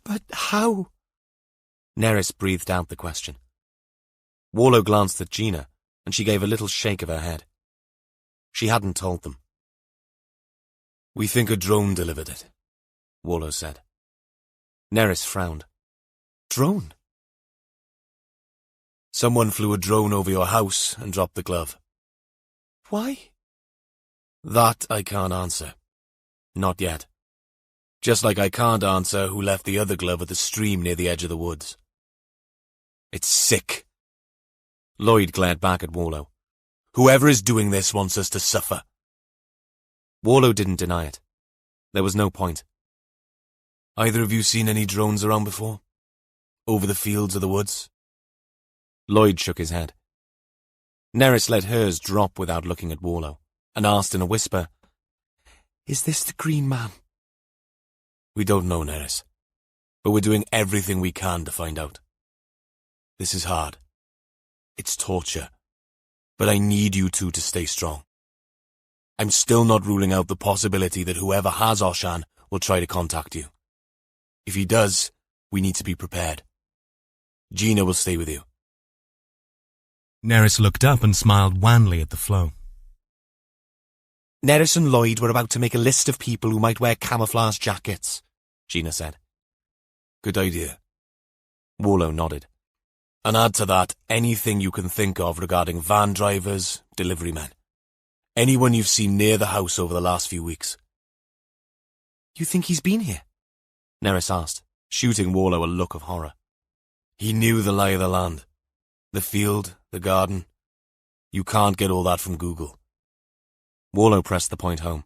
But how? Nerys breathed out the question. Warlow glanced at Gina, and she gave a little shake of her head. She hadn't told them. We think a drone delivered it, Warlow said. Nerys frowned. Drone? Someone flew a drone over your house and dropped the glove. Why? That I can't answer. Not yet. Just like I can't answer who left the other glove at the stream near the edge of the woods. It's sick. Lloyd glared back at Warlow. Whoever is doing this wants us to suffer. Warlow didn't deny it. There was no point. Either of you seen any drones around before? Over the fields or the woods? Lloyd shook his head. Nerys let hers drop without looking at Warlow, and asked in a whisper, Is this the Green Man? We don't know, Nerys, but we're doing everything we can to find out. This is hard. It's torture. But I need you two to stay strong. I'm still not ruling out the possibility that whoever has Oshan will try to contact you. If he does, We need to be prepared. Gina will stay with you. Nerys looked up and smiled wanly at the flow. Nerys and Lloyd were about to make a list of people who might wear camouflage jackets, Gina said. Good idea. Warlow nodded. And add to that anything you can think of regarding van drivers, delivery men. Anyone you've seen near the house over the last few weeks. You think he's been here? Nerys asked, shooting Warlow a look of horror. He knew the lie of the land. The field, the garden. You can't get all that from Google. Warlow pressed the point home.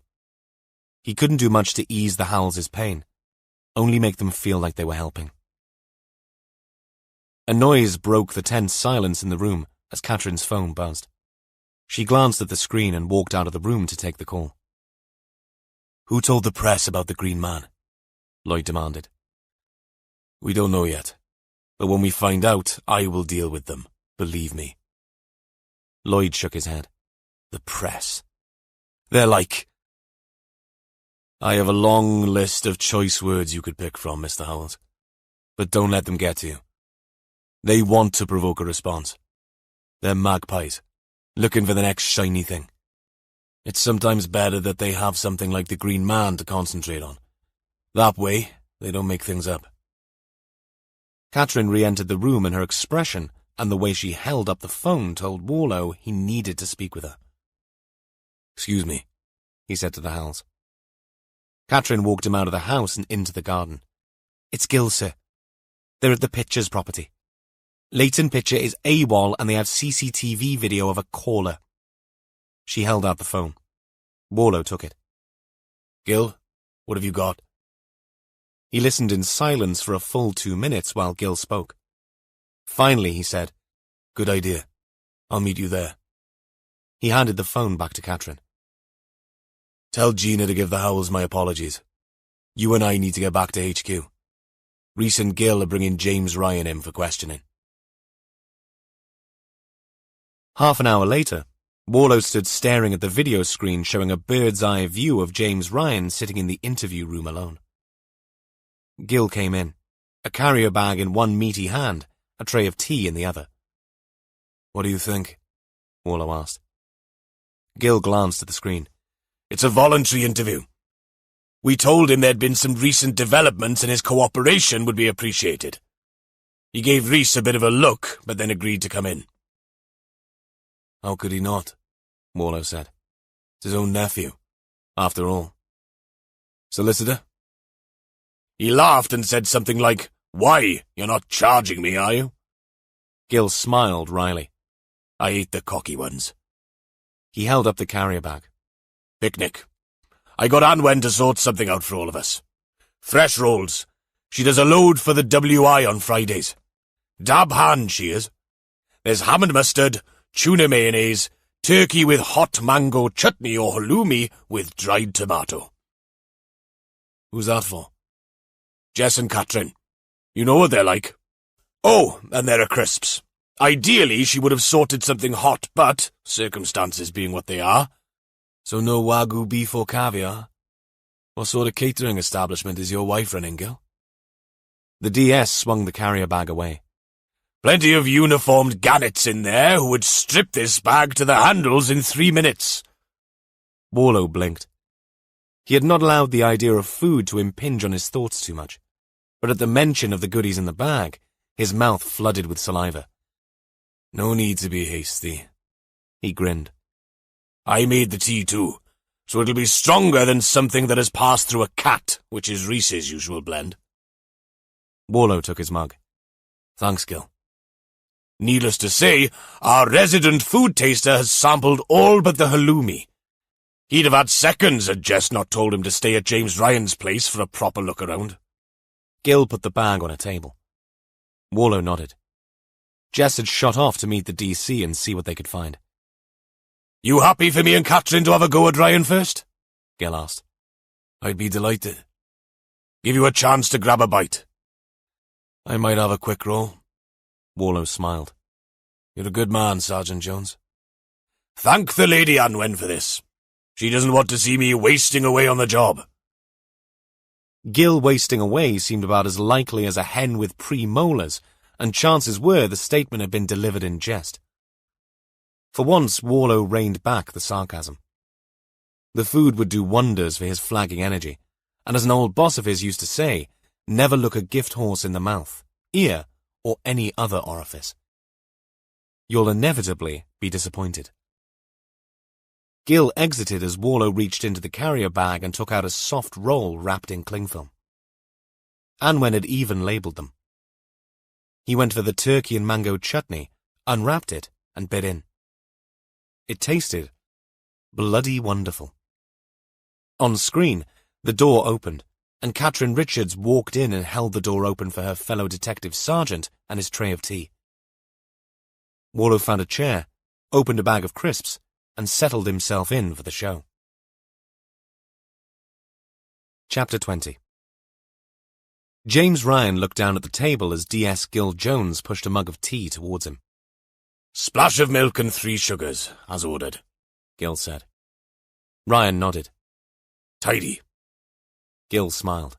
He couldn't do much to ease the Howells' pain, only make them feel like they were helping. A noise broke the tense silence in the room as Catherine's phone buzzed. She glanced at the screen and walked out of the room to take the call. Who told the press about the Green Man? Lloyd demanded. We don't know yet, but when we find out, I will deal with them, believe me. Lloyd shook his head. The press. They're like... I have a long list of choice words you could pick from, Mr. Howells, but don't let them get to you. They want to provoke a response. They're magpies, looking for the next shiny thing. It's sometimes better that they have something like the Green Man to concentrate on. That way, they don't make things up. Catherine re-entered the room, and her expression and the way she held up the phone told Warlow he needed to speak with her. Excuse me, he said to the Howells. Catherine walked him out of the house and into the garden. It's Gil, sir. They're at the Pitcher's property. Leighton Pitcher is AWOL and they have CCTV video of a caller. She held out the phone. Warlow took it. Gil, what have you got? He listened in silence for a full 2 minutes while Gil spoke. Finally, he said, Good idea. I'll meet you there. He handed the phone back to Catherine. Tell Gina to give the Howells my apologies. You and I need to get back to HQ. Rhys and Gil are bringing James Ryan in for questioning. Half an hour later, Warlow stood staring at the video screen showing a bird's-eye view of James Ryan sitting in the interview room alone. Gil came in, a carrier bag in one meaty hand, a tray of tea in the other. What do you think? Warlow asked. Gil glanced at the screen. It's a voluntary interview. We told him there'd been some recent developments and his cooperation would be appreciated. He gave Rhys a bit of a look, but then agreed to come in. How could he not? Warlow said. It's his own nephew, after all. Solicitor? He laughed and said something like, Why? You're not charging me, are you? Gil smiled wryly. I hate the cocky ones. He held up the carrier bag. Picnic. I got Anwen to sort something out for all of us. Fresh rolls. She does a load for the WI on Fridays. Dab hand, she is. There's ham and mustard, tuna mayonnaise, turkey with hot mango chutney or halloumi with dried tomato. Who's that for? Jess and Catherine. You know what they're like. Oh, and there are crisps. Ideally, she would have sorted something hot, but, circumstances being what they are. So no Wagyu beef or caviar? What sort of catering establishment is your wife running, Gil? The DS swung the carrier bag away. Plenty of uniformed gannets in there who would strip this bag to the handles in 3 minutes. Warlow blinked. He had not allowed the idea of food to impinge on his thoughts too much, but at the mention of the goodies in the bag, his mouth flooded with saliva. No need to be hasty. He grinned. I made the tea too, so it'll be stronger than something that has passed through a cat, which is Rhys's usual blend. Warlow took his mug. Thanks, Gil. Needless to say, our resident food taster has sampled all but the halloumi. He'd have had seconds had Jess not told him to stay at James Ryan's place for a proper look around. Gil put the bag on a table. Warlow nodded. Jess had shot off to meet the DC and see what they could find. You happy for me and Catherine to have a go at Ryan first? Gil asked. I'd be delighted. Give you a chance to grab a bite. I might have a quick roll. Warlow smiled. You're a good man, Sergeant Jones. Thank the Lady Anwen for this. She doesn't want to see me wasting away on the job. Gil wasting away seemed about as likely as a hen with pre-molars, and chances were the statement had been delivered in jest. For once, Warlow reined back the sarcasm. The food would do wonders for his flagging energy, and as an old boss of his used to say, never look a gift horse in the mouth, ear, or any other orifice. You'll inevitably be disappointed. Gil exited as Warlow reached into the carrier bag and took out a soft roll wrapped in cling film. Anwen had even labelled them. He went for the turkey and mango chutney, unwrapped it, and bit in. It tasted bloody wonderful. On screen, the door opened, and Catherine Richards walked in and held the door open for her fellow detective sergeant and his tray of tea. Warlow found a chair, opened a bag of crisps, and settled himself in for the show. Chapter 20. James Ryan looked down at the table as D.S. Gil Jones pushed a mug of tea towards him. "Splash of milk and 3 sugars, as ordered," Gil said. Ryan nodded. "Tidy." Gil smiled.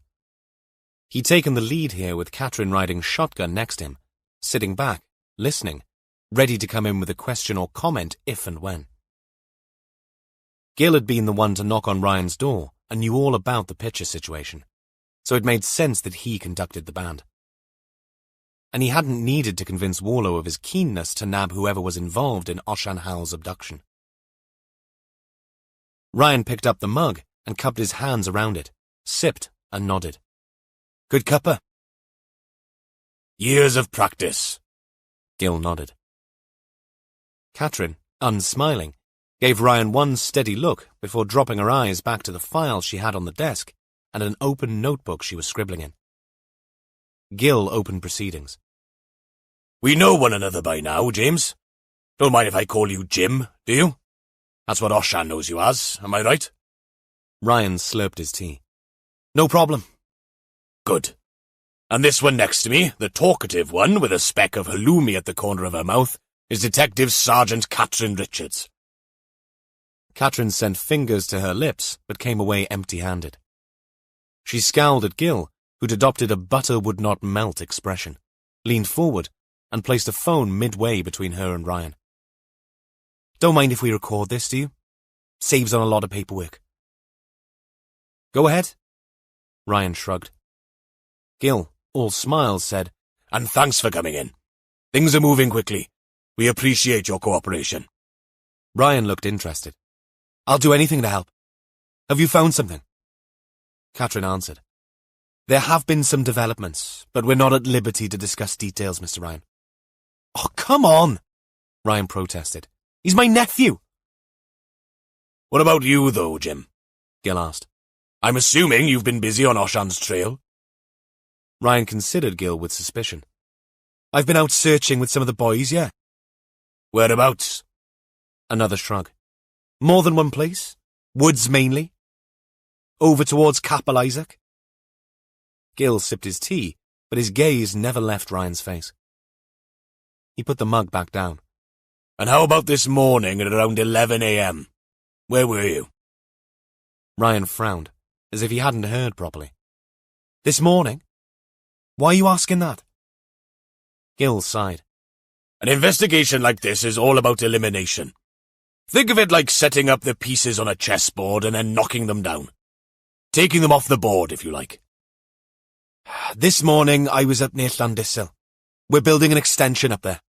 He'd taken the lead here with Catherine riding shotgun next to him, sitting back, listening, ready to come in with a question or comment if and when. Gil had been the one to knock on Ryan's door and knew all about the picture situation, so it made sense that he conducted the band. And he hadn't needed to convince Warlow of his keenness to nab whoever was involved in Oshan Howell's abduction. Ryan picked up the mug and cupped his hands around it, sipped and nodded. "Good cuppa?" "Years of practice." Gil nodded. Catherine, unsmiling, gave Ryan one steady look before dropping her eyes back to the file she had on the desk and an open notebook she was scribbling in. Gil opened proceedings. "We know one another by now, James. Don't mind if I call you Jim, do you? That's what Oshan knows you as, am I right?" Ryan slurped his tea. "No problem." "Good. And this one next to me, the talkative one with a speck of halloumi at the corner of her mouth, is Detective Sergeant Catherine Richards." Catherine sent fingers to her lips, but came away empty-handed. She scowled at Gil, who'd adopted a butter-would-not-melt expression, leaned forward, and placed a phone midway between her and Ryan. "Don't mind if we record this, do you? Saves on a lot of paperwork." "Go ahead." Ryan shrugged. Gil, all smiles, said, "And thanks for coming in. Things are moving quickly. We appreciate your cooperation." Ryan looked interested. "I'll do anything to help. Have you found something?" Catherine answered. "There have been some developments, but we're not at liberty to discuss details, Mr. Ryan." "Oh, come on," Ryan protested. "He's my nephew." "What about you, though, Jim?" Gil asked. "I'm assuming you've been busy on Oshan's trail." Ryan considered Gil with suspicion. "I've been out searching with some of the boys, yeah." "Whereabouts?" Another shrug. "More than one place. Woods mainly. Over towards Capel Isaac." Gil sipped his tea, but his gaze never left Ryan's face. He put the mug back down. "And how about this morning at around 11 a.m.? Where were you?" Ryan frowned, as if he hadn't heard properly. "This morning? Why are you asking that?" Gil sighed. "An investigation like this is all about elimination. Think of it like setting up the pieces on a chessboard and then knocking them down. Taking them off the board, if you like." "This morning I was up near Llandyssil. We're building an extension up there."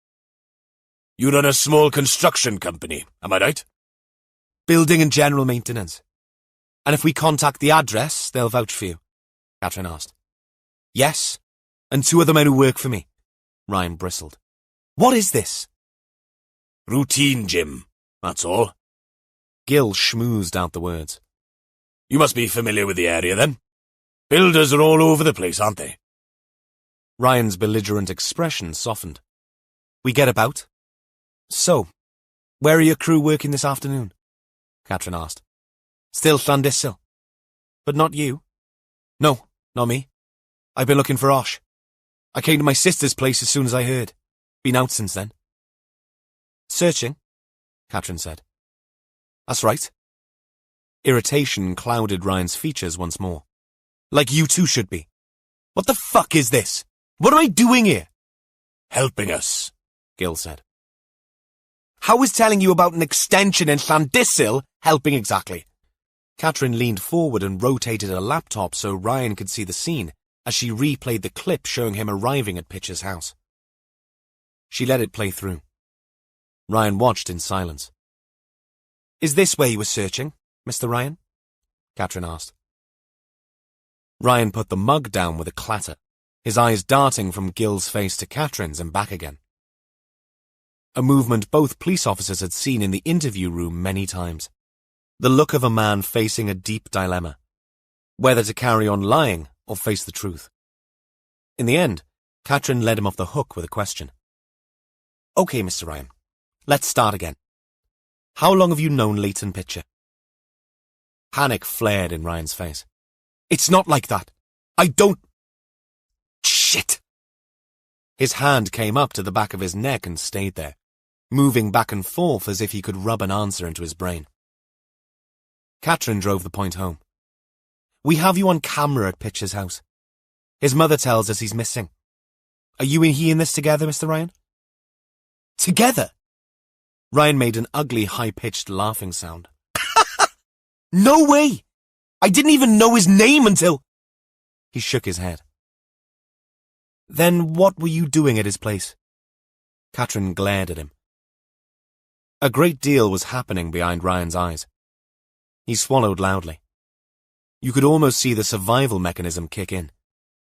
"You run a small construction company, am I right?" "Building and general maintenance. And if we contact the address, they'll vouch for you?" Catherine asked. "Yes, and 2 of the men who work for me." Ryan bristled. "What is this?" "Routine, Jim, that's all." Gil schmoozed out the words. "You must be familiar with the area, then. Builders are all over the place, aren't they?" Ryan's belligerent expression softened. "We get about." "So, where are your crew working this afternoon?" Catherine asked. "Still Llandyssil. But not you?" "No, not me. I've been looking for Osh. I came to my sister's place as soon as I heard. Been out since then." "Searching?" Catherine said. "That's right." Irritation clouded Ryan's features once more. Like you two should be. What the fuck is this? What am I doing here? Helping us, Gil said. How is telling you about an extension in Llandyssil helping exactly? Catherine leaned forward and rotated her laptop so Ryan could see the scene as she replayed the clip showing him arriving at Pitcher's house. She let it play through. Ryan watched in silence. Is this where you were searching, Mr. Ryan? Catherine asked. Ryan put the mug down with a clatter, his eyes darting from Gil's face to Catherine's and back again. A movement both police officers had seen in the interview room many times. The look of a man facing a deep dilemma, whether to carry on lying or face the truth. In the end, Catherine led him off the hook with a question. Okay, Mr. Ryan, let's start again. How long have you known Leighton Pitcher? Panic flared in Ryan's face. It's not like that. I don't... Shit! His hand came up to the back of his neck and stayed there, moving back and forth as if he could rub an answer into his brain. Catherine drove the point home. We have you on camera at Pitcher's house. His mother tells us he's missing. Are you and he in this together, Mr. Ryan? Together? Ryan made an ugly, high-pitched laughing sound. No way! I didn't even know his name until... He shook his head. Then what were you doing at his place? Catherine glared at him. A great deal was happening behind Ryan's eyes. He swallowed loudly. You could almost see the survival mechanism kick in.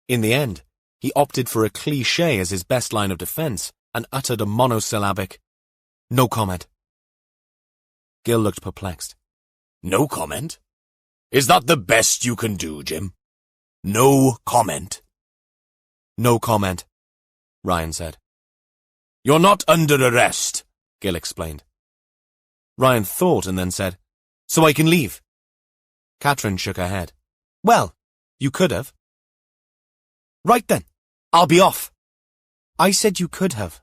In the end, he opted for a cliché as his best line of defense and uttered a monosyllabic, "No comment." Gil looked perplexed. No comment? Is that the best you can do, Jim? No comment? No comment, Ryan said. You're not under arrest, Gil explained. Ryan thought and then said, So I can leave? Catherine shook her head. Well, you could have. Right then, I'll be off. I said you could have.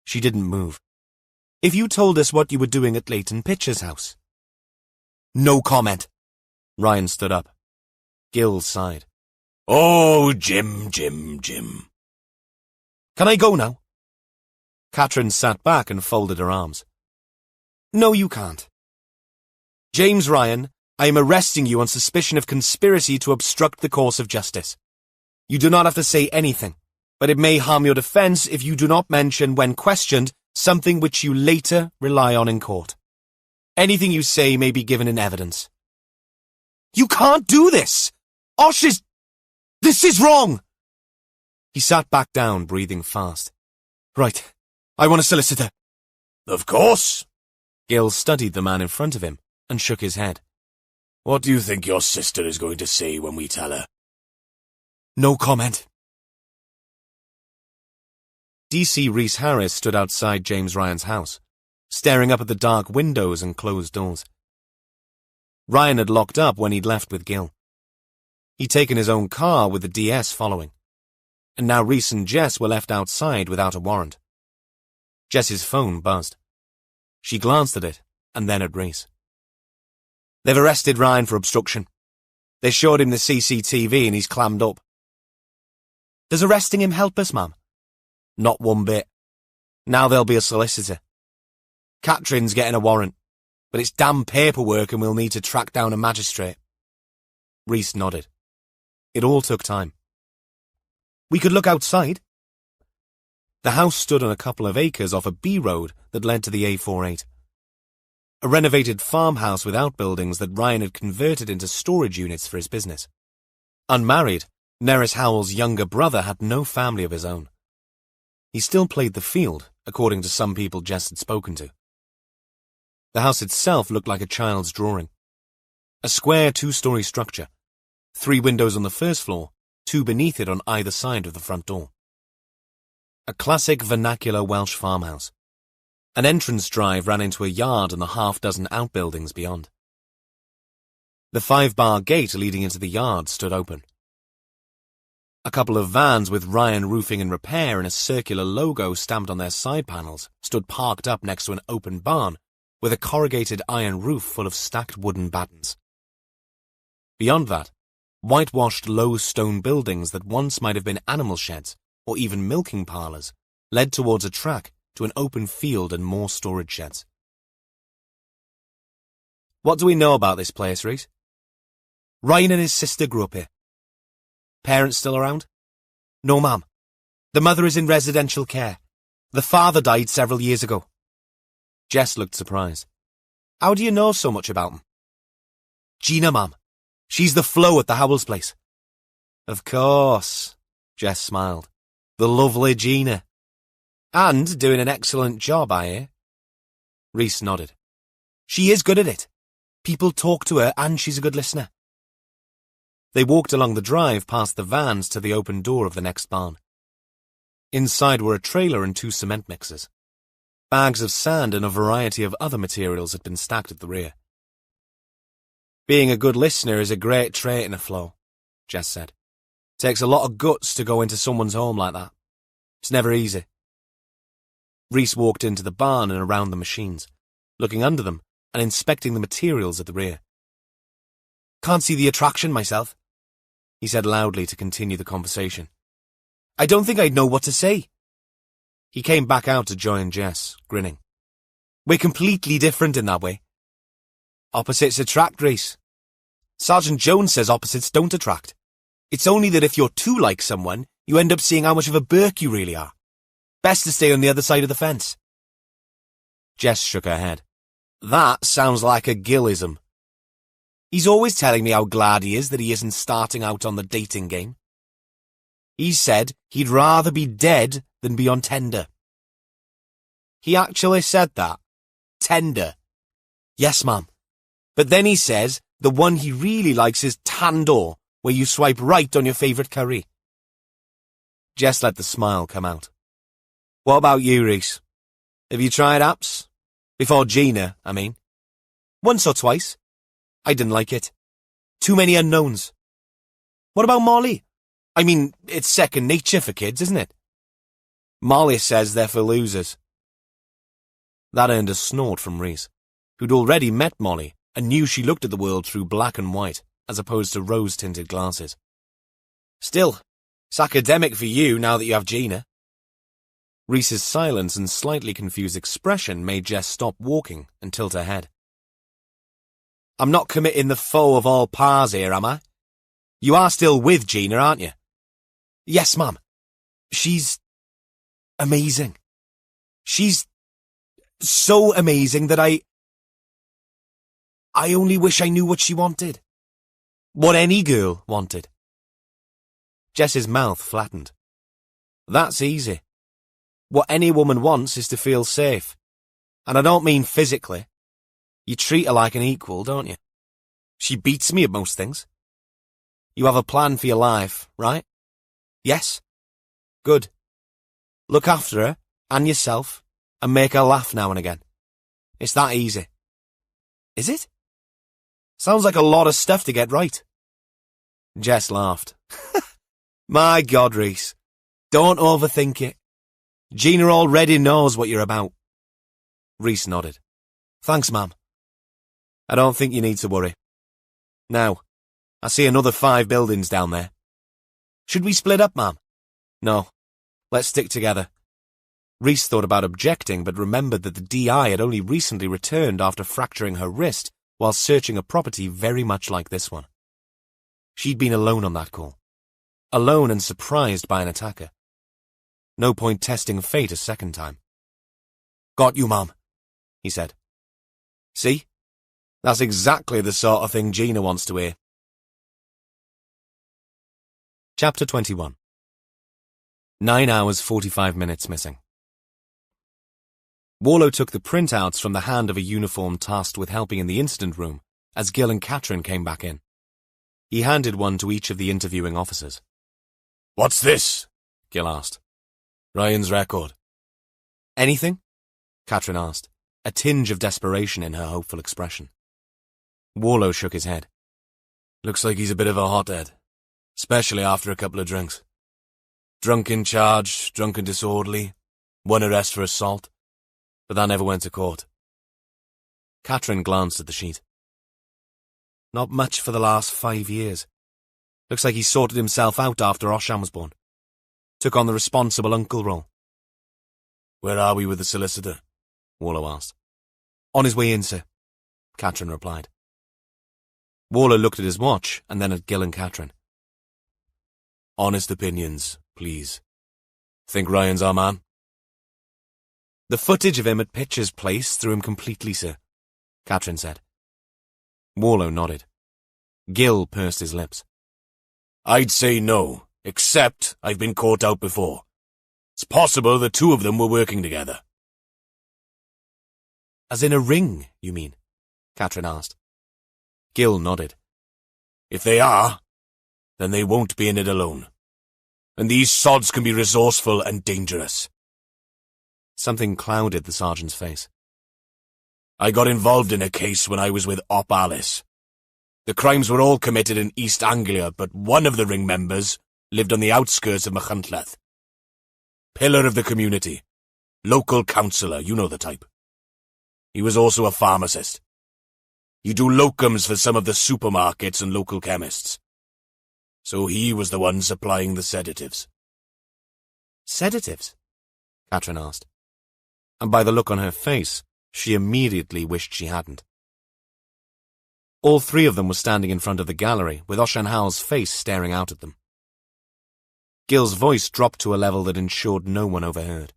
She didn't move. If you told us what you were doing at Leighton Pitcher's house. No comment. Ryan stood up. Gil sighed. Oh, Jim. Can I go now? Catherine sat back and folded her arms. No, you can't. James Ryan, I am arresting you on suspicion of conspiracy to obstruct the course of justice. You do not have to say anything, but it may harm your defense if you do not mention, when questioned, something which you later rely on in court. Anything you say may be given in evidence. You can't do this! This is wrong! He sat back down, breathing fast. Right, I want a solicitor. Of course. Gil studied the man in front of him and shook his head. What do you think your sister is going to say when we tell her? No comment. DC Rhys Harris stood outside James Ryan's house, staring up at the dark windows and closed doors. Ryan had locked up when he'd left with Gil. He'd taken his own car with the DS following, and now Rhys and Jess were left outside without a warrant. Jess's phone buzzed. She glanced at it, and then at Rhys. They've arrested Ryan for obstruction. They showed him the CCTV and he's clammed up. Does arresting him help us, ma'am? Not one bit. Now there'll be a solicitor. Catherine's getting a warrant, but it's damn paperwork and we'll need to track down a magistrate. Rhys nodded. It all took time. We could look outside. The house stood on a couple of acres off a B road that led to the A48. A renovated farmhouse with outbuildings that Ryan had converted into storage units for his business. Unmarried, Nerys Howell's younger brother had no family of his own. He still played the field, according to some people Jess had spoken to. The house itself looked like a child's drawing. A square two-story structure. 3 windows on the first floor, 2 beneath it on either side of the front door. A classic vernacular Welsh farmhouse. An entrance drive ran into a yard and the half-dozen outbuildings beyond. The 5-bar gate leading into the yard stood open. A couple of vans with Ryan Roofing and Repair and a circular logo stamped on their side panels stood parked up next to an open barn with a corrugated iron roof full of stacked wooden battens. Beyond that, Whitewashed low stone buildings that once might have been animal sheds or even milking parlours led towards a track to an open field and more storage sheds. What do we know about this place, Rhys? Ryan and his sister grew up here. Parents still around? No, ma'am. The mother is in residential care. The father died several years ago. Jess looked surprised. How do you know so much about him? Gina, ma'am. She's the Flo at the Howells place. Of course, Jess smiled. The lovely Gina. And doing an excellent job, I hear. Rhys nodded. She is good at it. People talk to her and she's a good listener. They walked along the drive past the vans to the open door of the next barn. Inside were a trailer and 2 cement mixers. Bags of sand and a variety of other materials had been stacked at the rear. Being a good listener is a great trait in a Flo, Jess said. Takes a lot of guts to go into someone's home like that. It's never easy. Rhys walked into the barn and around the machines, looking under them and inspecting the materials at the rear. Can't see the attraction myself, he said loudly to continue the conversation. I don't think I'd know what to say. He came back out to join Jess, grinning. We're completely different in that way. Opposites attract, Rhys. Sergeant Jones says opposites don't attract. It's only that if you're too like someone, you end up seeing how much of a Burke you really are. Best to stay on the other side of the fence. Jess shook her head. That sounds like a Gillism. He's always telling me how glad he is that he isn't starting out on the dating game. He said he'd rather be dead than be on Tender. He actually said that? Tender? Yes, ma'am. But then he says the one he really likes is Tandor, where you swipe right on your favourite curry. Jess let the smile come out. What about you, Rhys? Have you tried apps? Before Gina, I mean. Once or twice. I didn't like it. Too many unknowns. What about Molly? I mean, it's second nature for kids, isn't it? Molly says they're for losers. That earned a snort from Rhys, who'd already met Molly and knew she looked at the world through black and white, as opposed to rose-tinted glasses. Still, it's academic for you now that you have Gina. Rhys's silence and slightly confused expression made Jess stop walking and tilt her head. I'm not committing the foe of all pars here, am I? You are still with Gina, aren't you? Yes, ma'am. She's amazing. She's so amazing that I only wish I knew what she wanted. What any girl wanted. Jess's mouth flattened. That's easy. What any woman wants is to feel safe. And I don't mean physically. You treat her like an equal, don't you? She beats me at most things. You have a plan for your life, right? Yes? Good. Look after her, and yourself, and make her laugh now and again. It's that easy. Is it? Sounds like a lot of stuff to get right. Jess laughed. My God, Rhys. Don't overthink it. Gina already knows what you're about. Rhys nodded. Thanks, ma'am. I don't think you need to worry. Now, I see another 5 buildings down there. Should we split up, ma'am? No. Let's stick together. Rhys thought about objecting, but remembered that the DI had only recently returned after fracturing her wrist while searching a property very much like this one. She'd been alone on that call. Alone and surprised by an attacker. No point testing fate a second time. Got you, ma'am, he said. See? That's exactly the sort of thing Gina wants to hear. Chapter 21. 9 hours 45 minutes missing. Warlow took the printouts from the hand of a uniformed tasked with helping in the incident room as Gil and Catherine came back in. He handed one to each of the interviewing officers. What's this? Gil asked. Ryan's record. Anything? Catherine asked, a tinge of desperation in her hopeful expression. Warlow shook his head. Looks like he's a bit of a hothead, especially after a couple of drinks. Drunk in charge, drunk and disorderly, 1 arrest for assault, but that never went to court. Catherine glanced at the sheet. Not much for the last 5 years. Looks like he sorted himself out after Oshan was born. Took on the responsible uncle role. Where are we with the solicitor? Warlow asked. On his way in, sir, Catherine replied. Warlow looked at his watch and then at Gil and Catherine. Honest opinions, please. Think Ryan's our man? The footage of him at Pitcher's place threw him completely, sir, Catherine said. Warlow nodded. Gil pursed his lips. I'd say no, except I've been caught out before. It's possible the two of them were working together. As in a ring, you mean? Catherine asked. Gil nodded. If they are, then they won't be in it alone. And these sods can be resourceful and dangerous. Something clouded the sergeant's face. I got involved in a case when I was with Op Alice. The crimes were all committed in East Anglia, but one of the ring members lived on the outskirts of Machynlleth. Pillar of the community. Local councillor, you know the type. He was also a pharmacist. He'd do locums for some of the supermarkets and local chemists. So he was the one supplying the sedatives. Sedatives? Catherine asked. And by the look on her face, she immediately wished she hadn't. All three of them were standing in front of the gallery, with Oshan Howell's face staring out at them. Gil's voice dropped to a level that ensured no one overheard.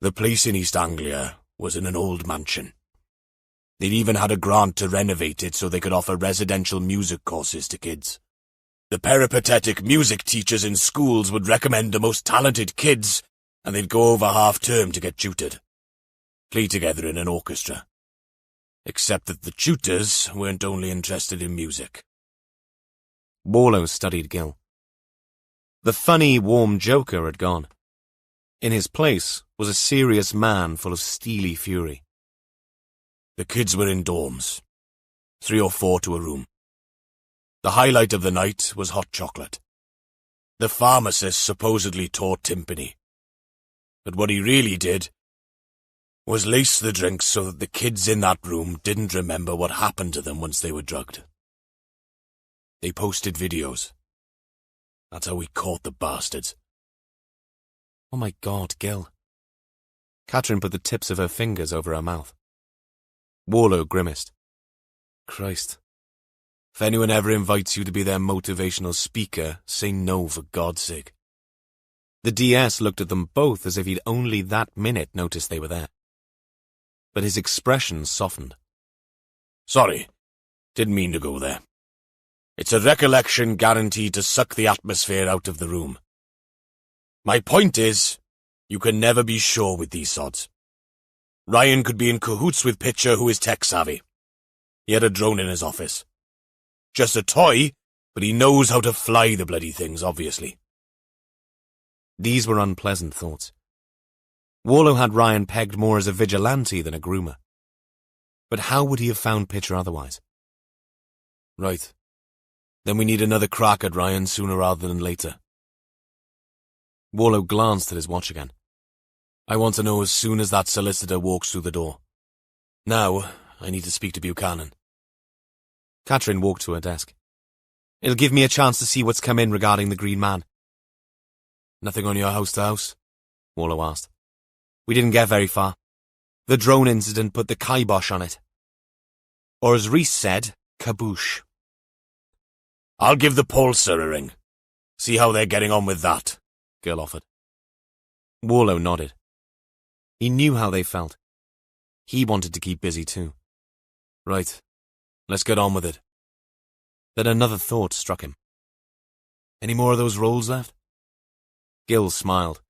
The place in East Anglia was in an old mansion. They'd even had a grant to renovate it so they could offer residential music courses to kids. The peripatetic music teachers in schools would recommend the most talented kids, and they'd go over half-term to get tutored. Play together in an orchestra. Except that the tutors weren't only interested in music. Warlow studied Gil. The funny, warm joker had gone. In his place was a serious man full of steely fury. The kids were in dorms. 3 or 4 to a room. The highlight of the night was hot chocolate. The pharmacist supposedly taught timpani. But what he really did was lace the drinks so that the kids in that room didn't remember what happened to them once they were drugged. They posted videos. That's how we caught the bastards. Oh my God, Gil. Catherine put the tips of her fingers over her mouth. Warlow grimaced. Christ. If anyone ever invites you to be their motivational speaker, say no for God's sake. The DS looked at them both as if he'd only that minute noticed they were there. But his expression softened. Sorry, didn't mean to go there. It's a recollection guaranteed to suck the atmosphere out of the room. My point is, you can never be sure with these sods. Ryan could be in cahoots with Pitcher, who is tech-savvy. He had a drone in his office. Just a toy, but he knows how to fly the bloody things, obviously. These were unpleasant thoughts. Warlow had Ryan pegged more as a vigilante than a groomer. But how would he have found Pitcher otherwise? Right. Then we need another crack at Ryan sooner rather than later. Warlow glanced at his watch again. I want to know as soon as that solicitor walks through the door. Now, I need to speak to Buchanan. Catherine walked to her desk. It'll give me a chance to see what's come in regarding the Green Man. Nothing on your house-to-house? Warlow asked. We didn't get very far. The drone incident put the kibosh on it. Or as Rhys said, kaboosh. I'll give the Pulsar a ring. See how they're getting on with that, Gil offered. Warlow nodded. He knew how they felt. He wanted to keep busy too. Right. Let's get on with it. Then another thought struck him. Any more of those rolls left? Gil smiled.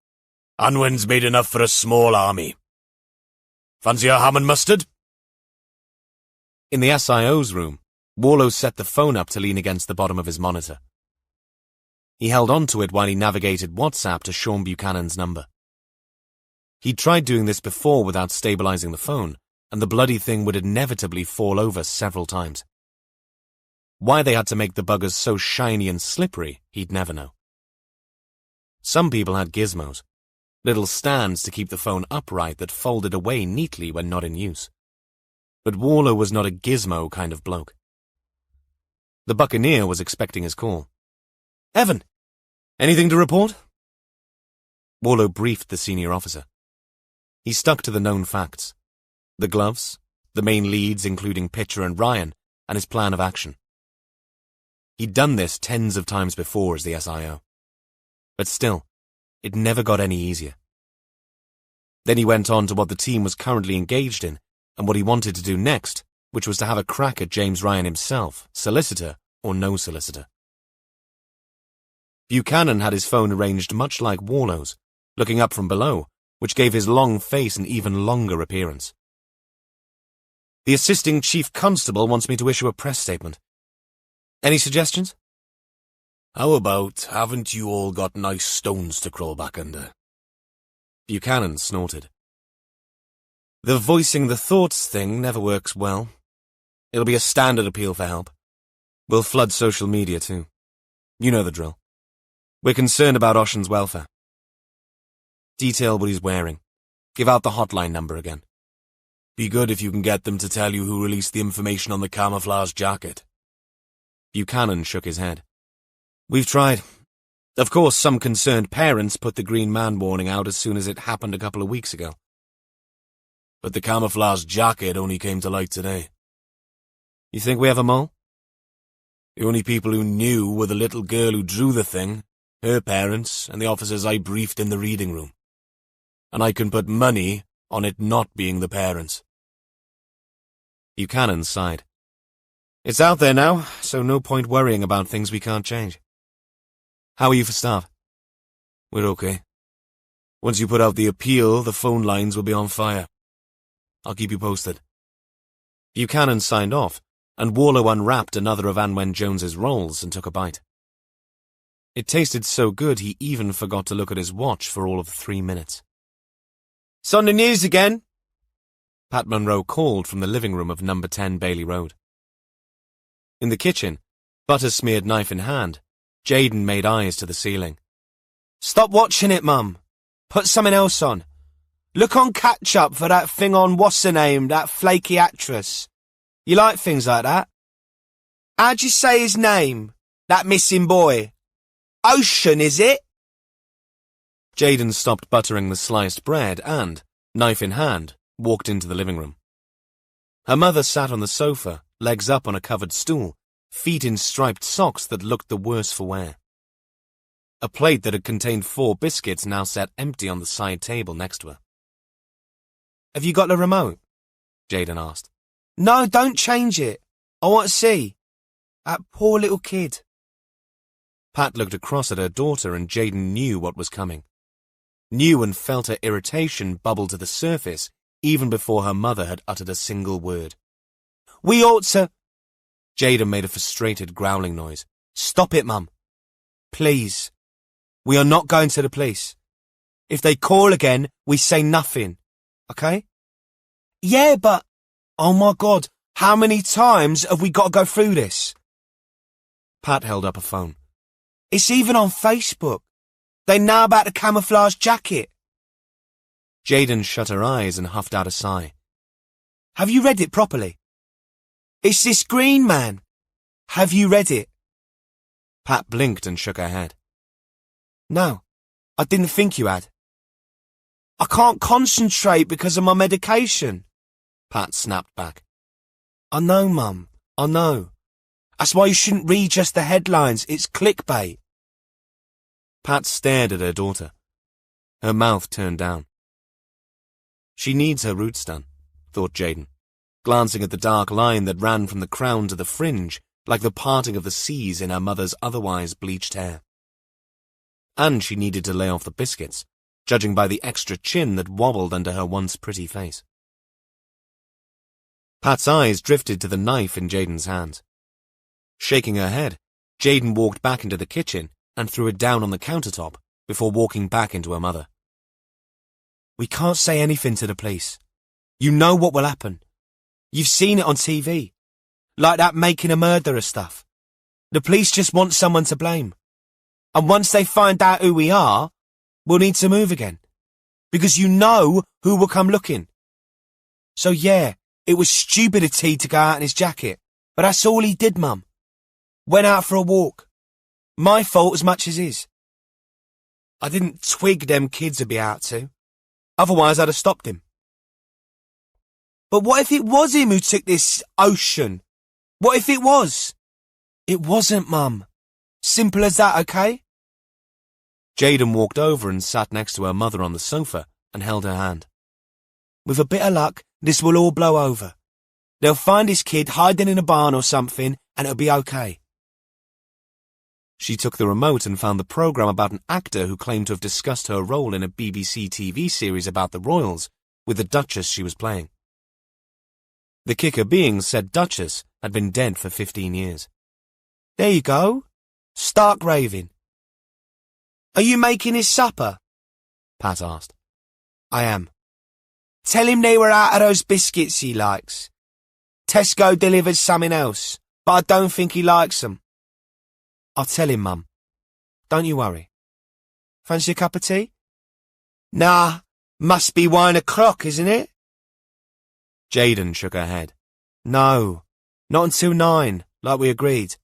Anwen's made enough for a small army. Fancy a ham and mustard? In the SIO's room, Warlow set the phone up to lean against the bottom of his monitor. He held on to it while he navigated WhatsApp to Sean Buchanan's number. He'd tried doing this before without stabilizing the phone, and the bloody thing would inevitably fall over several times. Why they had to make the buggers so shiny and slippery, he'd never know. Some people had gizmos, little stands to keep the phone upright that folded away neatly when not in use. But Warlow was not a gizmo kind of bloke. The buccaneer was expecting his call. "Evan, anything to report?" Warlow briefed the senior officer. He stuck to the known facts. The gloves, the main leads including Pitcher and Ryan, and his plan of action. He'd done this tens of times before as the SIO. But still, it never got any easier. Then he went on to what the team was currently engaged in, and what he wanted to do next, which was to have a crack at James Ryan himself, solicitor or no solicitor. Buchanan had his phone arranged much like Warlow's, looking up from below, which gave his long face an even longer appearance. "The assisting chief constable wants me to issue a press statement. Any suggestions?" How about, haven't you all got nice stones to crawl back under? Buchanan snorted. "The voicing the thoughts thing never works well. It'll be a standard appeal for help. We'll flood social media too. You know the drill. We're concerned about Oshan's welfare. Detail what he's wearing. Give out the hotline number again. Be good if you can get them to tell you who released the information on the camouflage jacket." Buchanan shook his head. "We've tried. Of course, some concerned parents put the Green Man warning out as soon as it happened a couple of weeks ago." But the camouflage jacket only came to light today. You think we have a mole? The only people who knew were the little girl who drew the thing, her parents, and the officers I briefed in the reading room. And I can put money on it not being the parents. Buchanan sighed. "It's out there now, so no point worrying about things we can't change. How are you for staff?" "We're okay. Once you put out the appeal, the phone lines will be on fire. I'll keep you posted." Buchanan signed off, and Warlow unwrapped another of Anwen Jones's rolls and took a bite. It tasted so good he even forgot to look at his watch for all of 3 minutes. "It's on the news again," Pat Monroe called from the living room of number 10 Bailey Road. In the kitchen, butter-smeared knife in hand, Jaden made eyes to the ceiling. "Stop watching it, Mum. Put something else on. Look on catch-up for that thing on what's-her-name, that flaky actress. You like things like that? How'd you say his name? That missing boy? Ocean, is it?" Jaden stopped buttering the sliced bread and, knife in hand, walked into the living room. Her mother sat on the sofa, legs up on a covered stool, feet in striped socks that looked the worse for wear. A plate that had contained 4 biscuits now sat empty on the side table next to her. "Have you got the remote?" Jaden asked. "No, don't change it. I want to see. That poor little kid." Pat looked across at her daughter and Jaden knew what was coming. Knew and felt her irritation bubble to the surface even before her mother had uttered a single word. "We ought to—" Jaden made a frustrated growling noise. "Stop it, Mum. Please. We are not going to the police. If they call again, we say nothing. Okay?" "Yeah, but... Oh my God, how many times have we got to go through this?" Pat held up a phone. "It's even on Facebook. They know about the camouflage jacket." Jaden shut her eyes and huffed out a sigh. "Have you read it properly? It's this Green Man. Have you read it?" Pat blinked and shook her head. "No, I didn't think you had." "I can't concentrate because of my medication," Pat snapped back. "I know, Mum, I know. That's why you shouldn't read just the headlines. It's clickbait." Pat stared at her daughter. Her mouth turned down. She needs her roots done, thought Jaden, glancing at the dark line that ran from the crown to the fringe, like the parting of the seas in her mother's otherwise bleached hair. And she needed to lay off the biscuits, judging by the extra chin that wobbled under her once pretty face. Pat's eyes drifted to the knife in Jaden's hands. Shaking her head, Jaden walked back into the kitchen and threw it down on the countertop before walking back into her mother. "We can't say anything to the police. You know what will happen. You've seen it on TV. Like that making a murderer stuff. The police just want someone to blame. And once they find out who we are, we'll need to move again. Because you know who will come looking. So yeah, it was stupidity to go out in his jacket, but that's all he did, Mum. Went out for a walk. My fault as much as his. I didn't twig them kids would be out to. Otherwise I'd have stopped him. But what if it was him who took this ocean? What if it was? It wasn't, Mum. Simple as that, okay? Jaden walked over and sat next to her mother on the sofa and held her hand. With a bit of luck, this will all blow over. They'll find this kid hiding in a barn or something, and it'll be okay. She took the remote and found the programme about an actor who claimed to have discussed her role in a BBC TV series about the royals with the Duchess she was playing. The kicker being said Duchess had been dead for 15 years. There you go. Stark raving. Are you making his supper? Pat asked. I am. Tell him they were out of those biscuits he likes. Tesco delivered something else, but I don't think he likes them. I'll tell him, Mum. Don't you worry. Fancy a cup of tea? Nah, must be 1 o'clock, isn't it? Jaden shook her head. No, not until 9, like we agreed.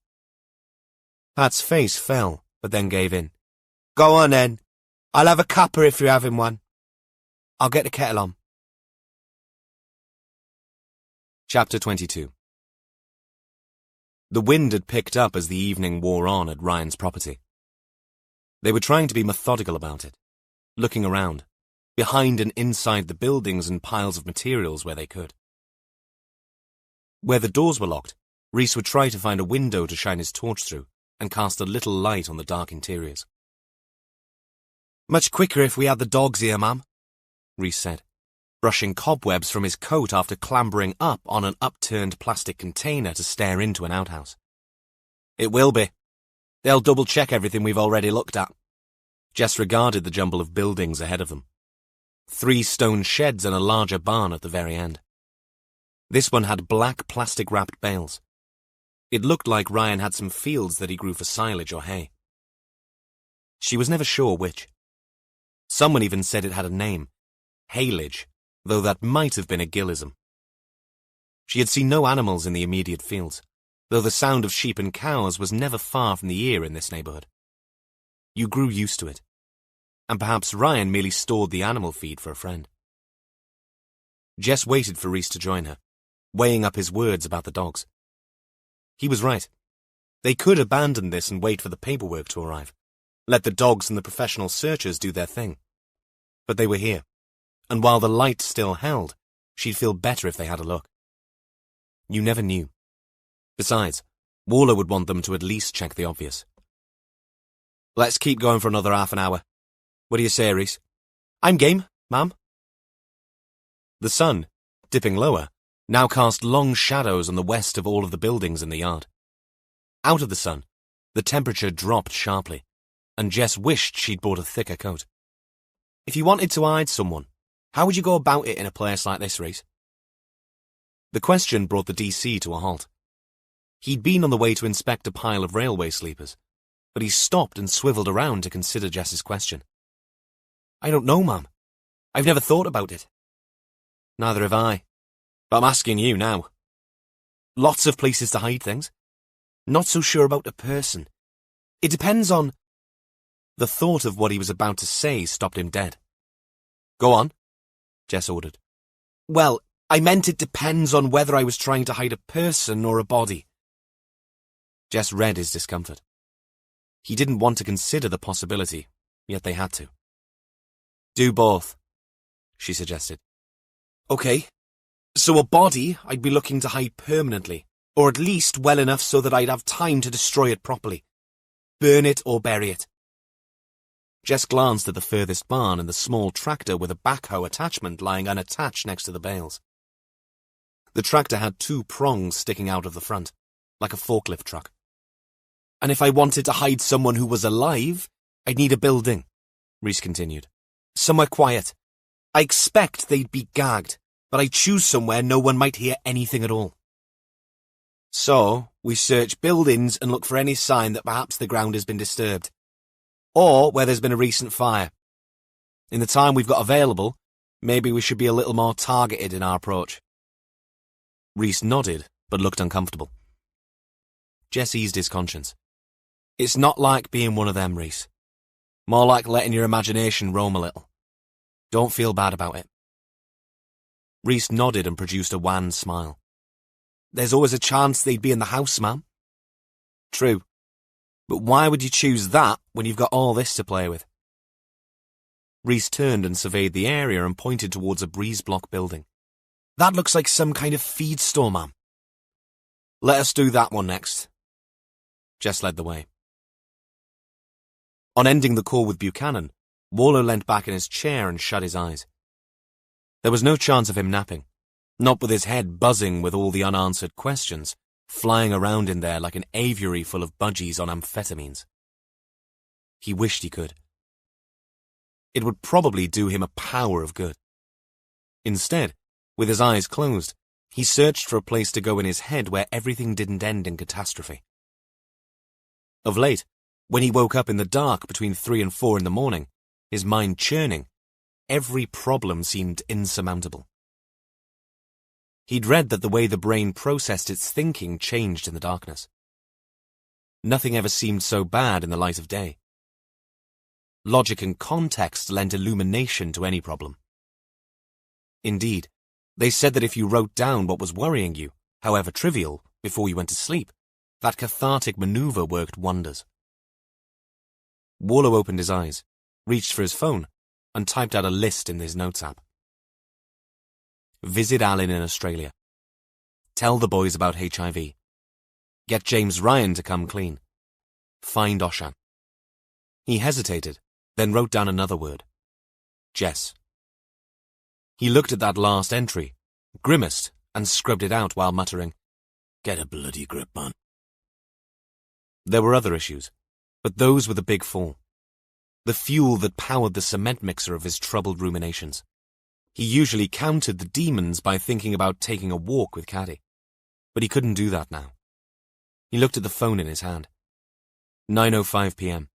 Pat's face fell, but then gave in. Go on then. I'll have a cuppa if you're having one. I'll get the kettle on. Chapter 22. The wind had picked up as the evening wore on at Ryan's property. They were trying to be methodical about it, looking around, behind and inside the buildings and piles of materials where they could. Where the doors were locked, Rhys would try to find a window to shine his torch through and cast a little light on the dark interiors. Much quicker if we had the dogs here, Mum, Rhys said, brushing cobwebs from his coat after clambering up on an upturned plastic container to stare into an outhouse. It will be. They'll double-check everything we've already looked at. Jess regarded the jumble of buildings ahead of them. 3 stone sheds and a larger barn at the very end. This one had black plastic-wrapped bales. It looked like Ryan had some fields that he grew for silage or hay. She was never sure which. Someone even said it had a name, haylage, though that might have been a Gillism. She had seen no animals in the immediate fields, though the sound of sheep and cows was never far from the ear in this neighbourhood. You grew used to it, and perhaps Ryan merely stored the animal feed for a friend. Jess waited for Rhys to join her, weighing up his words about the dogs. He was right. They could abandon this and wait for the paperwork to arrive, let the dogs and the professional searchers do their thing. But they were here, and while the light still held, she'd feel better if they had a look. You never knew. Besides, Waller would want them to at least check the obvious. Let's keep going for another half an hour. What do you say, Rhys? I'm game, Ma'am. The sun, dipping lower, now cast long shadows on the west of all of the buildings in the yard. Out of the sun, the temperature dropped sharply, and Jess wished she'd brought a thicker coat. If you wanted to hide someone, how would you go about it in a place like this, Rhys? The question brought the DC to a halt. He'd been on the way to inspect a pile of railway sleepers, but he stopped and swiveled around to consider Jess's question. I don't know, Mum. I've never thought about it. Neither have I. But I'm asking you now. Lots of places to hide things. Not so sure about the person. It depends on... The thought of what he was about to say stopped him dead. Go on, Jess ordered. Well, I meant it depends on whether I was trying to hide a person or a body. Jess read his discomfort. He didn't want to consider the possibility, yet they had to. Do both, she suggested. Okay, so a body I'd be looking to hide permanently, or at least well enough so that I'd have time to destroy it properly. Burn it or bury it. Jess glanced at the furthest barn and the small tractor with a backhoe attachment lying unattached next to the bales. The tractor had 2 prongs sticking out of the front, like a forklift truck. And if I wanted to hide someone who was alive, I'd need a building, Rhys continued. Somewhere quiet. I expect they'd be gagged, but I'd choose somewhere no one might hear anything at all. So, we search buildings and look for any sign that perhaps the ground has been disturbed, or where there's been a recent fire. In the time we've got available, maybe we should be a little more targeted in our approach. Rhys nodded, but looked uncomfortable. Jess eased his conscience. It's not like being one of them, Rhys. More like letting your imagination roam a little. Don't feel bad about it. Rhys nodded and produced a wan smile. There's always a chance they'd be in the house, ma'am. True. But why would you choose that when you've got all this to play with? Rhys turned and surveyed the area and pointed towards a breeze block building. That looks like some kind of feed store, ma'am. Let us do that one next. Jess led the way. On ending the call with Buchanan, Warlow leant back in his chair and shut his eyes. There was no chance of him napping, not with his head buzzing with all the unanswered questions, flying around in there like an aviary full of budgies on amphetamines. He wished he could. It would probably do him a power of good. Instead, with his eyes closed, he searched for a place to go in his head where everything didn't end in catastrophe. Of late, when he woke up in the dark between 3 and 4 in the morning, his mind churning, every problem seemed insurmountable. He'd read that the way the brain processed its thinking changed in the darkness. Nothing ever seemed so bad in the light of day. Logic and context lent illumination to any problem. Indeed, they said that if you wrote down what was worrying you, however trivial, before you went to sleep, that cathartic maneuver worked wonders. Warlow opened his eyes, reached for his phone, and typed out a list in his notes app. Visit Alan in Australia. Tell the boys about HIV. Get James Ryan to come clean. Find Oshan. He hesitated, then wrote down another word. Jess. He looked at that last entry, grimaced, and scrubbed it out while muttering, "Get a bloody grip, man." There were other issues, but those were the big four. The fuel that powered the cement mixer of his troubled ruminations. He usually countered the demons by thinking about taking a walk with Caddy, but he couldn't do that now. He looked at the phone in his hand. 9:05 p.m.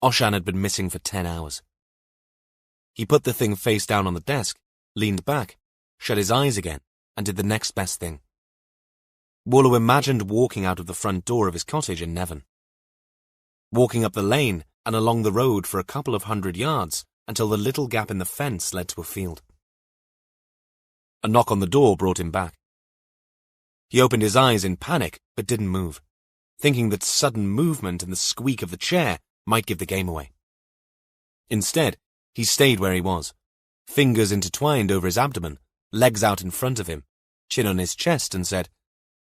Oshan had been missing for 10 hours. He put the thing face down on the desk, leaned back, shut his eyes again, and did the next best thing. Warlow imagined walking out of the front door of his cottage in Nevin. Walking up the lane and along the road for a couple of 100 yards until the little gap in the fence led to a field. A knock on the door brought him back. He opened his eyes in panic but didn't move, thinking that sudden movement and the squeak of the chair might give the game away. Instead, he stayed where he was, fingers intertwined over his abdomen, legs out in front of him, chin on his chest, and said,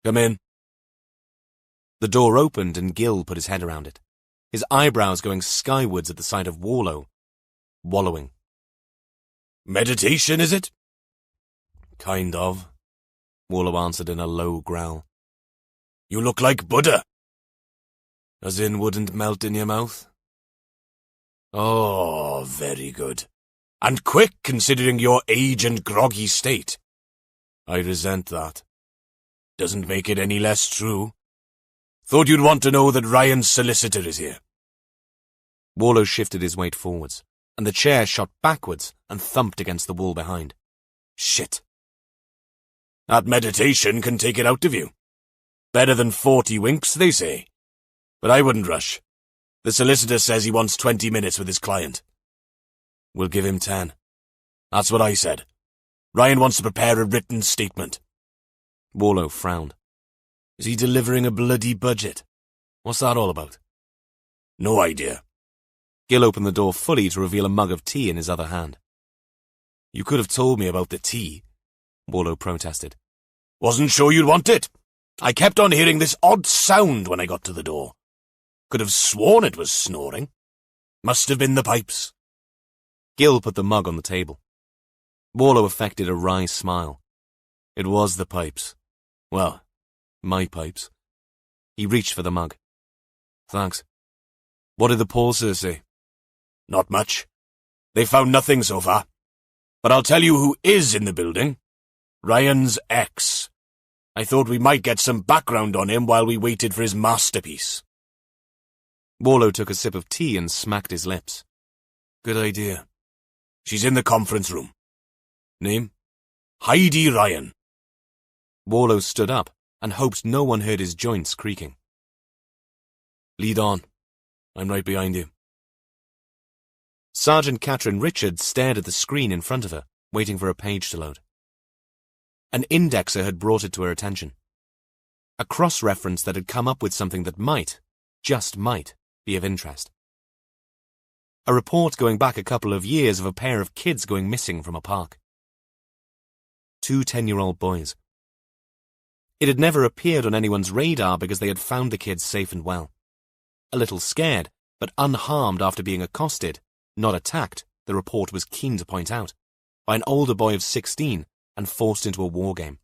"Come in." The door opened and Gil put his head around it, his eyebrows going skywards at the sight of Warlow, wallowing. "Meditation, is it?" "Kind of," Warlow answered in a low growl. "You look like Buddha." "As in wouldn't melt in your mouth?" "Oh, very good. And quick, considering your age and groggy state." "I resent that." "Doesn't make it any less true. Thought you'd want to know that Ryan's solicitor is here." Warlow shifted his weight forwards, and the chair shot backwards and thumped against the wall behind. "Shit. That meditation can take it out of you. Better than 40 winks, they say. But I wouldn't rush. The solicitor says he wants 20 minutes with his client." "We'll give him 10. "That's what I said. Ryan wants to prepare a written statement." Warlow frowned. "Is he delivering a bloody budget? What's that all about?" "No idea." Gil opened the door fully to reveal a mug of tea in his other hand. "You could have told me about the tea," Warlow protested. "Wasn't sure you'd want it. I kept on hearing this odd sound when I got to the door. Could have sworn it was snoring. Must have been the pipes." Gil put the mug on the table. Warlow affected a wry smile. It was the pipes. Well, my pipes. He reached for the mug. "Thanks. What did the pollsters say?" "Not much. They found nothing so far. But I'll tell you who is in the building. Ryan's ex. I thought we might get some background on him while we waited for his masterpiece." Warlow took a sip of tea and smacked his lips. "Good idea." "She's in the conference room." "Name?" "Heidi Ryan." Warlow stood up and hoped no one heard his joints creaking. Lead on. I'm right behind you. Sergeant Catherine Richards stared at the screen in front of her, waiting for a page to load. An indexer had brought it to her attention. A cross-reference that had come up with something that might, just might, be of interest. A report going back a couple of years of a pair of kids going missing from a park. 2 10-year-old boys. It had never appeared on anyone's radar because they had found the kids safe and well. A little scared, but unharmed after being accosted, not attacked, the report was keen to point out, by an older boy of 16 and forced into a war game.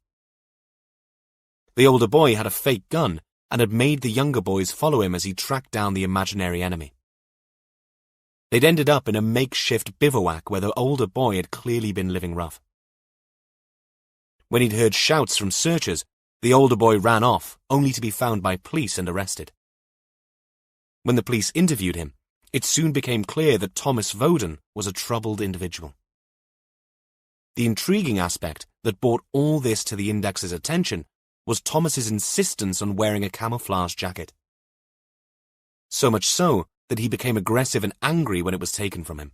The older boy had a fake gun and had made the younger boys follow him as he tracked down the imaginary enemy. They'd ended up in a makeshift bivouac where the older boy had clearly been living rough. When he'd heard shouts from searchers, the older boy ran off, only to be found by police and arrested. When the police interviewed him, it soon became clear that Thomas Voden was a troubled individual. The intriguing aspect that brought all this to the index's attention was Thomas's insistence on wearing a camouflage jacket. So much so that he became aggressive and angry when it was taken from him.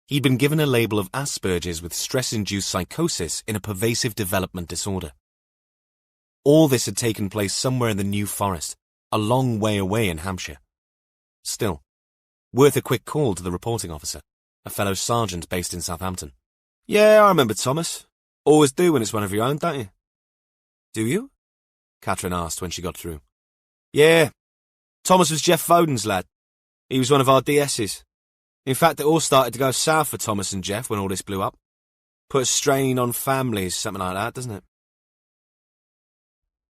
He'd been given a label of Asperger's with stress-induced psychosis in a pervasive development disorder. All this had taken place somewhere in the New Forest, a long way away in Hampshire. Still, worth a quick call to the reporting officer, a fellow sergeant based in Southampton. Yeah, I remember Thomas. Always do when it's one of your own, don't you? Do you? Catherine asked when she got through. Yeah. Thomas was Jeff Voden's lad. He was one of our DS's. In fact, it all started to go south for Thomas and Jeff when all this blew up. Put a strain on families, something like that, doesn't it?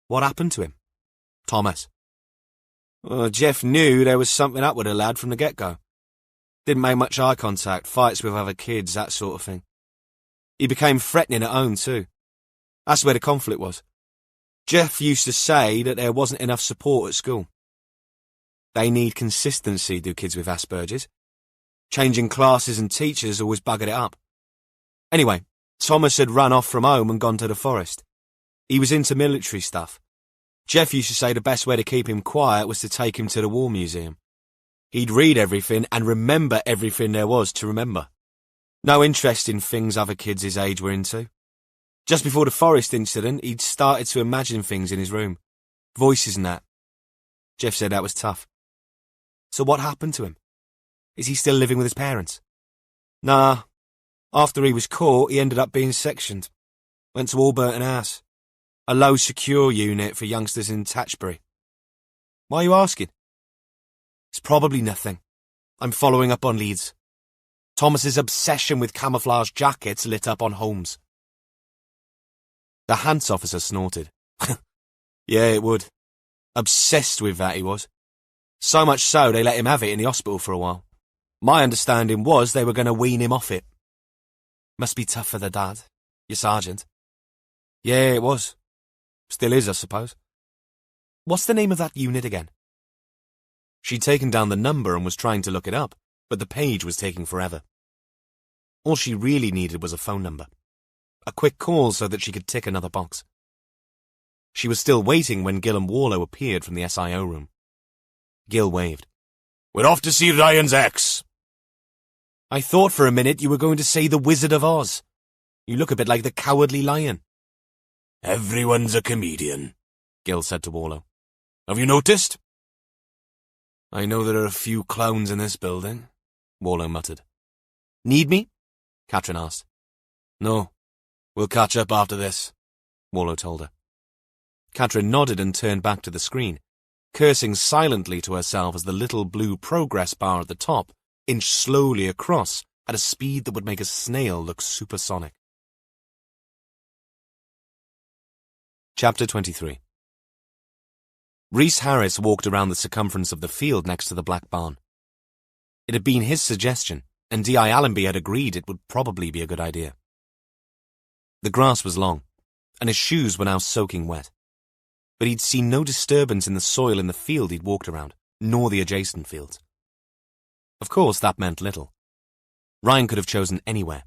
What happened to him? Thomas. Well, Jeff knew there was something up with the lad from the get-go. Didn't make much eye contact, fights with other kids, that sort of thing. He became threatening at home too. That's where the conflict was. Jeff used to say that there wasn't enough support at school. They need consistency, do kids with Asperger's. Changing classes and teachers always buggered it up. Anyway, Thomas had run off from home and gone to the forest. He was into military stuff. Jeff used to say the best way to keep him quiet was to take him to the War Museum. He'd read everything and remember everything there was to remember. No interest in things other kids his age were into. Just before the forest incident, he'd started to imagine things in his room. Voices and that. Jeff said that was tough. So what happened to him? Is he still living with his parents? Nah. After he was caught, he ended up being sectioned. Went to Allburton House. A low secure unit for youngsters in Tatchbury. Why are you asking? It's probably nothing. I'm following up on leads. Thomas's obsession with camouflage jackets lit up on Holmes. The Hants officer snorted. Yeah, it would. Obsessed with that he was. So much so they let him have it in the hospital for a while. My understanding was they were going to wean him off it. Must be tough for the dad, your sergeant. Yeah, it was. Still is, I suppose. What's the name of that unit again? She'd taken down the number and was trying to look it up, but the page was taking forever. All she really needed was a phone number. A quick call so that she could tick another box. She was still waiting when Gill and Warlow appeared from the SIO room. Gill waved. We're off to see Ryan's ex. I thought for a minute you were going to say the Wizard of Oz. You look a bit like the Cowardly Lion. Everyone's a comedian, Gill said to Warlow. Have you noticed? I know there are a few clowns in this building, Warlow muttered. Need me? Catherine asked. No. We'll catch up after this, Warlow told her. Catherine nodded and turned back to the screen, cursing silently to herself as the little blue progress bar at the top inched slowly across at a speed that would make a snail look supersonic. Chapter 23. Rhys Harris walked around the circumference of the field next to the Black Barn. It had been his suggestion, and D.I. Allenby had agreed it would probably be a good idea. The grass was long, and his shoes were now soaking wet. But he'd seen no disturbance in the soil in the field he'd walked around, nor the adjacent fields. Of course, that meant little. Ryan could have chosen anywhere,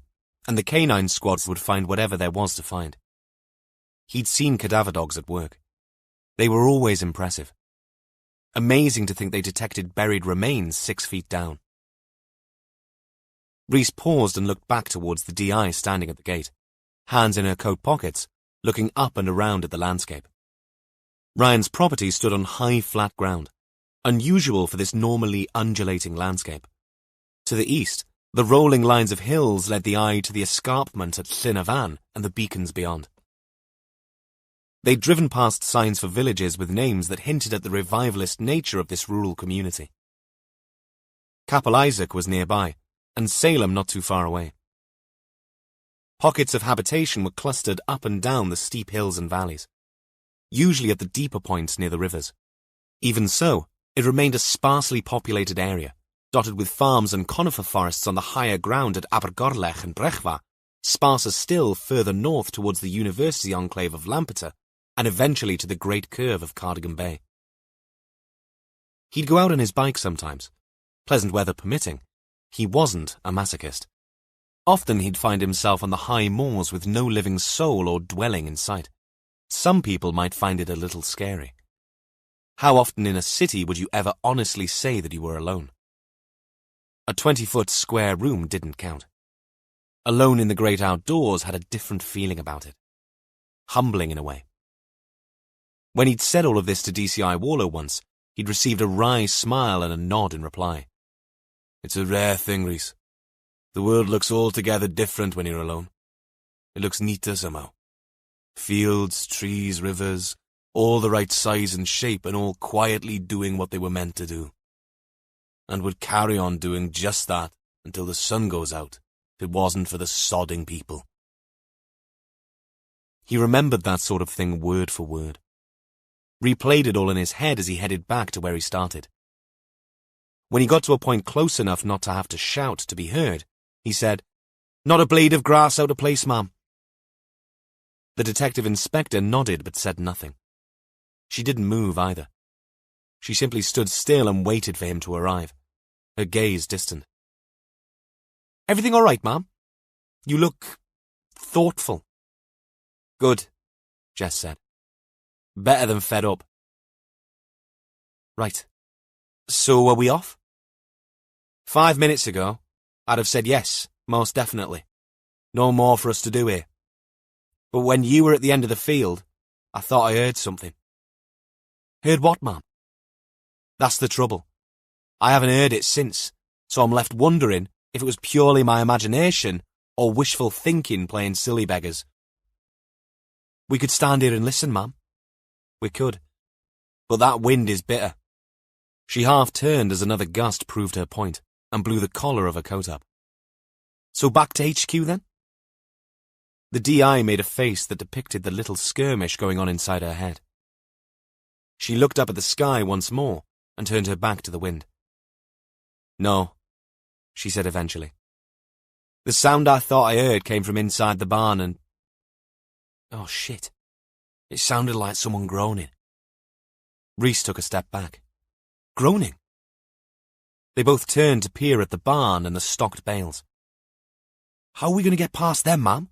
and the canine squads would find whatever there was to find. He'd seen cadaver dogs at work. They were always impressive. Amazing to think they detected buried remains 6 feet down. Rhys paused and looked back towards the DI standing at the gate, hands in her coat pockets, looking up and around at the landscape. Ryan's property stood on high, flat ground, unusual for this normally undulating landscape. To the east, the rolling lines of hills led the eye to the escarpment at Llyn y Fan and the beacons beyond. They'd driven past signs for villages with names that hinted at the revivalist nature of this rural community. Capel Isaac was nearby, and Salem not too far away. Pockets of habitation were clustered up and down the steep hills and valleys, usually at the deeper points near the rivers. Even so, it remained a sparsely populated area, dotted with farms and conifer forests on the higher ground at Abergorlech and Brechva, sparser still further north towards the university enclave of Lampeter, and eventually to the great curve of Cardigan Bay. He'd go out on his bike sometimes, pleasant weather permitting. He wasn't a masochist. Often he'd find himself on the high moors with no living soul or dwelling in sight. Some people might find it a little scary. How often in a city would you ever honestly say that you were alone? A 20-foot square room didn't count. Alone in the great outdoors had a different feeling about it. Humbling in a way. When he'd said all of this to DCI Warlow once, he'd received a wry smile and a nod in reply. It's a rare thing, Rhys. The world looks altogether different when you're alone. It looks neater somehow. Fields, trees, rivers, all the right size and shape and all quietly doing what they were meant to do. And would carry on doing just that until the sun goes out, if it wasn't for the sodding people. He remembered that sort of thing word for word. Replayed it all in his head as he headed back to where he started. When he got to a point close enough not to have to shout to be heard, he said, "Not a blade of grass out of place, ma'am." The detective inspector nodded but said nothing. She didn't move either. She simply stood still and waited for him to arrive, her gaze distant. "Everything all right, ma'am? You look thoughtful." "Good," Jess said. "Better than fed up." "Right. So are we off?" 5 minutes ago, I'd have said yes, most definitely. No more for us to do here. But when you were at the end of the field, I thought I heard something." "Heard what, ma'am?" "That's the trouble. I haven't heard it since, so I'm left wondering if it was purely my imagination or wishful thinking playing silly beggars." "We could stand here and listen, ma'am." "We could. But that wind is bitter." She half turned as another gust proved her point and blew the collar of her coat up. "So back to HQ then?" The DI made a face that depicted the little skirmish going on inside her head. She looked up at the sky once more and turned her back to the wind. "No," she said eventually. "The sound I thought I heard came from inside the barn and... oh, shit. It sounded like someone groaning." Rhys took a step back. Groaning? They both turned to peer at the barn and the stocked bales. "How are we going to get past them, ma'am?"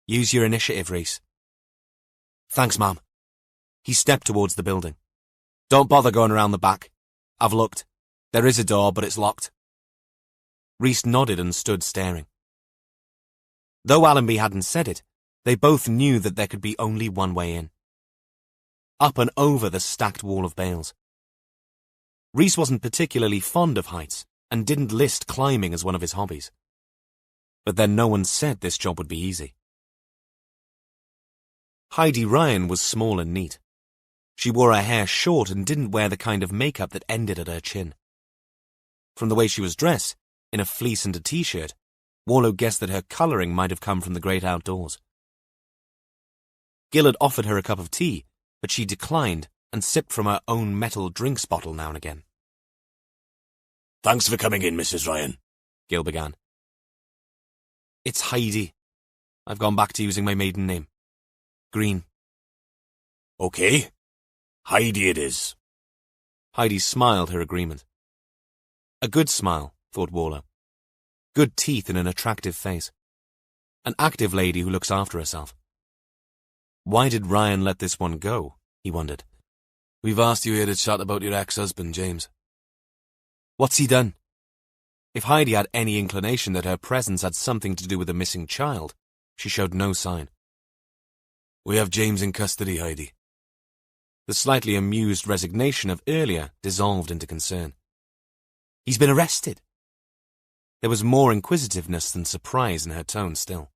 "Use your initiative, Rhys." "Thanks, ma'am." He stepped towards the building. "Don't bother going around the back. I've looked. There is a door, but it's locked." Rhys nodded and stood staring. Though Allenby hadn't said it, they both knew that there could be only one way in. Up and over the stacked wall of bales. Rhys wasn't particularly fond of heights and didn't list climbing as one of his hobbies. But then no one said this job would be easy. Heidi Ryan was small and neat. She wore her hair short and didn't wear the kind of makeup that ended at her chin. From the way she was dressed, in a fleece and a t-shirt, Warlow guessed that her colouring might have come from the great outdoors. Gil had offered her a cup of tea, but she declined and sipped from her own metal drinks bottle now and again. "Thanks for coming in, Mrs. Ryan," Gil began. "It's Heidi. I've gone back to using my maiden name. Green." "Okay. Heidi it is." Heidi smiled her agreement. A good smile, thought Warlow. Good teeth and an attractive face. An active lady who looks after herself. Why did Ryan let this one go, he wondered. We've asked you here to chat about your ex-husband, James. What's he done? If Heidi had any inclination that her presence had something to do with the missing child, she showed no sign. We have James in custody, Heidi. The slightly amused resignation of earlier dissolved into concern. He's been arrested. There was more inquisitiveness than surprise in her tone still.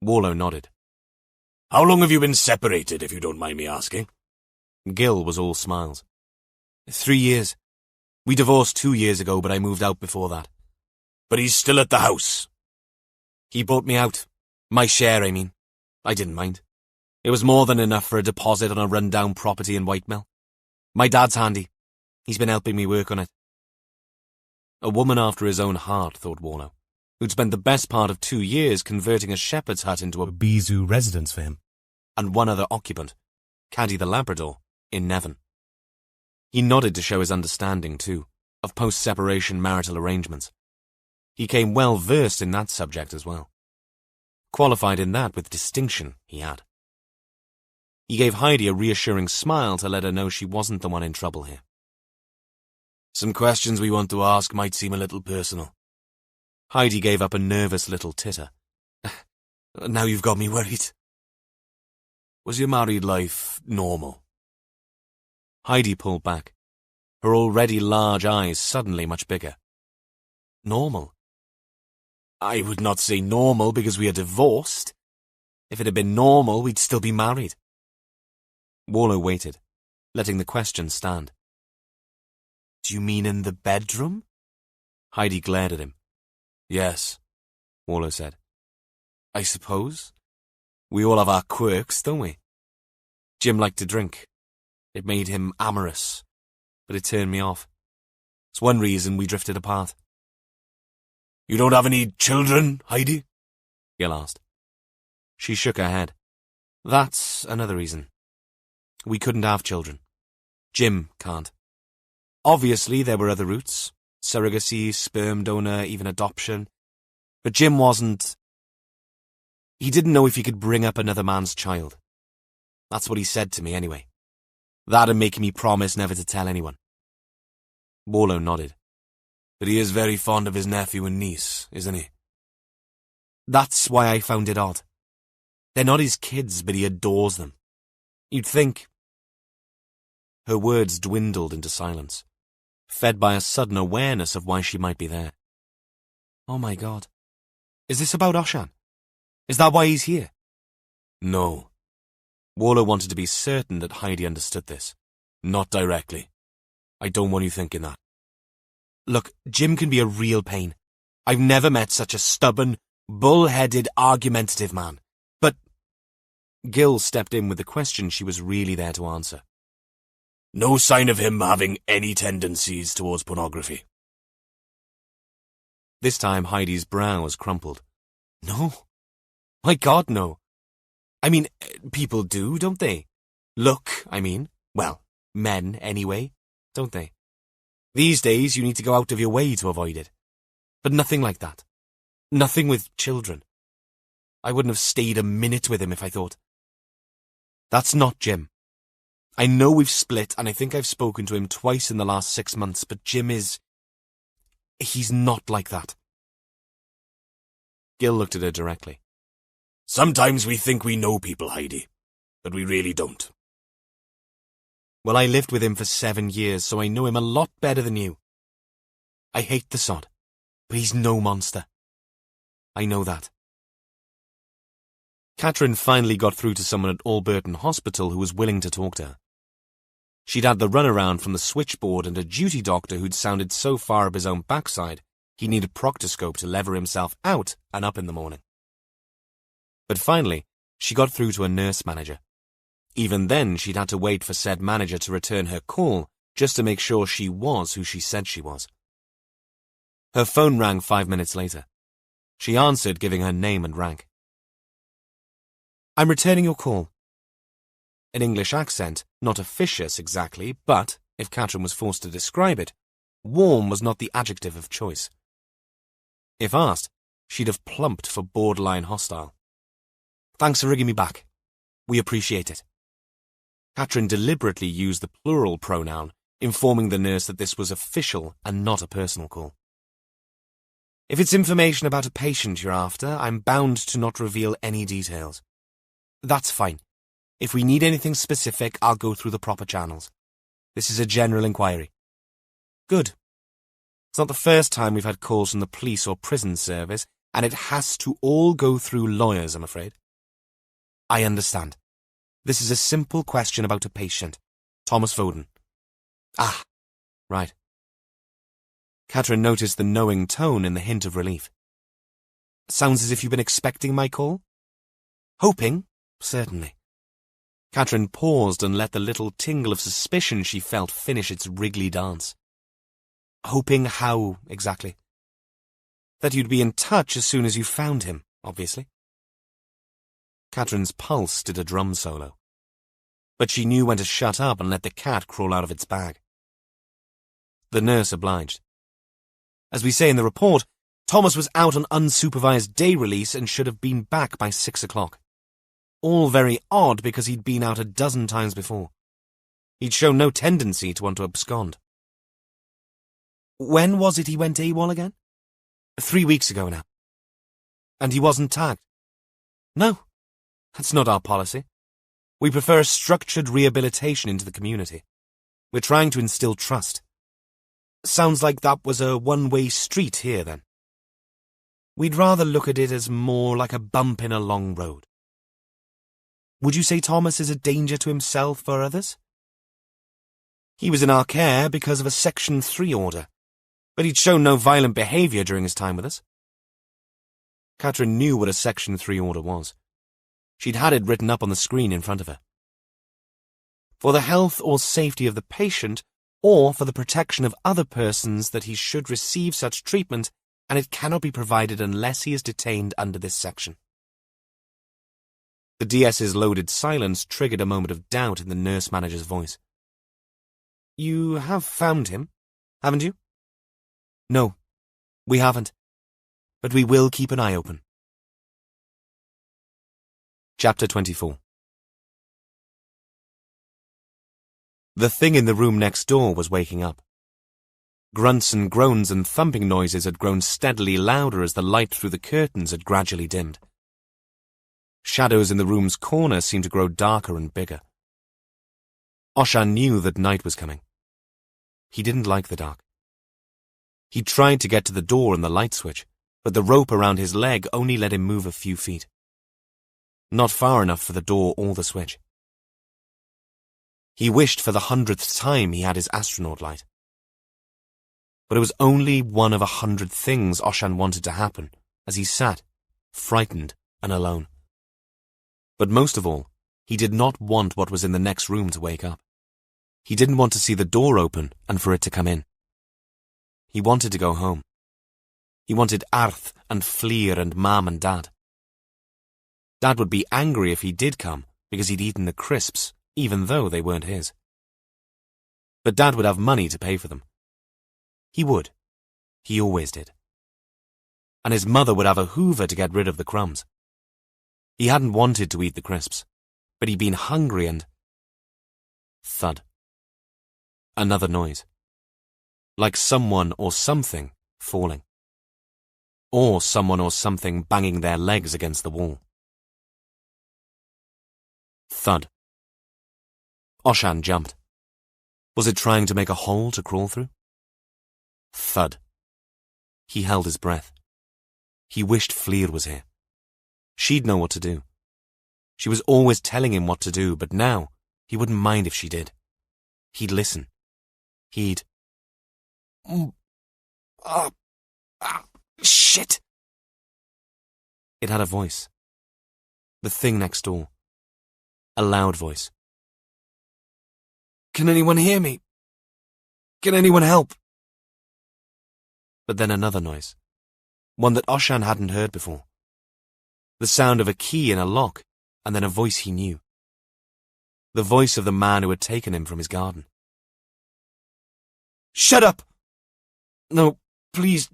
Warlow nodded. How long have you been separated, if you don't mind me asking? Gil was all smiles. 3 years. We divorced 2 years ago, but I moved out before that. But he's still at the house. He bought me out. My share, I mean. I didn't mind. It was more than enough for a deposit on a run-down property in Whitemill. My dad's handy. He's been helping me work on it. A woman after his own heart, thought Warlow, who'd spent the best part of 2 years converting a shepherd's hut into a Bizou residence for him. And one other occupant, Caddy the Labrador, in Nevin. He nodded to show his understanding, too, of post-separation marital arrangements. He came well versed in that subject as well. Qualified in that with distinction, he had. He gave Heidi a reassuring smile to let her know she wasn't the one in trouble here. Some questions we want to ask might seem a little personal. Heidi gave up a nervous little titter. Now you've got me worried. Was your married life normal? Heidi pulled back, her already large eyes suddenly much bigger. Normal? I would not say normal because we are divorced. If it had been normal, we'd still be married. Warlow waited, letting the question stand. Do you mean in the bedroom? Heidi glared at him. Yes, Warlow said. I suppose. We all have our quirks, don't we? Jim liked to drink. It made him amorous, but it turned me off. It's one reason we drifted apart. You don't have any children, Heidi? Gil asked. She shook her head. That's another reason. We couldn't have children. Jim can't. Obviously, there were other routes. Surrogacy, sperm donor, even adoption. But Jim wasn't... He didn't know if he could bring up another man's child. That's what he said to me, anyway. That'd make me promise never to tell anyone. Warlow nodded. But he is very fond of his nephew and niece, isn't he? That's why I found it odd. They're not his kids, but he adores them. You'd think... Her words dwindled into silence, fed by a sudden awareness of why she might be there. Oh my God. Is this about Oshan? Is that why he's here? No. Warlow wanted to be certain that Heidi understood this. Not directly. I don't want you thinking that. Look, Jim can be a real pain. I've never met such a stubborn, bull-headed, argumentative man. But... Gil stepped in with the question she was really there to answer. No sign of him having any tendencies towards pornography. This time Heidi's brows crumpled. No. My God, no. I mean, people do, don't they? Look, I mean. Well, men, anyway, don't they? These days you need to go out of your way to avoid it. But nothing like that. Nothing with children. I wouldn't have stayed a minute with him if I thought. That's not Jim. I know we've split, and I think I've spoken to him twice in the last 6 months, but Jim is... He's not like that. Gil looked at her directly. Sometimes we think we know people, Heidi, but we really don't. Well, I lived with him for 7 years, so I know him a lot better than you. I hate the sod, but he's no monster. I know that. Catherine finally got through to someone at Alberton Hospital who was willing to talk to her. She'd had the runaround from the switchboard and a duty doctor who'd sounded so far up his own backside he needed proctoscope to lever himself out and up in the morning. But finally, she got through to a nurse manager. Even then, she'd had to wait for said manager to return her call just to make sure she was who she said she was. Her phone rang 5 minutes later. She answered, giving her name and rank. I'm returning your call. An English accent, not officious exactly, but, if Catherine was forced to describe it, warm was not the adjective of choice. If asked, she'd have plumped for borderline hostile. Thanks for ringing me back. We appreciate it. Katrin deliberately used the plural pronoun, informing the nurse that this was official and not a personal call. If it's information about a patient you're after, I'm bound to not reveal any details. That's fine. If we need anything specific, I'll go through the proper channels. This is a general inquiry. Good. It's not the first time we've had calls from the police or prison service, and it has to all go through lawyers, I'm afraid. I understand. This is a simple question about a patient. Thomas Foden. Ah, right. Katrin noticed the knowing tone in the hint of relief. Sounds as if you've been expecting my call? Hoping? Certainly. Katrin paused and let the little tingle of suspicion she felt finish its wriggly dance. Hoping how, exactly? That you'd be in touch as soon as you found him, obviously. Katrin's pulse did a drum solo. But she knew when to shut up and let the cat crawl out of its bag. The nurse obliged. As we say in the report, Thomas was out on unsupervised day release and should have been back by 6 o'clock. All very odd because he'd been out a dozen times before. He'd shown no tendency to want to abscond. When was it he went AWOL again? 3 weeks ago now. And he wasn't tagged? No, that's not our policy. We prefer structured rehabilitation into the community. We're trying to instill trust. Sounds like that was a one-way street here, then. We'd rather look at it as more like a bump in a long road. Would you say Thomas is a danger to himself or others? He was in our care because of a Section 3 order, but he'd shown no violent behaviour during his time with us. Katrin knew what a Section 3 order was. She'd had it written up on the screen in front of her. For the health or safety of the patient, or for the protection of other persons, that he should receive such treatment, and it cannot be provided unless he is detained under this section. The DS's loaded silence triggered a moment of doubt in the nurse manager's voice. You have found him, haven't you? No, we haven't, but we will keep an eye open. Chapter 24. The thing in the room next door was waking up. Grunts and groans and thumping noises had grown steadily louder as the light through the curtains had gradually dimmed. Shadows in the room's corner seemed to grow darker and bigger. Oshan knew that night was coming. He didn't like the dark. He tried to get to the door and the light switch, but the rope around his leg only let him move a few feet. Not far enough for the door or the switch. He wished for the 100th time he had his astronaut light. But it was only one of 100 things Oshan wanted to happen as he sat, frightened and alone. But most of all, he did not want what was in the next room to wake up. He didn't want to see the door open and for it to come in. He wanted to go home. He wanted Arth and Fleer and Mam and Dad. Dad would be angry if he did come because he'd eaten the crisps, even though they weren't his. But Dad would have money to pay for them. He would. He always did. And his mother would have a hoover to get rid of the crumbs. He hadn't wanted to eat the crisps, but he'd been hungry and... Thud. Another noise. Like someone or something falling. Or someone or something banging their legs against the wall. Thud. Oshan jumped. Was it trying to make a hole to crawl through? Thud. He held his breath. He wished Fleer was here. She'd know what to do. She was always telling him what to do, but now he wouldn't mind if she did. He'd listen. He'd... Shit! It had a voice. The thing next door. A loud voice. Can anyone hear me? Can anyone help? But then another noise. One that Oshan hadn't heard before. The sound of a key in a lock, and then a voice he knew. The voice of the man who had taken him from his garden. Shut up! No, please,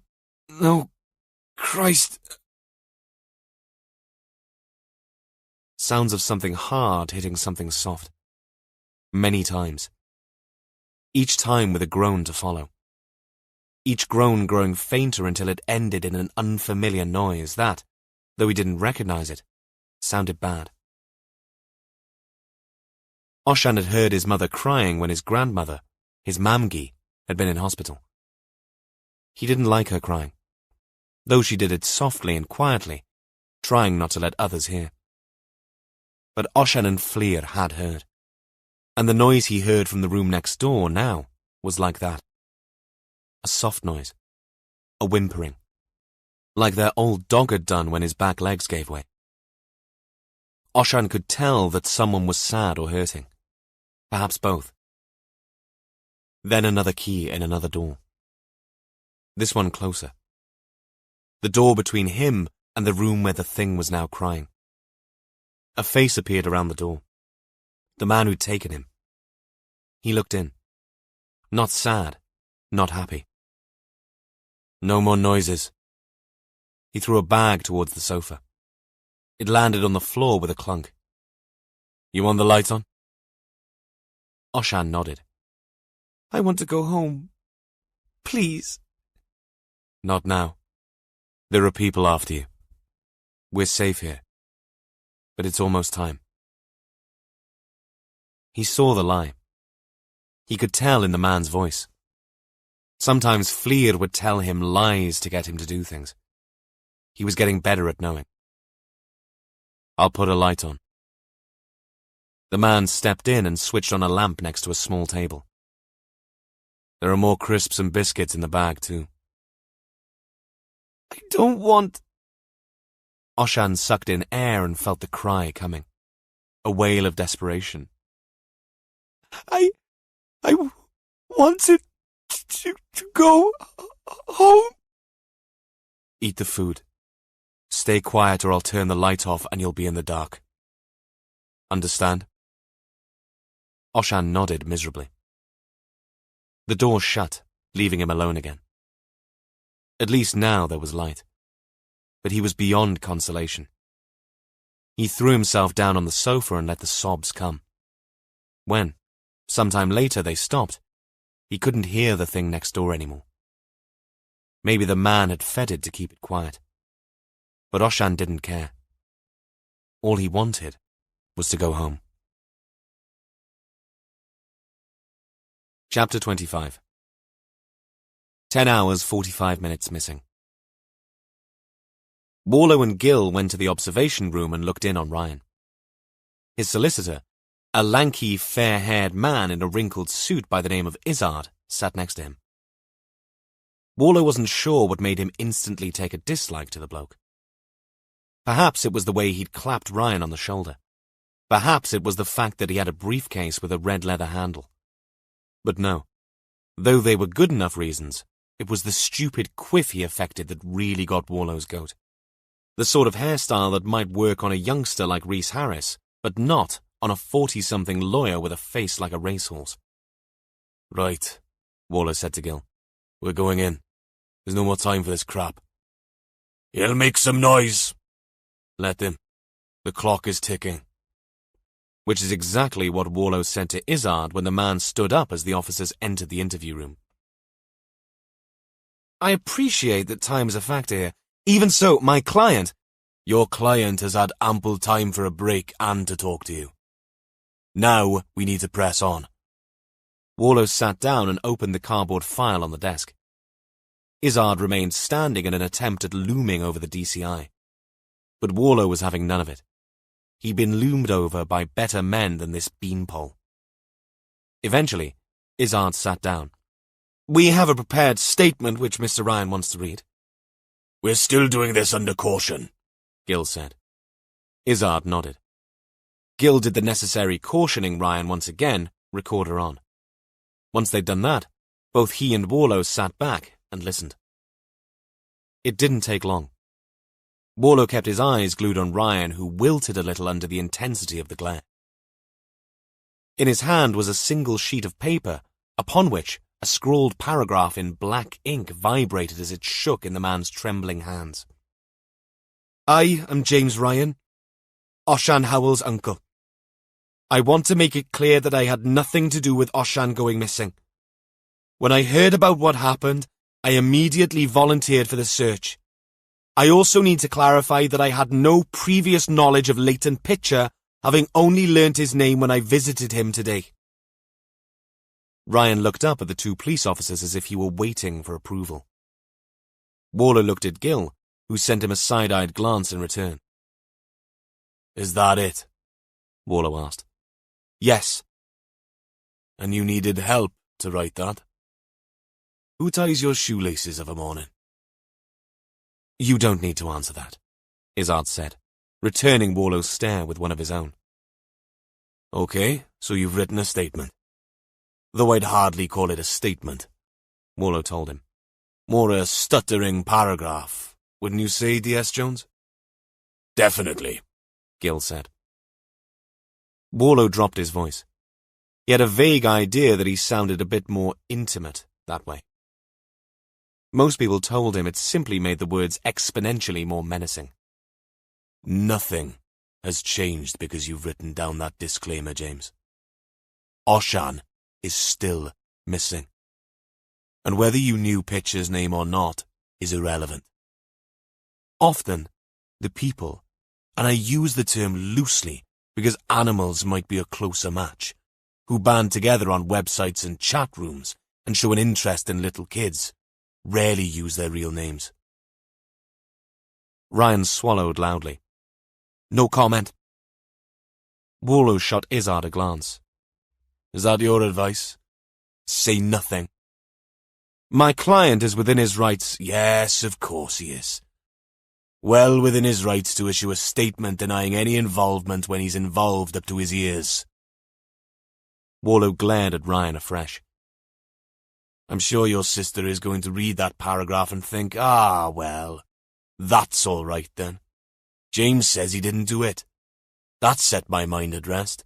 no, Christ. Sounds of something hard hitting something soft. many times. Each time with a groan to follow. Each groan growing fainter until it ended in an unfamiliar noise that, though he didn't recognize it, sounded bad. Oshan had heard his mother crying when his grandmother, his Mamgi, had been in hospital. He didn't like her crying, though she did it softly and quietly, trying not to let others hear. But Oshan and Fleer had heard, and the noise he heard from the room next door now was like that. A soft noise, a whimpering, like their old dog had done when his back legs gave way. Oshan could tell that someone was sad or hurting, perhaps both. Then another key in another door. This one closer. The door between him and the room where the thing was now crying. A face appeared around the door. The man who'd taken him. He looked in. Not sad, not happy. No more noises. He threw a bag towards the sofa. It landed on the floor with a clunk. You want the lights on? Oshan nodded. I want to go home. Please. Not now. There are people after you. We're safe here. But it's almost time. He saw the lie. He could tell in the man's voice. Sometimes Fleer would tell him lies to get him to do things. He was getting better at knowing. I'll put a light on. The man stepped in and switched on a lamp next to a small table. There are more crisps and biscuits in the bag, too. I don't want... Oshan sucked in air and felt the cry coming. A wail of desperation. I want to go home. Eat the food. Stay quiet or I'll turn the light off and you'll be in the dark. Understand? Oshan nodded miserably. The door shut, leaving him alone again. At least now there was light. But he was beyond consolation. He threw himself down on the sofa and let the sobs come. When, sometime later, they stopped, he couldn't hear the thing next door anymore. Maybe the man had fed it to keep it quiet. But Oshan didn't care. All he wanted was to go home. Chapter 25. 10 hours, 45 minutes missing. Warlow and Gill went to the observation room and looked in on Ryan. His solicitor, a lanky, fair-haired man in a wrinkled suit by the name of Izzard, sat next to him. Warlow wasn't sure what made him instantly take a dislike to the bloke. Perhaps it was the way he'd clapped Ryan on the shoulder. Perhaps it was the fact that he had a briefcase with a red leather handle. But no, though they were good enough reasons, it was the stupid quiff he affected that really got Warlow's goat. The sort of hairstyle that might work on a youngster like Rhys Harris, but not on a 40-something lawyer with a face like a racehorse. Right, Warlow said to Gill. We're going in. There's no more time for this crap. He'll make some noise. Let him. The clock is ticking. Which is exactly what Warlow said to Izzard when the man stood up as the officers entered the interview room. I appreciate that time is a factor here. Even so, my client... Your client has had ample time for a break and to talk to you. Now we need to press on. Warlow sat down and opened the cardboard file on the desk. Izzard remained standing in an attempt at looming over the DCI. But Warlow was having none of it. He'd been loomed over by better men than this beanpole. Eventually, Izzard sat down. We have a prepared statement which Mr. Ryan wants to read. We're still doing this under caution, Gill said. Izzard nodded. Gill did the necessary cautioning Ryan once again, recorder on. Once they'd done that, both he and Warlow sat back and listened. It didn't take long. Warlow kept his eyes glued on Ryan, who wilted a little under the intensity of the glare. In his hand was a single sheet of paper, upon which a scrawled paragraph in black ink vibrated as it shook in the man's trembling hands. I am James Ryan, Oshan Howell's uncle. I want to make it clear that I had nothing to do with Oshan going missing. When I heard about what happened, I immediately volunteered for the search. I also need to clarify that I had no previous knowledge of Leighton Pitcher, having only learnt his name when I visited him today. Ryan looked up at the two police officers as if he were waiting for approval. Waller looked at Gil, who sent him a side-eyed glance in return. Is that it? Waller asked. Yes. And you needed help to write that? Who ties your shoelaces of a morning? You don't need to answer that, Izzard said, returning Warlow's stare with one of his own. Okay, so you've written a statement. Though I'd hardly call it a statement, Warlow told him. More a stuttering paragraph, wouldn't you say, D.S. Jones? Definitely, Gil said. Warlow dropped his voice. He had a vague idea that he sounded a bit more intimate that way. Most people told him it simply made the words exponentially more menacing. Nothing has changed because you've written down that disclaimer, James. Oshan is still missing. And whether you knew Pitcher's name or not is irrelevant. Often, the people, and I use the term loosely because animals might be a closer match, who band together on websites and chat rooms and show an interest in little kids, rarely use their real names. Ryan swallowed loudly. No comment. Warlow shot Izzard a glance. Is that your advice? Say nothing. My client is within his rights. Yes, of course he is. Well within his rights to issue a statement denying any involvement when he's involved up to his ears. Warlow glared at Ryan afresh. I'm sure your sister is going to read that paragraph and think, ah, well, that's all right then. James says he didn't do it. That set my mind at rest.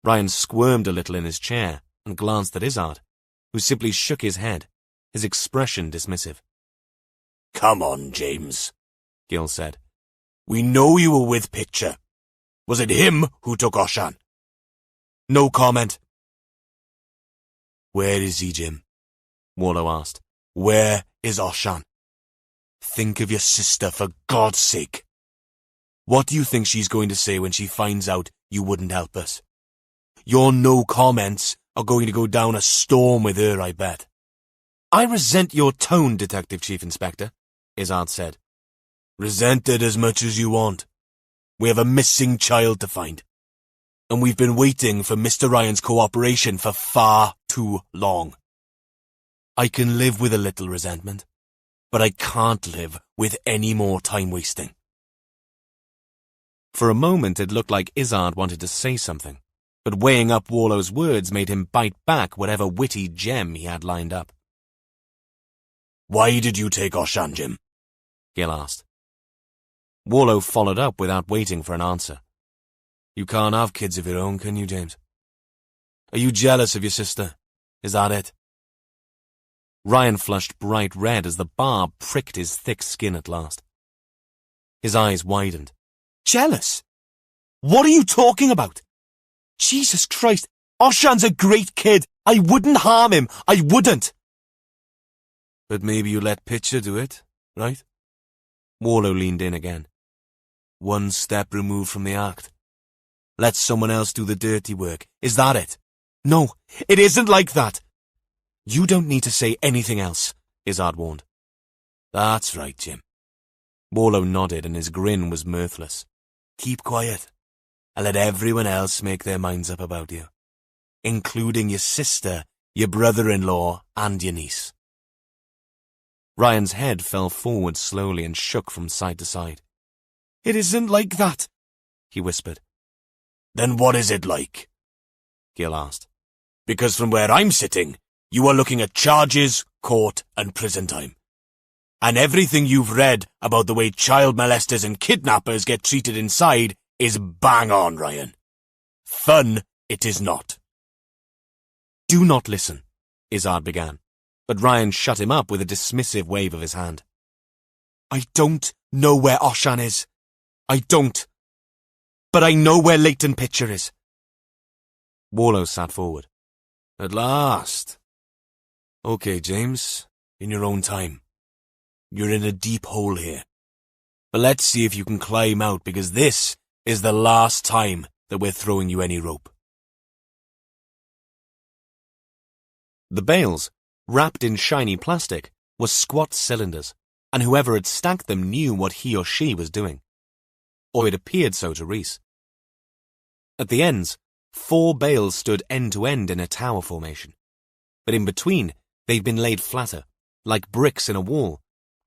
Ryan squirmed a little in his chair and glanced at Izzard, who simply shook his head, his expression dismissive. Come on, James, Gil said. We know you were with Pitcher. Was it him who took Oshan? No comment. Where is he, Jim? Warlow asked. Where is Oshan? Think of your sister, for God's sake. What do you think she's going to say when she finds out you wouldn't help us? Your no comments are going to go down a storm with her, I bet. I resent your tone, Detective Chief Inspector, Izzard said. Resent it as much as you want. We have a missing child to find. And we've been waiting for Mr. Ryan's cooperation for far too long. I can live with a little resentment, but I can't live with any more time wasting. For a moment it looked like Izzard wanted to say something, but weighing up Warlow's words made him bite back whatever witty gem he had lined up. Why did you take Oshan, Jim? Gil asked. Warlow followed up without waiting for an answer. You can't have kids of your own, can you, James? Are you jealous of your sister? Is that it? Ryan flushed bright red as the barb pricked his thick skin at last. His eyes widened. Jealous? What are you talking about? Jesus Christ, Oshan's a great kid. I wouldn't harm him. I wouldn't. But maybe you let Pitcher do it, right? Warlow leaned in again. One step removed from the act. Let someone else do the dirty work. Is that it? No, it isn't like that. You don't need to say anything else, Izzard warned. That's right, Jim. Warlow nodded and his grin was mirthless. Keep quiet, and let everyone else make their minds up about you, including your sister, your brother-in-law, and your niece. Ryan's head fell forward slowly and shook from side to side. It isn't like that, he whispered. Then what is it like? Gil asked. Because from where I'm sitting, you are looking at charges, court, and prison time. And everything you've read about the way child molesters and kidnappers get treated inside is bang on, Ryan. Fun it is not. Do not listen, Izzard began, but Ryan shut him up with a dismissive wave of his hand. I don't know where Oshan is. I don't. but I know where Leighton Pitcher is. Warlow sat forward. At last. Okay, James, in your own time. You're in a deep hole here. But let's see if you can climb out, because this is the last time that we're throwing you any rope. The bales, wrapped in shiny plastic, were squat cylinders, and whoever had stacked them knew what he or she was doing. Or it appeared so to Rhys. At the ends, 4 bales stood end to end in a tower formation, but in between they'd been laid flatter, like bricks in a wall,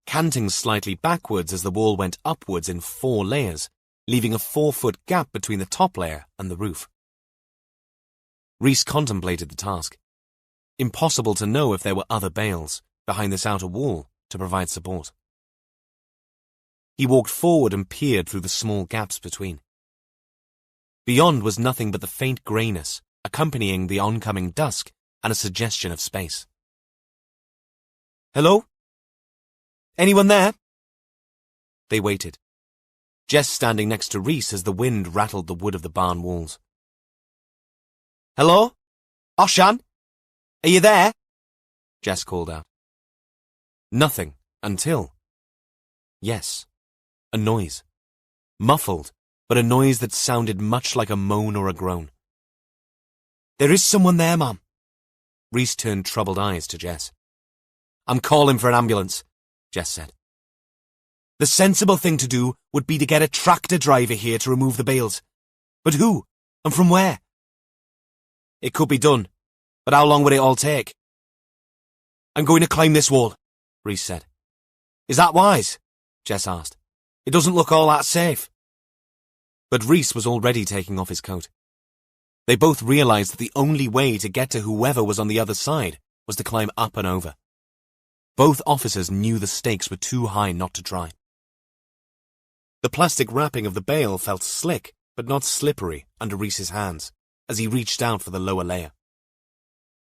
canting slightly backwards as the wall went upwards in 4 layers, leaving a 4-foot gap between the top layer and the roof. Rhys contemplated the task. Impossible to know if there were other bales behind this outer wall to provide support. He walked forward and peered through the small gaps between. Beyond was nothing but the faint greyness accompanying the oncoming dusk and a suggestion of space. Hello? Anyone there? They waited, Jess standing next to Rhys as the wind rattled the wood of the barn walls. Hello? Oshan? Are you there? Jess called out. Nothing until... Yes, a noise. Muffled, but a noise that sounded much like a moan or a groan. There is someone there, Mum. Rhys turned troubled eyes to Jess. I'm calling for an ambulance, Jess said. The sensible thing to do would be to get a tractor driver here to remove the bales. But who? And from where? It could be done, but how long would it all take? I'm going to climb this wall, Rhys said. Is that wise? Jess asked. It doesn't look all that safe. But Rhys was already taking off his coat. They both realized that the only way to get to whoever was on the other side was to climb up and over. Both officers knew the stakes were too high not to try. The plastic wrapping of the bale felt slick, but not slippery, under Rhys's hands, as he reached out for the lower layer.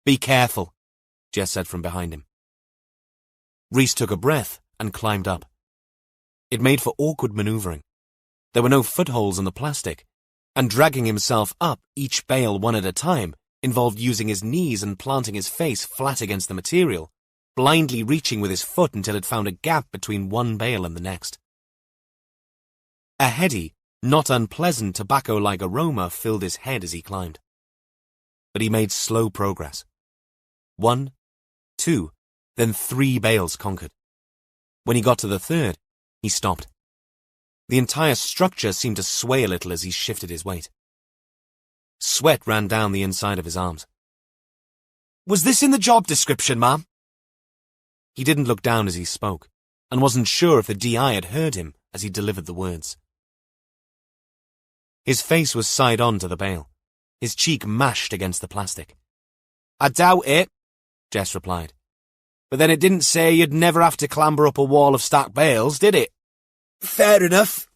Be careful, Jess said from behind him. Rhys took a breath and climbed up. It made for awkward maneuvering. There were no footholds in the plastic, and dragging himself up each bale one at a time involved using his knees and planting his face flat against the material, blindly reaching with his foot until it found a gap between one bale and the next. A heady, not unpleasant tobacco-like aroma filled his head as he climbed. But he made slow progress. 1, 2, then 3 bales conquered. When he got to the 3rd, he stopped. The entire structure seemed to sway a little as he shifted his weight. Sweat ran down the inside of his arms. Was this in the job description, ma'am? He didn't look down as he spoke, and wasn't sure if the DI had heard him as he delivered the words. His face was side on to the bale, his cheek mashed against the plastic. I doubt it, Jess replied. But then it didn't say you'd never have to clamber up a wall of stacked bales, did it? Fair enough.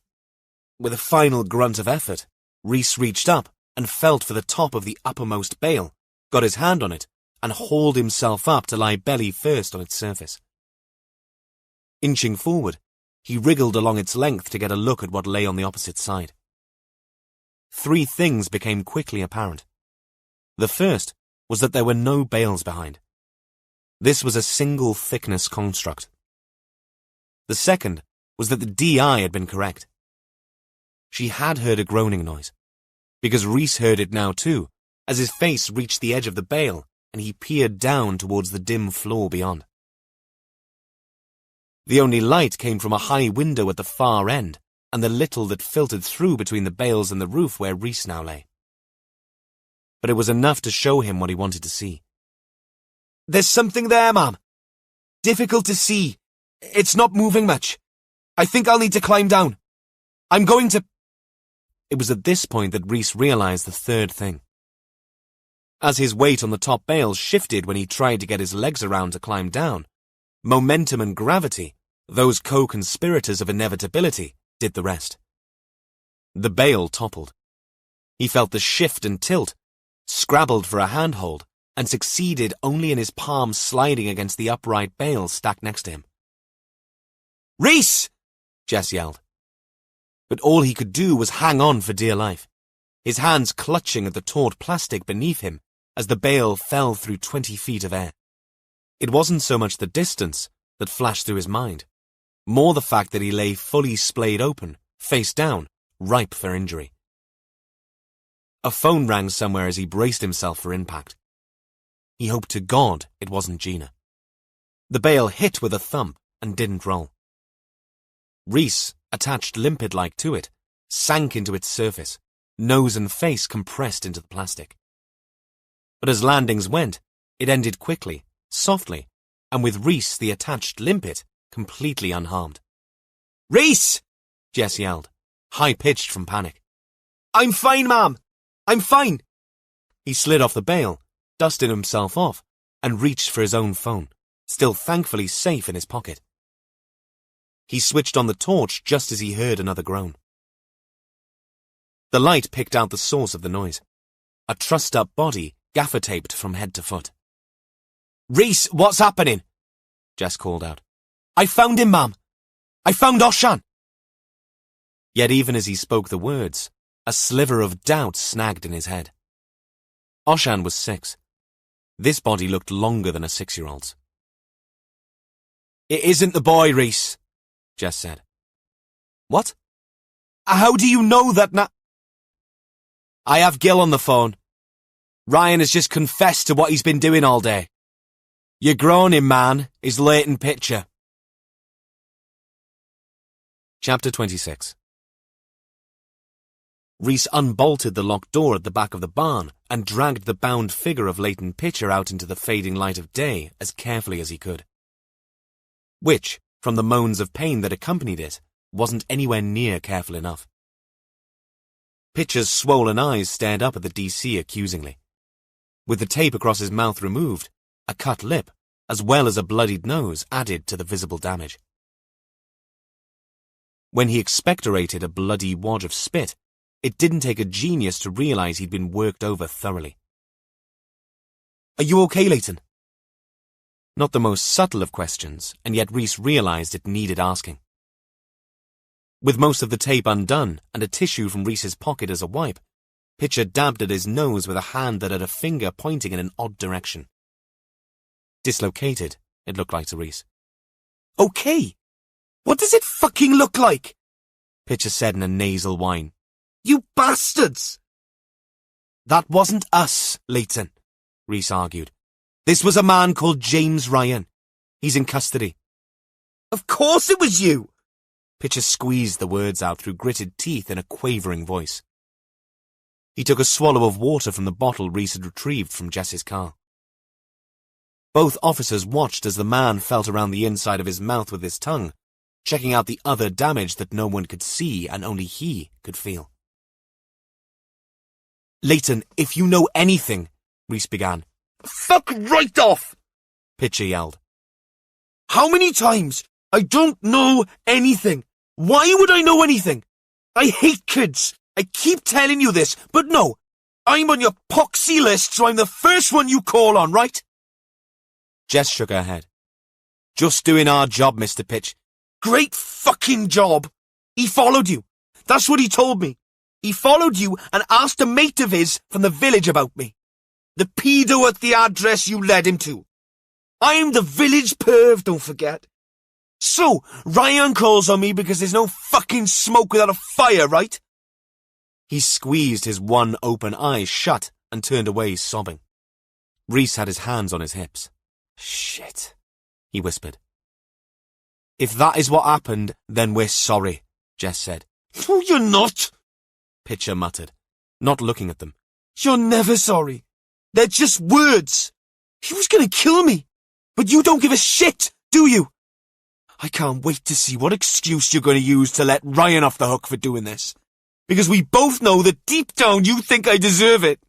With a final grunt of effort, Rhys reached up and felt for the top of the uppermost bale, got his hand on it, and hauled himself up to lie belly first on its surface. Inching forward, he wriggled along its length to get a look at what lay on the opposite side. 3 things became quickly apparent. The first was that there were no bales behind. This was a single thickness construct. The second was that the DI had been correct. She had heard a groaning noise, because Rhys heard it now too, as his face reached the edge of the bale and he peered down towards the dim floor beyond. The only light came from a high window at the far end and the little that filtered through between the bales and the roof where Rhys now lay. But it was enough to show him what he wanted to see. There's something there, ma'am. Difficult to see. It's not moving much. I think I'll need to climb down. I'm going to... It was at this point that Rhys realized the 3rd thing. As his weight on the top bale shifted when he tried to get his legs around to climb down, momentum and gravity, those co-conspirators of inevitability, did the rest. The bale toppled. He felt the shift and tilt, scrabbled for a handhold, and succeeded only in his palm sliding against the upright bale stacked next to him. Rhys! Jess yelled. but all he could do was hang on for dear life, his hands clutching at the taut plastic beneath him as the bale fell through 20 feet of air. It wasn't so much the distance that flashed through his mind, more the fact that he lay fully splayed open, face down, ripe for injury. A phone rang somewhere as he braced himself for impact. He hoped to God it wasn't Gina. The bale hit with a thump and didn't roll. Rhys, attached limpet-like to it, sank into its surface, nose and face compressed into the plastic. But as landings went, it ended quickly, softly, and with Rhys, the attached limpet, completely unharmed. Rhys! Jess yelled, high-pitched from panic. I'm fine, ma'am. I'm fine. He slid off the bale, dusted himself off, and reached for his own phone, still thankfully safe in his pocket. He switched on the torch just as he heard another groan. The light picked out the source of the noise. A trussed-up body, gaffer-taped from head to foot. Rhys, what's happening? Jess called out. I found him, ma'am. I found Oshan. Yet even as he spoke the words, a sliver of doubt snagged in his head. Oshan was 6. This body looked longer than a 6-year-old's. It isn't the boy, Rhys, Jess said. What? How do you know that I have Gil on the phone. Ryan has just confessed to what he's been doing all day. Your groaning, man, is latent picture. Chapter 26. Rhys unbolted the locked door at the back of the barn and dragged the bound figure of latent picture out into the fading light of day as carefully as he could. Which, from the moans of pain that accompanied it, wasn't anywhere near careful enough. Pitcher's swollen eyes stared up at the DC accusingly. With the tape across his mouth removed, a cut lip, as well as a bloodied nose, added to the visible damage. When he expectorated a bloody wad of spit, it didn't take a genius to realize he'd been worked over thoroughly. Are you okay, Leighton? Not the most subtle of questions, and yet Rhys realized it needed asking. With most of the tape undone and a tissue from Rhys's pocket as a wipe, Pitcher dabbed at his nose with a hand that had a finger pointing in an odd direction. Dislocated, it looked like to Rhys. Okay. What does it fucking look like? Pitcher said in a nasal whine. You bastards! That wasn't us, Leighton, Rhys argued. This was a man called James Ryan. He's in custody. Of course it was you! Pitcher squeezed the words out through gritted teeth in a quavering voice. He took a swallow of water from the bottle Rhys had retrieved from Jess's car. Both officers watched as the man felt around the inside of his mouth with his tongue, checking out the other damage that no one could see and only he could feel. Leighton, if you know anything, Rhys began. Fuck right off! Pitcher yelled. How many times? I don't know anything. Why would I know anything? I hate kids. I keep telling you this, but no. I'm on your poxy list, so I'm the first one you call on, right? Jess shook her head. Just doing our job, Mr. Pitch. Great fucking job. He followed you. That's what he told me. He followed you and asked a mate of his from the village about me. The pedo at the address you led him to. I'm the village perv, don't forget. So, Ryan calls on me because there's no fucking smoke without a fire, right? He squeezed his one open eye shut and turned away sobbing. Rhys had his hands on his hips. Shit, he whispered. If that is what happened, then we're sorry, Jess said. No, you're not, Pitcher muttered, not looking at them. You're never sorry. They're just words. He was gonna kill me. But you don't give a shit, do you? I can't wait to see what excuse you're gonna use to let Ryan off the hook for doing this. Because we both know that deep down you think I deserve it.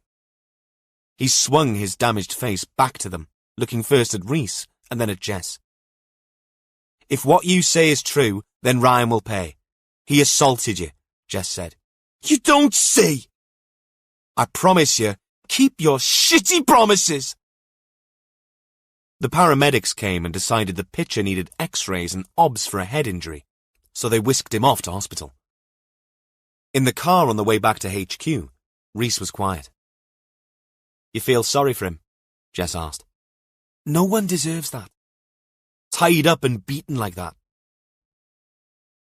He swung his damaged face back to them, looking first at Rhys and then at Jess. If what you say is true, then Ryan will pay. He assaulted you, Jess said. You don't say. I promise you, keep your shitty promises. The paramedics came and decided the Pitcher needed x-rays and obs for a head injury, so they whisked him off to hospital. In the car on the way back to HQ, Rhys was quiet. You feel sorry for him? Jess asked. No one deserves that. Tied up and beaten like that.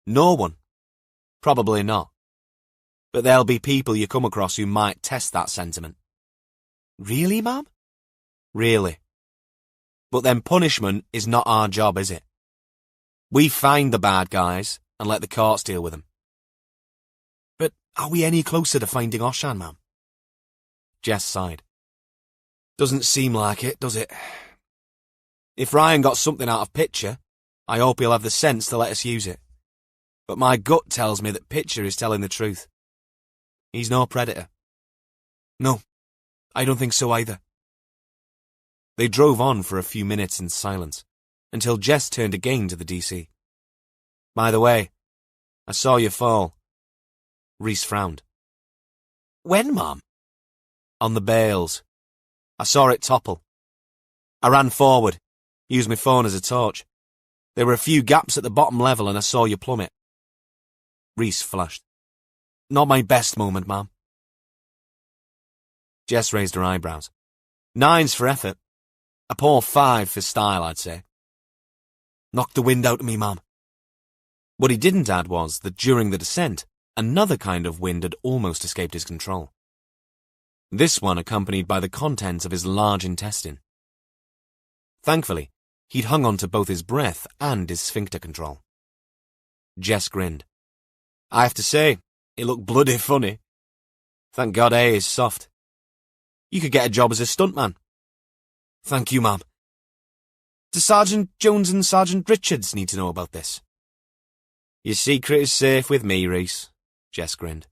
No one. Probably not. But there'll be people you come across who might test that sentiment. Really, Mum? Really. But then punishment is not our job, is it? We find the bad guys and let the courts deal with them. But are we any closer to finding Oshan, Mum? Jess sighed. Doesn't seem like it, does it? If Ryan got something out of Pitcher, I hope he'll have the sense to let us use it. But my gut tells me that Pitcher is telling the truth. He's no predator. No, I don't think so either. They drove on for a few minutes in silence, until Jess turned again to the DC. By the way, I saw you fall. Rhys frowned. When, Mum? On the bales. I saw it topple. I ran forward, used my phone as a torch. There were a few gaps at the bottom level and I saw you plummet. Rhys flushed. Not my best moment, Mum. Jess raised her eyebrows. 9's for effort. A poor 5 for style, I'd say. Knocked the wind out of me, Mum. What he didn't add was that during the descent, another kind of wind had almost escaped his control. This one accompanied by the contents of his large intestine. Thankfully, he'd hung on to both his breath and his sphincter control. Jess grinned. I have to say, it looked bloody funny. Thank God A is soft. You could get a job as a stuntman. Thank you, Mum. Do Sergeant Jones and Sergeant Richards need to know about this? Your secret is safe with me, Rhys, Jess grinned.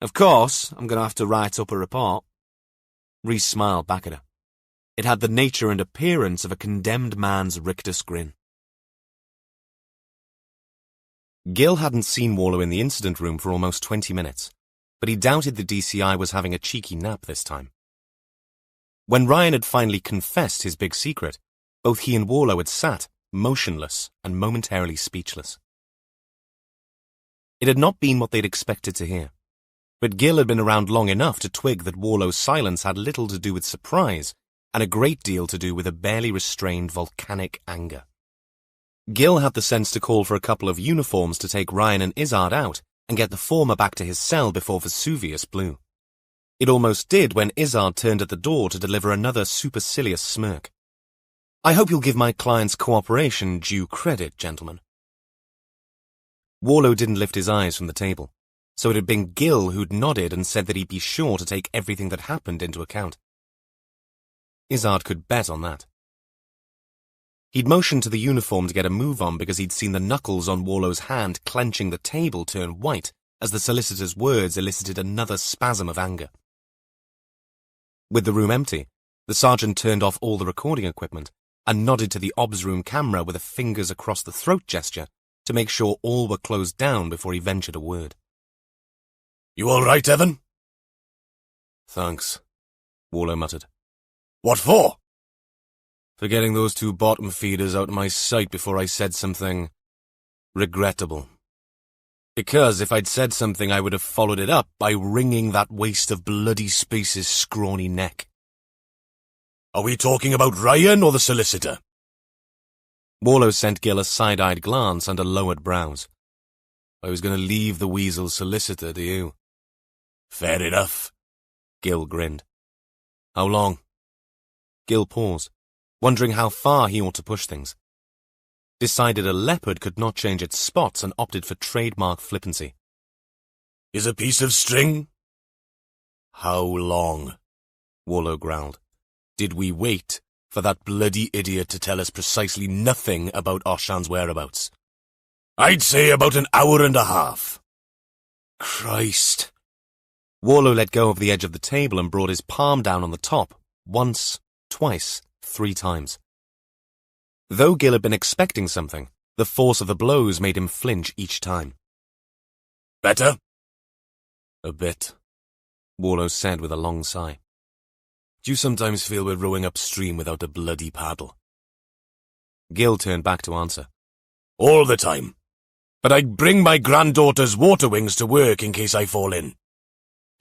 Of course, I'm going to have to write up a report. Rhys smiled back at her. It had the nature and appearance of a condemned man's rictus grin. Gil hadn't seen Warlow in the incident room for almost 20 minutes, but he doubted the DCI was having a cheeky nap this time. When Ryan had finally confessed his big secret, both he and Warlow had sat, motionless and momentarily speechless. It had not been what they'd expected to hear, but Gil had been around long enough to twig that Warlow's silence had little to do with surprise and a great deal to do with a barely restrained volcanic anger. Gil had the sense to call for a couple of uniforms to take Ryan and Izzard out and get the former back to his cell before Vesuvius blew. It almost did when Izzard turned at the door to deliver another supercilious smirk. I hope you'll give my client's cooperation due credit, gentlemen. Warlow didn't lift his eyes from the table, so it had been Gil who'd nodded and said that he'd be sure to take everything that happened into account. Izzard could bet on that. He'd motioned to the uniform to get a move on because he'd seen the knuckles on Warlow's hand clenching the table turn white as the solicitor's words elicited another spasm of anger. With the room empty, the sergeant turned off all the recording equipment and nodded to the obs room camera with a fingers across the throat gesture to make sure all were closed down before he ventured a word. You all right, Evan? Thanks, Warlow muttered. What for? For getting those two bottom feeders out of my sight before I said something regrettable. Because if I'd said something, I would have followed it up by wringing that waste of bloody space's scrawny neck. Are we talking about Ryan or the solicitor? Warlow sent Gil a side-eyed glance under lowered brows. I was going to leave the weasel solicitor to you. Fair enough. Gil grinned. How long? Gil paused, wondering how far he ought to push things. Decided a leopard could not change its spots and opted for trademark flippancy. Is a piece of string? How long? Warlow growled. Did we wait for that bloody idiot to tell us precisely nothing about Oshan's whereabouts? I'd say about an hour and a half. Christ. Warlow let go of the edge of the table and brought his palm down on the top, once, twice, 3 times. Though Gil had been expecting something, the force of the blows made him flinch each time. Better? A bit, Warlow said with a long sigh. Do you sometimes feel we're rowing upstream without a bloody paddle? Gil turned back to answer. All the time. but I bring my granddaughter's water wings to work in case I fall in.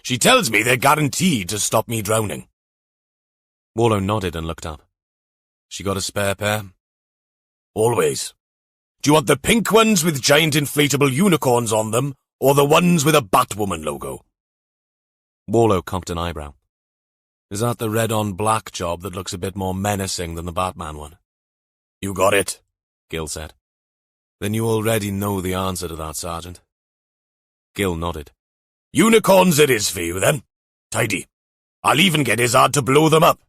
She tells me they're guaranteed to stop me drowning. Warlow nodded and looked up. She got a spare pair? Always. Do you want the pink ones with giant inflatable unicorns on them, or the ones with a Batwoman logo? Warlow cocked an eyebrow. Is that the red-on-black job that looks a bit more menacing than the Batman one? You got it, Gil said. Then you already know the answer to that, Sergeant. Gil nodded. Unicorns it is for you, then. Tidy. I'll even get Izzard to blow them up.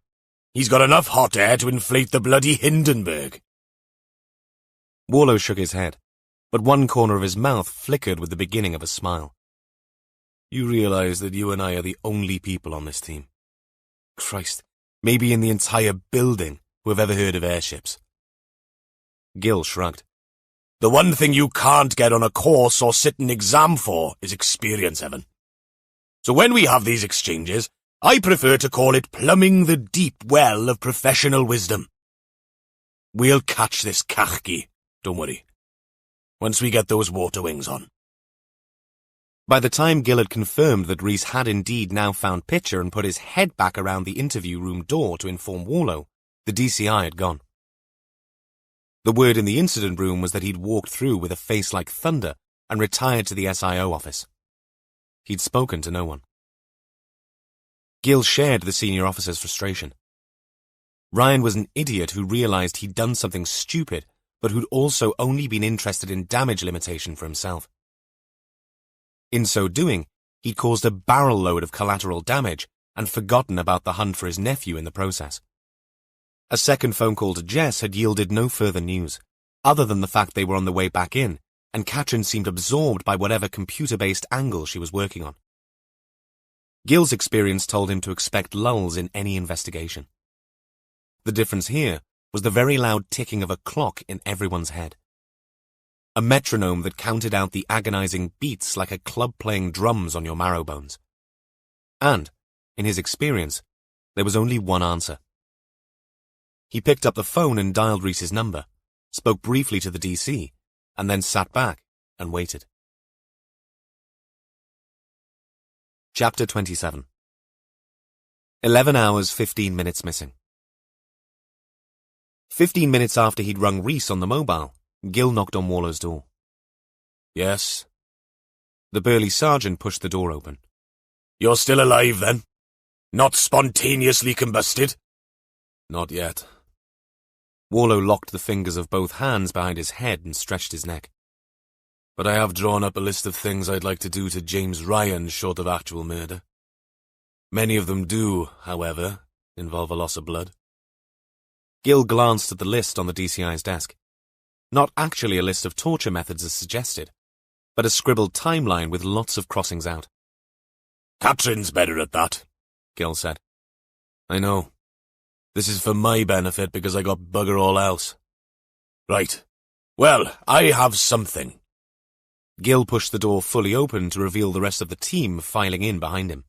He's got enough hot air to inflate the bloody Hindenburg. Warlow shook his head, but one corner of his mouth flickered with the beginning of a smile. You realize that you and I are the only people on this team. Christ, maybe in the entire building who have ever heard of airships. Gil shrugged. The one thing you can't get on a course or sit an exam for is experience, Evan. So when we have these exchanges, I prefer to call it plumbing the deep well of professional wisdom. We'll catch this khaki, don't worry, once we get those water wings on. By the time Gil had confirmed that Rhys had indeed now found Pitcher and put his head back around the interview room door to inform Warlow, the DCI had gone. The word in the incident room was that he'd walked through with a face like thunder and retired to the SIO office. He'd spoken to no one. Gil shared the senior officer's frustration. Ryan was an idiot who realized he'd done something stupid, but who'd also only been interested in damage limitation for himself. In so doing, he'd caused a barrel load of collateral damage and forgotten about the hunt for his nephew in the process. A second phone call to Jess had yielded no further news, other than the fact they were on the way back in, and Katrin seemed absorbed by whatever computer-based angle she was working on. Gil's experience told him to expect lulls in any investigation. The difference here was the very loud ticking of a clock in everyone's head. A metronome that counted out the agonizing beats like a club playing drums on your marrow bones. And, in his experience, there was only one answer. He picked up the phone and dialed Rhys's number, spoke briefly to the DC, and then sat back and waited. Chapter 27. 11 hours, 15 minutes missing. 15 minutes after he'd rung Rhys on the mobile, Gil knocked on Warlow's door. Yes? The burly sergeant pushed the door open. You're still alive, then? Not spontaneously combusted? Not yet. Warlow locked the fingers of both hands behind his head and stretched his neck. But I have drawn up a list of things I'd like to do to James Ryan short of actual murder. Many of them do, however, involve a loss of blood. Gil glanced at the list on the DCI's desk. Not actually a list of torture methods as suggested, but a scribbled timeline with lots of crossings out. Katrin's better at that, Gil said. I know. This is for my benefit because I got bugger all else. Right. Well, I have something. Gil pushed the door fully open to reveal the rest of the team filing in behind him.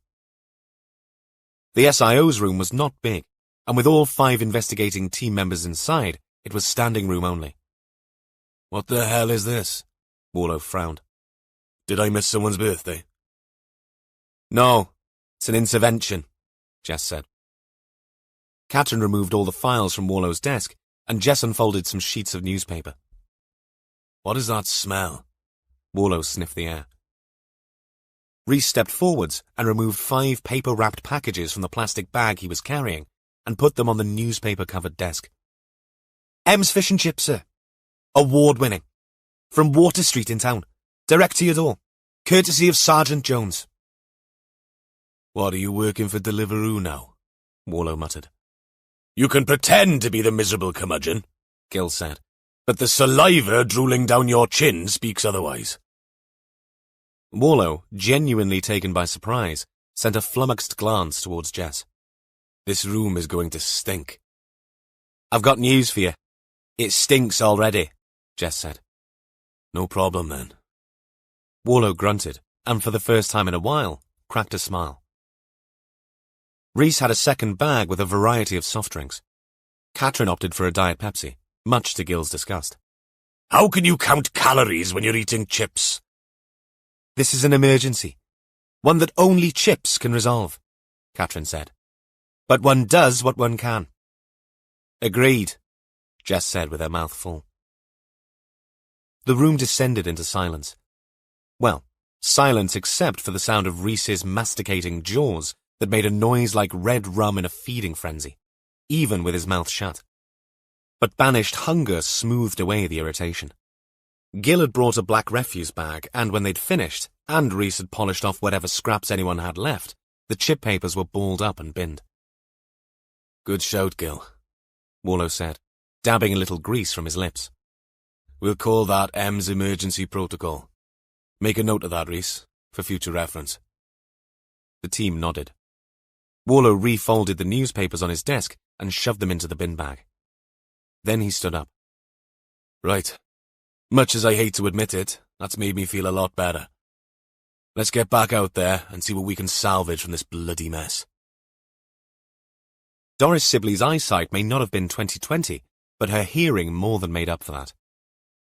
The SIO's room was not big, and with all 5 investigating team members inside, it was standing room only. What the hell is this? Warlow frowned. Did I miss someone's birthday? No, it's an intervention, Jess said. Katrin removed all the files from Warlow's desk, and Jess unfolded some sheets of newspaper. What is that smell? Warlow sniffed the air. Rhys stepped forwards and removed 5 paper-wrapped packages from the plastic bag he was carrying and put them on the newspaper-covered desk. M's Fish and Chips, sir. Award-winning. From Water Street in town. Direct to your door. Courtesy of Sergeant Jones. What, are you working for Deliveroo now? Warlow muttered. You can pretend to be the miserable curmudgeon, Gil said, but the saliva drooling down your chin speaks otherwise. Warlow, genuinely taken by surprise, sent a flummoxed glance towards Jess. This room is going to stink. I've got news for you. It stinks already, Jess said. No problem, then. Warlow grunted, and for the first time in a while, cracked a smile. Rhys had a second bag with a variety of soft drinks. Katrin opted for a Diet Pepsi, much to Gil's disgust. How can you count calories when you're eating chips? This is an emergency. One that only chips can resolve, Catherine said. But one does what one can. Agreed, Jess said with her mouth full. The room descended into silence. Well, silence except for the sound of Rhys's masticating jaws that made a noise like red rum in a feeding frenzy, even with his mouth shut. But banished hunger smoothed away the irritation. Gil had brought a black refuse bag, and when they'd finished, and Rhys had polished off whatever scraps anyone had left, the chip papers were balled up and binned. Good shout, Gil, Warlow said, dabbing a little grease from his lips. We'll call that M's emergency protocol. Make a note of that, Rhys, for future reference. The team nodded. Warlow refolded the newspapers on his desk and shoved them into the bin bag. Then he stood up. Right. Much as I hate to admit it, that's made me feel a lot better. Let's get back out there and see what we can salvage from this bloody mess. Doris Sibley's eyesight may not have been 20/20, but her hearing more than made up for that.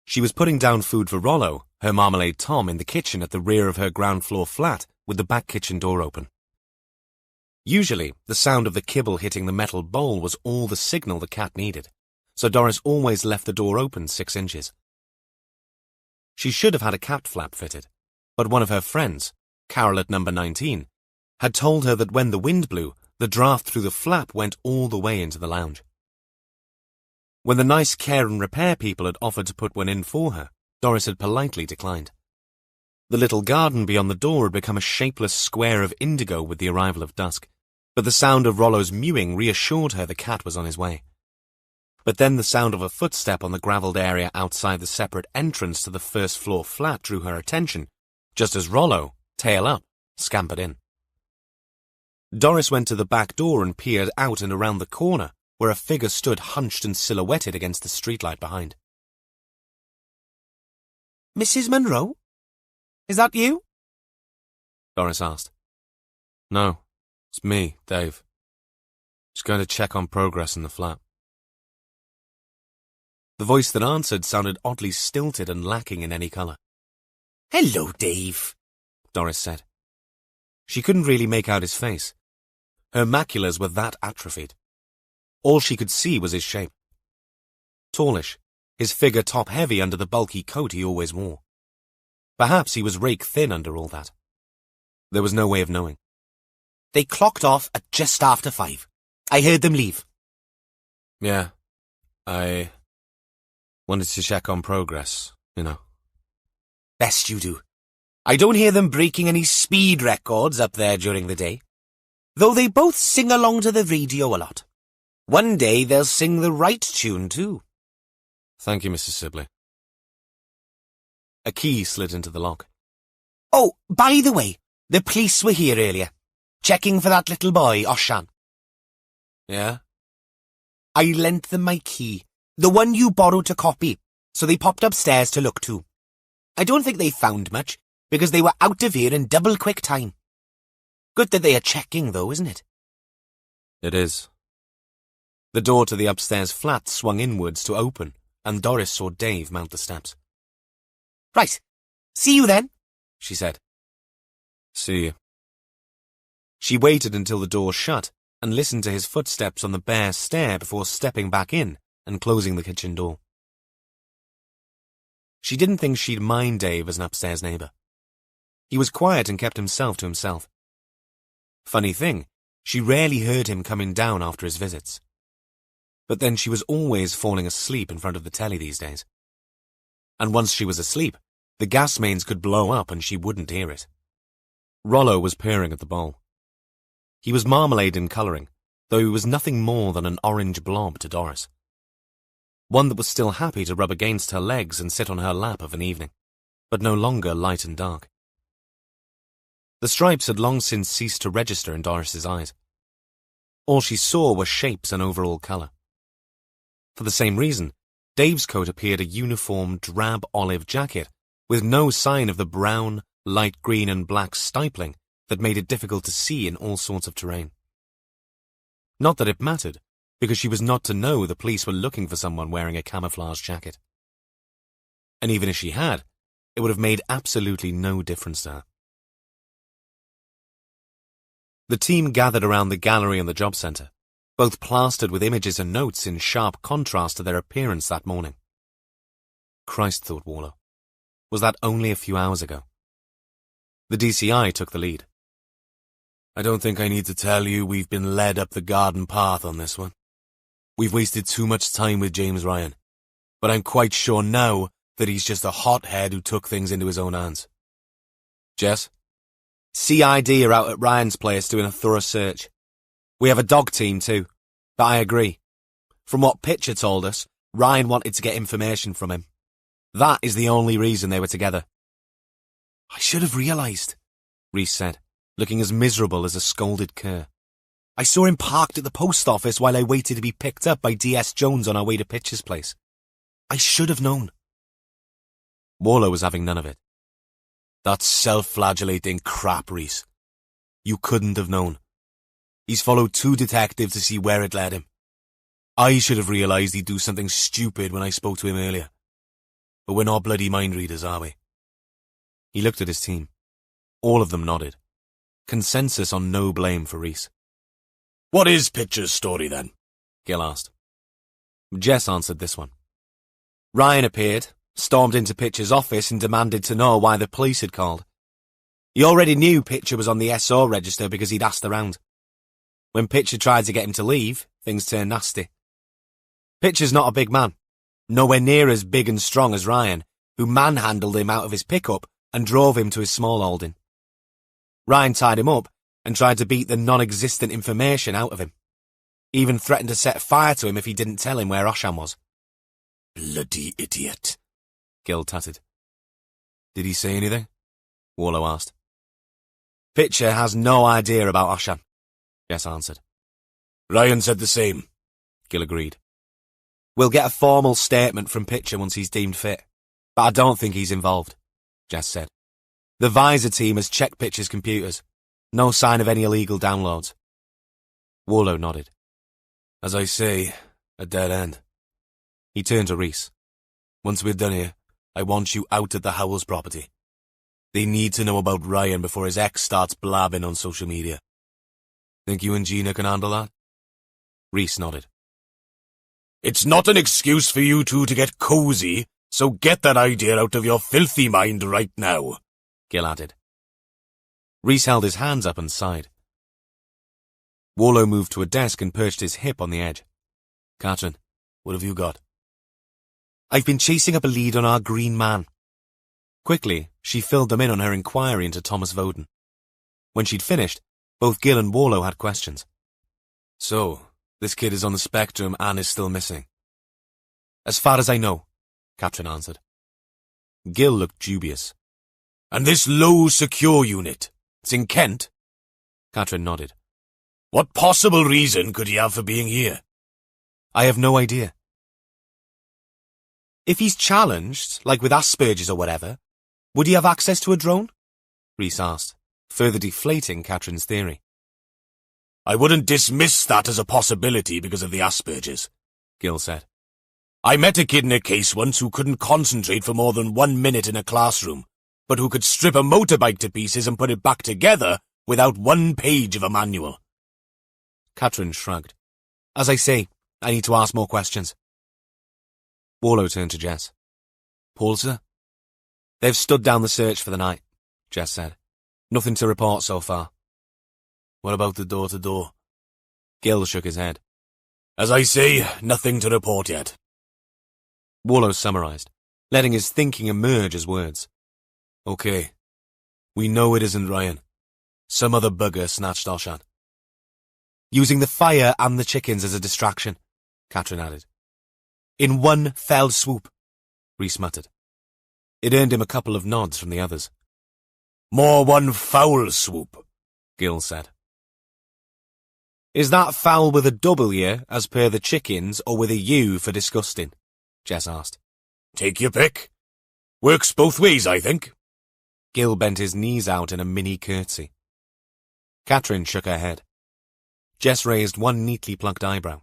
She was putting down food for Rollo, her marmalade Tom, in the kitchen at the rear of her ground floor flat with the back kitchen door open. Usually, the sound of the kibble hitting the metal bowl was all the signal the cat needed, so Doris always left the door open 6 inches. She should have had a cat flap fitted, but one of her friends, Carol at number 19, had told her that when the wind blew, the draft through the flap went all the way into the lounge. When the nice care and repair people had offered to put one in for her, Doris had politely declined. The little garden beyond the door had become a shapeless square of indigo with the arrival of dusk, but the sound of Rollo's mewing reassured her the cat was on his way. But then the sound of a footstep on the gravelled area outside the separate entrance to the first-floor flat drew her attention, just as Rollo, tail up, scampered in. Doris went to the back door and peered out and around the corner, where a figure stood hunched and silhouetted against the streetlight behind. Mrs. Munro? Is that you? Doris asked. No, it's me, Dave. Just going to check on progress in the flat. The voice that answered sounded oddly stilted and lacking in any colour. Hello, Dave, Doris said. She couldn't really make out his face. Her maculars were that atrophied. All she could see was his shape. Tallish, his figure top-heavy under the bulky coat he always wore. Perhaps he was rake-thin under all that. There was no way of knowing. They clocked off at just after 5. I heard them leave. Yeah, I wanted to check on progress, you know. Best you do. I don't hear them breaking any speed records up there during the day, though they both sing along to the radio a lot. One day they'll sing the right tune too. Thank you, Mrs. Sibley. A key slid into the lock. Oh, by the way, the police were here earlier, checking for that little boy, Oshan. Yeah? I lent them my key, the one you borrowed to copy, so they popped upstairs to look too. I don't think they found much, because they were out of here in double quick time. Good that they are checking, though, isn't it? It is. The door to the upstairs flat swung inwards to open, and Doris saw Dave mount the steps. Right. See you then, she said. See you. She waited until the door shut and listened to his footsteps on the bare stair before stepping back in and closing the kitchen door. She didn't think she'd mind Dave as an upstairs neighbour. He was quiet and kept himself to himself. Funny thing, she rarely heard him coming down after his visits. But then she was always falling asleep in front of the telly these days. And once she was asleep, the gas mains could blow up and she wouldn't hear it. Rollo was peering at the bowl. He was marmalade in colouring, though he was nothing more than an orange blob to Doris. One that was still happy to rub against her legs and sit on her lap of an evening, but no longer light and dark. The stripes had long since ceased to register in Doris's eyes. All she saw were shapes and overall colour. For the same reason, Dave's coat appeared a uniform drab olive jacket with no sign of the brown, light green and black stippling that made it difficult to see in all sorts of terrain. Not that it mattered, because she was not to know the police were looking for someone wearing a camouflage jacket. and even if she had, it would have made absolutely no difference to her. The team gathered around the gallery and the job centre, both plastered with images and notes in sharp contrast to their appearance that morning. Christ, thought Warlow, was that only a few hours ago? The DCI took the lead. I don't think I need to tell you we've been led up the garden path on this one. We've wasted too much time with James Ryan, but I'm quite sure now that he's just a hothead who took things into his own hands. Jess? CID are out at Ryan's place doing a thorough search. We have a dog team too, but I agree. From what Pitcher told us, Ryan wanted to get information from him. That is the only reason they were together. I should have realised, Rhys said, looking as miserable as a scolded cur. I saw him parked at the post office while I waited to be picked up by DS Jones on our way to Pitcher's place. I should have known. Warlow was having none of it. That's self-flagellating crap, Rhys. You couldn't have known. He's followed 2 detectives to see where it led him. I should have realised he'd do something stupid when I spoke to him earlier. But we're not bloody mind readers, are we? He looked at his team. All of them nodded. Consensus on no blame for Rhys. What is Pitcher's story, then? Gil asked. Jess answered this one. Ryan appeared, stormed into Pitcher's office and demanded to know why the police had called. He already knew Pitcher was on the SO register because he'd asked around. When Pitcher tried to get him to leave, things turned nasty. Pitcher's not a big man, nowhere near as big and strong as Ryan, who manhandled him out of his pickup and drove him to his small holding. Ryan tied him up and tried to beat the non-existent information out of him. Even threatened to set fire to him if he didn't tell him where Oshan was. Bloody idiot, Gil tutted. Did he say anything? Warlow asked. Pitcher has no idea about Oshan, Jess answered. Ryan said the same, Gil agreed. We'll get a formal statement from Pitcher once he's deemed fit, but I don't think he's involved, Jess said. The Visor team has checked Pitcher's computers. No sign of any illegal downloads. Warlow nodded. As I say, a dead end. He turned to Rhys. Once we're done here, I want you out at the Howells property. They need to know about Ryan before his ex starts blabbing on social media. Think you and Gina can handle that? Rhys nodded. It's not an excuse for you two to get cozy, so get that idea out of your filthy mind right now, Gil added. Rhys held his hands up and sighed. Warlow moved to a desk and perched his hip on the edge. Catherine, what have you got? I've been chasing up a lead on our green man. Quickly, she filled them in on her inquiry into Thomas Voden. When she'd finished, both Gil and Warlow had questions. So, this kid is on the spectrum and is still missing? As far as I know, Catherine answered. Gil looked dubious. And this low secure unit, it's in Kent? Catherine nodded. What possible reason could he have for being here? I have no idea. If he's challenged, like with Asperger's or whatever, would he have access to a drone? Rhys asked, further deflating Catherine's theory. I wouldn't dismiss that as a possibility because of the Asperger's, Gil said. I met a kid in a case once who couldn't concentrate for more than 1 minute in a classroom, but who could strip a motorbike to pieces and put it back together without 1 page of a manual. Catherine shrugged. As I say, I need to ask more questions. Warlow turned to Jess. Paul, sir? They've stood down the search for the night, Jess said. Nothing to report so far. What about the door-to-door? Gil shook his head. As I say, nothing to report yet. Warlow summarised, letting his thinking emerge as words. Okay. We know it isn't Ryan. Some other bugger snatched Oshan. Using the fire and the chickens as a distraction, Catherine added. In one fell swoop, Rhys muttered. It earned him a couple of nods from the others. More one foul swoop, Gil said. Is that foul with a W, as per the chickens, or with a U for disgusting? Jess asked. Take your pick. Works both ways, I think. Gil bent his knees out in a mini curtsy. Catherine shook her head. Jess raised one neatly plucked eyebrow.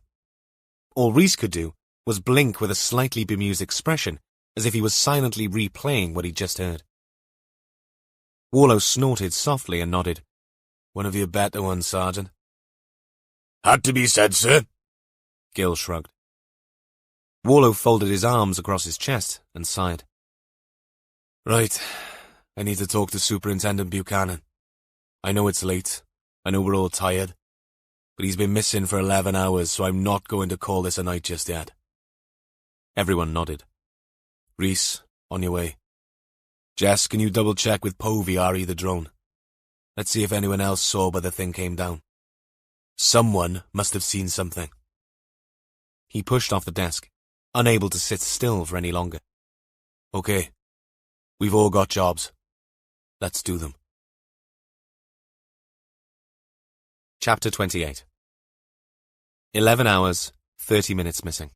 All Rhys could do was blink with a slightly bemused expression as if he was silently replaying what he'd just heard. Warlow snorted softly and nodded. One of your better ones, Sergeant. Had to be said, sir. Gil shrugged. Warlow folded his arms across his chest and sighed. Right. I need to talk to Superintendent Buchanan. I know it's late. I know we're all tired. But he's been missing for 11 hours, so I'm not going to call this a night just yet. Everyone nodded. Rhys, on your way. Jess, can you double-check with Povey RE the drone? Let's see if anyone else saw where the thing came down. Someone must have seen something. He pushed off the desk, unable to sit still for any longer. Okay. We've all got jobs. Let's do them. Chapter 28. 11 hours, 30 minutes missing.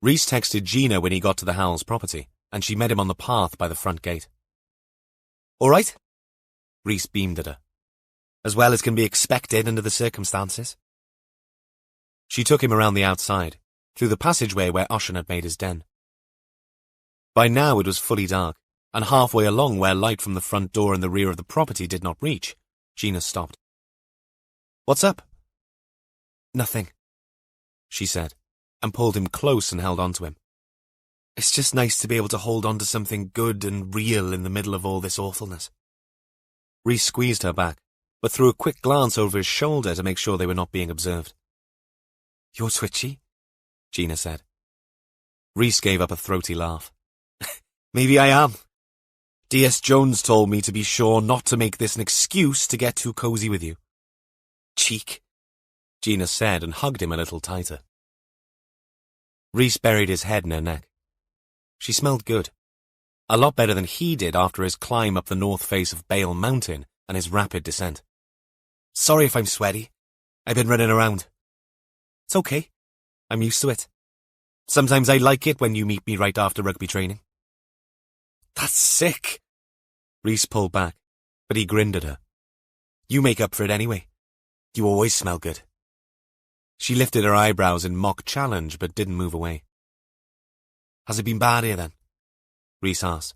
Rhys texted Gina when he got to the Howells property, and she met him on the path by the front gate. All right? Rhys beamed at her. As well as can be expected under the circumstances. She took him around the outside, through the passageway where Ossian had made his den. By now it was fully dark, and halfway along where light from the front door and the rear of the property did not reach, Gina stopped. What's up? Nothing, she said, and pulled him close and held on to him. It's just nice to be able to hold on to something good and real in the middle of all this awfulness. Rhys squeezed her back, but threw a quick glance over his shoulder to make sure they were not being observed. You're twitchy, Gina said. Rhys gave up a throaty laugh. Maybe I am. D.S. Jones told me to be sure not to make this an excuse to get too cozy with you. Cheek, Gina said and hugged him a little tighter. Rhys buried his head in her neck. She smelled good. A lot better than he did after his climb up the north face of Bale Mountain and his rapid descent. Sorry if I'm sweaty. I've been running around. It's okay. I'm used to it. Sometimes I like it when you meet me right after rugby training. That's sick. Rhys pulled back, but he grinned at her. You make up for it anyway. You always smell good. She lifted her eyebrows in mock challenge but didn't move away. Has it been bad here then? Rhys asked,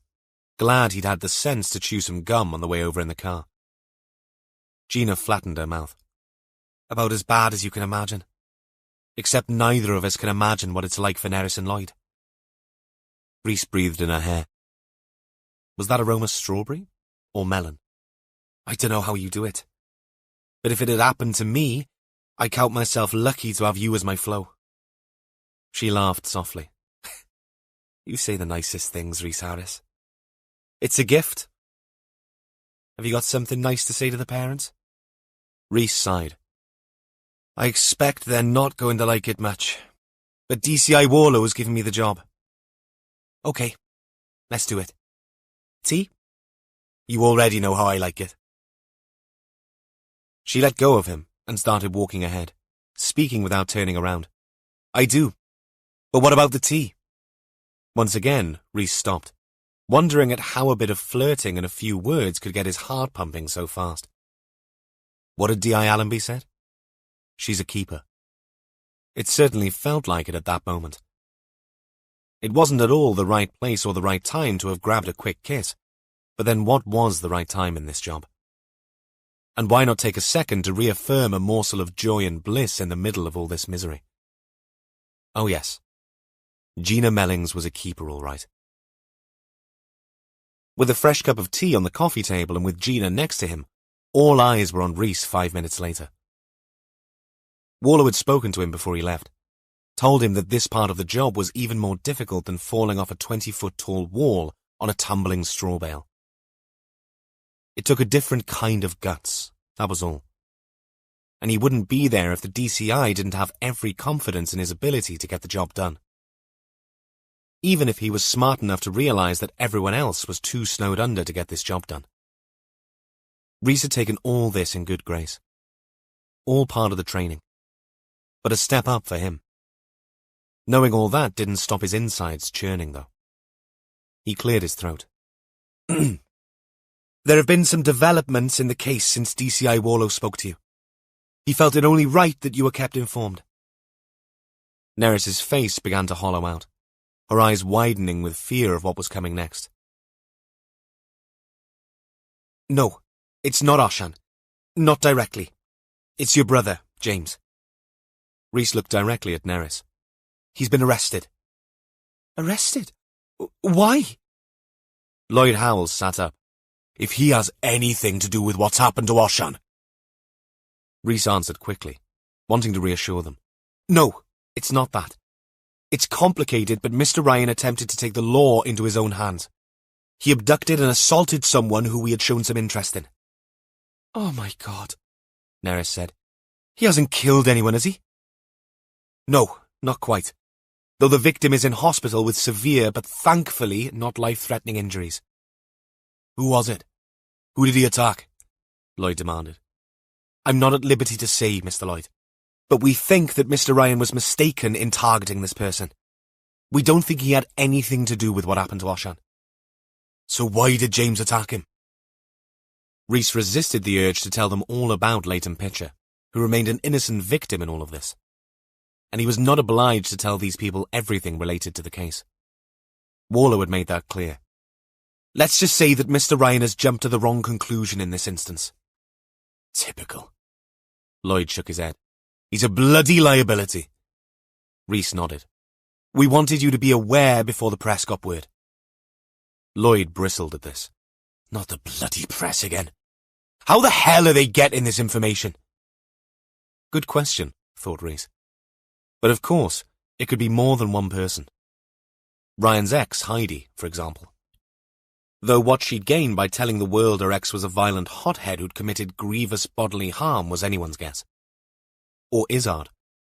glad he'd had the sense to chew some gum on the way over in the car. Gina flattened her mouth. About as bad as you can imagine. Except neither of us can imagine what it's like for Neris and Lloyd. Rhys breathed in her hair. Was that aroma strawberry or melon? I don't know how you do it. But if it had happened to me, I count myself lucky to have you as my flow. She laughed softly. You say the nicest things, Rhys Harris. It's a gift. Have you got something nice to say to the parents? Rhys sighed. I expect they're not going to like it much, but DCI Warlow has given me the job. Okay, let's do it. Tea? You already know how I like it. She let go of him and started walking ahead, speaking without turning around. I do. But what about the tea? Once again, Rhys stopped, wondering at how a bit of flirting and a few words could get his heart pumping so fast. What had D.I. Allenby said? She's a keeper. It certainly felt like it at that moment. It wasn't at all the right place or the right time to have grabbed a quick kiss, but then what was the right time in this job? And why not take a second to reaffirm a morsel of joy and bliss in the middle of all this misery? Oh yes, Gina Mellings was a keeper all right. With a fresh cup of tea on the coffee table and with Gina next to him, all eyes were on Rhys 5 minutes later. Warlow had spoken to him before he left, told him that this part of the job was even more difficult than falling off a 20-foot-tall wall on a tumbling straw bale. It took a different kind of guts, that was all. And he wouldn't be there if the DCI didn't have every confidence in his ability to get the job done. Even if he was smart enough to realize that everyone else was too snowed under to get this job done. Rhys had taken all this in good grace. All part of the training. But a step up for him. Knowing all that didn't stop his insides churning, though. He cleared his throat. There have been some developments in the case since DCI Warlow spoke to you. He felt it only right that you were kept informed. Neris's face began to hollow out, her eyes widening with fear of what was coming next. No, it's not Oshan. Not directly. It's your brother, James. Rhys looked directly at Nerys. He's been arrested. Arrested? Why? Lloyd Howells sat up. If he has anything to do with what's happened to Oshan. Rhys answered quickly, wanting to reassure them. No, it's not that. It's complicated, but Mr. Ryan attempted to take the law into his own hands. He abducted and assaulted someone who we had shown some interest in. Oh my God, Nerys said. He hasn't killed anyone, has he? No, not quite. Though the victim is in hospital with severe, but thankfully not life-threatening injuries. Who was it? Who did he attack? Lloyd demanded. I'm not at liberty to say, Mr. Lloyd. But we think that Mr. Ryan was mistaken in targeting this person. We don't think he had anything to do with what happened to Oshan. So why did James attack him? Rhys resisted the urge to tell them all about Leighton Pitcher, who remained an innocent victim in all of this. And he was not obliged to tell these people everything related to the case. Warlow had made that clear. Let's just say that Mr. Ryan has jumped to the wrong conclusion in this instance. Typical. Lloyd shook his head. He's a bloody liability. Rhys nodded. We wanted you to be aware before the press got word. Lloyd bristled at this. Not the bloody press again. How the hell are they getting this information? Good question, thought Rhys. But of course, it could be more than one person. Ryan's ex, Heidi, for example. Though what she'd gained by telling the world her ex was a violent hothead who'd committed grievous bodily harm was anyone's guess. Or Izzard,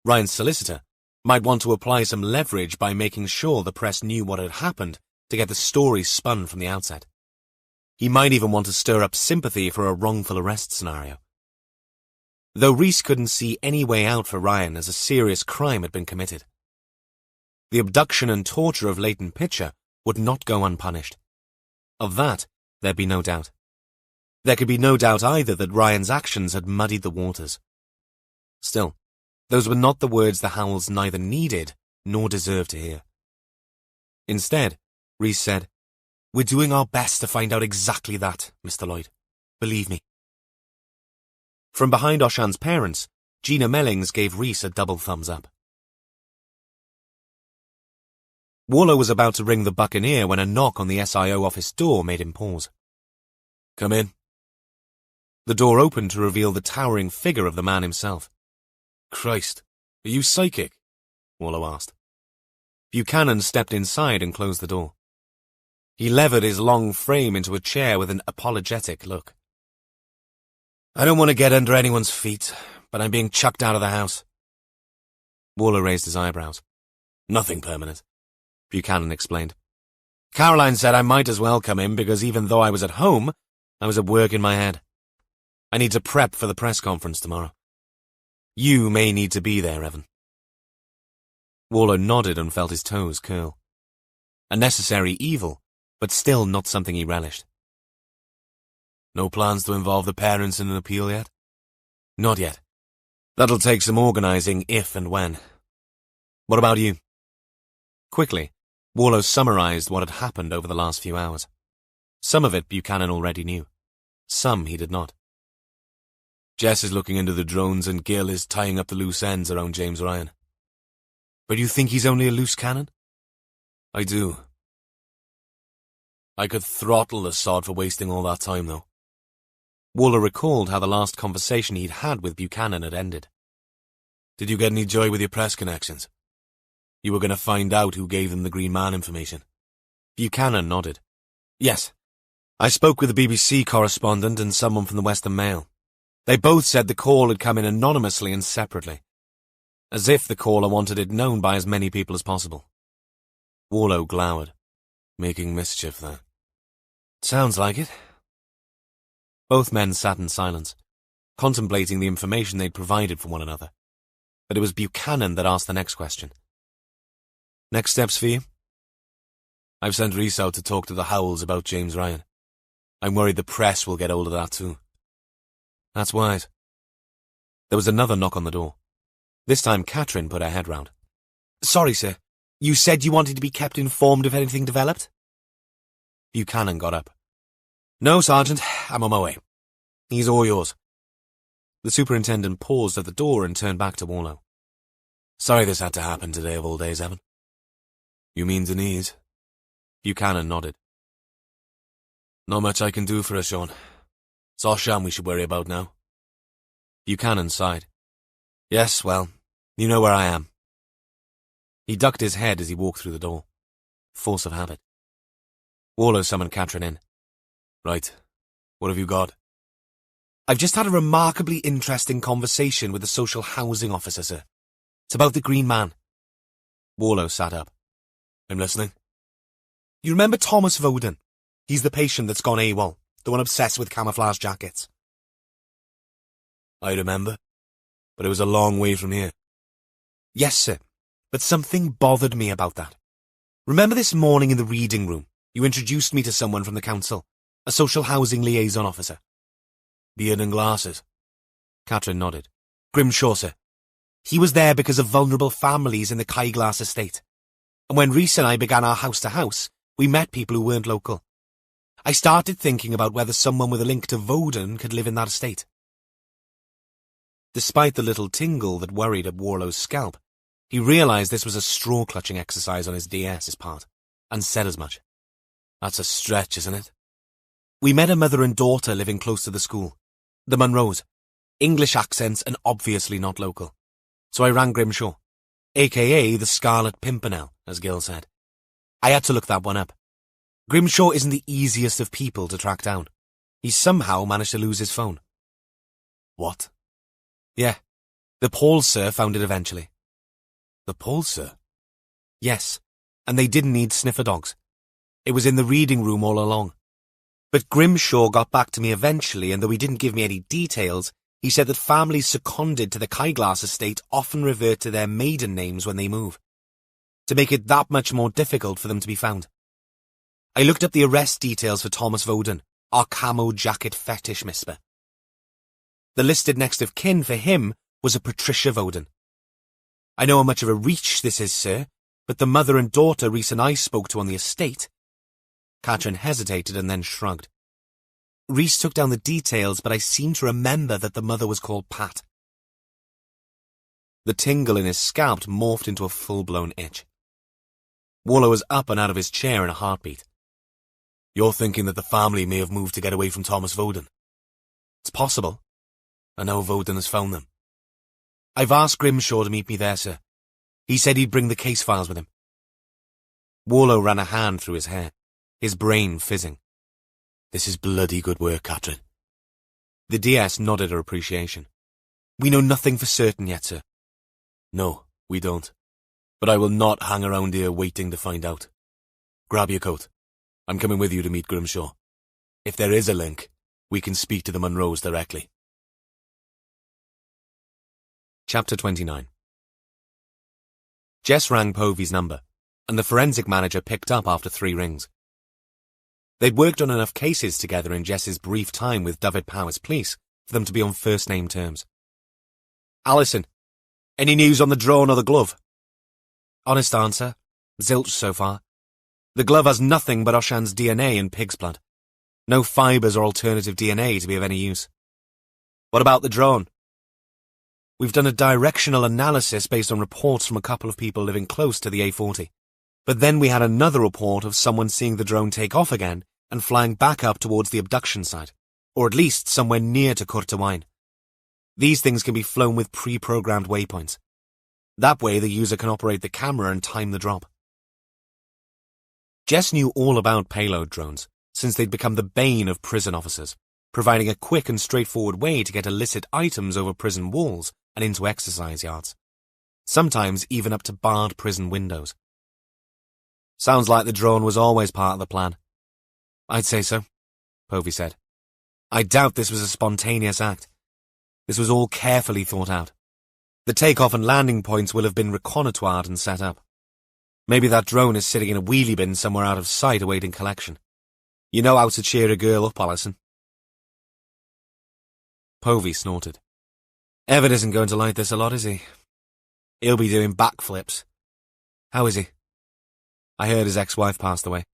Ryan's solicitor, might want to apply some leverage by making sure the press knew what had happened to get the story spun from the outset. He might even want to stir up sympathy for a wrongful arrest scenario. Though Rhys couldn't see any way out for Ryan as a serious crime had been committed. The abduction and torture of Leighton Pitcher would not go unpunished. Of that, there'd be no doubt. There could be no doubt either that Ryan's actions had muddied the waters. Still, those were not the words the Howells neither needed nor deserved to hear. Instead, Rhys said, We're doing our best to find out exactly that, Mr. Lloyd. Believe me. From behind Oshan's parents, Gina Mellings gave Rhys a double thumbs up. Warlow was about to ring the Buccaneer when a knock on the SIO office door made him pause. Come in. The door opened to reveal the towering figure of the man himself. Christ, are you psychic? Warlow asked. Buchanan stepped inside and closed the door. He levered his long frame into a chair with an apologetic look. I don't want to get under anyone's feet, but I'm being chucked out of the house. Warlow raised his eyebrows. Nothing permanent, Buchanan explained. Caroline said I might as well come in because even though I was at home, I was at work in my head. I need to prep for the press conference tomorrow. You may need to be there, Evan. Warlow nodded and felt his toes curl. A necessary evil, but still not something he relished. No plans to involve the parents in an appeal yet? Not yet. That'll take some organising if and when. What about you? Quickly, Warlow summarised what had happened over the last few hours. Some of it Buchanan already knew. Some he did not. Jess is looking into the drones and Gil is tying up the loose ends around James Ryan. But you think he's only a loose cannon? I do. I could throttle the sod for wasting all that time, though. Warlow recalled how the last conversation he'd had with Buchanan had ended. Did you get any joy with your press connections? You were going to find out who gave them the Green Man information. Buchanan nodded. Yes. I spoke with the BBC correspondent and someone from the Western Mail. They both said the call had come in anonymously and separately. As if the caller wanted it known by as many people as possible. Warlow glowered. Making mischief, there. Sounds like it. Both men sat in silence, contemplating the information they'd provided for one another. But it was Buchanan that asked the next question. Next steps for you? I've sent Rhys out to talk to the Howells about James Ryan. I'm worried the press will get hold of that too. That's wise. There was another knock on the door. This time Catherine put her head round. Sorry, sir. You said you wanted to be kept informed if anything developed? Buchanan got up. No, Sergeant, I'm on my way. He's all yours. The superintendent paused at the door and turned back to Warlow. Sorry this had to happen today of all days, Evan. You mean Denise? Buchanan nodded. Not much I can do for her, Sean. It's Oshan we should worry about now. Buchanan sighed. Yes, well, you know where I am. He ducked his head as he walked through the door. Force of habit. Warlow summoned Katrin in. Right. What have you got? I've just had a remarkably interesting conversation with the social housing officer, sir. It's about the Green Man. Warlow sat up. I'm listening. You remember Thomas Voden? He's the patient that's gone AWOL, the one obsessed with camouflage jackets. I remember, but it was a long way from here. Yes, sir, but something bothered me about that. Remember this morning in the reading room, you introduced me to someone from the council, a social housing liaison officer. Beard and glasses? Katrin nodded. Grimshaw, sir. He was there because of vulnerable families in the Kyglass estate. And when Rhys and I began our house-to-house, we met people who weren't local. I started thinking about whether someone with a link to Voden could live in that estate. Despite the little tingle that worried at Warlow's scalp, he realized this was a straw-clutching exercise on his DS's part, and said as much. That's a stretch, isn't it? We met a mother and daughter living close to the school. The Munros. English accents and obviously not local. So I rang Grimshaw, a.k.a. the Scarlet Pimpernel, as Gil said. I had to look that one up. Grimshaw isn't the easiest of people to track down. He somehow managed to lose his phone. What? Yeah. The Paulser found it eventually. The Paulser? Yes, and they didn't need sniffer dogs. It was in the reading room all along. But Grimshaw got back to me eventually, and though he didn't give me any details, he said that families seconded to the Kyglass estate often revert to their maiden names when they move, to make it that much more difficult for them to be found. I looked up the arrest details for Thomas Voden, our camo jacket fetish misper. The listed next of kin for him was a Patricia Voden. I know how much of a reach this is, sir, but the mother and daughter Rhys and I spoke to on the estate. Katrin hesitated and then shrugged. Rhys took down the details, but I seem to remember that the mother was called Pat. The tingle in his scalp morphed into a full-blown itch. Warlow was up and out of his chair in a heartbeat. You're thinking that the family may have moved to get away from Thomas Voden? It's possible. And now Voden has found them. I've asked Grimshaw to meet me there, sir. He said he'd bring the case files with him. Warlow ran a hand through his hair, his brain fizzing. This is bloody good work, Katrin. The DS nodded her appreciation. We know nothing for certain yet, sir. No, we don't. But I will not hang around here waiting to find out. Grab your coat. I'm coming with you to meet Grimshaw. If there is a link, we can speak to the Munros directly. Chapter 29. Jess rang Povey's number, and the forensic manager picked up after 3 rings. They'd worked on enough cases together in Jess's brief time with Dyfed-Powys Police for them to be on first-name terms. Alison, any news on the drone or the glove? Honest answer, zilch so far. The glove has nothing but Oshan's DNA and pig's blood. No fibres or alternative DNA to be of any use. What about the drone? We've done a directional analysis based on reports from a couple of people living close to the A40. But then we had another report of someone seeing the drone take off again and flying back up towards the abduction site, or at least somewhere near to Courtewine. These things can be flown with pre-programmed waypoints. That way the user can operate the camera and time the drop. Jess knew all about payload drones, since they'd become the bane of prison officers, providing a quick and straightforward way to get illicit items over prison walls and into exercise yards, sometimes even up to barred prison windows. Sounds like the drone was always part of the plan. I'd say so, Povey said. I doubt this was a spontaneous act. This was all carefully thought out. The takeoff and landing points will have been reconnoitred and set up. Maybe that drone is sitting in a wheelie bin somewhere out of sight awaiting collection. You know how to cheer a girl up, Alison. Povey snorted. Evan isn't going to like this a lot, is he? He'll be doing backflips. How is he? I heard his ex-wife passed away.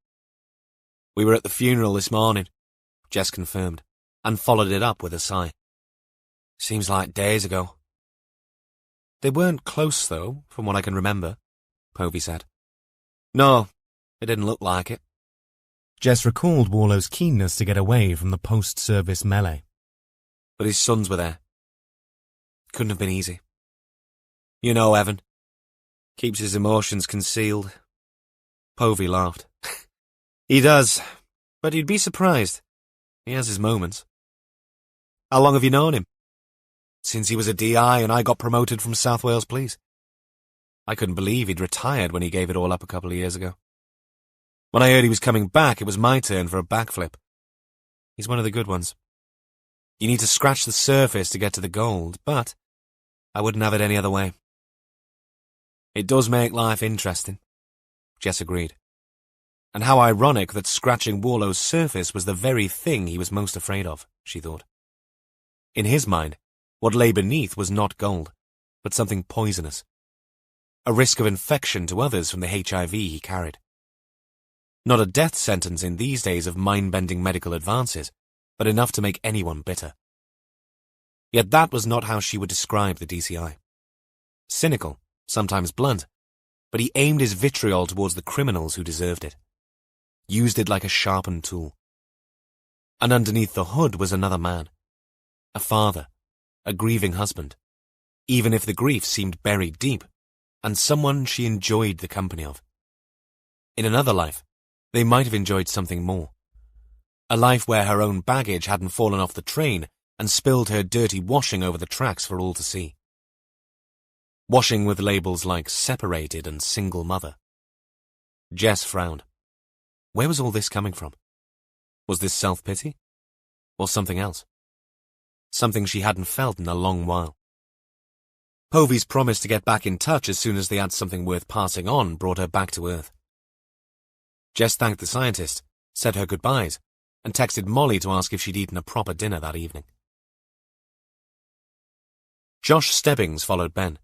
We were at the funeral this morning, Jess confirmed, and followed it up with a sigh. Seems like days ago. They weren't close, though, from what I can remember, Povey said. No, it didn't look like it. Jess recalled Warlow's keenness to get away from the post-service melee. But his sons were there. Couldn't have been easy. You know, Evan. Keeps his emotions concealed. Povey laughed. He does, but you'd be surprised. He has his moments. How long have you known him? Since he was a DI and I got promoted from South Wales Police. I couldn't believe he'd retired when he gave it all up a couple of years ago. When I heard he was coming back, it was my turn for a backflip. He's one of the good ones. You need to scratch the surface to get to the gold, but I wouldn't have it any other way. It does make life interesting, Jess agreed. And how ironic that scratching Warlow's surface was the very thing he was most afraid of, she thought. In his mind, what lay beneath was not gold, but something poisonous. A risk of infection to others from the HIV he carried. Not a death sentence in these days of mind-bending medical advances, but enough to make anyone bitter. Yet that was not how she would describe the DCI. Cynical, sometimes blunt, but he aimed his vitriol towards the criminals who deserved it. Used it like a sharpened tool. And underneath the hood was another man. A father, a grieving husband, even if the grief seemed buried deep, and someone she enjoyed the company of. In another life, they might have enjoyed something more. A life where her own baggage hadn't fallen off the train and spilled her dirty washing over the tracks for all to see. Washing with labels like separated and single mother. Jess frowned. Where was all this coming from? Was this self-pity? Or something else? Something she hadn't felt in a long while. Povey's promise to get back in touch as soon as they had something worth passing on brought her back to earth. Jess thanked the scientist, said her goodbyes, and texted Molly to ask if she'd eaten a proper dinner that evening. Josh Stebbings followed Ben,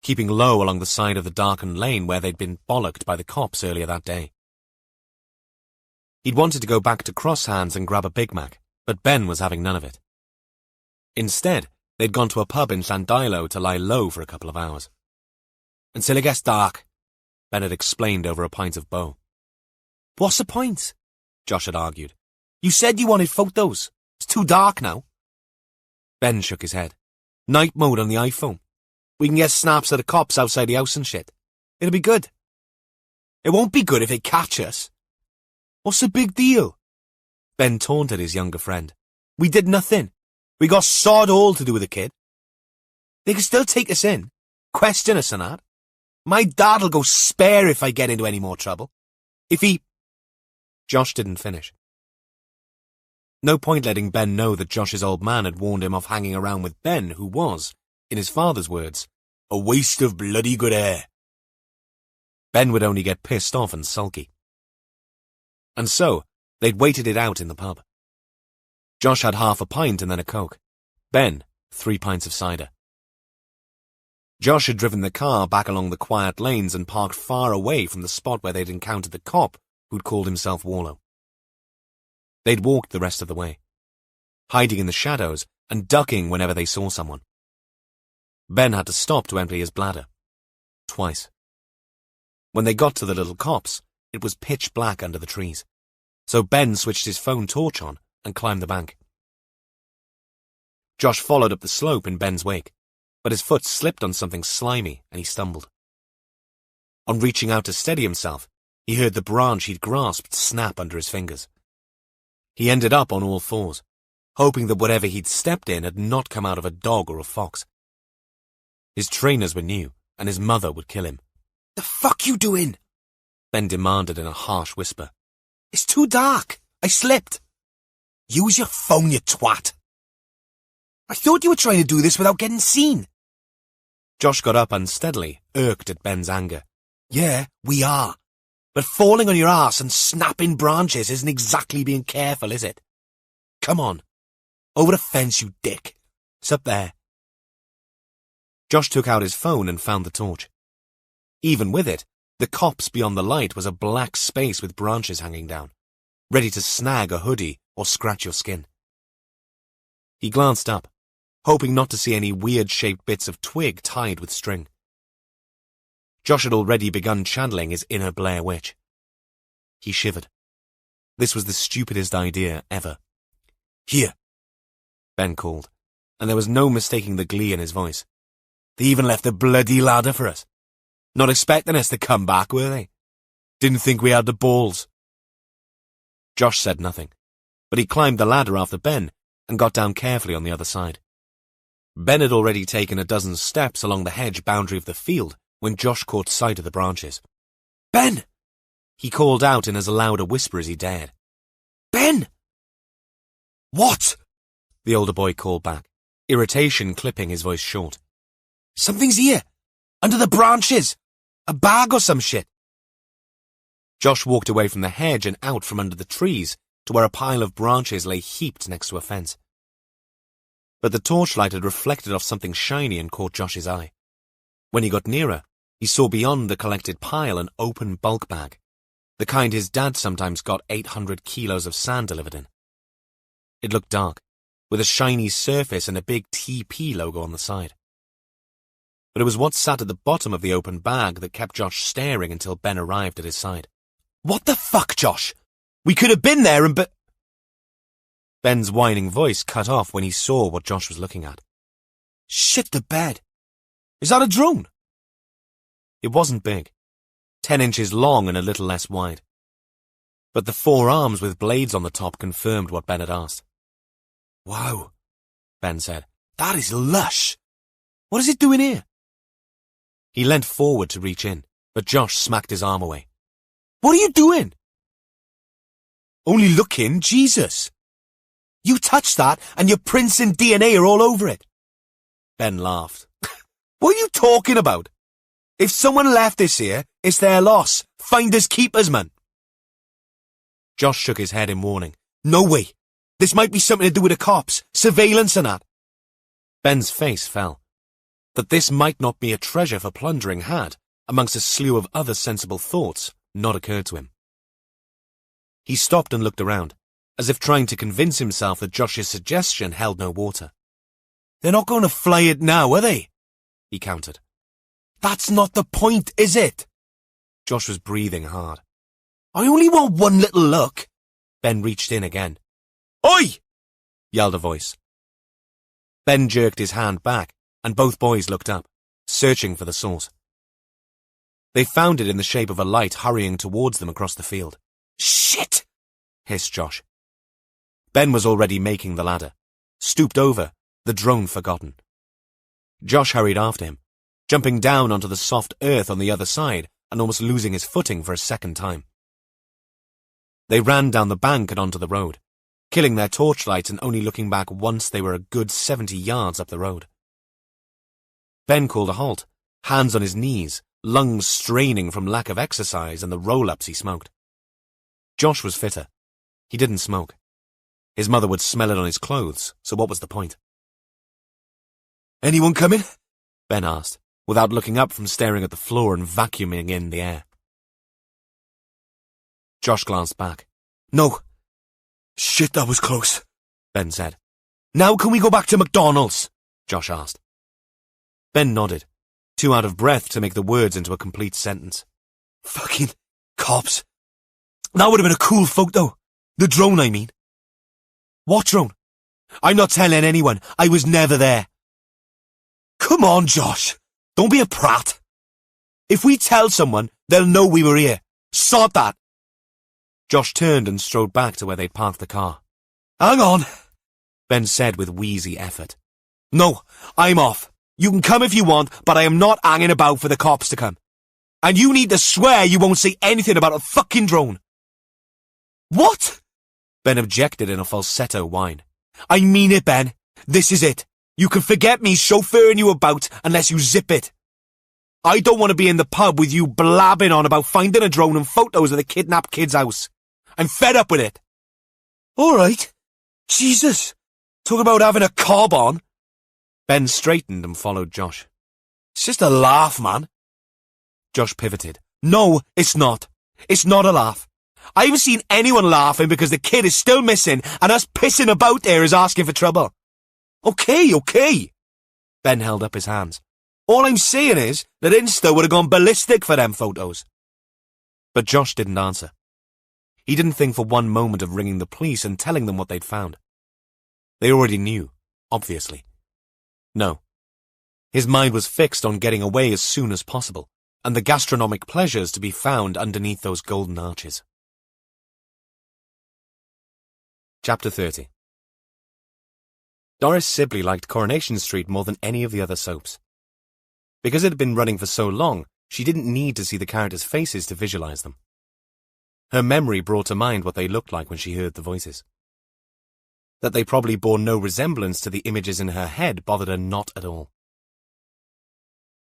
keeping low along the side of the darkened lane where they'd been bollocked by the cops earlier that day. He'd wanted to go back to Cross Hands and grab a Big Mac, but Ben was having none of it. Instead, they'd gone to a pub in Llandilo to lie low for a couple of hours. Until it gets dark, Ben had explained over a pint of Bow. What's the point? Josh had argued. You said you wanted photos. It's too dark now. Ben shook his head. Night mode on the iPhone. We can get snaps of the cops outside the house and shit. It'll be good. It won't be good if they catch us. What's the big deal? Ben taunted his younger friend. We did nothing. We got sod all to do with the kid. They can still take us in, question us and that. My dad'll go spare if I get into any more trouble. If he... Josh didn't finish. No point letting Ben know that Josh's old man had warned him off hanging around with Ben, who was, in his father's words, a waste of bloody good air. Ben would only get pissed off and sulky. And so, they'd waited it out in the pub. Josh had half a pint and then a Coke. Ben, 3 pints of cider. Josh had driven the car back along the quiet lanes and parked far away from the spot where they'd encountered the cop who'd called himself Warlow. They'd walked the rest of the way, hiding in the shadows and ducking whenever they saw someone. Ben had to stop to empty his bladder. Twice. When they got to the little copse, it was pitch black under the trees, so Ben switched his phone torch on and climbed the bank. Josh followed up the slope in Ben's wake, but his foot slipped on something slimy and he stumbled. On reaching out to steady himself, he heard the branch he'd grasped snap under his fingers. He ended up on all fours, hoping that whatever he'd stepped in had not come out of a dog or a fox. His trainers were new, and his mother would kill him. The fuck you doing? Ben demanded in a harsh whisper. It's too dark. I slipped. Use your phone, you twat. I thought you were trying to do this without getting seen. Josh got up unsteadily, irked at Ben's anger. Yeah, we are. But falling on your arse and snapping branches isn't exactly being careful, is it? Come on. Over the fence, you dick. It's up there. Josh took out his phone and found the torch. Even with it, The copse beyond the light was a black space with branches hanging down, ready to snag a hoodie or scratch your skin. He glanced up, hoping not to see any weird-shaped bits of twig tied with string. Josh had already begun channeling his inner Blair Witch. He shivered. This was the stupidest idea ever. "Here," Ben called, and there was no mistaking the glee in his voice. "They even left a bloody ladder for us. Not expecting us to come back, were they? Didn't think we had the balls." Josh said nothing, but he climbed the ladder after Ben and got down carefully on the other side. Ben had already taken a dozen steps along the hedge boundary of the field when Josh caught sight of the branches. "Ben!" he called out in as loud a whisper as he dared. "Ben!" "What?" the older boy called back, irritation clipping his voice short. "Something's here! Under the branches! A bag or some shit!" Josh walked away from the hedge and out from under the trees to where a pile of branches lay heaped next to a fence. But the torchlight had reflected off something shiny and caught Josh's eye. When he got nearer, he saw beyond the collected pile an open bulk bag, the kind his dad sometimes got 800 kilos of sand delivered in. It looked dark, with a shiny surface and a big TP logo on the side. But it was what sat at the bottom of the open bag that kept Josh staring until Ben arrived at his side. "What the fuck, Josh? We could have been there and Ben's whining voice cut off when he saw what Josh was looking at. "Shit the bed! Is that a drone?" It wasn't big, 10 inches long and a little less wide. But the 4 arms with blades on the top confirmed what Ben had asked. "Wow," Ben said. "That is lush. What is it doing here?" He leant forward to reach in, but Josh smacked his arm away. "What are you doing?" "Only looking, Jesus. You touched that and your prints and DNA are all over it." Ben laughed. "What are you talking about? If someone left this here, it's their loss. Finders keepers, man." Josh shook his head in warning. "No way. This might be something to do with the cops, surveillance and that." Ben's face fell. That this might not be a treasure for plundering had, amongst a slew of other sensible thoughts, not occurred to him. He stopped and looked around, as if trying to convince himself that Josh's suggestion held no water. "They're not going to fly it now, are they?" he countered. "That's not the point, is it?" Josh was breathing hard. "I only want one little look." Ben reached in again. "Oi!" yelled a voice. Ben jerked his hand back, and both boys looked up, searching for the source. They found it in the shape of a light hurrying towards them across the field. "Shit!" hissed Josh. Ben was already making the ladder, stooped over, the drone forgotten. Josh hurried after him, jumping down onto the soft earth on the other side and almost losing his footing for a second time. They ran down the bank and onto the road, killing their torchlights and only looking back once they were a good 70 yards up the road. Ben called a halt, hands on his knees, lungs straining from lack of exercise and the roll-ups he smoked. Josh was fitter. He didn't smoke. His mother would smell it on his clothes, so what was the point? "Anyone coming?" Ben asked, without looking up from staring at the floor and vacuuming in the air. Josh glanced back. "No." "Shit, that was close," Ben said. "Now can we go back to McDonald's?" Josh asked. Ben nodded, too out of breath to make the words into a complete sentence. "Fucking cops. That would have been a cool photo. The drone, I mean." "What drone?" "I'm not telling anyone. I was never there." "Come on, Josh. Don't be a prat. If we tell someone, they'll know we were here. Sort that." Josh turned and strode back to where they'd parked the car. "Hang on," Ben said with wheezy effort. "No, I'm off. You can come if you want, but I am not hanging about for the cops to come. And you need to swear you won't say anything about a fucking drone." "What?" Ben objected in a falsetto whine. "I mean it, Ben. This is it. You can forget me chauffeuring you about unless you zip it. I don't want to be in the pub with you blabbing on about finding a drone and photos of the kidnapped kid's house. I'm fed up with it." "All right. Jesus. Talk about having a cob on." Ben straightened and followed Josh. "It's just a laugh, man." Josh pivoted. No, it's not. It's not a laugh. I haven't seen anyone laughing because the kid is still missing and us pissing about there is asking for trouble. Okay. Ben held up his hands. All I'm saying is that Insta would have gone ballistic for them photos. But Josh didn't answer. He didn't think for one moment of ringing the police and telling them what they'd found. They already knew, obviously. No. His mind was fixed on getting away as soon as possible, and the gastronomic pleasures to be found underneath those golden arches. Chapter 30. Doris Sibley liked Coronation Street more than any of the other soaps. Because it had been running for so long, she didn't need to see the characters' faces to visualize them. Her memory brought to mind what they looked like when she heard the voices. That they probably bore no resemblance to the images in her head bothered her not at all.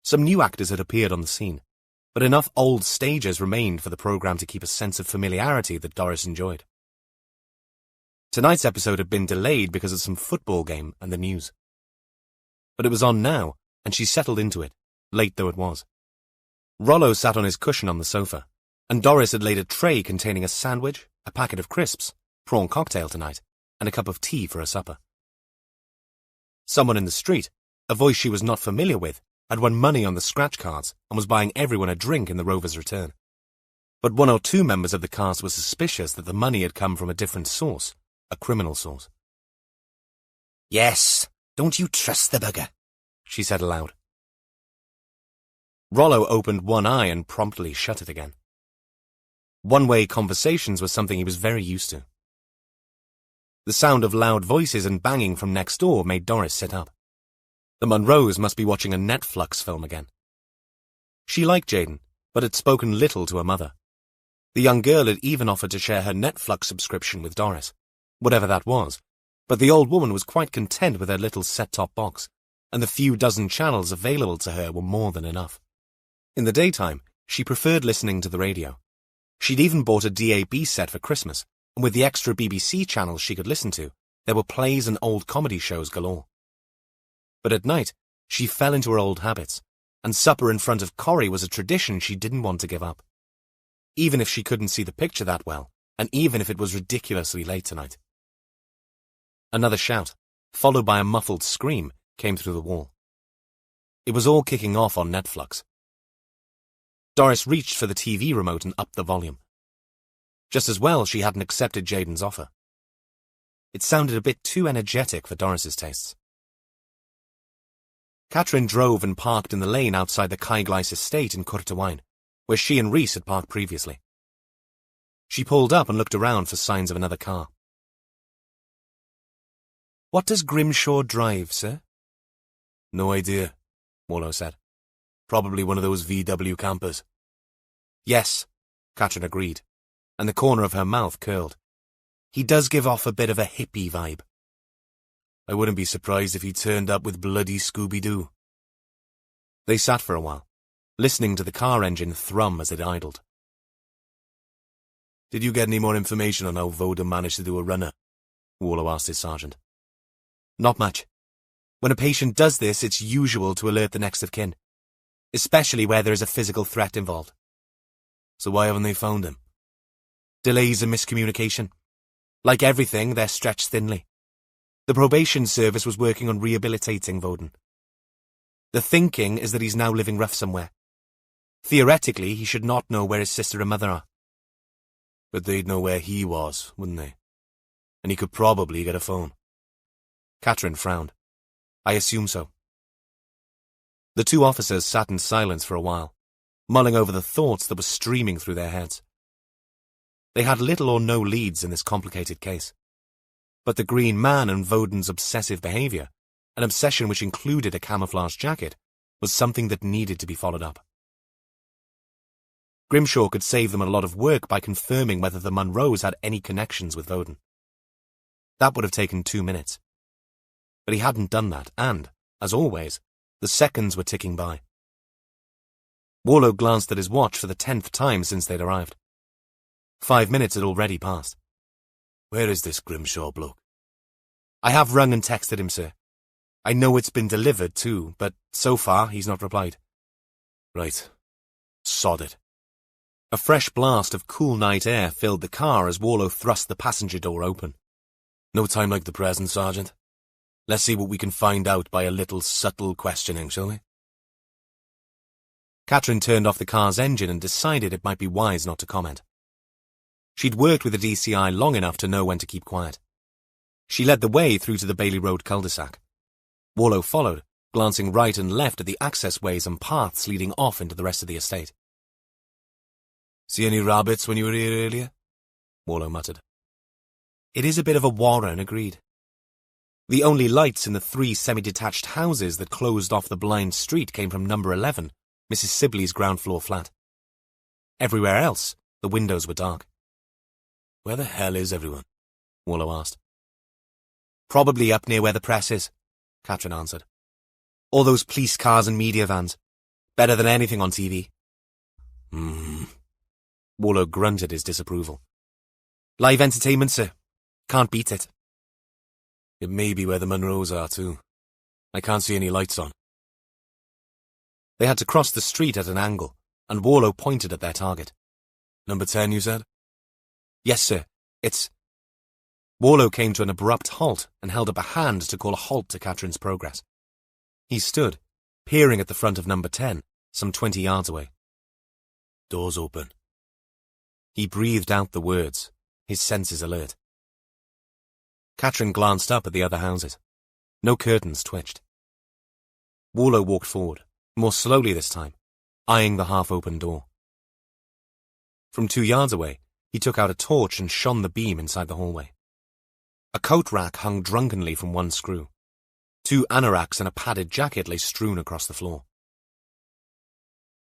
Some new actors had appeared on the scene, but enough old stagers remained for the programme to keep a sense of familiarity that Doris enjoyed. Tonight's episode had been delayed because of some football game and the news. But it was on now, and she settled into it, late though it was. Rollo sat on his cushion on the sofa, and Doris had laid a tray containing a sandwich, a packet of crisps, prawn cocktail tonight, and a cup of tea for her supper. Someone in the street, a voice she was not familiar with, had won money on the scratch cards and was buying everyone a drink in the Rover's return. But one or two members of the cast were suspicious that the money had come from a different source, a criminal source. "Yes, don't you trust the bugger," she said aloud. Rollo opened one eye and promptly shut it again. One-way conversations were something he was very used to. The sound of loud voices and banging from next door made Doris sit up. The Munros must be watching a Netflix film again. She liked Jaden, but had spoken little to her mother. The young girl had even offered to share her Netflix subscription with Doris, whatever that was, but the old woman was quite content with her little set-top box, and the few dozen channels available to her were more than enough. In the daytime, she preferred listening to the radio. She'd even bought a DAB set for Christmas, and with the extra BBC channels she could listen to, there were plays and old comedy shows galore. But at night, she fell into her old habits, and supper in front of Corrie was a tradition she didn't want to give up. Even if she couldn't see the picture that well, and even if it was ridiculously late tonight. Another shout, followed by a muffled scream, came through the wall. It was all kicking off on Netflix. Doris reached for the TV remote and upped the volume. Just as well she hadn't accepted Jaden's offer. It sounded a bit too energetic for Doris's tastes. Catherine drove and parked in the lane outside the Caigleis estate in Courtewine, where she and Rhys had parked previously. She pulled up and looked around for signs of another car. "What does Grimshaw drive, sir?" "No idea," Wallow said. "Probably one of those VW campers." "Yes," Catherine agreed, and the corner of her mouth curled. "He does give off a bit of a hippie vibe." "I wouldn't be surprised if he turned up with bloody Scooby-Doo." They sat for a while, listening to the car engine thrum as it idled. "Did you get any more information on how Voda managed to do a runner?" Wallow asked his sergeant. "Not much. When a patient does this, it's usual to alert the next of kin, especially where there is a physical threat involved." "So why haven't they found him?" "Delays and miscommunication. Like everything, they're stretched thinly. The probation service was working on rehabilitating Voden. The thinking is that he's now living rough somewhere. Theoretically, he should not know where his sister and mother are." "But they'd know where he was, wouldn't they? And he could probably get a phone." Catherine frowned. "I assume so." The two officers sat in silence for a while, mulling over the thoughts that were streaming through their heads. They had little or no leads in this complicated case. But the Green Man and Voden's obsessive behaviour, an obsession which included a camouflage jacket, was something that needed to be followed up. Grimshaw could save them a lot of work by confirming whether the Munros had any connections with Voden. That would have taken 2 minutes. But he hadn't done that, and, as always, the seconds were ticking by. Wallow glanced at his watch for the 10th time since they'd arrived. 5 minutes had already passed. "Where is this Grimshaw bloke?" "I have rung and texted him, sir. I know it's been delivered, too, but so far he's not replied." "Right. Sod it. A fresh blast of cool night air filled the car as Warlow thrust the passenger door open. No time like the present, Sergeant. Let's see what we can find out by a little subtle questioning, shall we? Catherine turned off the car's engine and decided it might be wise not to comment. She'd worked with the DCI long enough to know when to keep quiet. She led the way through to the Bailey Road cul-de-sac. Warlow followed, glancing right and left at the access ways and paths leading off into the rest of the estate. See any rabbits when you were here earlier? Warlow muttered. It is a bit of a warren, agreed. The only lights in the 3 semi-detached houses that closed off the blind street came from number 11, Mrs. Sibley's ground-floor flat. Everywhere else, the windows were dark. Where the hell is everyone? Warlow asked. Probably up near where the press is, Catherine answered. All those police cars and media vans. Better than anything on TV. Warlow grunted his disapproval. Live entertainment, sir. Can't beat it. It may be where the Munros are, too. I can't see any lights on. They had to cross the street at an angle, and Warlow pointed at their target. Number 10, you said? Yes, sir. It's... Warlow came to an abrupt halt and held up a hand to call a halt to Catherine's progress. He stood, peering at the front of number 10, some 20 yards away. Doors open. He breathed out the words, his senses alert. Catherine glanced up at the other houses. No curtains twitched. Warlow walked forward, more slowly this time, eyeing the half-open door. From 2 yards away, he took out a torch and shone the beam inside the hallway. A coat rack hung drunkenly from one screw. 2 anoraks and a padded jacket lay strewn across the floor.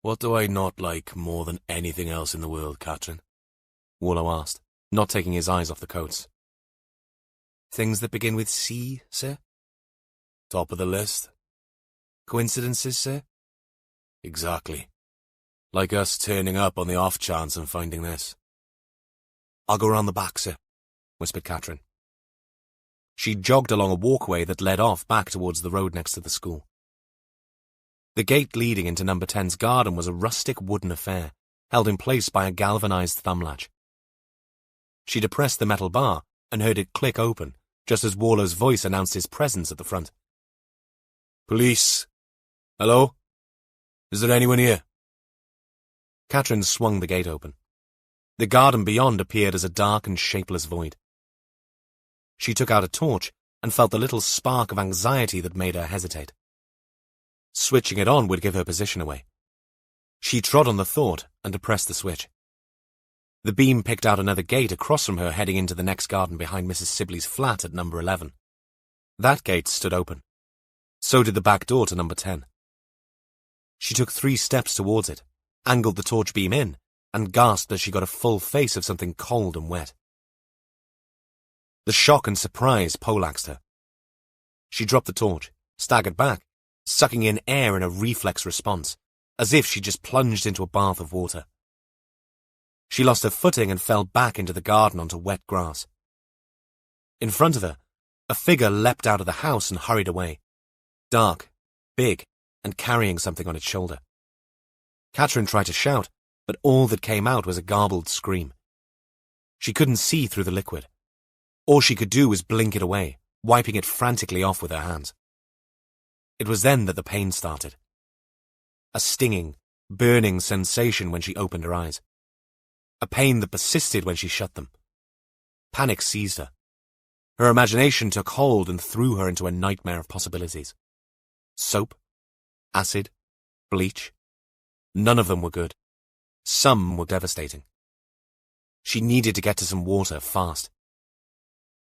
What do I not like more than anything else in the world, Catherine? Warlow asked, not taking his eyes off the coats. Things that begin with C, sir? Top of the list? Coincidences, sir? Exactly. Like us turning up on the off chance and finding this. I'll go round the back, sir, whispered Catherine. She jogged along a walkway that led off back towards the road next to the school. The gate leading into number 10's garden was a rustic wooden affair, held in place by a galvanized thumb latch. She depressed the metal bar and heard it click open, just as Warlow's voice announced his presence at the front. Police! Hello? Is there anyone here? Catherine swung the gate open. The garden beyond appeared as a dark and shapeless void. She took out a torch and felt the little spark of anxiety that made her hesitate. Switching it on would give her position away. She trod on the thought and depressed the switch. The beam picked out another gate across from her heading into the next garden behind Mrs. Sibley's flat at number 11. That gate stood open. So did the back door to number 10. She took 3 steps towards it, angled the torch beam in, and gasped as she got a full face of something cold and wet. The shock and surprise poleaxed her. She dropped the torch, staggered back, sucking in air in a reflex response, as if she just plunged into a bath of water. She lost her footing and fell back into the garden onto wet grass. In front of her, a figure leapt out of the house and hurried away. Dark, big, and carrying something on its shoulder. Catherine tried to shout, but all that came out was a garbled scream. She couldn't see through the liquid. All she could do was blink it away, wiping it frantically off with her hands. It was then that the pain started. A stinging, burning sensation when she opened her eyes. A pain that persisted when she shut them. Panic seized her. Her imagination took hold and threw her into a nightmare of possibilities. Soap, acid, bleach. None of them were good. Some were devastating. She needed to get to some water fast.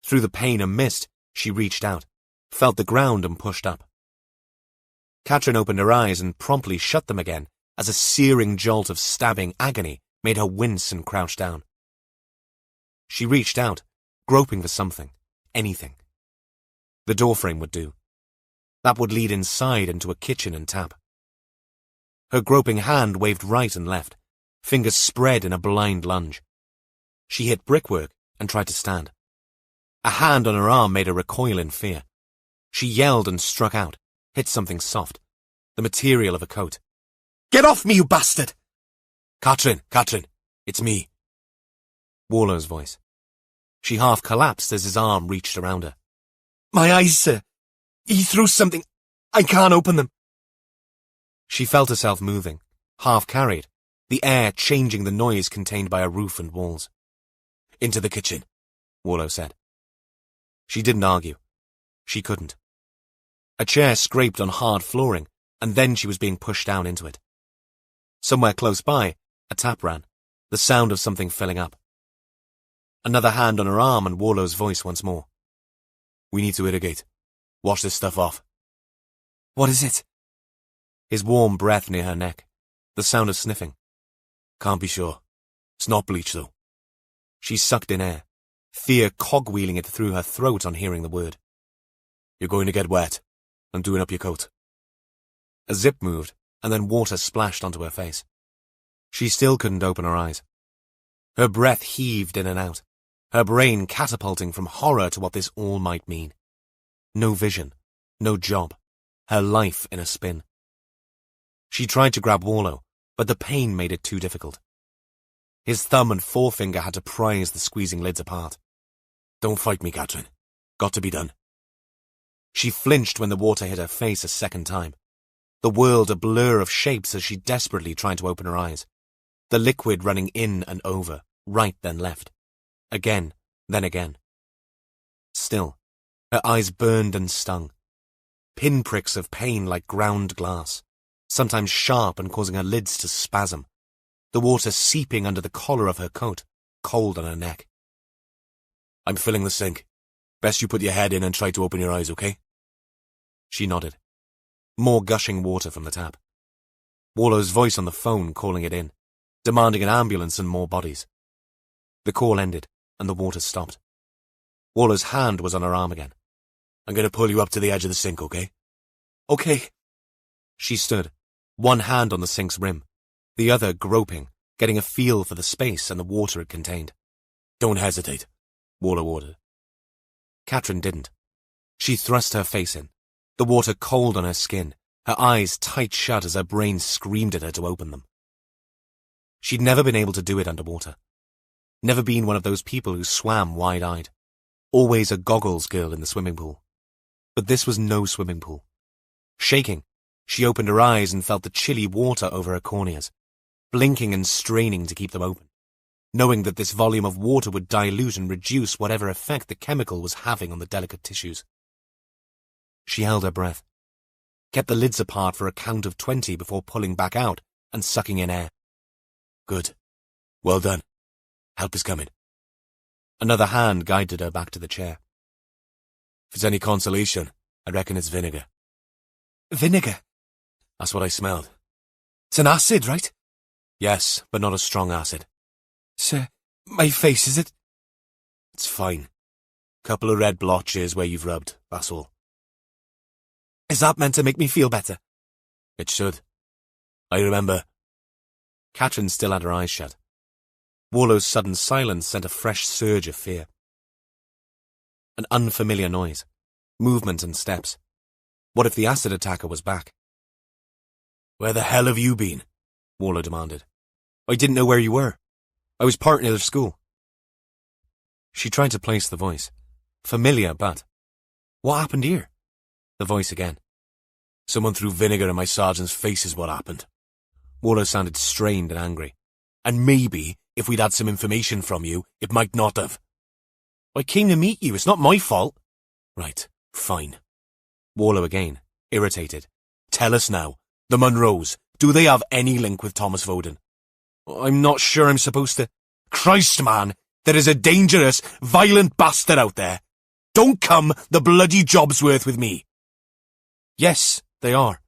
Through the pain and mist, she reached out, felt the ground and pushed up. Catherine opened her eyes and promptly shut them again as a searing jolt of stabbing agony made her wince and crouch down. She reached out, groping for something, anything. The doorframe would do. That would lead inside into a kitchen and tap. Her groping hand waved right and left, fingers spread in a blind lunge. She hit brickwork and tried to stand. A hand on her arm made her recoil in fear. She yelled and struck out, hit something soft, the material of a coat. "Get off me, you bastard!" Catherine, It's me. Warlow's voice. She half collapsed as his arm reached around her. My eyes, sir. He threw something. I can't open them. She felt herself moving, half carried, the air changing the noise contained by a roof and walls. Into the kitchen, Warlow said. She didn't argue. She couldn't. A chair scraped on hard flooring, and then she was being pushed down into it. Somewhere close by, a tap ran, the sound of something filling up. Another hand on her arm and Warlow's voice once more. We need to irrigate. Wash this stuff off. What is it? His warm breath near her neck, the sound of sniffing. Can't be sure. It's not bleach, though. She sucked in air, fear cogwheeling it through her throat on hearing the word. You're going to get wet. I'm doing up your coat. A zip moved, and then water splashed onto her face. She still couldn't open her eyes. Her breath heaved in and out, her brain catapulting from horror to what this all might mean. No vision, no job, her life in a spin. She tried to grab Warlow, but the pain made it too difficult. His thumb and forefinger had to prise the squeezing lids apart. Don't fight me, Catherine. Got to be done. She flinched when the water hit her face a second time. The world a blur of shapes as she desperately tried to open her eyes. The liquid running in and over, right then left. Again, then again. Still, her eyes burned and stung. Pinpricks of pain like ground glass, sometimes sharp and causing her lids to spasm. The water seeping under the collar of her coat, cold on her neck. I'm filling the sink. Best you put your head in and try to open your eyes, okay? She nodded. More gushing water from the tap. Warlow's voice on the phone calling it in, demanding an ambulance and more bodies. The call ended, and the water stopped. Warlow's hand was on her arm again. I'm going to pull you up to the edge of the sink, okay? Okay. She stood, one hand on the sink's rim, the other groping, getting a feel for the space and the water it contained. Don't hesitate, Warlow ordered. Catherine didn't. She thrust her face in, the water cold on her skin, her eyes tight shut as her brain screamed at her to open them. She'd never been able to do it underwater. Never been one of those people who swam wide-eyed. Always a goggles girl in the swimming pool. But this was no swimming pool. Shaking, she opened her eyes and felt the chilly water over her corneas, blinking and straining to keep them open, knowing that this volume of water would dilute and reduce whatever effect the chemical was having on the delicate tissues. She held her breath, kept the lids apart for a count of 20 before pulling back out and sucking in air. Good. Well done. Help is coming. Another hand guided her back to the chair. If it's any consolation, I reckon it's vinegar. Vinegar? That's what I smelled. It's an acid, right? Yes, but not a strong acid. Sir, my face, is it? It's fine. Couple of red blotches where you've rubbed, that's all. Is that meant to make me feel better? It should. I remember. Catherine still had her eyes shut. Warlow's sudden silence sent a fresh surge of fear. An unfamiliar noise, movement and steps. What if the acid attacker was back? Where the hell have you been? Warlow demanded. I didn't know where you were. I was partnered at school. She tried to place the voice. Familiar, but... What happened here? The voice again. Someone threw vinegar in my sergeant's face is what happened. Warlow sounded strained and angry. And maybe, if we'd had some information from you, it might not have. I came to meet you, it's not my fault. Right, fine. Warlow again, irritated. Tell us now, the Munros, do they have any link with Thomas Voden? I'm not sure I'm supposed to... Christ, man, there is a dangerous, violent bastard out there. Don't come the bloody job's worth with me. Yes, they are.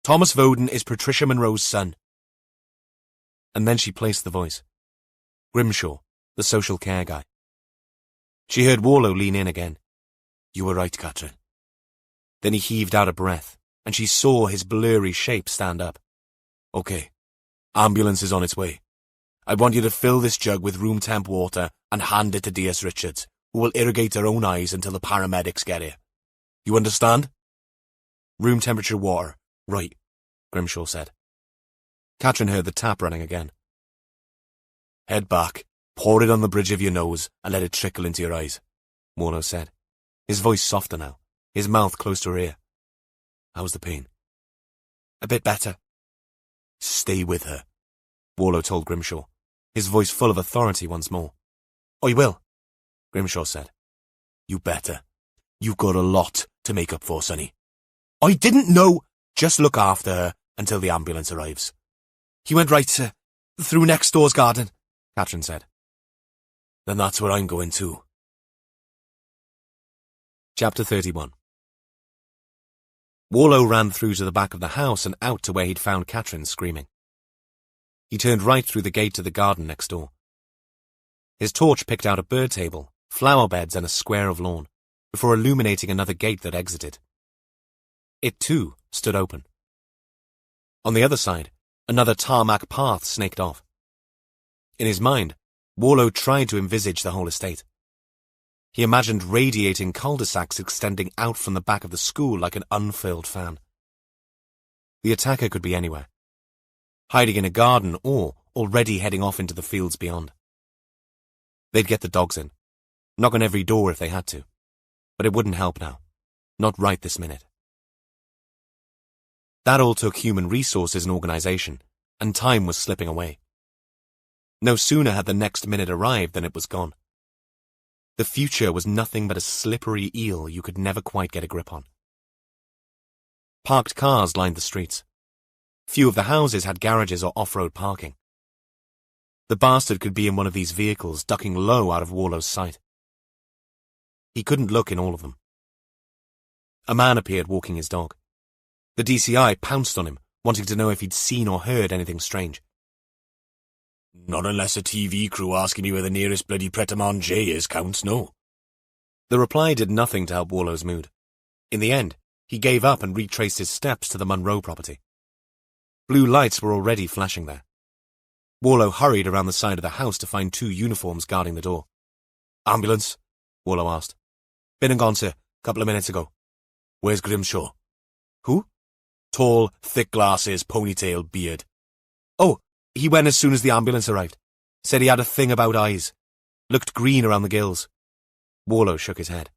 Thomas Voden is Patricia Munro's son. And then she placed the voice. Grimshaw, the social care guy. She heard Warlow lean in again. You were right, Catherine. Then he heaved out a breath, and she saw his blurry shape stand up. Okay, ambulance is on its way. I want you to fill this jug with room temp water and hand it to D.S. Richards, who will irrigate her own eyes until the paramedics get here. You understand? Room temperature water. Right, Grimshaw said. Catherine heard the tap running again. Head back, pour it on the bridge of your nose, and let it trickle into your eyes, Warlow said, his voice softer now, his mouth close to her ear. How's the pain? A bit better. Stay with her, Warlow told Grimshaw, his voice full of authority once more. I will, Grimshaw said. You better. You've got a lot to make up for, Sonny. I didn't know. Just look after her until the ambulance arrives. He went right through next door's garden, Catherine said. Then that's where I'm going too. Chapter 31. Warlow ran through to the back of the house and out to where he'd found Catherine screaming. He turned right through the gate to the garden next door. His torch picked out a bird table, flower beds and a square of lawn, before illuminating another gate that exited. It, too, stood open. On the other side, another tarmac path snaked off. In his mind, Warlow tried to envisage the whole estate. He imagined radiating cul-de-sacs extending out from the back of the school like an unfurled fan. The attacker could be anywhere, hiding in a garden or already heading off into the fields beyond. They'd get the dogs in, knock on every door if they had to, but it wouldn't help now, not right this minute. That all took human resources and organization, and time was slipping away. No sooner had the next minute arrived than it was gone. The future was nothing but a slippery eel you could never quite get a grip on. Parked cars lined the streets. Few of the houses had garages or off-road parking. The bastard could be in one of these vehicles, ducking low out of Warlow's sight. He couldn't look in all of them. A man appeared walking his dog. The DCI pounced on him, wanting to know if he'd seen or heard anything strange. Not unless a TV crew asking me where the nearest bloody pret-a-manger is counts, no. The reply did nothing to help Warlow's mood. In the end, he gave up and retraced his steps to the Munro property. Blue lights were already flashing there. Warlow hurried around the side of the house to find 2 uniforms guarding the door. Ambulance? Warlow asked. Been and gone, sir. Couple of minutes ago. Where's Grimshaw? Who? Tall, thick glasses, ponytail, beard. Oh, he went as soon as the ambulance arrived. Said he had a thing about eyes. Looked green around the gills. Warlow shook his head.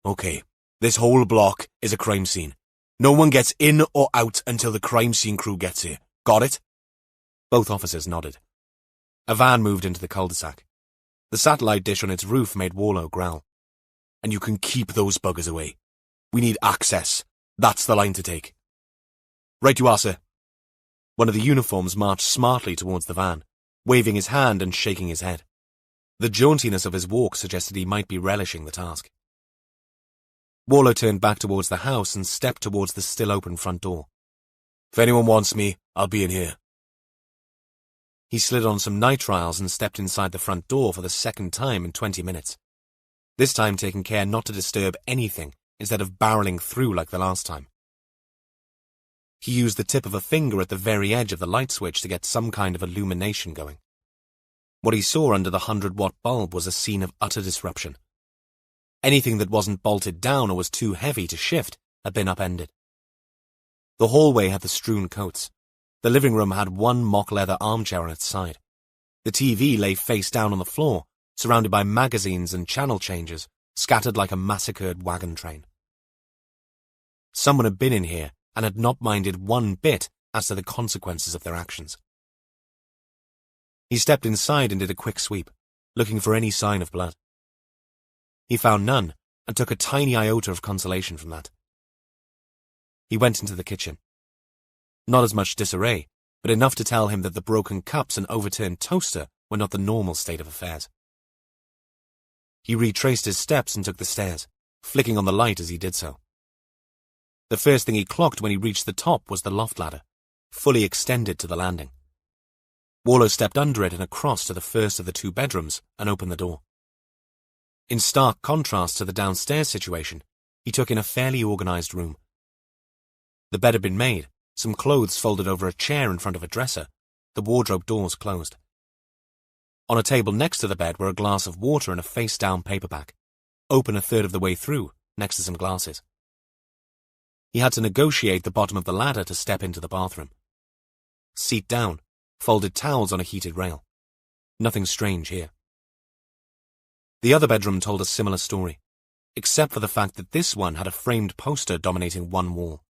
Okay, this whole block is a crime scene. No one gets in or out until the crime scene crew gets here. Got it? Both officers nodded. A van moved into the cul-de-sac. The satellite dish on its roof made Warlow growl. And you can keep those buggers away. We need access. That's the line to take. Right you are, sir. One of the uniforms marched smartly towards the van, waving his hand and shaking his head. The jauntiness of his walk suggested he might be relishing the task. Warlow turned back towards the house and stepped towards the still-open front door. If anyone wants me, I'll be in here. He slid on some nitriles and stepped inside the front door for the second time in 20 minutes. This time taking care not to disturb anything instead of barreling through like the last time. He used the tip of a finger at the very edge of the light switch to get some kind of illumination going. What he saw under the 100-watt bulb was a scene of utter disruption. Anything that wasn't bolted down or was too heavy to shift had been upended. The hallway had the strewn coats. The living room had one mock leather armchair on its side. The TV lay face down on the floor, surrounded by magazines and channel changers, scattered like a massacred wagon train. Someone had been in here and had not minded one bit as to the consequences of their actions. He stepped inside and did a quick sweep, looking for any sign of blood. He found none and took a tiny iota of consolation from that. He went into the kitchen. Not as much disarray, but enough to tell him that the broken cups and overturned toaster were not the normal state of affairs. He retraced his steps and took the stairs, flicking on the light as he did so. The first thing he clocked when he reached the top was the loft ladder, fully extended to the landing. Warlow stepped under it and across to the first of the 2 bedrooms and opened the door. In stark contrast to the downstairs situation, he took in a fairly organized room. The bed had been made, some clothes folded over a chair in front of a dresser, the wardrobe doors closed. On a table next to the bed were a glass of water and a face-down paperback, open a third of the way through, next to some glasses. He had to negotiate the bottom of the ladder to step into the bathroom. Seat down, folded towels on a heated rail. Nothing strange here. The other bedroom told a similar story, except for the fact that this one had a framed poster dominating one wall.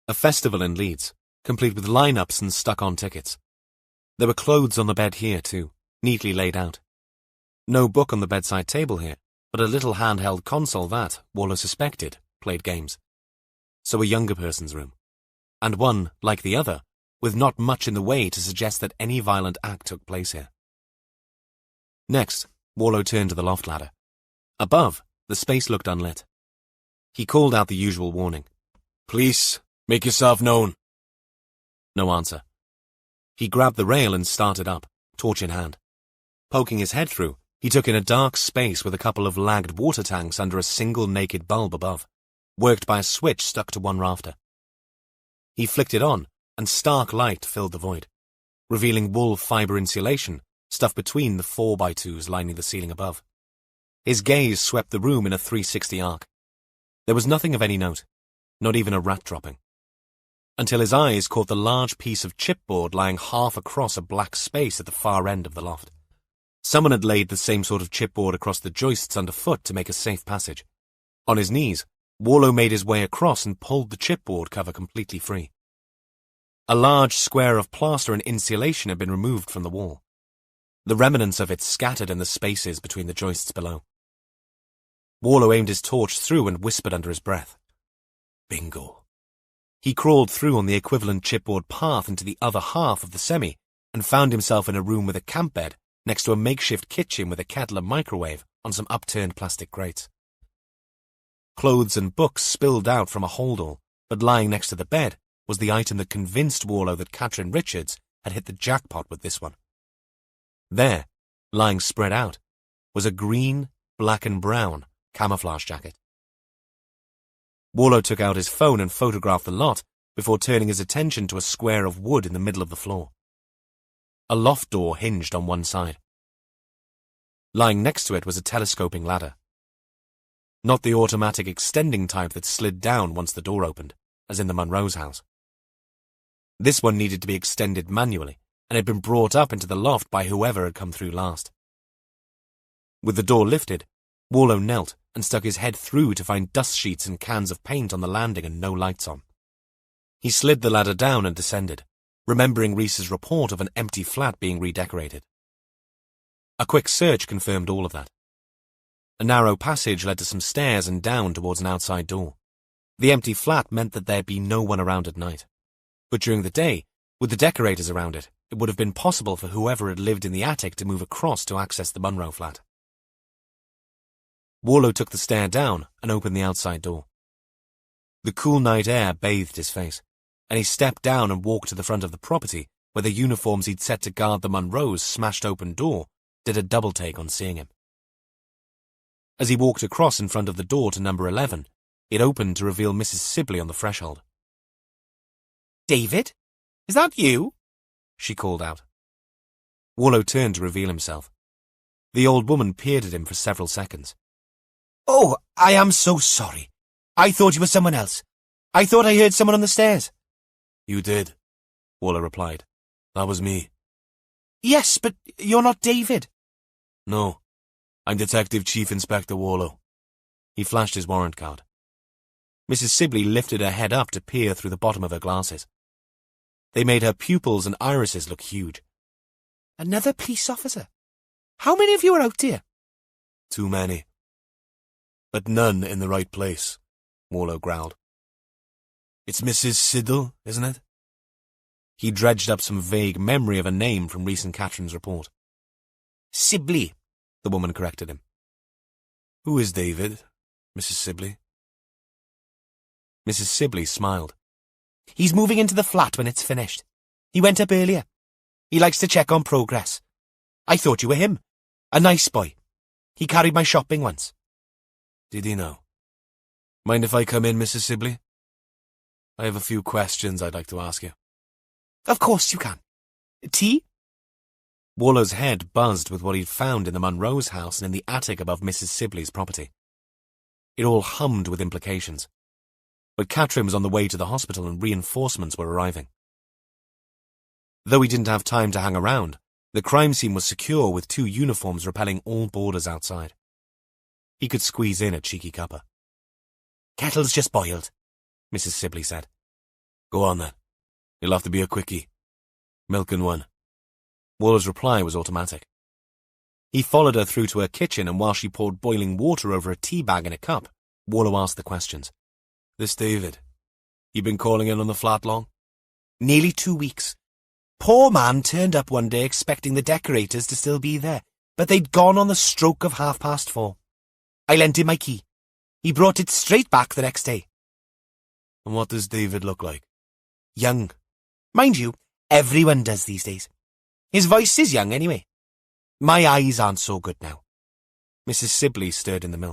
A festival in Leeds, complete with lineups and stuck-on tickets. There were clothes on the bed here too, neatly laid out. No book on the bedside table here, but a little handheld console that, Warlow suspected, played games. So a younger person's room. And one, like the other, with not much in the way to suggest that any violent act took place here. Next, Warlow turned to the loft ladder. Above, the space looked unlit. He called out the usual warning. Police, make yourself known. No answer. He grabbed the rail and started up, torch in hand. Poking his head through, he took in a dark space with a couple of lagged water tanks under a single naked bulb above, worked by a switch stuck to one rafter. He flicked it on, and stark light filled the void, revealing wool fibre insulation stuffed between the 4x2s lining the ceiling above. His gaze swept the room in a 360 arc. There was nothing of any note, not even a rat dropping, until his eyes caught the large piece of chipboard lying half across a black space at the far end of the loft. Someone had laid the same sort of chipboard across the joists underfoot to make a safe passage. On his knees, Warlow made his way across and pulled the chipboard cover completely free. A large square of plaster and insulation had been removed from the wall, the remnants of it scattered in the spaces between the joists below. Warlow aimed his torch through and whispered under his breath. Bingo. He crawled through on the equivalent chipboard path into the other half of the semi and found himself in a room with a camp bed next to a makeshift kitchen with a kettle and microwave on some upturned plastic grates. Clothes and books spilled out from a holdall, but lying next to the bed was the item that convinced Warlow that Catherine Richards had hit the jackpot with this one. There, lying spread out, was a green, black and brown camouflage jacket. Warlow took out his phone and photographed the lot before turning his attention to a square of wood in the middle of the floor. A loft door hinged on one side. Lying next to it was a telescoping ladder. Not the automatic extending type that slid down once the door opened, as in the Munro's house. This one needed to be extended manually, and had been brought up into the loft by whoever had come through last. With the door lifted, Warlow knelt and stuck his head through to find dust sheets and cans of paint on the landing and no lights on. He slid the ladder down and descended, remembering Rhys's report of an empty flat being redecorated. A quick search confirmed all of that. A narrow passage led to some stairs and down towards an outside door. The empty flat meant that there'd be no one around at night. But during the day, with the decorators around it, it would have been possible for whoever had lived in the attic to move across to access the Munro flat. Warlow took the stair down and opened the outside door. The cool night air bathed his face, and he stepped down and walked to the front of the property where the uniforms he'd set to guard the Munro's smashed open door did a double take on seeing him. As he walked across in front of the door to number 11, it opened to reveal Mrs. Sibley on the threshold. David? Is that you? She called out. Warlow turned to reveal himself. The old woman peered at him for several seconds. Oh, I am so sorry. I thought you were someone else. I thought I heard someone on the stairs. You did, Warlow replied. That was me. Yes, but you're not David. No, I'm Detective Chief Inspector Warlow. He flashed his warrant card. Mrs. Sibley lifted her head up to peer through the bottom of her glasses. They made her pupils and irises look huge. Another police officer? How many of you are out here? Too many. But none in the right place, Warlow growled. It's Mrs. Siddle, isn't it? He dredged up some vague memory of a name from Rhys and Catherine's report. Sibley, the woman corrected him. Who is David, Mrs. Sibley? Mrs. Sibley smiled. He's moving into the flat when it's finished. He went up earlier. He likes to check on progress. I thought you were him. A nice boy. He carried my shopping once. Did he now? Mind if I come in, Mrs. Sibley? I have a few questions I'd like to ask you. Of course you can. Tea? Warlow's head buzzed with what he'd found in the Munro's house and in the attic above Mrs. Sibley's property. It all hummed with implications. But Catherine was on the way to the hospital and reinforcements were arriving. Though he didn't have time to hang around, The crime scene was secure with 2 uniforms repelling all boarders outside. He could squeeze in a cheeky cuppa. "Kettle's just boiled," Mrs. Sibley said. Go on then. You'll have to be a quickie. Milk and one. Waller's reply was automatic. He followed her through to her kitchen, and while she poured boiling water over a tea bag in a cup, Waller asked the questions. This David. You been calling in on the flat long? "Nearly 2 weeks. Poor man turned up one day expecting the decorators to still be there, but they'd gone on the stroke of 4:30. I lent him my key. He brought it straight back the next day." And what does David look like? "Young. Mind you, everyone does these days. His voice is young anyway. My eyes aren't so good now." Mrs. Sibley stirred in the milk.